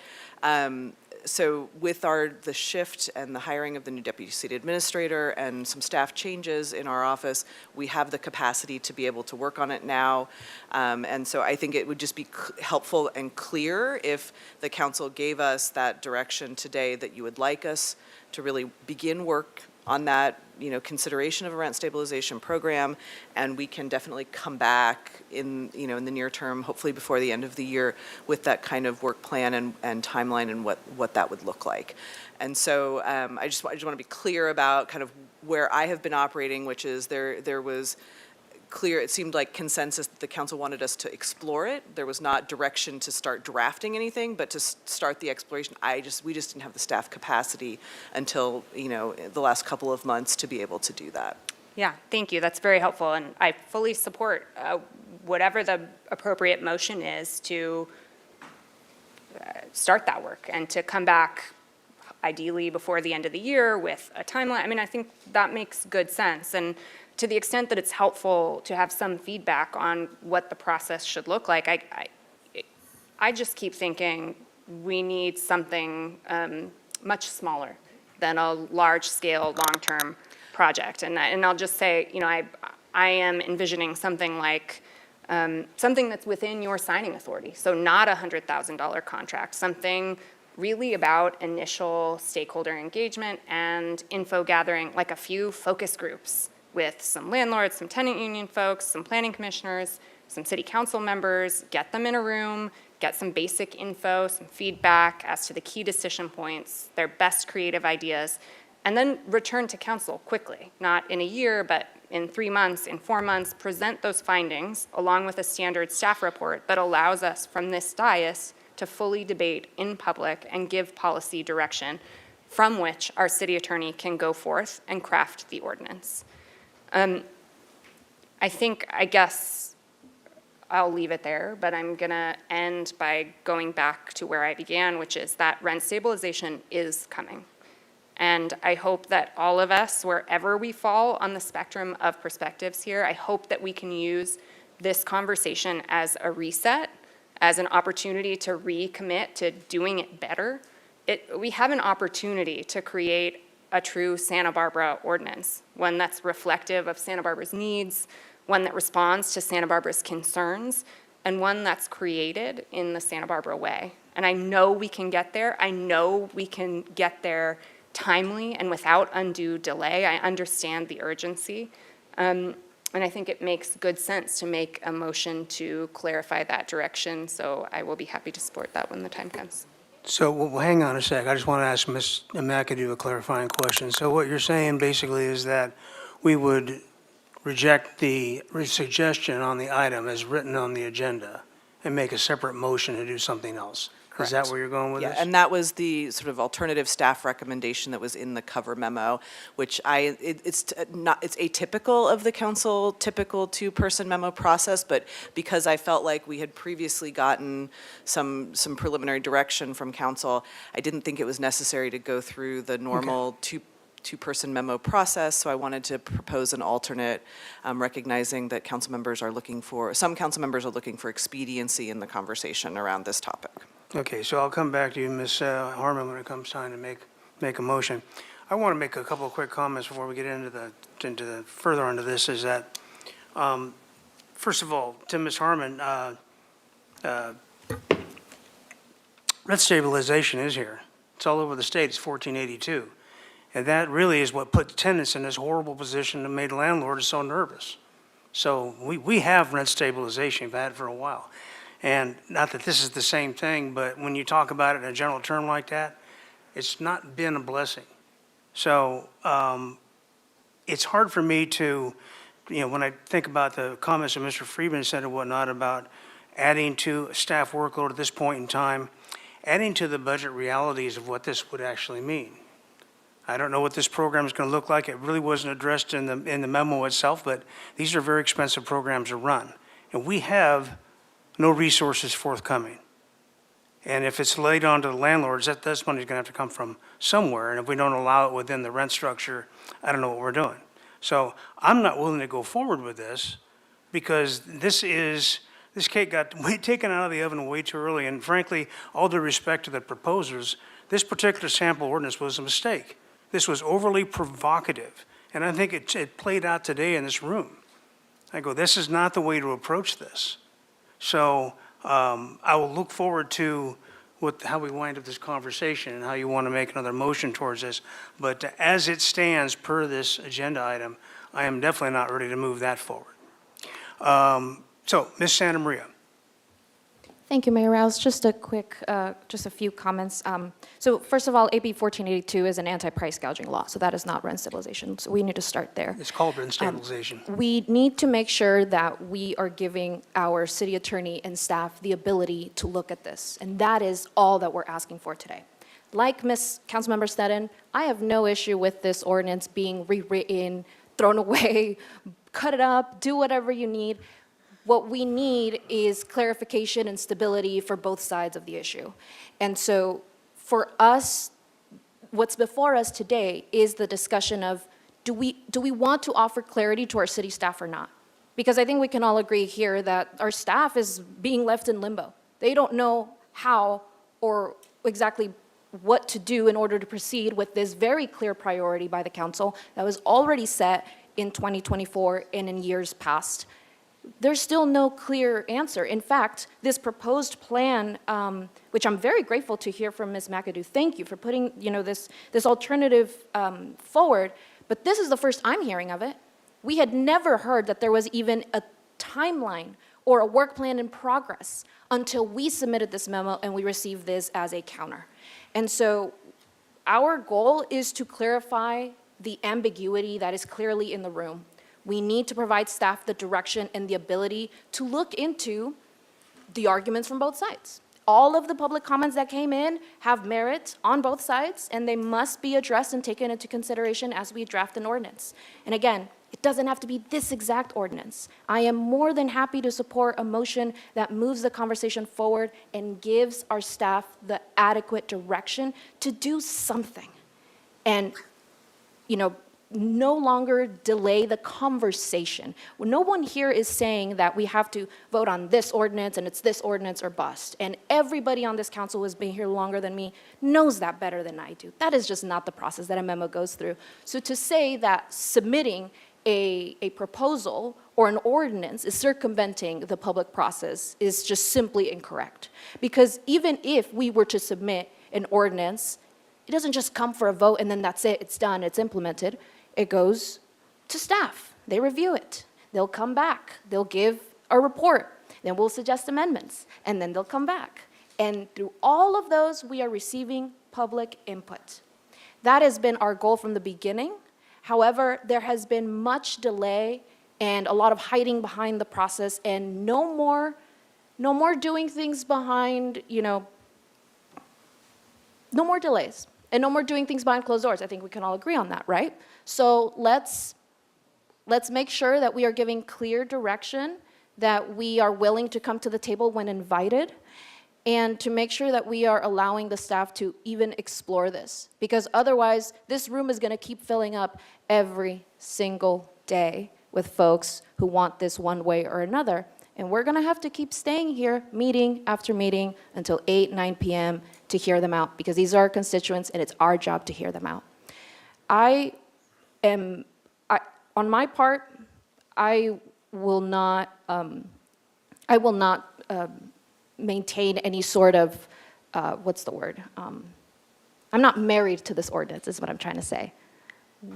Speaker 20: so with the shift and the hiring of the new deputy city administrator and some staff changes in our office, we have the capacity to be able to work on it now. And so I think it would just be helpful and clear if the council gave us that direction today that you would like us to really begin work on that, consideration of a rent stabilization program, and we can definitely come back in the near term, hopefully before the end of the year, with that kind of work plan and timeline and what that would look like. And so I just want to be clear about kind of where I have been operating, which is there was clear, it seemed like consensus that the council wanted us to explore it. There was not direction to start drafting anything, but to start the exploration. We just didn't have the staff capacity until, the last couple of months to be able to do that.
Speaker 4: Yeah, thank you. That's very helpful. And I fully support whatever the appropriate motion is to start that work and to come back ideally before the end of the year with a timeline. I mean, I think that makes good sense. And to the extent that it's helpful to have some feedback on what the process should look like, I just keep thinking we need something much smaller than a large-scale, long-term project. And I'll just say, I am envisioning something like something that's within your signing authority. So not a $100,000 contract, something really about initial stakeholder engagement and info gathering, like a few focus groups with some landlords, some tenant union folks, some planning commissioners, some city council members, get them in a room, get some basic info, some feedback as to the key decision points, their best creative ideas, and then return to council quickly, not in a year, but in 3 months, in 4 months, present those findings along with a standard staff report that allows us from this dais to fully debate in public and give policy direction from which our city attorney can go forth and craft the ordinance. I guess I'll leave it there, but I'm gonna end by going back to where I began, which is that rent stabilization is coming. And I hope that all of us, wherever we fall on the spectrum of perspectives here, I hope that we can use this conversation as a reset, as an opportunity to recommit to doing it better. We have an opportunity to create a true Santa Barbara ordinance, one that's reflective of Santa Barbara's needs, one that responds to Santa Barbara's concerns, and one that's created in the Santa Barbara way. And I know we can get there. I know we can get there timely and without undue delay. I understand the urgency. And I think it makes good sense to make a motion to clarify that direction. So I will be happy to support that when the time comes.
Speaker 1: So, well, hang on a sec. I just want to ask Ms. McAdoo a clarifying question. So what you're saying basically is that we would reject the suggestion on the item as written on the agenda and make a separate motion to do something else. Is that where you're going with this?
Speaker 20: Yeah, and that was the sort of alternative staff recommendation that was in the cover memo, which it's atypical of the council typical 2-person memo process, but because I felt like we had previously gotten some preliminary direction from council, I didn't think it was necessary to go through the normal two-person memo process, so I wanted to propose an alternate, recognizing that some council members are looking for expediency in the conversation around this topic.
Speaker 1: Okay, so I'll come back to you, Ms. Harmon, when it comes time to make a motion. I want to make a couple of quick comments before we get into the further into this, is that, first of all, to Ms. Harmon, rent stabilization is here. It's all over the state. It's 1482. And that really is what put tenants in this horrible position and made landlords so nervous. So we have rent stabilization. We've had it for a while. And not that this is the same thing, but when you talk about it in a general term like that, it's not been a blessing. So it's hard for me to, when I think about the comments that Mr. Friedman said and whatnot about adding to staff workload at this point in time, adding to the budget realities of what this would actually mean. I don't know what this program is going to look like. It really wasn't addressed in the memo itself, but these are very expensive programs to run. And we have no resources forthcoming. And if it's laid on to the landlords, this money is going to have to come from somewhere. And if we don't allow it within the rent structure, I don't know what we're doing. So I'm not willing to go forward with this because this cake got taken out of the oven way too early. And frankly, all due respect to the proposers, this particular sample ordinance was a mistake. This was overly provocative. And I think it played out today in this room. I go, this is not the way to approach this. So I will look forward to how we wind up this conversation and how you want to make another motion towards this. But as it stands per this agenda item, I am definitely not ready to move that forward. So, Ms. Santa Maria.
Speaker 18: Thank you, Mayor Rouse. Just a few comments. So first of all, AB 1482 is an anti-price gouging law, so that is not rent stabilization. So we need to start there.
Speaker 1: It's called rent stabilization.
Speaker 18: We need to make sure that we are giving our city attorney and staff the ability to look at this, and that is all that we're asking for today. Like Ms. Councilmember Stettin, I have no issue with this ordinance being rewritten, thrown away, cut it up, do whatever you need. What we need is clarification and stability for both sides of the issue. And so for us, what's before us today is the discussion of, do we want to offer clarity to our city staff or not? Because I think we can all agree here that our staff is being left in limbo. They don't know how or exactly what to do in order to proceed with this very clear priority by the council that was already set in 2024 and in years past. There's still no clear answer. In fact, this proposed plan, which I'm very grateful to hear from Ms. McAdoo, thank you for putting this alternative forward, but this is the first I'm hearing of it. We had never heard that there was even a timeline or a work plan in progress until we submitted this memo and we received this as a counter. And so our goal is to clarify the ambiguity that is clearly in the room. We need to provide staff the direction and the ability to look into the arguments from both sides. All of the public comments that came in have merit on both sides, and they must be addressed and taken into consideration as we draft an ordinance. And again, it doesn't have to be this exact ordinance. I am more than happy to support a motion that moves the conversation forward and gives our staff the adequate direction to do something. And, no longer delay the conversation. No one here is saying that we have to vote on this ordinance and it's this ordinance or bust. And everybody on this council who has been here longer than me knows that better than I do. That is just not the process that a memo goes through. So to say that submitting a proposal or an ordinance is circumventing the public process is just simply incorrect. Because even if we were to submit an ordinance, it doesn't just come for a vote and then that's it, it's done, it's implemented. It goes to staff. They review it. They'll come back. They'll give a report. Then we'll suggest amendments. And then they'll come back. And through all of those, we are receiving public input. That has been our goal from the beginning. However, there has been much delay and a lot of hiding behind the process and no more doing things behind, no more delays. And no more doing things behind closed doors. I think we can all agree on that, right? So let's make sure that we are giving clear direction, that we are willing to come to the table when invited. and to make sure that we are allowing the staff to even explore this. Because otherwise, this room is going to keep filling up every single day with folks who want this one way or another. And we're going to have to keep staying here, meeting after meeting, until 8, 9 p.m. to hear them out, because these are our constituents, and it's our job to hear them out. On my part, I will not maintain any sort of, what's the word? I'm not married to this ordinance, is what I'm trying to say.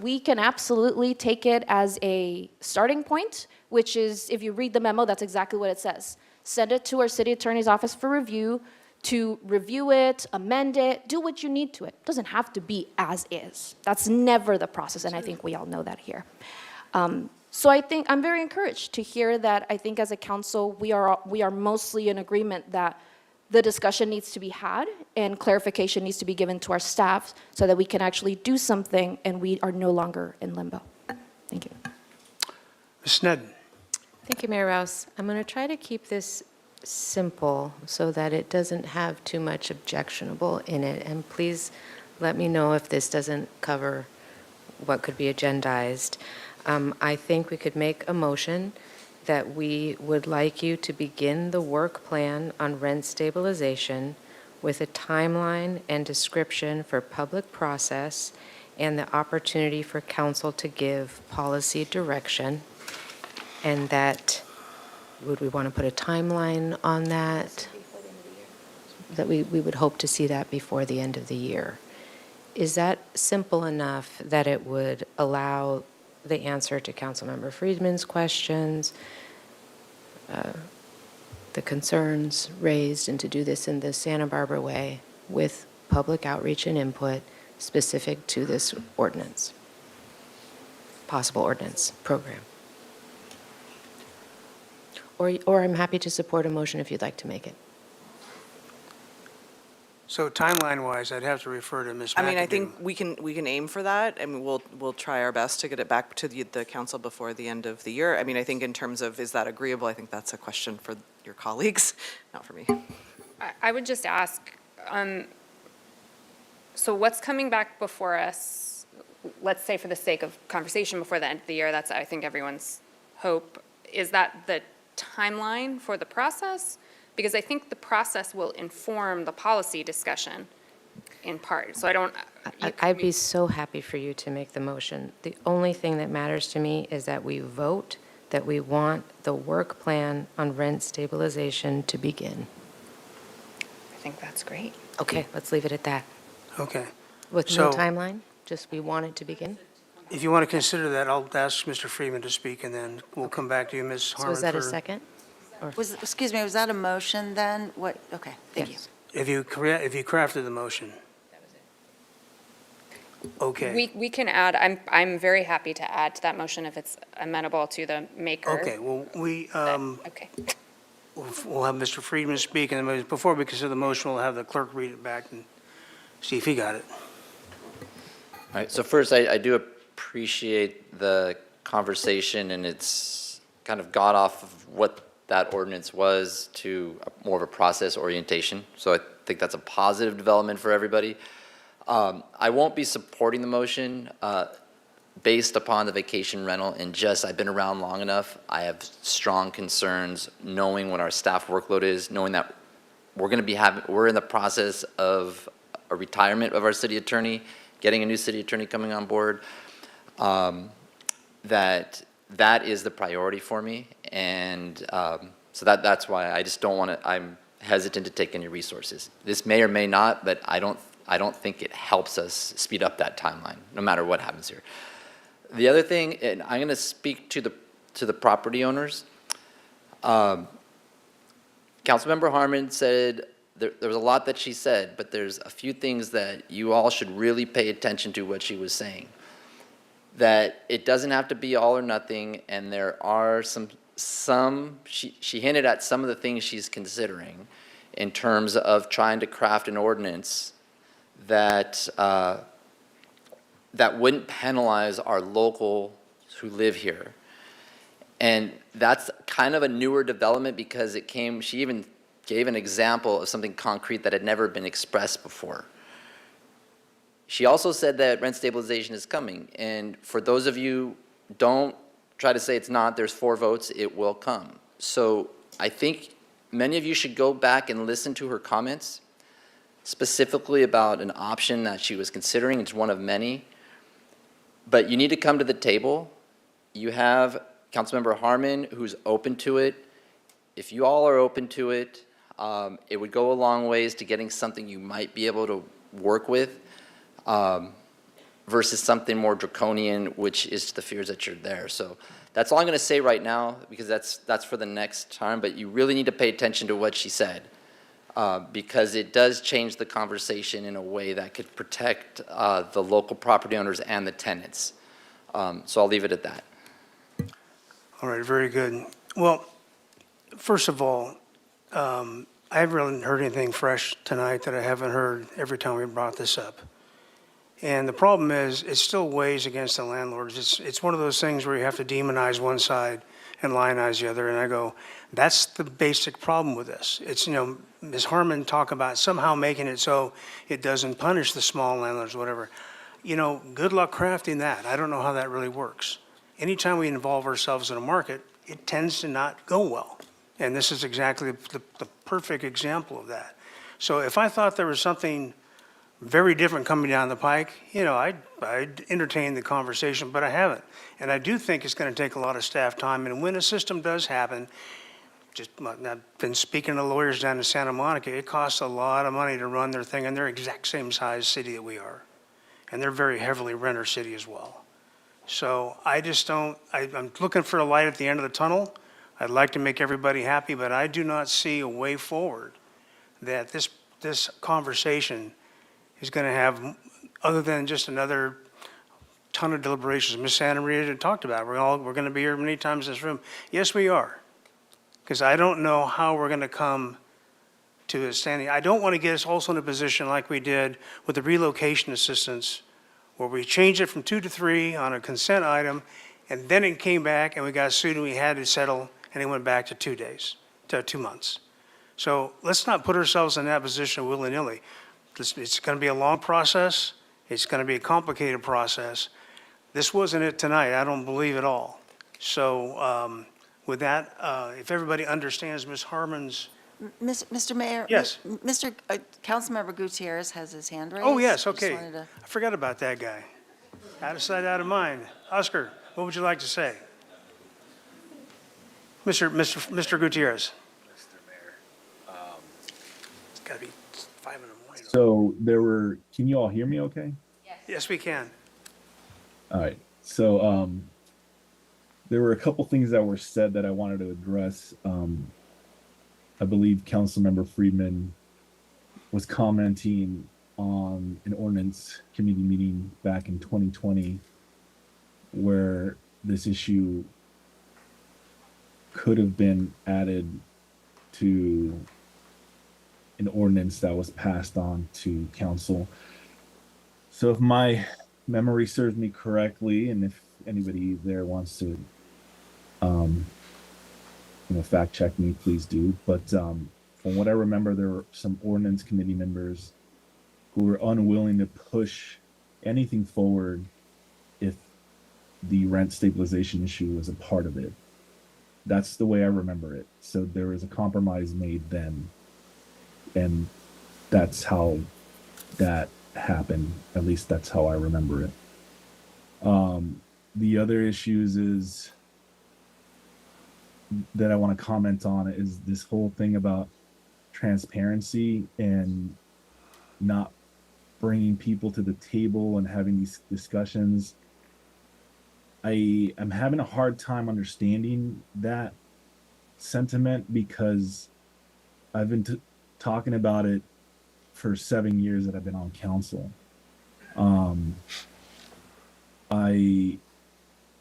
Speaker 18: We can absolutely take it as a starting point, which is, if you read the memo, that's exactly what it says. Send it to our city attorney's office for review, to review it, amend it, do what you need to it. It doesn't have to be as is. That's never the process, and I think we all know that here. So I think I'm very encouraged to hear that. I think as a council, we are mostly in agreement that the discussion needs to be had and clarification needs to be given to our staff so that we can actually do something and we are no longer in limbo. Thank you.
Speaker 1: Ms. Sneddon.
Speaker 17: Thank you, Mayor Rouse. I'm going to try to keep this simple so that it doesn't have too much objectionable in it. And please let me know if this doesn't cover what could be agendized. I think we could make a motion that we would like you to begin the work plan on rent stabilization with a timeline and description for public process and the opportunity for council to give policy direction. And that, would we want to put a timeline on that? That we would hope to see that before the end of the year. Is that simple enough that it would allow the answer to Councilmember Friedman's questions, the concerns raised, and to do this in the Santa Barbara way with public outreach and input specific to this ordinance, possible ordinance program? Or I'm happy to support a motion if you'd like to make it.
Speaker 1: So timeline-wise, I'd have to refer to Ms. McAdoo.
Speaker 20: I mean, I think we can aim for that, and we'll try our best to get it back to the council before the end of the year. I mean, I think in terms of, is that agreeable, I think that's a question for your colleagues, not for me.
Speaker 4: I would just ask, so what's coming back before us, let's say for the sake of conversation before the end of the year, that's I think everyone's hope, is that the timeline for the process? Because I think the process will inform the policy discussion in part. So I don't.
Speaker 17: I'd be so happy for you to make the motion. The only thing that matters to me is that we vote that we want the work plan on rent stabilization to begin.
Speaker 4: I think that's great.
Speaker 17: Okay, let's leave it at that.
Speaker 1: Okay.
Speaker 17: With no timeline, just we want it to begin?
Speaker 1: If you want to consider that, I'll ask Mr. Freeman to speak, and then we'll come back to you, Ms. Harmon.
Speaker 17: So is that a second?
Speaker 19: Excuse me, was that a motion then? What, okay, thank you.
Speaker 1: If you crafted the motion. Okay.
Speaker 4: We can add, I'm very happy to add to that motion if it's amenable to the maker.
Speaker 1: Okay, well,
Speaker 4: Okay.
Speaker 1: we'll have Mr. Friedman speak, and then before we consider the motion, we'll have the clerk read it back and see if he got it.
Speaker 7: All right, so first, I do appreciate the conversation, and it's kind of got off of what that ordinance was to more of a process orientation. So I think that's a positive development for everybody. I won't be supporting the motion based upon the vacation rental, and just I've been around long enough. I have strong concerns knowing what our staff workload is, knowing that we're in the process of a retirement of our city attorney, getting a new city attorney coming on board. That is the priority for me, and so that's why I just don't want to. I'm hesitant to take any resources. This may or may not, but I don't think it helps us speed up that timeline, no matter what happens here. The other thing, and I'm going to speak to the property owners. Councilmember Harmon said there was a lot that she said, but there's a few things that you all should really pay attention to what she was saying. That it doesn't have to be all or nothing, and there are she hinted at some of the things she's considering in terms of trying to craft an ordinance that wouldn't penalize our locals who live here. And that's kind of a newer development because she even gave an example of something concrete that had never been expressed before. She also said that rent stabilization is coming, and for those of you, don't try to say it's not. There's 4 votes. It will come. So I think many of you should go back and listen to her comments, specifically about an option that she was considering. It's one of many. But you need to come to the table. You have Councilmember Harmon, who's open to it. If you all are open to it, it would go a long ways to getting something you might be able to work with, versus something more draconian, which is the fears that you're there. So that's all I'm going to say right now, because that's for the next time. But you really need to pay attention to what she said, because it does change the conversation in a way that could protect the local property owners and the tenants. So I'll leave it at that.
Speaker 1: All right, very good. Well, first of all, I haven't really heard anything fresh tonight that I haven't heard every time we brought this up. And the problem is, it still weighs against the landlords. It's one of those things where you have to demonize one side and lionize the other. And I go, that's the basic problem with this. It's, Ms. Harmon talk about somehow making it so it doesn't punish the small landlords, whatever. Good luck crafting that. I don't know how that really works. Anytime we involve ourselves in a market, it tends to not go well. And this is exactly the perfect example of that. So if I thought there was something very different coming down the pike, I'd entertain the conversation, but I haven't. And I do think it's going to take a lot of staff time. And when a system does happen, I've been speaking to lawyers down in Santa Monica, it costs a lot of money to run their thing, and they're exact same size city that we are. And they're very heavily renter city as well. So I just don't, I'm looking for a light at the end of the tunnel. I'd like to make everybody happy, but I do not see a way forward that this conversation is going to have, other than just another ton of deliberations. Ms. Santa Maria talked about, we're going to be here many times in this room. Yes, we are. Because I don't know how we're going to come to a standing. I don't want to get us also in a position like we did with the relocation assistance, where we changed it from 2 to 3 on a consent item, and then it came back and we got sued and we had to settle, and it went back to 2 days, to 2 months. So let's not put ourselves in that position willy-nilly. It's going to be a long process. It's going to be a complicated process. This wasn't it tonight, I don't believe at all. So with that, if everybody understands Ms. Harmon's.
Speaker 19: Mr. Mayor?
Speaker 1: Yes.
Speaker 19: Councilmember Gutierrez has his hand raised.
Speaker 1: Oh, yes, okay. I forgot about that guy. Out of sight, out of mind. Oscar, what would you like to say? Mr. Gutierrez.
Speaker 5: Mr. Mayor.
Speaker 1: It's got to be 5 in the morning.
Speaker 5: So can you all hear me okay?
Speaker 1: Yes, we can.
Speaker 5: All right. So there were a couple things that were said that I wanted to address. I believe Councilmember Friedman was commenting on an ordinance committee meeting back in 2020 where this issue could have been added to an ordinance that was passed on to council. So if my memory serves me correctly, and if anybody there wants to fact check me, please do. But from what I remember, there were some ordinance committee members who were unwilling to push anything forward if the rent stabilization issue was a part of it. That's the way I remember it. So there was a compromise made then, and that's how that happened. At least that's how I remember it. The other issues that I want to comment on is this whole thing about transparency and not bringing people to the table and having these discussions. I am having a hard time understanding that sentiment because I've been talking about it for 7 years that I've been on council.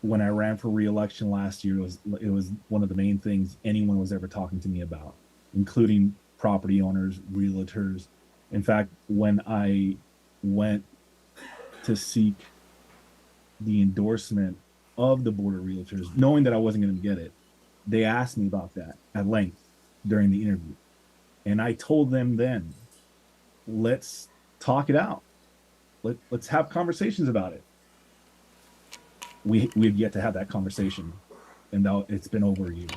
Speaker 5: When I ran for re-election last year, it was one of the main things anyone was ever talking to me about, including property owners, realtors. In fact, when I went to seek the endorsement of the Board of Realtors, knowing that I wasn't going to get it, they asked me about that at length during the interview. And I told them then, let's talk it out. Let's have conversations about it. We've yet to have that conversation, and now it's been over a year.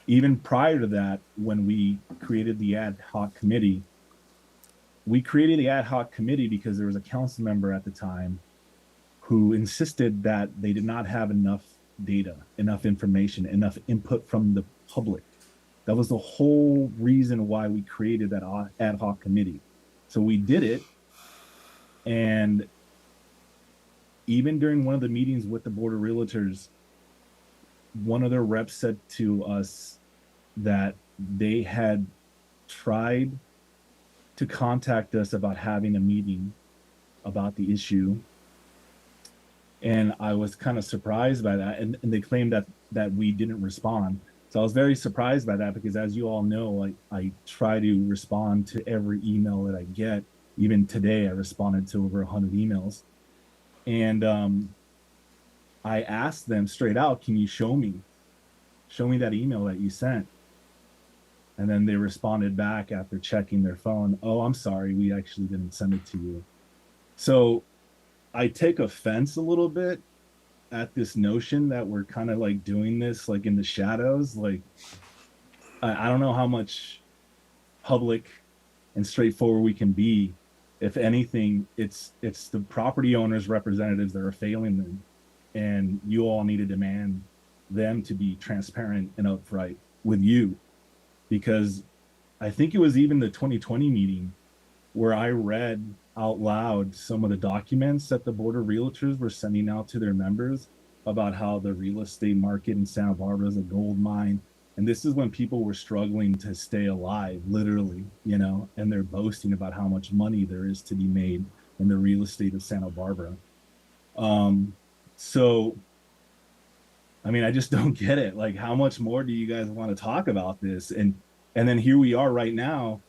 Speaker 5: Even prior to that, when we created the ad hoc committee, because there was a council member at the time who insisted that they did not have enough data, enough information, enough input from the public. That was the whole reason why we created that ad hoc committee. So we did it, and even during one of the meetings with the Board of Realtors, one of their reps said to us that they had tried to contact us about having a meeting about the issue. And I was kind of surprised by that. And they claimed that we didn't respond. So I was very surprised by that, because as you all know, I try to respond to every email that I get. Even today, I responded to over 100 emails. And I asked them straight out, can you show me that email that you sent? And then they responded back after checking their phone, oh, I'm sorry, we actually didn't send it to you. So I take offense a little bit at this notion that we're kind of like doing this like in the shadows. Like, I don't know how much public and straightforward we can be. If anything, it's the property owners' representatives that are failing them, and you all need to demand them to be transparent and upright with you. Because I think it was even the 2020 meeting where I read out loud some of the documents that the Board of Realtors were sending out to their members about how the real estate market in Santa Barbara is a gold mine. And this is when people were struggling to stay alive, literally, and they're boasting about how much money there is to be made in the real estate of Santa Barbara. So, I mean, I just don't get it. Like, how much more do you guys want to talk about this? And then here we are right now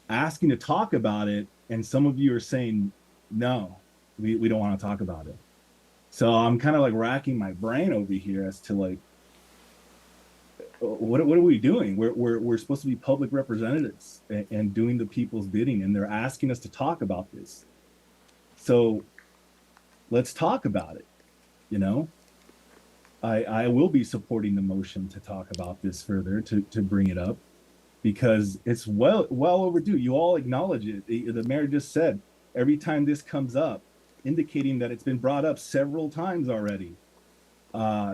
Speaker 5: asking to talk about it. And some of you are saying, no, we don't want to talk about it. So I'm kind of like racking my brain over here as to like, what are we doing? We're supposed to be public representatives and doing the people's bidding, and they're asking us to talk about this. So let's talk about it. I will be supporting the motion to talk about this further, to bring it up, because it's well overdue. You all acknowledge it. The mayor just said every time this comes up, indicating that it's been brought up several times already.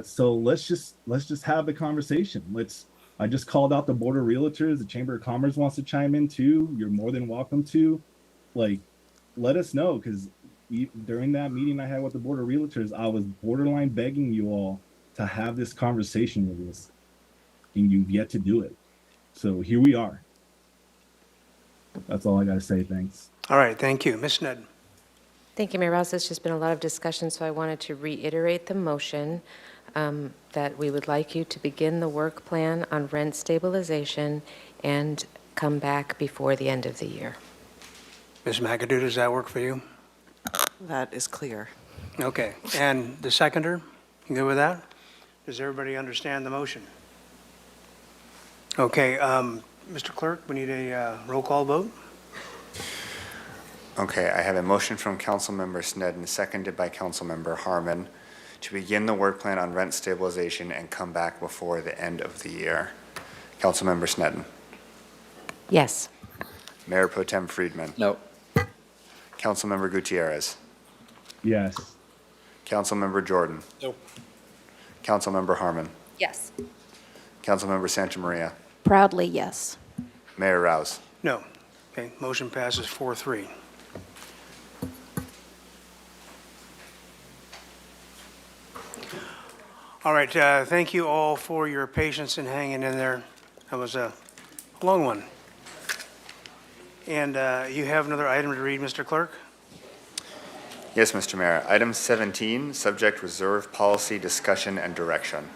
Speaker 5: So let's just have the conversation. I just called out the Board of Realtors. The Chamber of Commerce wants to chime in too. You're more than welcome to. Let us know, because during that meeting I had with the Board of Realtors, I was borderline begging you all to have this conversation with us, and you've yet to do it. So here we are. That's all I got to say. Thanks.
Speaker 1: All right, thank you. Ms. Sneddon.
Speaker 17: Thank you, Mayor Rouse. There's just been a lot of discussion, so I wanted to reiterate the motion that we would like you to begin the work plan on rent stabilization and come back before the end of the year.
Speaker 1: Ms. McAdoo, does that work for you?
Speaker 20: That is clear.
Speaker 1: Okay, and the seconder, you good with that? Does everybody understand the motion? Okay, Mr. Clerk, we need a roll call vote.
Speaker 11: Okay, I have a motion from Councilmember Sneddon, seconded by Councilmember Harmon, to begin the work plan on rent stabilization and come back before the end of the year. Councilmember Sneddon.
Speaker 17: Yes.
Speaker 11: Mayor Pro Tem Friedman.
Speaker 7: No.
Speaker 11: Councilmember Gutierrez.
Speaker 5: Yes.
Speaker 11: Councilmember Jordan.
Speaker 22: No.
Speaker 11: Councilmember Harmon.
Speaker 18: Yes.
Speaker 11: Councilmember Santa Maria.
Speaker 18: Proudly, yes.
Speaker 11: Mayor Rouse.
Speaker 1: No. Okay, motion passes 4-3. All right, thank you all for your patience in hanging in there. That was a long one. And you have another item to read, Mr. Clerk?
Speaker 11: Yes, Mr. Mayor. Item 17, subject reserve policy discussion and direction.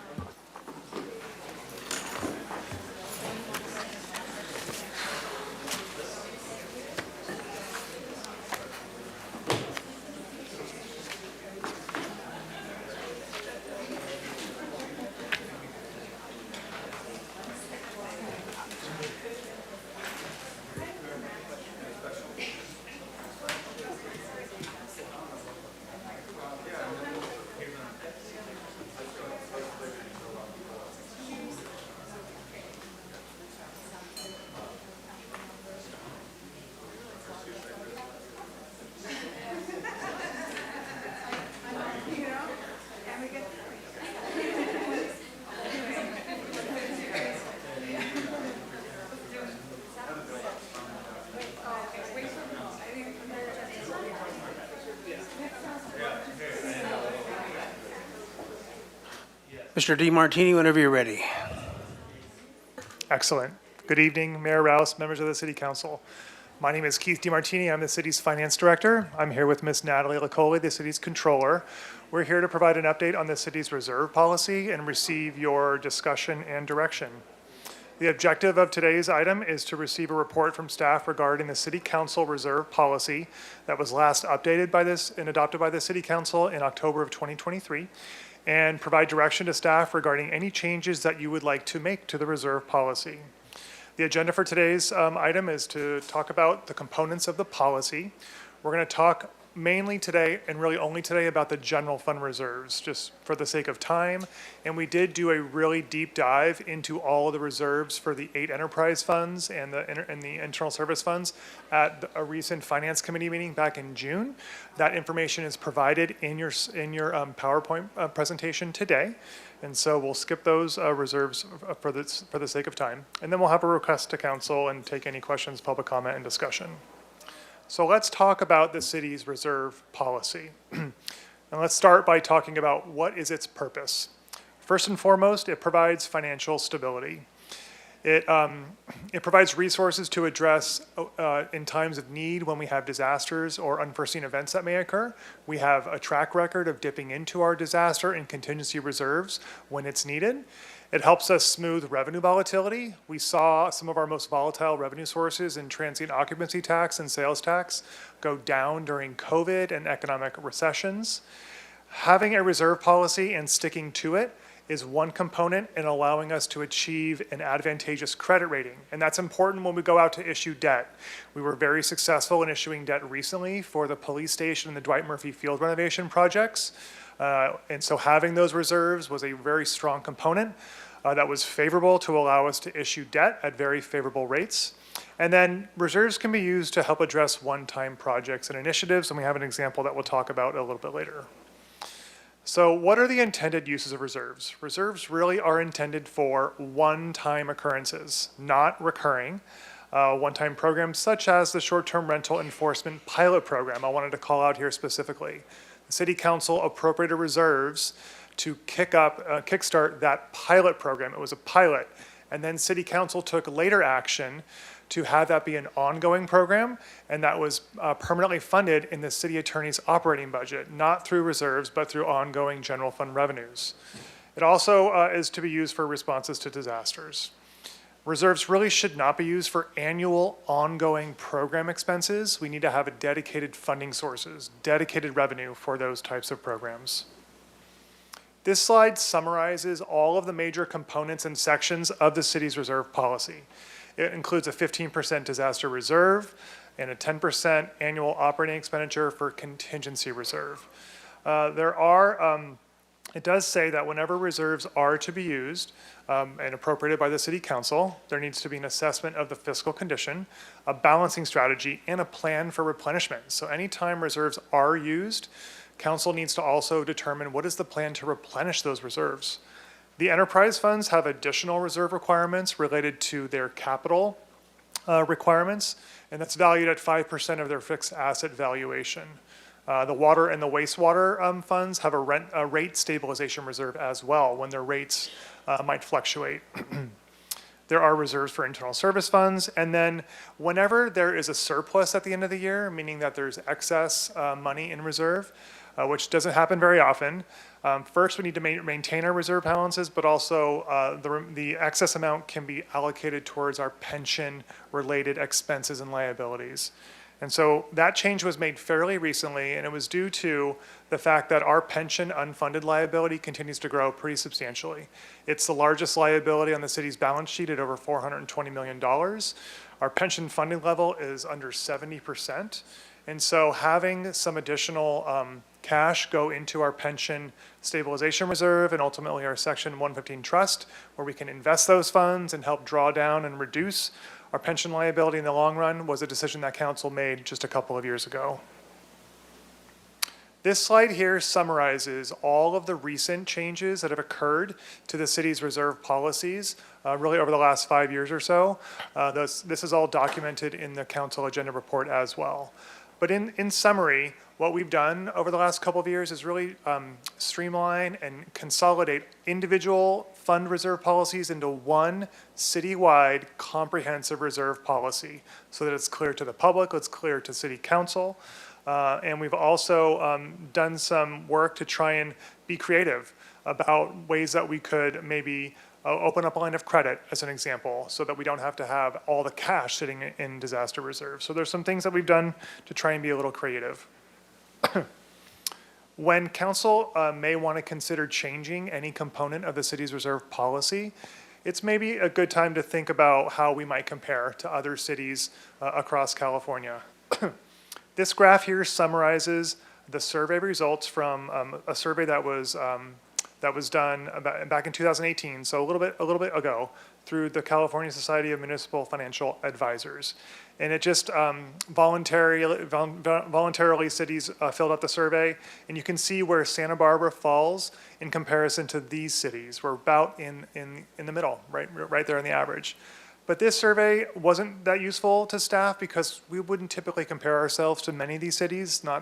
Speaker 1: Mr. DeMartini, whenever you're ready.
Speaker 6: Excellent. Good evening, Mayor Rouse, members of the City Council. My name is Keith DeMartini. I'm the city's finance director. I'm here with Ms. Natalie Lacoli, the city's controller. We're here to provide an update on the city's reserve policy and receive your discussion and direction. The objective of today's item is to receive a report from staff regarding the City Council reserve policy that was last updated by this and adopted by the City Council in October of 2023, and provide direction to staff regarding any changes that you would like to make to the reserve policy. The agenda for today's item is to talk about the components of the policy. We're going to talk mainly today, and really only today, about the general fund reserves, just for the sake of time. And we did do a really deep dive into all of the reserves for the 8 enterprise funds and the internal service funds at a recent finance committee meeting back in June. That information is provided in your PowerPoint presentation today. And so we'll skip those reserves for the sake of time. And then we'll have a request to council and take any questions, public comment, and discussion. So let's talk about the city's reserve policy. And let's start by talking about what is its purpose. First and foremost, it provides financial stability. It provides resources to address in times of need when we have disasters or unforeseen events that may occur. We have a track record of dipping into our disaster and contingency reserves when it's needed. It helps us smooth revenue volatility. We saw some of our most volatile revenue sources in transient occupancy tax and sales tax go down during COVID and economic recessions. Having a reserve policy and sticking to it is one component in allowing us to achieve an advantageous credit rating. And that's important when we go out to issue debt. We were very successful in issuing debt recently for the police station and the Dwight Murphy Field renovation projects. And so having those reserves was a very strong component that was favorable to allow us to issue debt at very favorable rates. And then reserves can be used to help address one-time projects and initiatives, and we have an example that we'll talk about a little bit later. So what are the intended uses of reserves? Reserves really are intended for one-time occurrences, not recurring. One-time programs such as the short-term rental enforcement pilot program I wanted to call out here specifically. The City Council appropriated reserves to kickstart that pilot program. It was a pilot. And then City Council took later action to have that be an ongoing program, and that was permanently funded in the city attorney's operating budget, not through reserves, but through ongoing general fund revenues. It also is to be used for responses to disasters. Reserves really should not be used for annual ongoing program expenses. We need to have a dedicated funding sources, dedicated revenue for those types of programs. This slide summarizes all of the major components and sections of the city's reserve policy. It includes a 15% disaster reserve and a 10% annual operating expenditure for contingency reserve. It does say that whenever reserves are to be used and appropriated by the City Council, there needs to be an assessment of the fiscal condition, a balancing strategy, and a plan for replenishment. So anytime reserves are used, Council needs to also determine what is the plan to replenish those reserves. The enterprise funds have additional reserve requirements related to their capital requirements, and that's valued at 5% of their fixed asset valuation. The water and the wastewater funds have a rate stabilization reserve as well when their rates might fluctuate. There are reserves for internal service funds, and then whenever there is a surplus at the end of the year, meaning that there's excess money in reserve, which doesn't happen very often. First, we need to maintain our reserve balances, but also the excess amount can be allocated towards our pension-related expenses and liabilities. And so that change was made fairly recently, and it was due to the fact that our pension unfunded liability continues to grow pretty substantially. It's the largest liability on the city's balance sheet at over $420 million. Our pension funding level is under 70%. And so having some additional cash go into our pension stabilization reserve and ultimately our Section 115 trust, where we can invest those funds and help draw down and reduce our pension liability in the long run, was a decision that council made just a couple of years ago. This slide here summarizes all of the recent changes that have occurred to the city's reserve policies really over the last 5 years or so. This is all documented in the council agenda report as well. But in summary, what we've done over the last couple of years is really streamline and consolidate individual fund reserve policies into one citywide comprehensive reserve policy so that it's clear to the public, it's clear to city council. And we've also done some work to try and be creative about ways that we could maybe open up a line of credit as an example, so that we don't have to have all the cash sitting in disaster reserve. So there's some things that we've done to try and be a little creative. When council may want to consider changing any component of the city's reserve policy, it's maybe a good time to think about how we might compare to other cities across California. This graph here summarizes the survey results from a survey that was done back in 2018, so a little bit ago, through the California Society of Municipal Financial Advisors. And it just voluntarily cities filled out the survey, and you can see where Santa Barbara falls in comparison to these cities. We're about in the middle, right there in the average. But this survey wasn't that useful to staff because we wouldn't typically compare ourselves to many of these cities. Many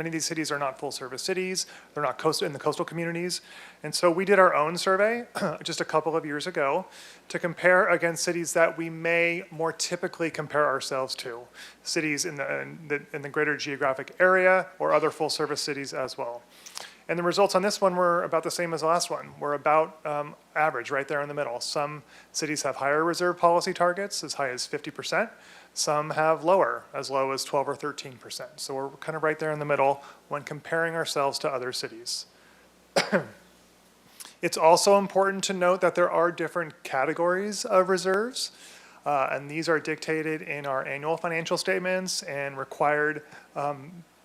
Speaker 6: of these cities are not full service cities. They're not in the coastal communities. And so we did our own survey just a couple of years ago to compare against cities that we may more typically compare ourselves to. Cities in the greater geographic area or other full service cities as well. And the results on this one were about the same as the last one. We're about average, right there in the middle. Some cities have higher reserve policy targets, as high as 50%. Some have lower, as low as 12 or 13%. So we're kind of right there in the middle when comparing ourselves to other cities. It's also important to note that there are different categories of reserves, and these are dictated in our annual financial statements and required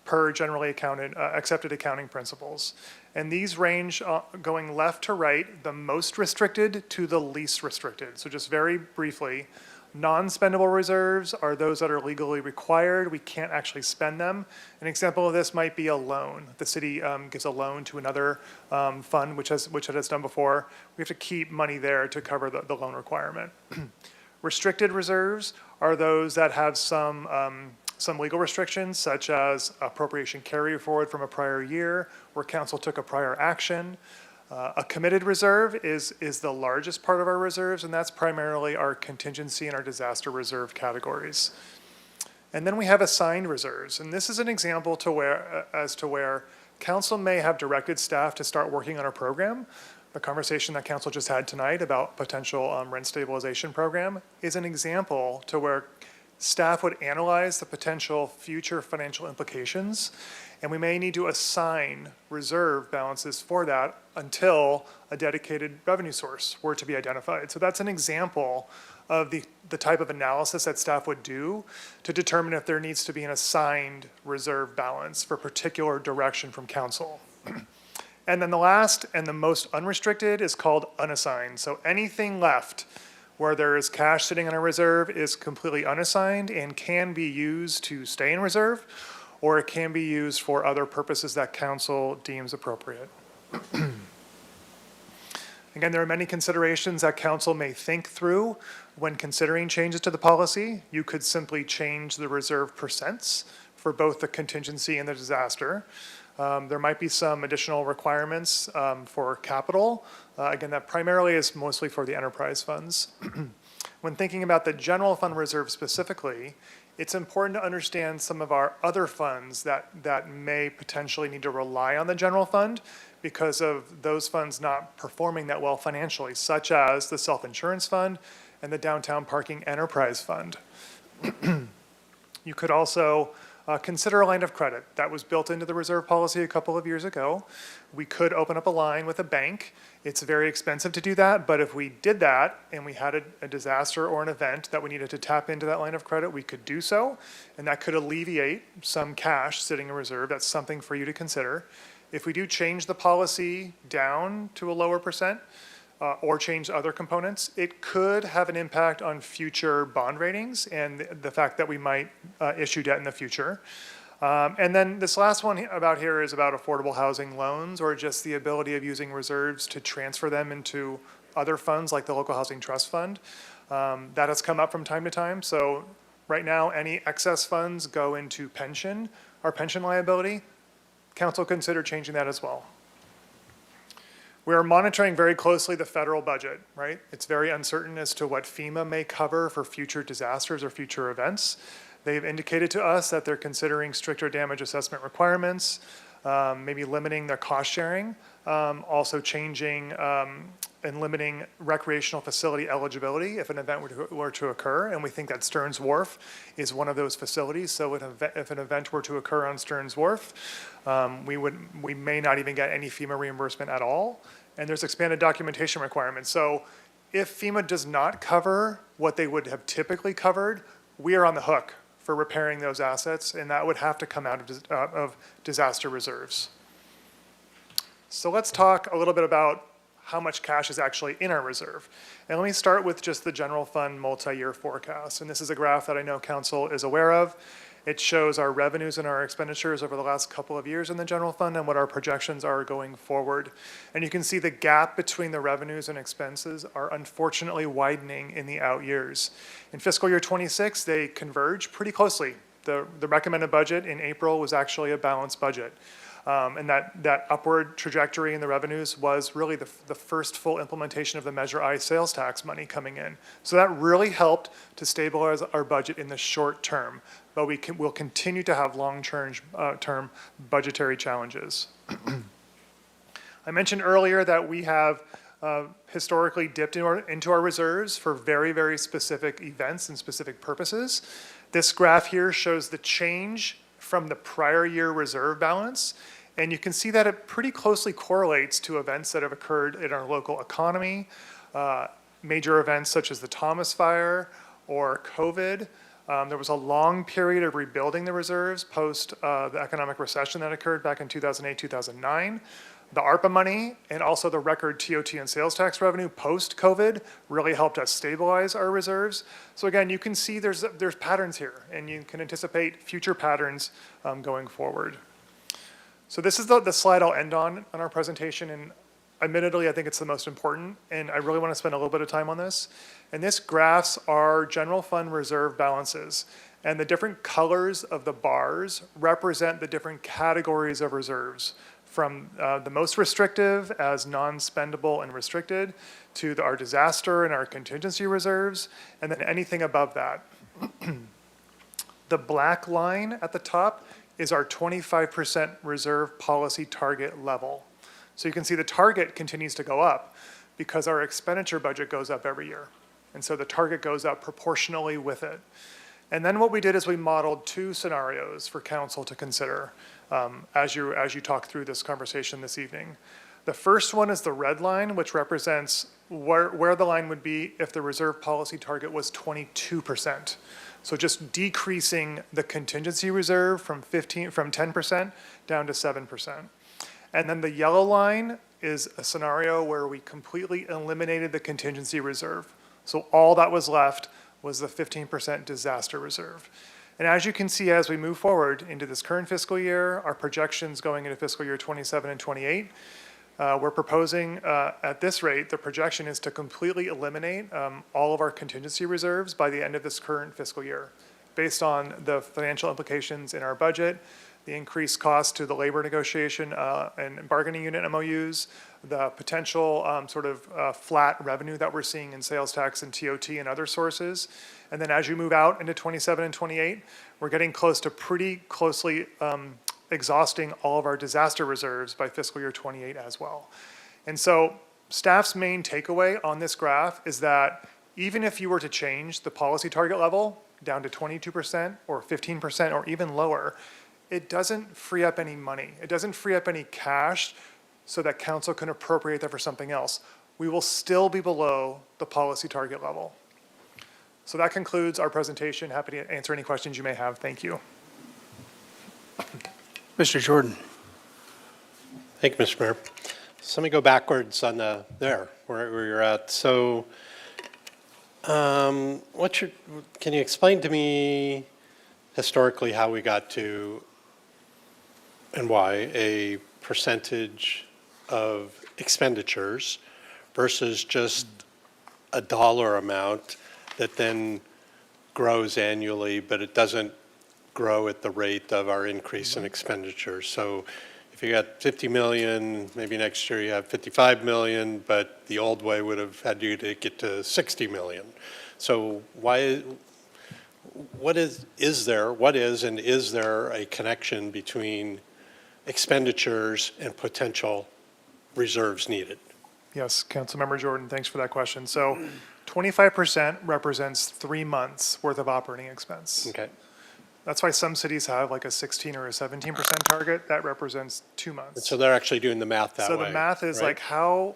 Speaker 6: per generally accepted accounting principles. And these range going left to right, the most restricted to the least restricted. So just very briefly, non-spendable reserves are those that are legally required. We can't actually spend them. An example of this might be a loan. The city gives a loan to another fund, which it has done before. We have to keep money there to cover the loan requirement. Restricted reserves are those that have some legal restrictions, such as appropriation carry forward from a prior year where council took a prior action. A committed reserve is the largest part of our reserves, and that's primarily our contingency and our disaster reserve categories. And then we have assigned reserves, and this is an example as to where council may have directed staff to start working on a program. The conversation that council just had tonight about potential rent stabilization program is an example to where staff would analyze the potential future financial implications, and we may need to assign reserve balances for that until a dedicated revenue source were to be identified. So that's an example of the type of analysis that staff would do to determine if there needs to be an assigned reserve balance for particular direction from council. And then the last and the most unrestricted is called unassigned. So anything left where there is cash sitting in a reserve is completely unassigned and can be used to stay in reserve, or it can be used for other purposes that council deems appropriate. Again, there are many considerations that council may think through when considering changes to the policy. You could simply change the reserve percents for both the contingency and the disaster. There might be some additional requirements for capital. Again, that primarily is mostly for the enterprise funds. When thinking about the general fund reserve specifically, it's important to understand some of our other funds that may potentially need to rely on the general fund because of those funds not performing that well financially, such as the self-insurance fund and the downtown parking enterprise fund. You could also consider a line of credit. That was built into the reserve policy a couple of years ago. We could open up a line with a bank. It's very expensive to do that, but if we did that and we had a disaster or an event that we needed to tap into that line of credit, we could do so, and that could alleviate some cash sitting in reserve. That's something for you to consider. If we do change the policy down to a lower percent, or change other components, it could have an impact on future bond ratings and the fact that we might issue debt in the future. And then this last one about here is about affordable housing loans, or just the ability of using reserves to transfer them into other funds like the local housing trust fund. That has come up from time to time. So Right now, any excess funds go into pension, our pension liability. Council consider changing that as well. We are monitoring very closely the federal budget, right? It's very uncertain as to what FEMA may cover for future disasters or future events. They've indicated to us that they're considering stricter damage assessment requirements, maybe limiting their cost sharing, also changing and limiting recreational facility eligibility if an event were to occur. And we think that Stearns Wharf is one of those facilities. So if an event were to occur on Stearns Wharf, we may not even get any FEMA reimbursement at all. And there's expanded documentation requirements. So if FEMA does not cover what they would have typically covered, we are on the hook for repairing those assets, and that would have to come out of disaster reserves. So let's talk a little bit about how much cash is actually in our reserve. And let me start with just the general fund multi-year forecast. And this is a graph that I know council is aware of. It shows our revenues and our expenditures over the last couple of years in the general fund and what our projections are going forward. And you can see the gap between the revenues and expenses are unfortunately widening in the out years. In fiscal year 26, they converge pretty closely. The recommended budget in April was actually a balanced budget. And that upward trajectory in the revenues was really the first full implementation of the Measure I sales tax money coming in. So that really helped to stabilize our budget in the short term, but we'll continue to have long-term budgetary challenges. I mentioned earlier that we have historically dipped into our reserves for very, very specific events and specific purposes. This graph here shows the change from the prior year reserve balance. And you can see that it pretty closely correlates to events that have occurred in our local economy, major events such as the Thomas Fire or COVID. There was a long period of rebuilding the reserves post the economic recession that occurred back in 2008, 2009. The ARPA money and also the record TOT and sales tax revenue post-COVID really helped us stabilize our reserves. So again, you can see there's patterns here, and you can anticipate future patterns going forward. So this is the slide I'll end on our presentation, and admittedly, I think it's the most important, and I really want to spend a little bit of time on this. And this graphs our general fund reserve balances, and the different colors of the bars represent the different categories of reserves, from the most restrictive as non-spendable and restricted to our disaster and our contingency reserves, and then anything above that. The black line at the top is our 25% reserve policy target level. So you can see the target continues to go up because our expenditure budget goes up every year. And so the target goes up proportionally with it. And then what we did is we modeled two scenarios for council to consider as you talk through this conversation this evening. The first one is the red line, which represents where the line would be if the reserve policy target was 22%. So just decreasing the contingency reserve from 10% down to 7%. And then the yellow line is a scenario where we completely eliminated the contingency reserve. So all that was left was the 15% disaster reserve. And as you can see, as we move forward into this current fiscal year, our projections going into fiscal year 27 and 28, we're proposing at this rate, the projection is to completely eliminate all of our contingency reserves by the end of this current fiscal year, based on the financial implications in our budget, the increased cost to the labor negotiation and bargaining unit MOUs, the potential flat revenue that we're seeing in sales tax and TOT and other sources. And then as you move out into 27 and 28, we're getting close to pretty closely exhausting all of our disaster reserves by fiscal year 28 as well. And so staff's main takeaway on this graph is that even if you were to change the policy target level down to 22% or 15% or even lower, it doesn't free up any money. It doesn't free up any cash so that council can appropriate that for something else. We will still be below the policy target level. So that concludes our presentation. Happy to answer any questions you may have. Thank you.
Speaker 1: Mr. Jordan.
Speaker 14: Thank you, Mr. Mayor. So let me go backwards on where you're at. So can you explain to me historically how we got to and why a percentage of expenditures versus just a dollar amount that then grows annually, but it doesn't grow at the rate of our increase in expenditures. So if you got 50 million, maybe next year you have 55 million, but the old way would have had you to get to 60 million. So what is there a connection between expenditures and potential reserves needed?
Speaker 6: Yes, Councilmember Jordan, thanks for that question. So 25% represents 3 months worth of operating expense.
Speaker 14: Okay.
Speaker 6: That's why some cities have like a 16 or a 17% target. That represents 2 months.
Speaker 14: So they're actually doing the math that way.
Speaker 6: So the math is
Speaker 14: right?
Speaker 6: like how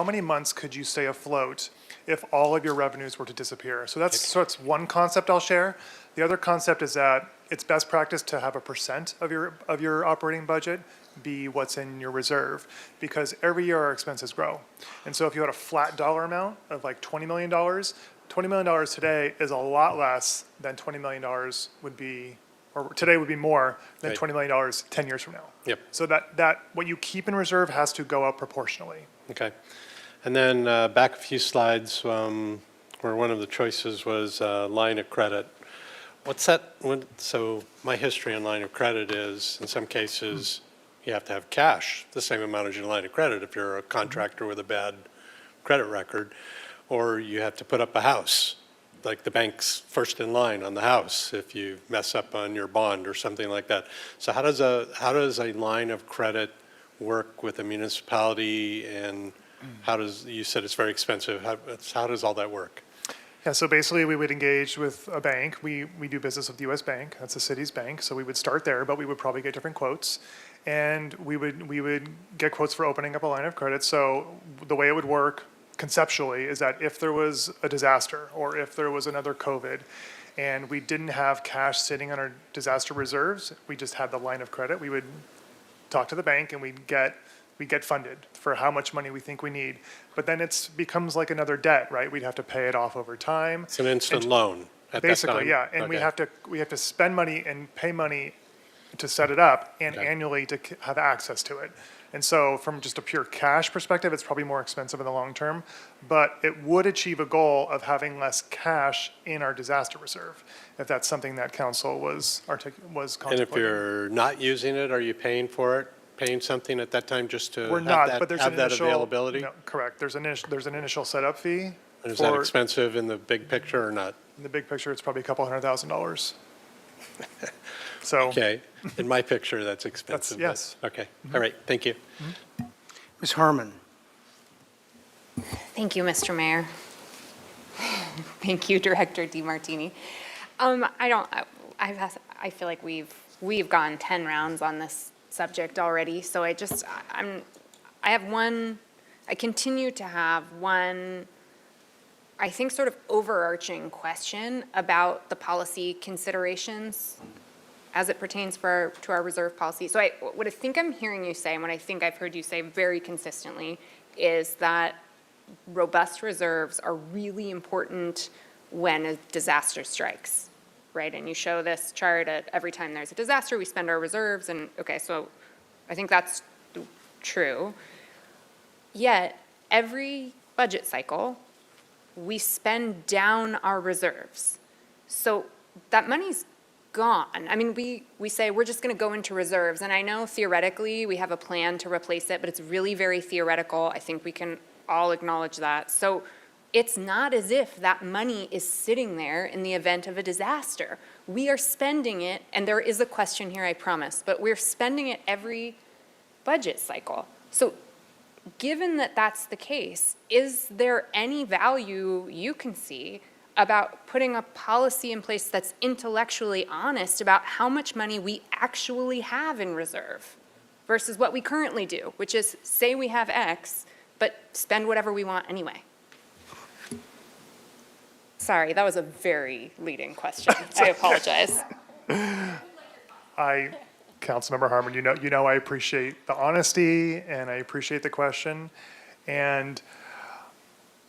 Speaker 6: many months could you stay afloat if all of your revenues were to disappear? So that's one concept I'll share. The other concept is that it's best practice to have a percent of your operating budget be what's in your reserve, because every year our expenses grow. And so if you had a flat dollar amount of like $20 million, $20 million today is a lot less than $20 million would be, or today would be more than
Speaker 14: Right.
Speaker 6: $20 million 10 years from now.
Speaker 14: Yep.
Speaker 6: So that what you keep in reserve has to go up proportionally.
Speaker 14: Okay. And then back a few slides where one of the choices was line of credit. What's that? So my history on line of credit is, in some cases, you have to have cash, the same amount as your line of credit if you're a contractor with a bad credit record, or you have to put up a house, like the bank's first in line on the house if you mess up on your bond or something like that. So how does a line of credit work with a municipality, and you said it's very expensive, how does all that work?
Speaker 6: Yeah, so basically we would engage with a bank. We do business with the US Bank, that's the city's bank. So we would start there, but we would probably get different quotes. And we would get quotes for opening up a line of credit. So the way it would work conceptually is that if there was a disaster or if there was another COVID and we didn't have cash sitting on our disaster reserves, we just had the line of credit, we would talk to the bank and we'd get funded for how much money we think we need. But then it becomes like another debt, right? We'd have to pay it off over time.
Speaker 14: It's an instant loan at
Speaker 6: Basically,
Speaker 14: that time?
Speaker 6: yeah. And we
Speaker 14: Okay.
Speaker 6: have to spend money and pay money to set it up and annually to have access to it. And so from just a pure cash perspective, it's probably more expensive in the long term, but it would achieve a goal of having less cash in our disaster reserve, if that's something that council was contemplating.
Speaker 14: And if you're not using it, are you paying for it? Paying something at that time just to
Speaker 6: We're
Speaker 14: have
Speaker 6: not,
Speaker 14: that,
Speaker 6: but there's
Speaker 14: have
Speaker 6: an
Speaker 14: that
Speaker 6: initial.
Speaker 14: availability?
Speaker 6: No, correct. There's an initial setup fee.
Speaker 14: And is that
Speaker 6: for-
Speaker 14: expensive in the big picture or not?
Speaker 6: In the big picture, it's probably a couple $100,000. So.
Speaker 14: Okay, in my picture, that's expensive. but-
Speaker 6: yes.
Speaker 14: Okay, all right, thank you.
Speaker 1: Ms. Harmon.
Speaker 4: Thank you, Mr. Mayor. Thank you, Director DiMartini. I feel like we've gone 10 rounds on this subject already, so I continue to have one, I think, sort of overarching question about the policy considerations as it pertains to our reserve policy. So what I think I'm hearing you say, and what I think I've heard you say very consistently, is that robust reserves are really important when a disaster strikes, right? And you show this chart at every time there's a disaster, we spend our reserves, and okay, so I think that's true. Yet, every budget cycle, we spend down our reserves. So that money's gone. I mean, we say we're just going to go into reserves, and I know theoretically we have a plan to replace it, but it's really very theoretical. I think we can all acknowledge that. So it's not as if that money is sitting there in the event of a disaster. We are spending it, and there is a question here, I promise, but we're spending it every budget cycle. So given that that's the case, is there any value you can see about putting a policy in place that's intellectually honest about how much money we actually have in reserve versus what we currently do, which is say we have X, but spend whatever we want anyway? Sorry, that was a very leading question. I apologize.
Speaker 6: Councilmember Harmon, you know I appreciate the honesty and I appreciate the question. And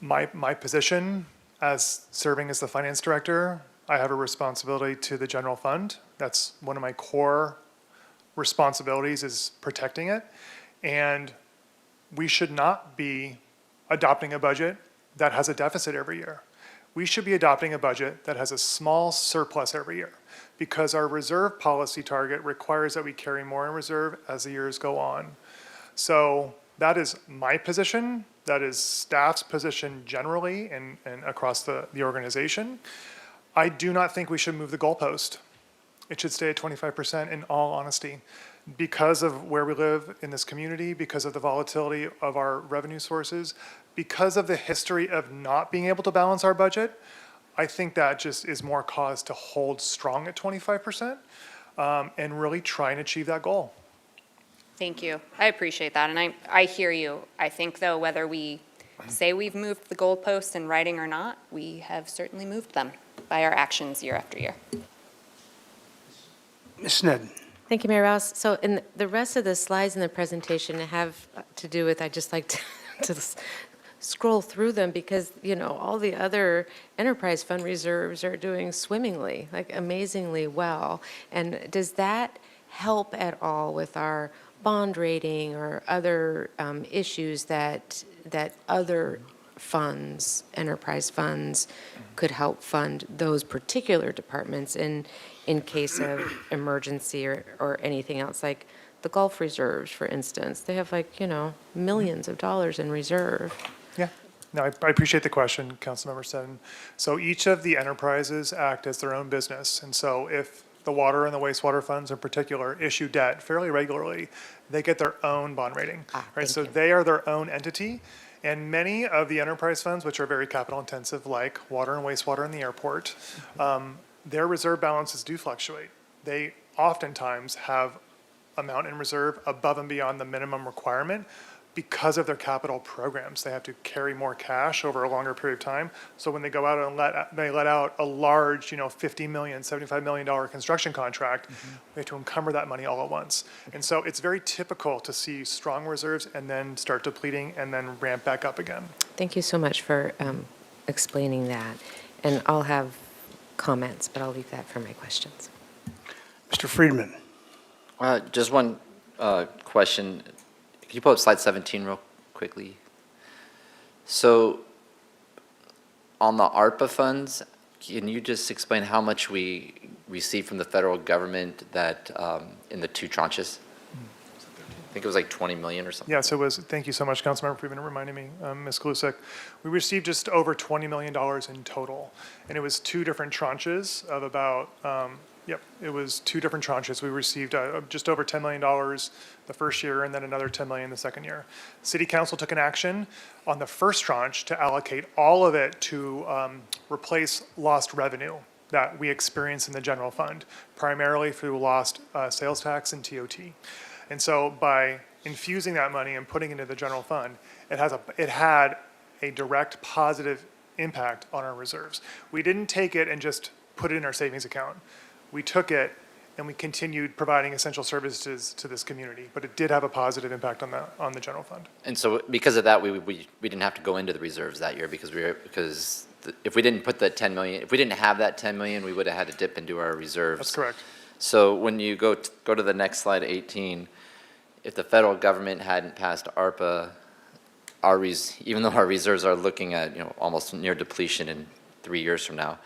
Speaker 6: my position as serving as the finance director, I have a responsibility to the general fund. That's one of my core responsibilities, is protecting it. And we should not be adopting a budget that has a deficit every year. we should be adopting a budget that has a small surplus every year, because our reserve policy target requires that we carry more in reserve as the years go on. So that is my position, that is staff's position generally and across the organization. I do not think we should move the goalpost. It should stay at 25% in all honesty. Because of where we live in this community, because of the volatility of our revenue sources, because of the history of not being able to balance our budget, I think that just is more cause to hold strong at 25% and really try and achieve that goal.
Speaker 4: Thank you. I appreciate that, and I hear you. I think, though, whether we say we've moved the goalposts in writing or not, we have certainly moved them by our actions year after year.
Speaker 1: Ms. Sneddon.
Speaker 17: Thank you, Mayor Rouse. So in the rest of the slides in the presentation have to do with, I just like to scroll through them because, you know, all the other enterprise fund reserves are doing swimmingly, like amazingly well. And does that help at all with our bond rating or other issues that other funds, enterprise funds, could help fund those particular departments in case of emergency or anything else, like the Gulf reserves, for instance? They have, like, you know, millions of dollars in reserve.
Speaker 6: Yeah, no, I appreciate the question, Councilmember Sutton. So each of the enterprises act as their own business. And so if the water and the wastewater funds in particular issue debt fairly regularly, they get their own bond rating, right? So they are their own entity. And many of the enterprise funds, which are very capital intensive, like water and wastewater in the airport, their reserve balances do fluctuate. They oftentimes have amount in reserve above and beyond the minimum requirement because of their capital programs. They have to carry more cash over a longer period of time. So when they go out and let out a large, you know, $50 million, $75 million construction contract, we have to encumber that money all at once. And so it's very typical to see strong reserves and then start depleting and then ramp back up again.
Speaker 17: Thank you so much for explaining that. And I'll have comments, but I'll leave that for my questions.
Speaker 1: Mr. Friedman.
Speaker 7: Just one question. Can you pull up slide 17 real quickly? So on the ARPA funds, can you just explain how much we received from the federal government that in the two tranches? I think it was like 20 million or something.
Speaker 6: Yes, it was. Thank you so much, Councilmember Friedman, for reminding me, Ms. Glusek. We received just over $20 million in total, and it was two different tranches of about, it was two different tranches. We received just over $10 million the first year and then another $10 million the second year. City Council took an action on the first tranche to allocate all of it to replace lost revenue that we experienced in the general fund, primarily through lost sales tax and TOT. And so by infusing that money and putting it into the general fund, it had a direct positive impact on our reserves. We didn't take it and just put it in our savings account. We took it and we continued providing essential services to this community, but it did have a positive impact on the general fund.
Speaker 7: And so because of that, we didn't have to go into the reserves that year because if we didn't put that 10 million, if we didn't have that 10 million, we would have had to dip into our reserves.
Speaker 6: That's correct.
Speaker 7: So when you go to the next slide, 18, if the federal government hadn't passed ARPA, even though our reserves are looking at, you know, almost near depletion in 3 years from now,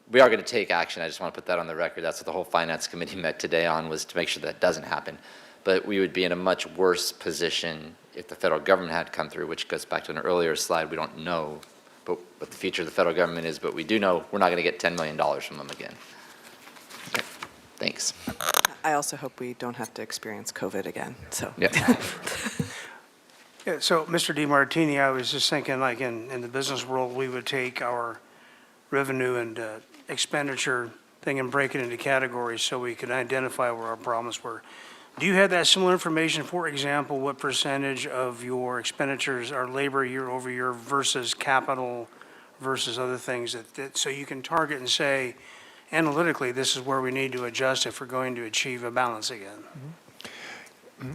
Speaker 7: we are going to take action. I just want to put that on the record. That's what the whole finance committee met today on, was to make sure that doesn't happen. But we would be in a much worse position if the federal government had come through, which goes back to an earlier slide. We don't know what the future of the federal government is, but we do know we're not going to get $10 million from them again. Okay, thanks.
Speaker 20: I also hope we don't have to experience COVID again, so.
Speaker 7: Yeah.
Speaker 1: Yeah, so Mr. DiMartini, I was just thinking, like, in the business world, we would take our revenue and expenditure thing and break it into categories so we could identify where our problems were. Do you have that similar information? For example, what percentage of your expenditures are labor year over year versus capital versus other things so you can target and say, analytically, this is where we need to adjust if we're going to achieve a balance again?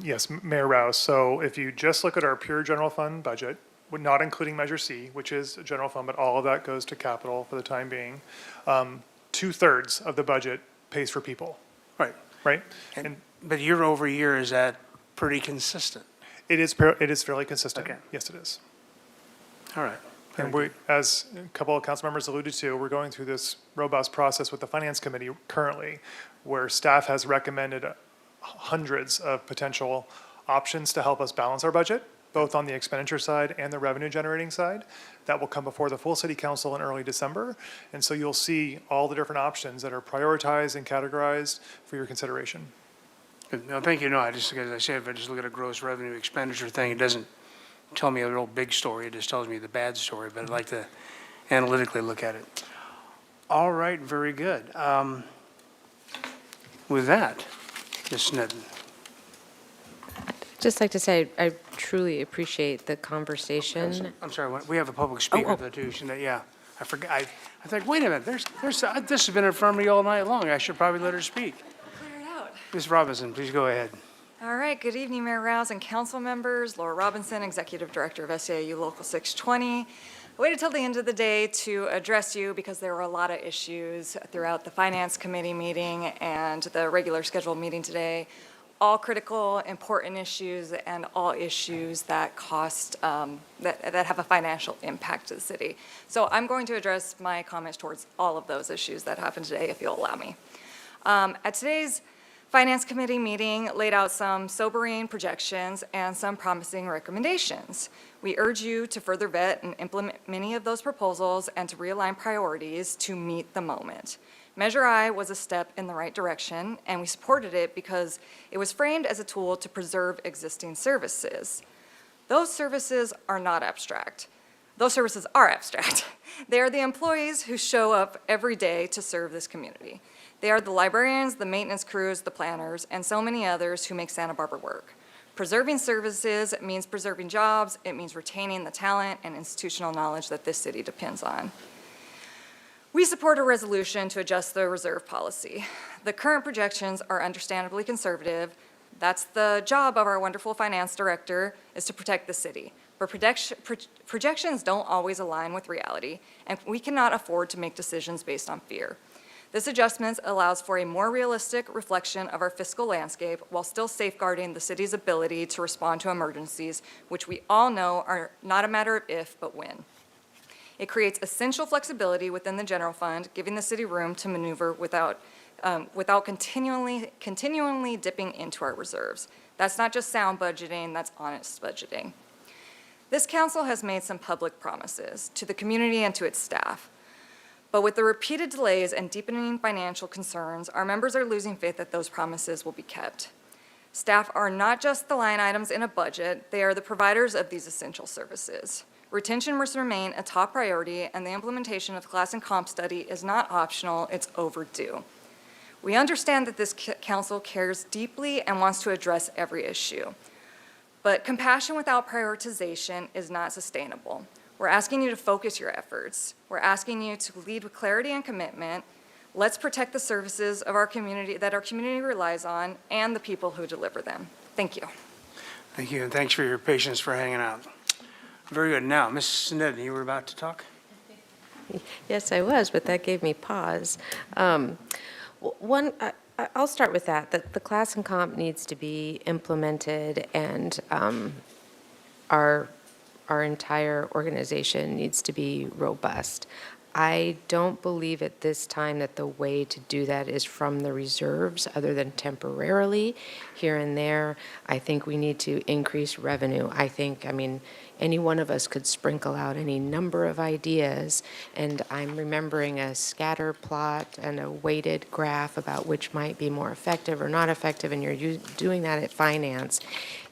Speaker 6: Yes, Mayor Rouse. So if you just look at our pure general fund budget, not including Measure C, which is a general fund, but all of that goes to capital for the time being, 2/3 of the budget pays for people.
Speaker 1: Right.
Speaker 6: Right?
Speaker 1: But year over year, is that pretty consistent?
Speaker 6: It is fairly consistent.
Speaker 1: Okay.
Speaker 6: Yes, it is.
Speaker 1: All right.
Speaker 6: And we, as a couple of council members alluded to, we're going through this robust process with the Finance Committee currently, where staff has recommended hundreds of potential options to help us balance our budget, both on the expenditure side and the revenue generating side. That will come before the full city council in early December. And so you'll see all the different options that are prioritized and categorized for your consideration.
Speaker 1: Good. No, thank you. No, I just, as I said, if I just look at a gross revenue expenditure thing, it doesn't tell me a real big story. It just tells me the bad story, but I'd like to analytically look at it. All right, very good. With that, Ms. Sneddon.
Speaker 17: Just like to say, I truly appreciate the conversation.
Speaker 1: I'm sorry, we have a public speaker though, too. Yeah, I forgot. I think, wait a minute, this has been in front of me all night long. I should probably let her speak.
Speaker 2: Clear it out.
Speaker 1: Ms. Robinson, please go ahead.
Speaker 2: All right, good evening, Mayor Rouse and council members. Laura Robinson, Executive Director of SEIU Local 620. I waited till the end of the day to address you because there were a lot of issues throughout the Finance Committee meeting and the regular scheduled meeting today. All critical, important issues and all issues that cost, that have a financial impact to the city. So I'm going to address my comments towards all of those issues that happened today, if you'll allow me. At today's Finance Committee meeting laid out some sobering projections and some promising recommendations. We urge you to further vet and implement many of those proposals and to realign priorities to meet the moment. Measure I was a step in the right direction, and we supported it because it was framed as a tool to preserve existing services. Those services are not abstract. Those services are abstract. They are the employees who show up every day to serve this community. They are the librarians, the maintenance crews, the planners, and so many others who make Santa Barbara work. Preserving services means preserving jobs, it means retaining the talent and institutional knowledge that this city depends on. We support a resolution to adjust the reserve policy. The current projections are understandably conservative. That's the job of our wonderful finance director, is to protect the city. But projections don't always align with reality, and we cannot afford to make decisions based on fear. This adjustment allows for a more realistic reflection of our fiscal landscape while still safeguarding the city's ability to respond to emergencies, which we all know are not a matter of if, but when. It creates essential flexibility within the general fund, giving the city room to maneuver without continually dipping into our reserves. That's not just sound budgeting, that's honest budgeting. This council has made some public promises to the community and to its staff. But with the repeated delays and deepening financial concerns, our members are losing faith that those promises will be kept. Staff are not just the line items in a budget, they are the providers of these essential services. Retention must remain a top priority, and the implementation of the class and comp study is not optional, it's overdue. We understand that this council cares deeply and wants to address every issue. But compassion without prioritization is not sustainable. We're asking you to focus your efforts. We're asking you to lead with clarity and commitment. Let's protect the services of our community that our community relies on and the people who deliver them. Thank you.
Speaker 1: Thank you, and thanks for your patience for hanging out. Very good. Now, Ms. Sneddon, you were about to talk?
Speaker 17: Yes, I was, but that gave me pause. I'll start with that the class and comp needs to be implemented, and our entire organization needs to be robust. I don't believe at this time that the way to do that is from the reserves, other than temporarily here and there. I think we need to increase revenue. I mean, any one of us could sprinkle out any number of ideas, and I'm remembering a scatter plot and a weighted graph about which might be more effective or not effective, and you're doing that at finance.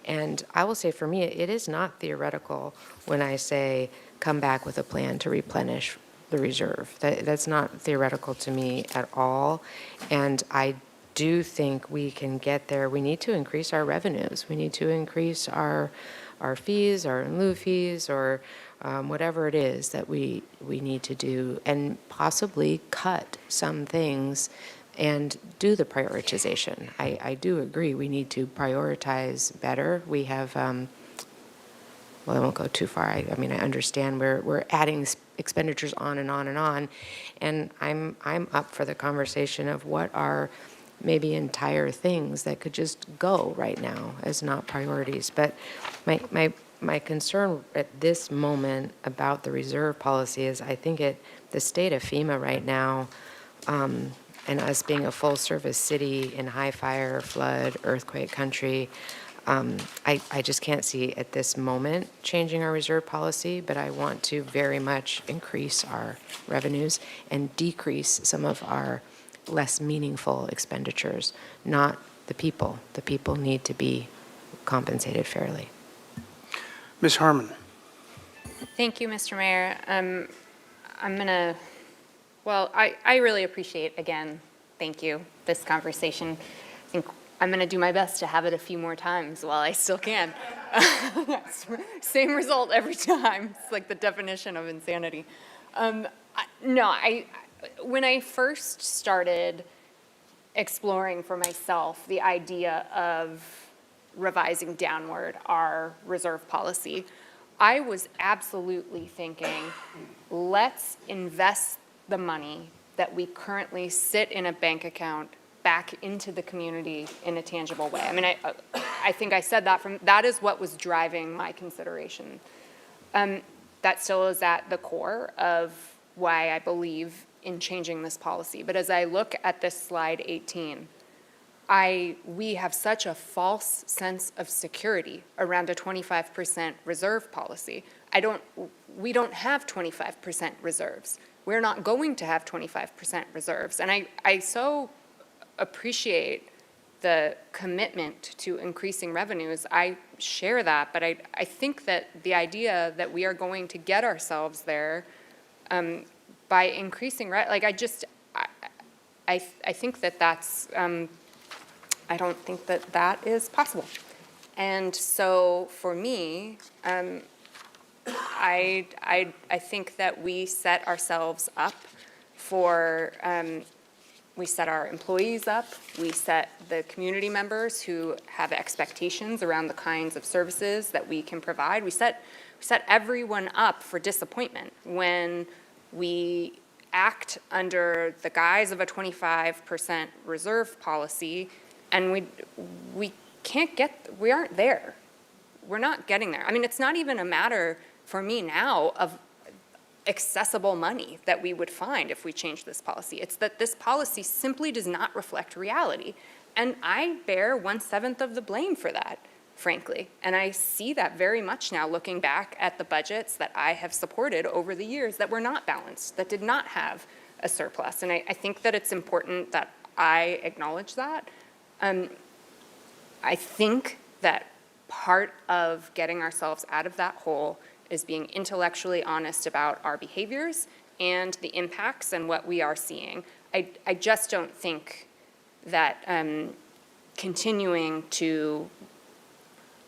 Speaker 17: And I will say, for me, it is not theoretical when I say come back with a plan to replenish the reserve. That's not theoretical to me at all. And I do think we can get there. We need to increase our revenues. We need to increase our fees, our in lieu fees, or whatever it is that we need to do, and possibly cut some things and do the prioritization. I do agree we need to prioritize better. We have, well, I won't go too far. I mean, I understand we're adding expenditures on and on and on, and I'm up for the conversation of what are maybe entire things that could just go right now as not priorities. But my my concern at this moment about the reserve policy is I think the state of FEMA right now, and us being a full-service city in high fire, flood, earthquake country, I just can't see at this moment changing our reserve policy, but I want to very much increase our revenues and decrease some of our less meaningful expenditures, not the people. The people need to be compensated fairly.
Speaker 1: Ms. Harmon.
Speaker 4: Thank you, Mr. Mayor. I'm gonna, well, I really appreciate, again, thank you, this conversation. I think I'm gonna do my best to have it a few more times while I still can. Same result every time. It's like the definition of insanity. When I first started exploring for myself the idea of revising downward our reserve policy, I was absolutely thinking, let's invest the money that we currently sit in a bank account back into the community in a tangible way. I mean, I think I said that is what was driving my consideration. That still is at the core of why I believe in changing this policy. But as I look at this slide 18, we have such a false sense of security around a 25% reserve policy. We don't have 25% reserves. We're not going to have 25% reserves. And I so appreciate the commitment to increasing revenues. I share that, but I think that the idea that we are going to get ourselves there by increasing, I think that that's, I don't think that that is possible. And so for me, I think that we set ourselves up for, we set our employees up, we set the community members who have expectations around the kinds of services that we can provide. We set everyone up for disappointment when we act under the guise of a 25% reserve policy, and we aren't there. We're not getting there. I mean, it's not even a matter for me now of accessible money that we would find if we change this policy. It's that this policy simply does not reflect reality. And I bear 1/7 of the blame for that, frankly. And I see that very much now looking back at the budgets that I have supported over the years that were not balanced, that did not have a surplus. And I think that it's important that I acknowledge that. I think that part of getting ourselves out of that hole is being intellectually honest about our behaviors and the impacts and what we are seeing. I just don't think that continuing to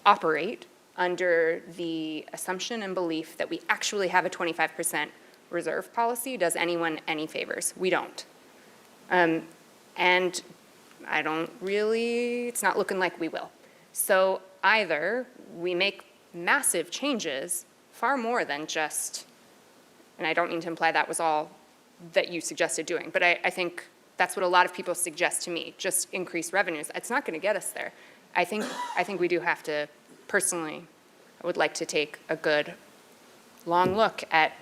Speaker 4: operate under the assumption and belief that we actually have a 25% reserve policy does anyone any favors. We don't. And it's not looking like we will. So either we make massive changes, far more than just, and I don't mean to imply that was all that you suggested doing, but I think that's what a lot of people suggest to me, just increase revenues. It's not going to get us there. I think we do have to, personally, I would like to take a good long look at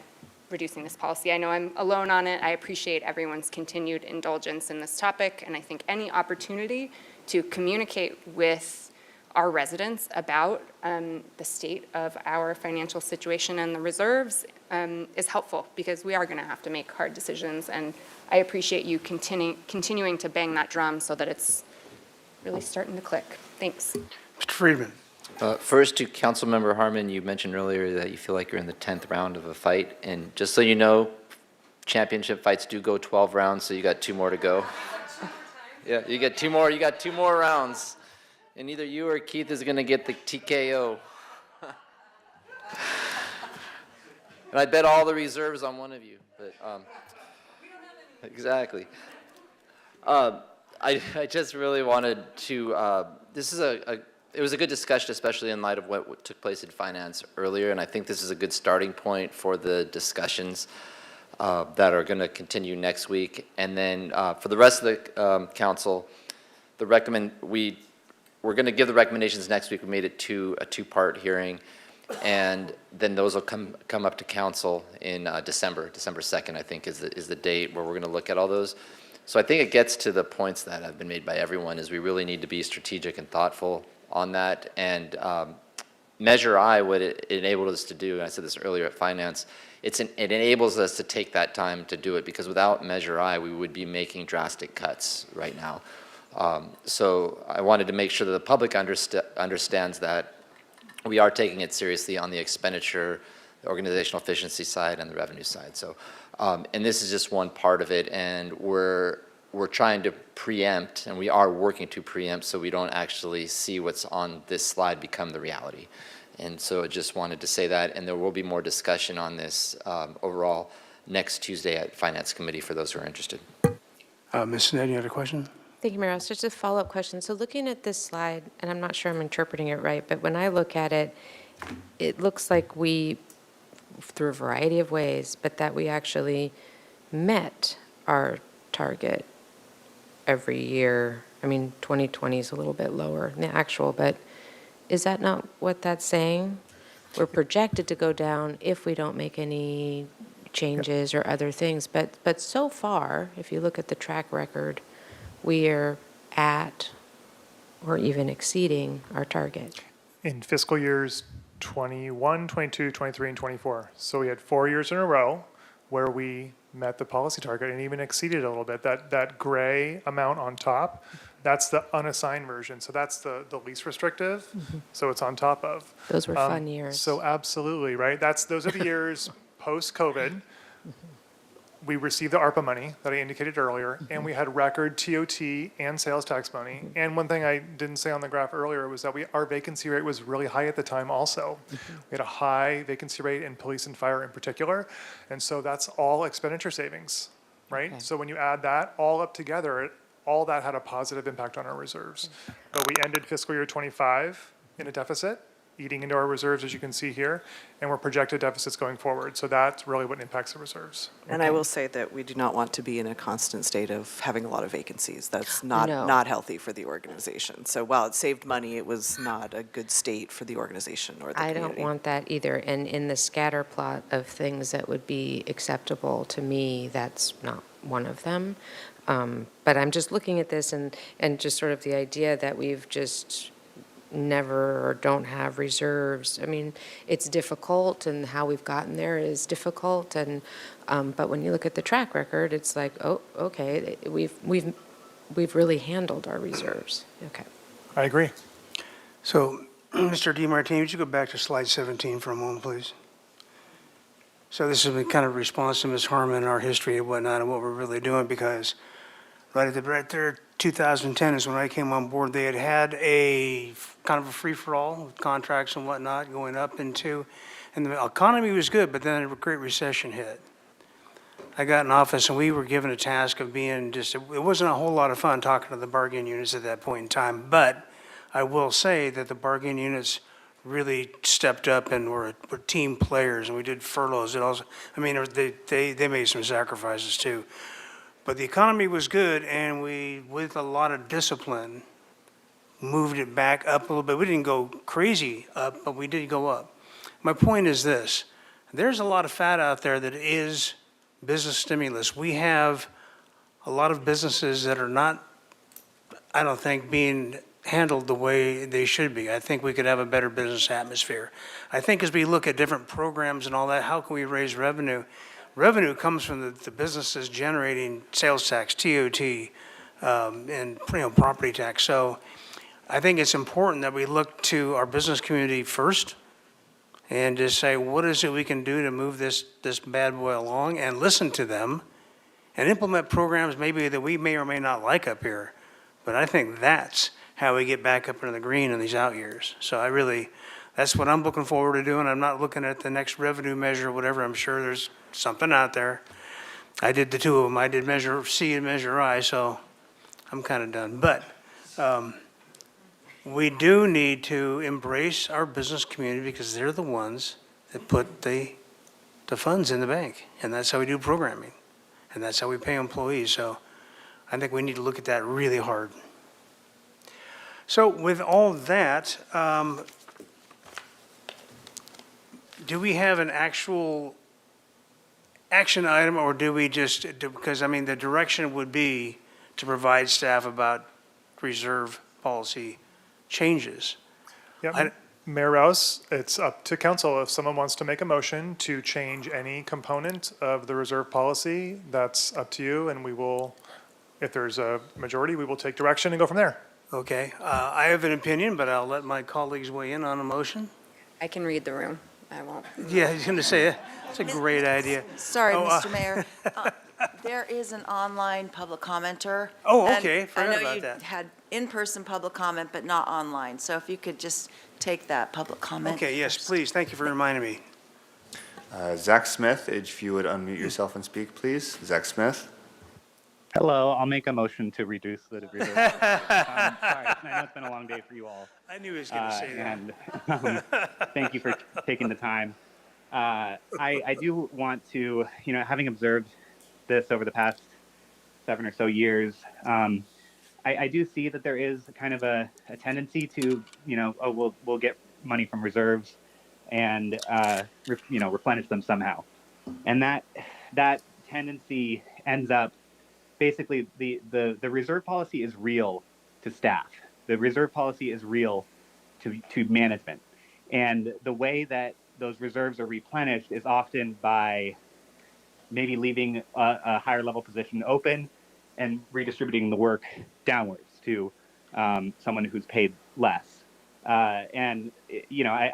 Speaker 4: reducing this policy. I know I'm alone on it. I appreciate everyone's continued indulgence in this topic, and I think any opportunity to communicate with our residents about the state of our financial situation and the reserves is helpful, because we are going to have to make hard decisions, and I appreciate you continuing to bang that drum so that it's really starting to click. Thanks.
Speaker 1: Mr. Friedman.
Speaker 7: First, to Councilmember Harmon, you mentioned earlier that you feel like you're in the 10th round of a fight, and just so you know, championship fights do go 12 rounds, so you got 2 more to go. Yeah, you got 2 more. You got 2 more rounds, and either you or Keith is going to get the TKO. And I bet all the reserves on one of you. But exactly. I just really wanted to. It was a good discussion, especially in light of what took place in finance earlier, and I think this is a good starting point for the discussions that are going to continue next week. And then for the rest of the council, we're going to give the recommendations next week. We made it a two-part hearing. And then those will come up to council in December 2nd, I think, is the date where we're going to look at all those. So I think it gets to the points that have been made by everyone, is we really need to be strategic and thoughtful on that. And Measure I, what it enabled us to do, and I said this earlier at Finance, it enables us to take that time to do it, because without Measure I, we would be making drastic cuts right now. So I wanted to make sure that the public understands that we are taking it seriously on the expenditure, the organizational efficiency side, and the revenue side. So, and this is just one part of it, and we're trying to preempt, and we are working to preempt, so we don't actually see what's on this slide become the reality. And so I just wanted to say that, and there will be more discussion on this overall next Tuesday at Finance Committee for those who are interested.
Speaker 1: Ms. Sneddon, you had a question?
Speaker 17: Thank you, Mayor Rouse. Just a follow-up question. So looking at this slide, and I'm not sure I'm interpreting it right, but when I look at it, it looks like we, through a variety of ways, but that we actually met our target every year. I mean, 2020 is a little bit lower than the actual, but is that not what that's saying? We're projected to go down if we don't make any changes or other things, but so far, if you look at the track record, we are at or even exceeding our target.
Speaker 6: In fiscal years 21, 22, 23, and 24. So we had 4 years in a row where we met the policy target and even exceeded a little bit. That gray amount on top, that's the unassigned version. So that's the least restrictive. So it's on top of.
Speaker 17: Those were fun years.
Speaker 6: So absolutely, right? Those are the years post-COVID. We received the ARPA money that I indicated earlier, and we had record TOT and sales tax money. And one thing I didn't say on the graph earlier was that our vacancy rate was really high at the time also. We had a high vacancy rate in police and fire in particular. And so that's all expenditure savings, right? So when you add that all up together, all that had a positive impact on our reserves. But we ended fiscal year 25 in a deficit, eating into our reserves, as you can see here, and we're projected deficits going forward. So that's really what impacts the reserves.
Speaker 20: And I will say that we do not want to be in a constant state of having a lot of vacancies. That's not healthy for the organization. So while it saved money, it was not a good state for the organization or the community.
Speaker 17: I don't want that either. And in the scatter plot of things that would be acceptable to me, that's not one of them. But I'm just looking at this and just sort of the idea that we've just never or don't have reserves. I mean, it's difficult, and how we've gotten there is difficult. And but when you look at the track record, it's like, oh, okay, we've really handled our reserves. Okay.
Speaker 6: I agree.
Speaker 1: So, Mr. DiMartini, would you go back to slide 17 for a moment, please? So this is kind of a response to Ms. Harmon and our history and whatnot and what we're really doing, because right there, 2010 is when I came on board. They had a kind of a free-for-all with contracts and whatnot going up into, and the economy was good, but then a great recession hit. I got in office and we were given a task of being just, it wasn't a whole lot of fun talking to the bargain units at that point in time, but I will say that the bargain units really stepped up and were team players, and we did furloughs. It also, I mean, they made some sacrifices too. But the economy was good, and we, with a lot of discipline, moved it back up a little bit. We didn't go crazy up, but we did go up. My point is this. There's a lot of fat out there that is business stimulus. We have a lot of businesses that are not, I don't think, being handled the way they should be. I think we could have a better business atmosphere. I think as we look at different programs and all that, how can we raise revenue? Revenue comes from the businesses generating sales tax, TOT, and property tax. So I think it's important that we look to our business community first and just say, what is it we can do to move this bad boy along, and listen to them and implement programs maybe that we may or may not like up here. But I think that's how we get back up into the green in these out years. So that's what I'm looking forward to doing. I'm not looking at the next revenue measure or whatever. I'm sure there's something out there. I did the two of them. I did Measure C and Measure I, so I'm kind of done. But we do need to embrace our business community, because they're the ones that put the funds in the bank. And that's how we do programming. And that's how we pay employees. So I think we need to look at that really hard. So with all that, do we have an actual action item, or do we just, because, I mean, the direction would be to provide staff about reserve policy changes.
Speaker 6: Yeah, Mayor Rouse, it's up to council. If someone wants to make a motion to change any component of the reserve policy, that's up to you, and we will, if there's a majority, we will take direction and go from there.
Speaker 1: Okay, I have an opinion, but I'll let my colleagues weigh in on a motion.
Speaker 4: I can read the room. I won't.
Speaker 1: Yeah, I was going to say, it's a great idea.
Speaker 19: Sorry,
Speaker 1: Oh,
Speaker 19: Mr. Mayor. There is an online public commenter.
Speaker 1: Oh,
Speaker 19: and
Speaker 1: okay, forgot about
Speaker 19: I know you
Speaker 1: that.
Speaker 19: had in-person public comment, but not online. So if you could just take that public comment.
Speaker 1: Okay, yes, please, thank you for reminding me.
Speaker 11: Zach Smith, if you would unmute yourself and speak, please. Zach Smith.
Speaker 3: Hello, I'll make a motion to reduce the reserve. Sorry, I know it's been a long day for you all.
Speaker 1: I knew he was going to say that.
Speaker 3: And thank you for taking the time. I do want to, having observed this over the past 7 or so years, I do see that there is kind of a tendency to, we'll get money from reserves and, replenish them somehow. And that tendency ends up, basically, the reserve policy is real to staff. The reserve policy is real to management. And the way that those reserves are replenished is often by maybe leaving a higher level position open and redistributing the work downwards to someone who's paid less. I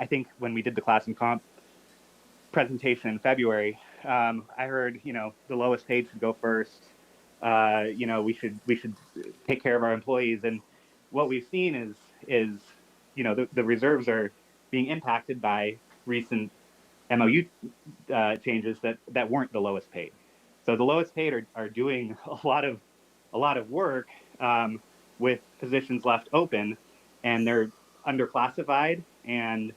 Speaker 3: think when we did the class and comp presentation in February, I heard, the lowest paid should go first. We should take care of our employees. And what we've seen is the reserves are being impacted by recent MOU changes that weren't the lowest paid. So the lowest paid are doing a lot of work with positions left open, and they're underclassified, and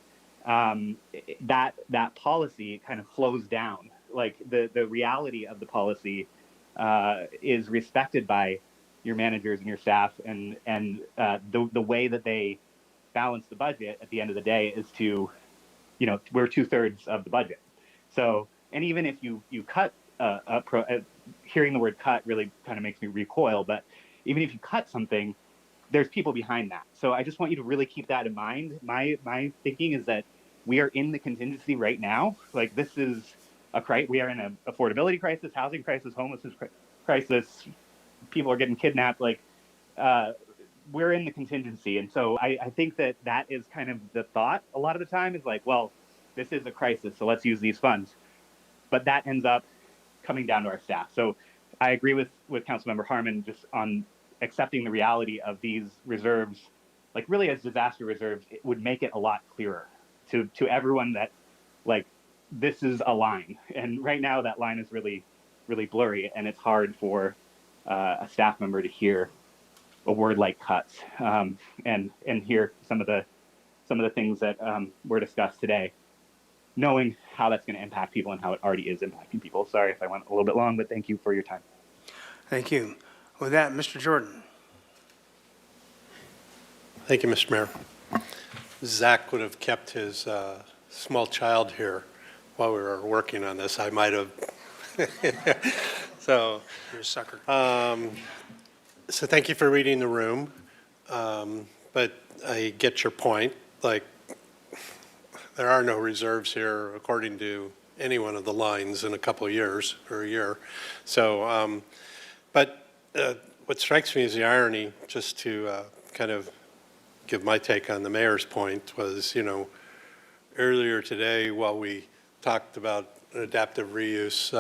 Speaker 3: that policy kind of flows down. Like the reality of the policy is respected by your managers and your staff, and the way that they balance the budget at the end of the day is to, we're 2/3 of the budget. So, and even if you cut hearing the word cut really kind of makes me recoil, but even if you cut something, there's people behind that. So I just want you to really keep that in mind. My thinking is that we are in the contingency right now. Like, this is we are in an affordability crisis, housing crisis, homelessness crisis. People are getting kidnapped. Like, we're in the contingency. And so I think that is kind of the thought a lot of the time, is like, well, this is a crisis, so let's use these funds. But that ends up coming down to our staff. So I agree with Councilmember Harmon just on accepting the reality of these reserves, like really as disaster reserves. It would make it a lot clearer to everyone that, like, this is a line. And right now that line is really, really blurry, and it's hard for a staff member to hear a word like cuts and hear some of the things that were discussed today, knowing how that's going to impact people and how it already is impacting people. Sorry if I went a little bit long, but thank you for your time.
Speaker 1: Thank you. With that, Mr. Jordan.
Speaker 14: Thank you, Mr. Mayor. Zach would have kept his small child here while we were working on this. I might have. So,
Speaker 1: you're a sucker.
Speaker 14: So thank you for reading the room. But I get your point. Like, there are no reserves here according to any one of the lines in a couple of years or a year. So, but what strikes me as the irony, just to kind of give my take on the mayor's point, was, earlier today, while we talked about an adaptive reuse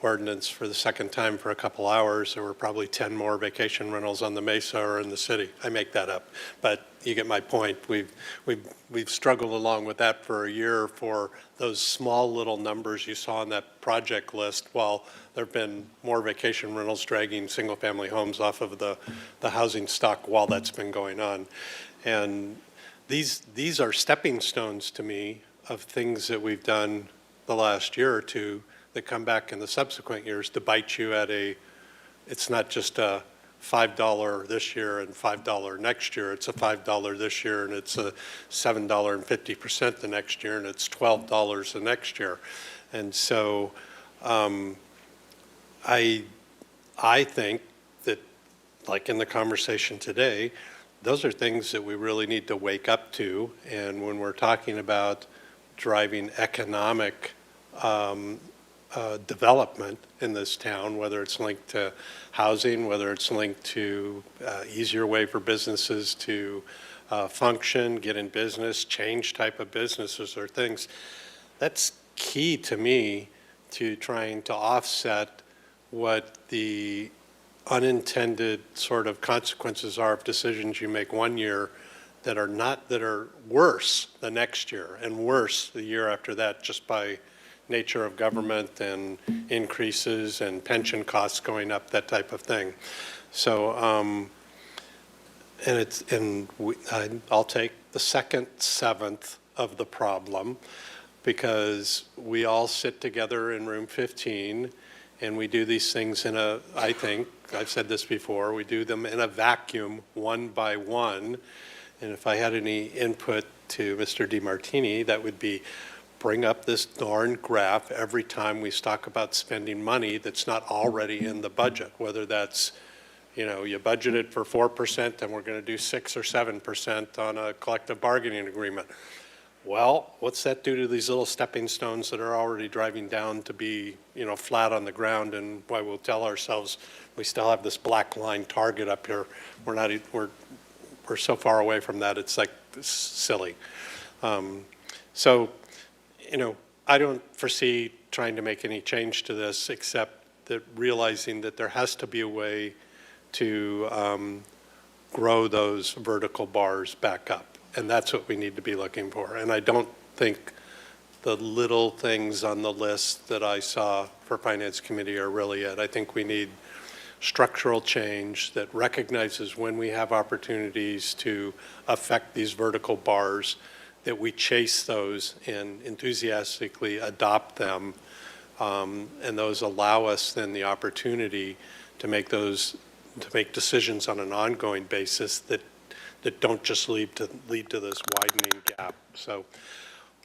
Speaker 14: ordinance for the second time for a couple hours, there were probably 10 more vacation rentals on the Mesa or in the city. I make that up, but you get my point. We've struggled along with that for a year for those small little numbers you saw on that project list, while there have been more vacation rentals dragging single-family homes off of the housing stock while that's been going on. And these are stepping stones to me of things that we've done the last year or two that come back in the subsequent years to bite you at it's not just a $5 this year and $5 next year. It's a $5 this year, and it's a $7.50% the next year, and it's $12 the next year. And so I think that, like in the conversation today, those are things that we really need to wake up to. And when we're talking about driving economic development in this town, whether it's linked to housing, whether it's linked to easier way for businesses to function, get in business, change type of businesses or things, that's key to me to trying to offset what the unintended sort of consequences are of decisions you make one year that are worse the next year and worse the year after that, just by nature of government and increases and pension costs going up, that type of thing. So, I'll take the second seventh of the problem, because we all sit together in room 15 and we do these things I think, I've said this before, we do them in a vacuum, one by one. And if I had any input to Mr. DiMartini, that would be bring up this darn graph every time we talk about spending money that's not already in the budget, whether that's, you budgeted for 4% and we're going to do 6 or 7% on a collective bargaining agreement. Well, what's that do to these little stepping stones that are already driving down to be, flat on the ground? And why we'll tell ourselves we still have this black line target up here. We're so far away from that, it's like silly. So, I don't foresee trying to make any change to this, except that realizing that there has to be a way to grow those vertical bars back up. And that's what we need to be looking for. And I don't think the little things on the list that I saw for Finance Committee are really it. I think we need structural change that recognizes when we have opportunities to affect these vertical bars, that we chase those and enthusiastically adopt them. And those allow us then the opportunity to make decisions on an ongoing basis that don't just lead to this widening gap. So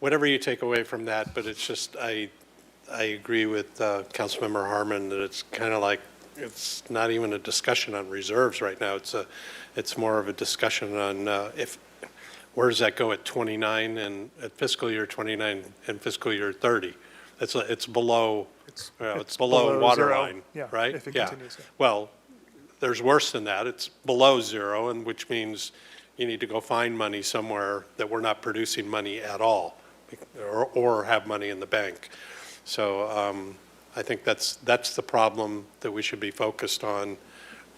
Speaker 14: whatever you take away from that, but it's just, I agree with Councilmember Harmon that it's kind of like, it's not even a discussion on reserves right now. It's more of a discussion on where does that go at 29 and at fiscal year 29 and fiscal year 30. It's below water
Speaker 6: zero.
Speaker 14: line,
Speaker 6: Yeah,
Speaker 14: right?
Speaker 6: if it continues. Yeah.
Speaker 14: Well, there's worse than that. It's below zero, and which means you need to go find money somewhere that we're not producing money at all, or have money in the bank. So I think that's the problem that we should be focused on,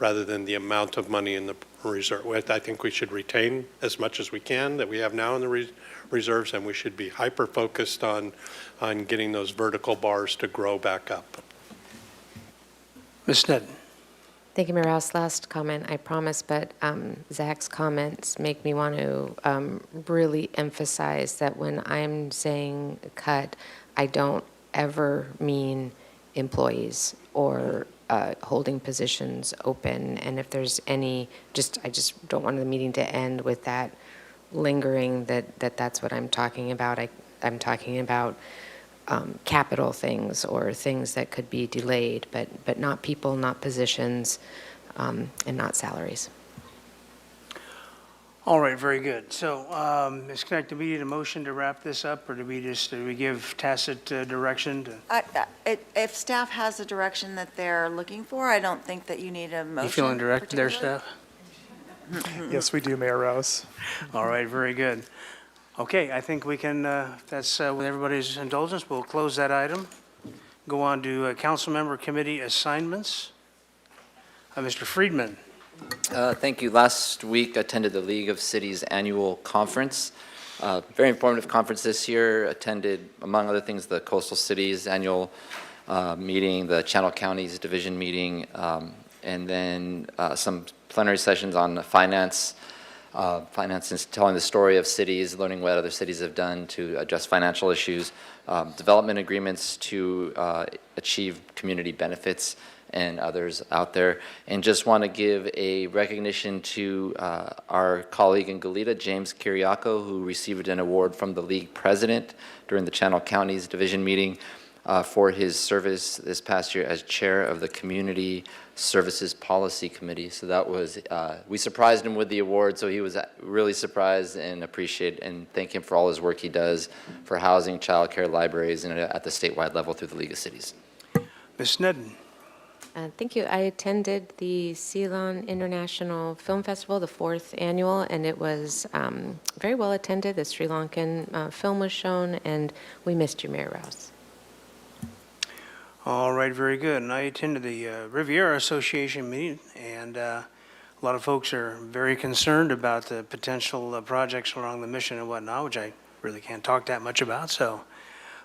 Speaker 14: rather than the amount of money in the reserve. I think we should retain as much as we can that we have now in the reserves, and we should be hyper-focused on getting those vertical bars to grow back up.
Speaker 1: Ms. Sneddon.
Speaker 17: Thank you, Mayor Rouse. Last comment, I promise, but Zach's comments make me want to really emphasize that when I'm saying cut, I don't ever mean employees or holding positions open. And if there's any, I just don't want the meeting to end with that lingering that's what I'm talking about. I'm talking about capital things or things that could be delayed, but not people, not positions, and not salaries.
Speaker 1: All right, very good. So, Ms. Knecht, do we need a motion to wrap this up, or do we give tacit direction to?
Speaker 19: If staff has a direction that they're looking for, I don't think that you need a motion.
Speaker 1: You feeling directed there, staff?
Speaker 6: Yes, we do, Mayor Rouse.
Speaker 1: All right, very good. Okay, I think we can, that's with everybody's indulgence, we'll close that item. Go on to council member committee assignments. Mr. Friedman.
Speaker 7: Thank you. Last week, attended the League of Cities annual conference. Very informative conference this year. Attended, among other things, the Coastal Cities annual meeting, the Channel Counties division meeting, and then some plenary sessions on finance is telling the story of cities, learning what other cities have done to address financial issues, development agreements to achieve community benefits, and others out there. And just want to give a recognition to our colleague in Goleta, James Kiriako, who received an award from the league president during the Channel Counties Division meeting for his service this past year as chair of the Community Services Policy Committee. So that was, we surprised him with the award, so he was really surprised and appreciate and thank him for all his work he does for housing, childcare, libraries, and at the statewide level through the League of Cities.
Speaker 1: Ms. Sneddon.
Speaker 17: Thank you. I attended the Ceylon International Film Festival, the 4th annual, and it was very well attended. The Sri Lankan film was shown, and we missed you, Mayor Rouse.
Speaker 1: All right, very good. And I attended the Riviera Association meeting, and a lot of folks are very concerned about the potential projects along the mission and whatnot, which I really can't talk that much about. So,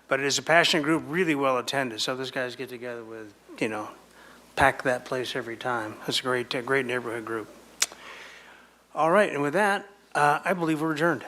Speaker 1: but it is a passionate group, really well attended. So those guys get together with, pack that place every time. It's a great neighborhood group. All right, and with that, I believe we're adjourned.